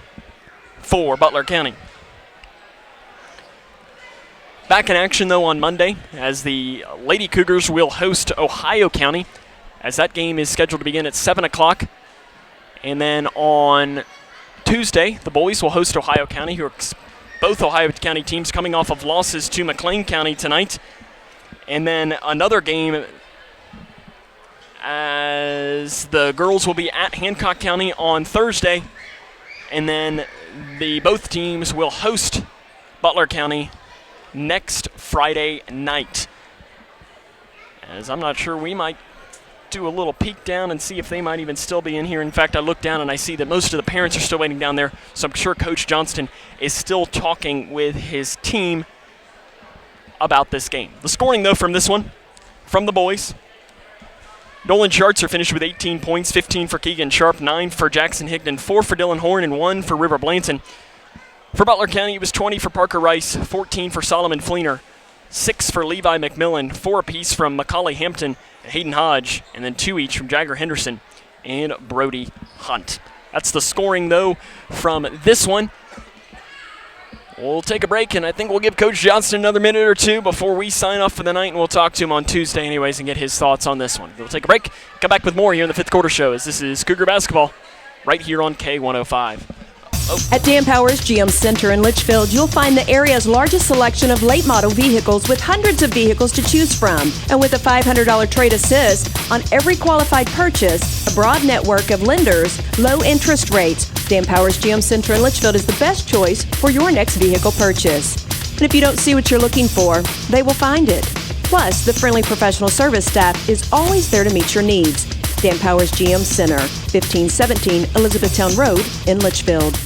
[SPEAKER 1] for Butler County. Back in action, though, on Monday, as the Lady Cougars will host Ohio County, as that game is scheduled to begin at 7 o'clock. And then on Tuesday, the boys will host Ohio County, who are both Ohio County teams coming off of losses to McLean County tonight. And then another game as the girls will be at Hancock County on Thursday. And then both teams will host Butler County next Friday night. As I'm not sure, we might do a little peek down and see if they might even still be in here. In fact, I look down and I see that most of the parents are still waiting down there, so I'm sure Coach Johnston is still talking with his team about this game. The scoring, though, from this one, from the boys, Nolan Schartzer finished with 18 points, 15 for Keegan Sharp, 9 for Jackson Higdon, 4 for Dylan Horn, and 1 for River Blanton. For Butler County, it was 20 for Parker Rice, 14 for Solomon Fleener, 6 for Levi McMillan, 4 apiece from Macaulay Hampton and Hayden Hodge, and then 2 each from Jagger Henderson and Brody Hunt. That's the scoring, though, from this one. We'll take a break, and I think we'll give Coach Johnston another minute or two before we sign off for the night, and we'll talk to him on Tuesday anyways and get his thoughts on this one. We'll take a break, come back with more here in the fifth quarter show, as this is Cougar Basketball right here on K105.
[SPEAKER 7] At Dan Powers GM Center in Litchfield, you'll find the area's largest selection of late model vehicles with hundreds of vehicles to choose from. And with a $500 trade assist on every qualified purchase, a broad network of lenders, low interest rates, Dan Powers GM Center in Litchfield is the best choice for your next vehicle purchase. And if you don't see what you're looking for, they will find it. Plus, the friendly professional service staff is always there to meet your needs. Dan Powers GM Center, 1517 Elizabethtown Road in Litchfield.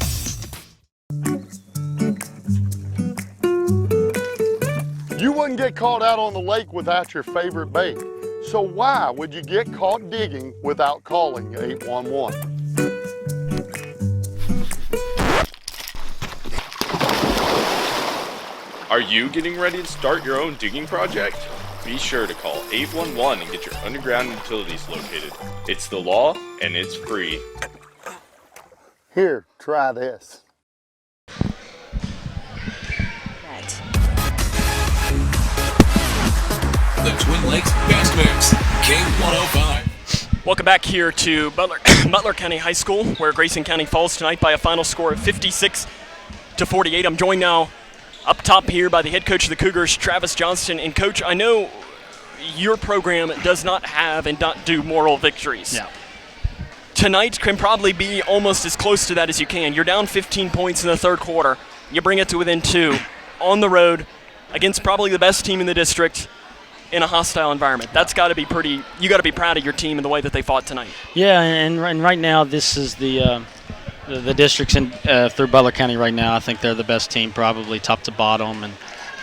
[SPEAKER 6] You wouldn't get caught out on the lake without your favorite bait. So why would you get caught digging without calling 811?
[SPEAKER 8] Are you getting ready to start your own digging project? Be sure to call 811 and get your underground utilities located. It's the law and it's free.
[SPEAKER 6] Here, try this.
[SPEAKER 11] The Twin Lakes Best Mix, K105.
[SPEAKER 1] Welcome back here to Butler County High School, where Grayson County falls tonight by a final score of 56-48. I'm joined now up top here by the head coach of the Cougars, Travis Johnston. And Coach, I know your program does not have and not do moral victories.
[SPEAKER 19] Yeah.
[SPEAKER 1] Tonight can probably be almost as close to that as you can. You're down 15 points in the third quarter. You bring it to within 2 on the road against probably the best team in the district in a hostile environment. That's got to be pretty – you got to be proud of your team and the way that they fought tonight.
[SPEAKER 19] Yeah, and right now this is the districts through Butler County right now. I think they're the best team probably top to bottom. And,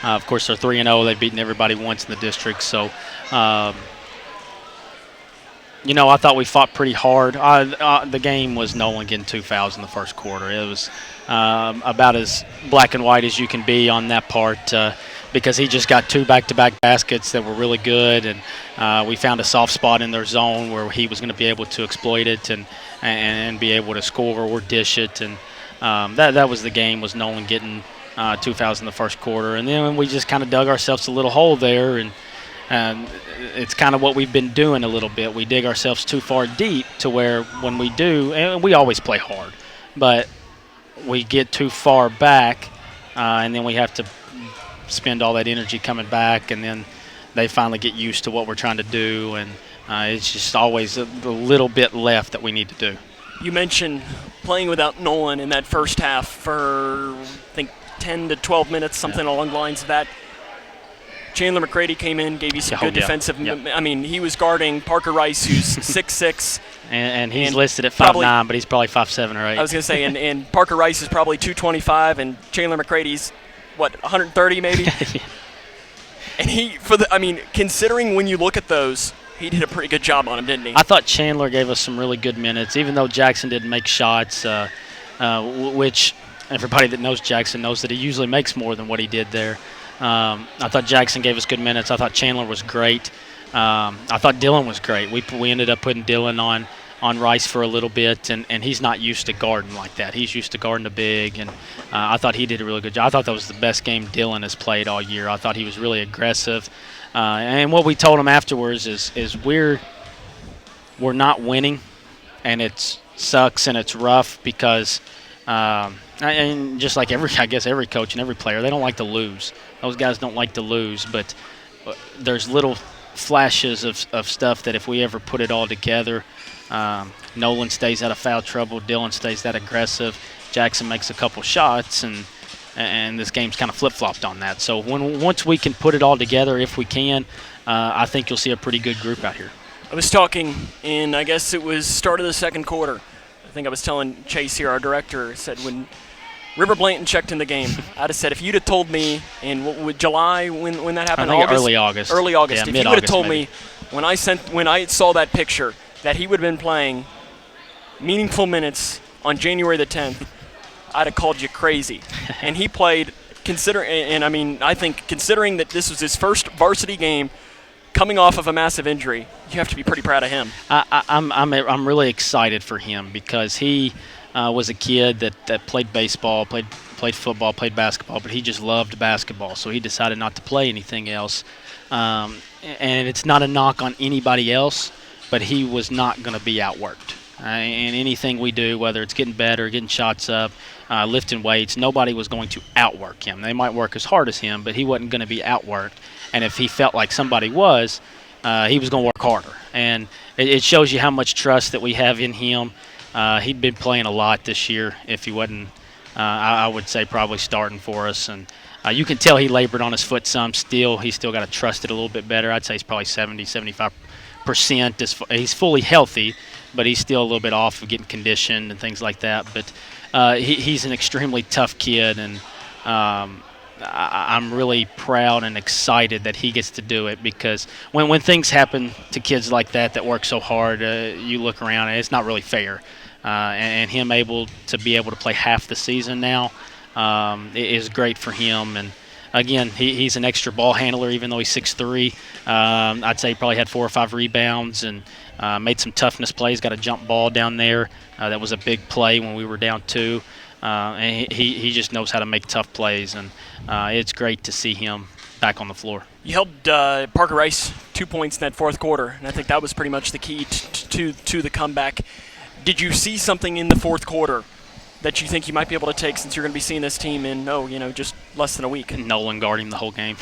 [SPEAKER 19] of course, they're 3-0. They've beaten everybody once in the district. So, I thought we fought pretty hard. The game was no one getting 2 fouls in the first quarter. It was about as black and white as you can be on that part because he just got 2 back-to-back baskets that were really good, and we found a soft spot in their zone where he was going to be able to exploit it and be able to score or dish it. And that was the game, was no one getting 2 fouls in the first quarter. And then we just kind of dug ourselves a little hole there, and it's kind of what we've been doing a little bit. We dig ourselves too far deep to where when we do, and we always play hard, but we get too far back, and then we have to spend all that energy coming back, and then they finally get used to what we're trying to do, and it's just always a little bit left that we need to do.
[SPEAKER 1] You mentioned playing without Nolan in that first half for, I think, 10 to 12 minutes, something along the lines of that. Chandler McCready came in, gave you some good defensive. I mean, he was guarding Parker Rice, who's 6'6".
[SPEAKER 19] And he's listed at 5'9", but he's probably 5'7" or 8.
[SPEAKER 1] I was going to say, and Parker Rice is probably 225, and Chandler McCready's, 130 maybe? And considering when you look at those, he did a pretty good job on him, didn't he?
[SPEAKER 19] I thought Chandler gave us some really good minutes, even though Jackson didn't make shots, which everybody that knows Jackson knows that he usually makes more than what he did there. I thought Jackson gave us good minutes. I thought Chandler was great. I thought Dylan was great. We ended up putting Dylan on Rice for a little bit, and he's not used to guarding like that. He's used to guarding the big, and I thought he did a really good job. I thought that was the best game Dylan has played all year. I thought he was really aggressive. And what we told him afterwards is we're not winning, and it sucks and it's rough because and just like every coach and every player, they don't like to lose. Those guys don't like to lose, but there's little flashes of stuff that if we ever put it all together, Nolan stays out of foul trouble, Dylan stays that aggressive, Jackson makes a couple shots, and this game's kind of flip-flopped on that. So once we can put it all together, if we can, I think you'll see a pretty good group out here.
[SPEAKER 1] I was talking in, I guess it was start of the second quarter. I think I was telling Chase here, our director, said when River Blanton checked in the game, I'd have said if you'd have told me in July when that happened,
[SPEAKER 19] I think early August.
[SPEAKER 1] Yeah, if you would have told
[SPEAKER 19] maybe.
[SPEAKER 1] me when I saw that picture that he would have been playing meaningful minutes on January the 10th, I'd have called you crazy. And he played, I think considering that this was his first varsity game coming off of a massive injury, you have to be pretty proud of him.
[SPEAKER 19] I'm really excited for him because he was a kid that played baseball, played football, played basketball, but he just loved basketball, so he decided not to play anything else. And it's not a knock on anybody else, but he was not going to be outworked. And anything we do, whether it's getting better, getting shots up, lifting weights, nobody was going to outwork him. They might work as hard as him, but he wasn't going to be outworked. And if he felt like somebody was, he was going to work harder. And it shows you how much trust that we have in him. He'd been playing a lot this year. If he wasn't, I would say probably starting for us. And you can tell he labored on his foot some still. He's still got to trust it a little bit better. I'd say he's probably 70-75%. He's fully healthy, but he's still a little bit off of getting conditioned and things like that. But he's an extremely tough kid, and I'm really proud and excited that he gets to do it because when things happen to kids like that work so hard, you look around and it's not really fair. And him able to play half the season now is great for him. And again, he's an extra ball handler, even though he's 6'3". I'd say he probably had 4 or 5 rebounds and made some toughness plays, got a jump ball down there. That was a big play when we were down 2. And he just knows how to make tough plays, and it's great to see him back on the floor.
[SPEAKER 1] You held Parker Rice 2 points in that fourth quarter, and I think that was pretty much the key to the comeback. Did you see something in the fourth quarter that you think you might be able to take since you're going to be seeing this team in, just less than a week?
[SPEAKER 19] Nolan guarding the whole game.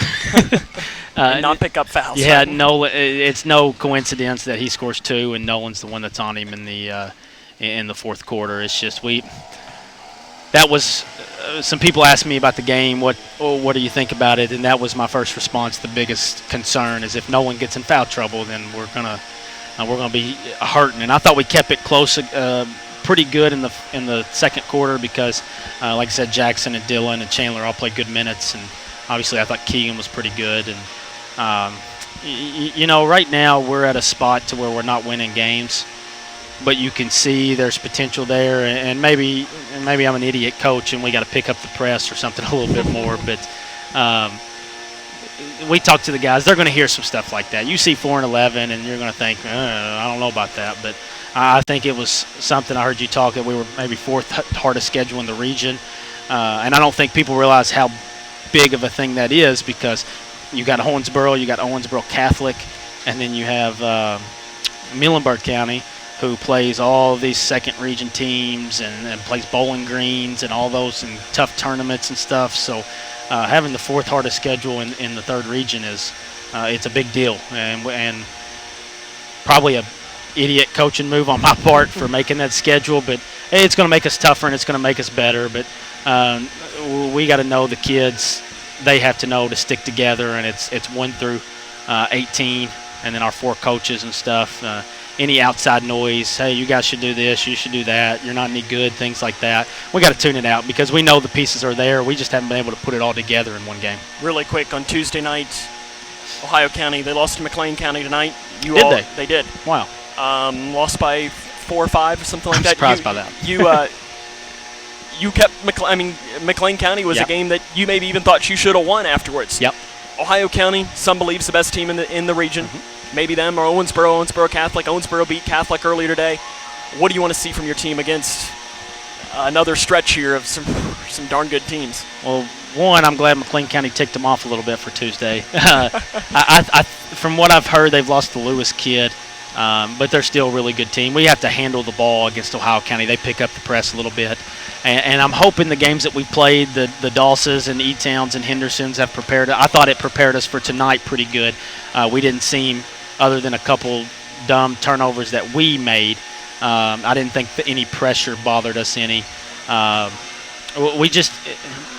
[SPEAKER 1] And not pick up fouls.
[SPEAKER 19] Yeah,
[SPEAKER 1] right?
[SPEAKER 19] Nolan. It's no coincidence that he scores 2 and Nolan's the one that's on him in the fourth quarter. It's just that was some people asked me about the game. What do you think about it? And that was my first response. The biggest concern is if Nolan gets in foul trouble, then we're gonna be hurting. And I thought we kept it close, pretty good in the second quarter because, like I said, Jackson and Dylan and Chandler all played good minutes, and obviously I thought Keegan was pretty good. And right now we're at a spot to where we're not winning games, but you can see there's potential there, and maybe I'm an idiot coach and we got to pick up the press or something a little bit more. But we talk to the guys; they're going to hear some stuff like that. You see 4-11, and you're going to think, I don't know about that. But I think it was something I heard you talk that we were maybe 4th hardest schedule in the region, and I don't think people realize how big of a thing that is because you got Owensboro, you got Owensboro Catholic, and then you have Muhlenberg County, who plays all of these second region teams and plays Bowling Greens and all those and tough tournaments and stuff. So having the 4th hardest schedule in the 3rd region it's a big deal, and probably a idiot coaching move on my part for making that schedule, but it's going to make us tougher and it's going to make us better. But we got to know the kids. They have to know to stick together, and it's 1 through 18, and then our 4 coaches and stuff. Any outside noise, hey, you guys should do this, you should do that, you're not any good, things like that. We got to tune it out because we know the pieces are there. We just haven't been able to put it all together in one game.
[SPEAKER 1] Really quick, on Tuesday night, Ohio County, they lost to McLean County tonight.
[SPEAKER 19] Did they?
[SPEAKER 1] They did.
[SPEAKER 19] Wow.
[SPEAKER 1] Lost by 4 or 5 or something like
[SPEAKER 19] I'm
[SPEAKER 1] that.
[SPEAKER 19] Surprised by that.
[SPEAKER 1] You kept McLean County was a game that you maybe even thought you should have won afterwards.
[SPEAKER 19] Yep.
[SPEAKER 1] Ohio County, some believes the best team in the region. Mm-hmm. Maybe them or Owensboro Catholic. Owensboro beat Catholic earlier today. what do you want to see from your team against another stretch here of some darn good teams?
[SPEAKER 19] Well, one, I'm glad McLean County ticked them off a little bit for Tuesday. From what I've heard, they've lost the Lewis kid, but they're still a really good team. We have to handle the ball against Ohio County. They pick up the press a little bit. And I'm hoping the games that we've played, the Dawses and E-Towns and Hendersons have prepared. I thought it prepared us for tonight pretty good. We didn't seem, other than a couple dumb turnovers that we made, I didn't think that any pressure bothered us any. We just,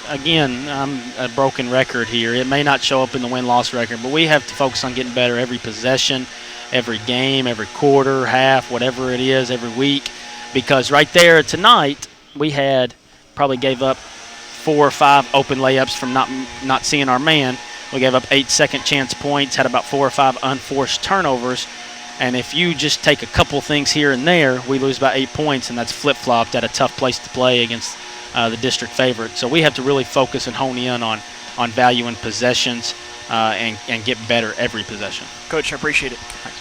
[SPEAKER 19] again, I'm a broken record here. It may not show up in the win-loss record, but we have to focus on getting better every possession, every game, every quarter, half, whatever it is, every week. Because right there tonight, we probably gave up 4 or 5 open layups from not seeing our man. We gave up 8 second chance points, had about 4 or 5 unforced turnovers. And if you just take a couple things here and there, we lose by 8 points, and that's flip-flopped at a tough place to play against the district favorite. So we have to really focus and hone in on value and possessions and get better every possession.
[SPEAKER 1] Coach, I appreciate it.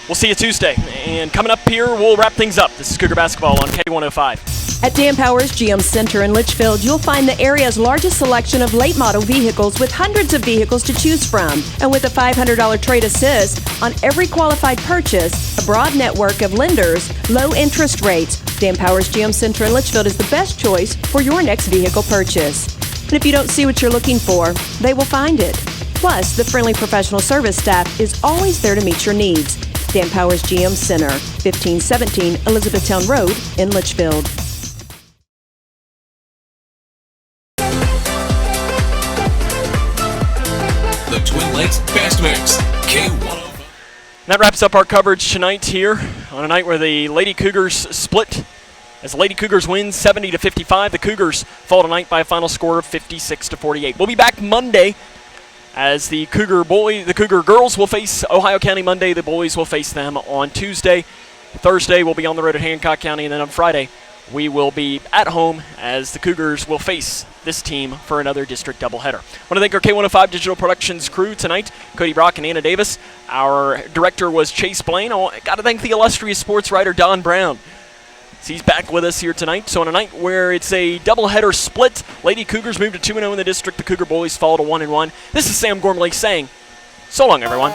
[SPEAKER 1] We'll see you Tuesday. And coming up here, we'll wrap things up. This is Cougar Basketball on K105.
[SPEAKER 7] At Dan Powers GM Center in Litchfield, you'll find the area's largest selection of late model vehicles with hundreds of vehicles to choose from. And with a $500 trade assist on every qualified purchase, a broad network of lenders, low interest rates, Dan Powers GM Center in Litchfield is the best choice for your next vehicle purchase. And if you don't see what you're looking for, they will find it. Plus, the friendly professional service staff is always there to meet your needs. Dan Powers GM Center, 1517 Elizabethtown Road in Litchfield.
[SPEAKER 11] The Twin Lakes Best Mix, K105.
[SPEAKER 1] That wraps up our coverage tonight here on a night where the Lady Cougars split. As the Lady Cougars win 70-55, the Cougars fall tonight by a final score of 56-48. We'll be back Monday as the Cougar girls will face Ohio County Monday. The boys will face them on Tuesday. Thursday we'll be on the road at Hancock County, and then on Friday we will be at home as the Cougars will face this team for another district doubleheader. I want to thank our K105 Digital Productions crew tonight, Cody Brock and Anna Davis. Our director was Chase Blaine. I got to thank the illustrious sports writer Don Brown. He's back with us here tonight. So on a night where it's a doubleheader split, Lady Cougars move to 2-0 in the district. The Cougar boys fall to 1-1. This is Sam Gormley saying, so long, everyone.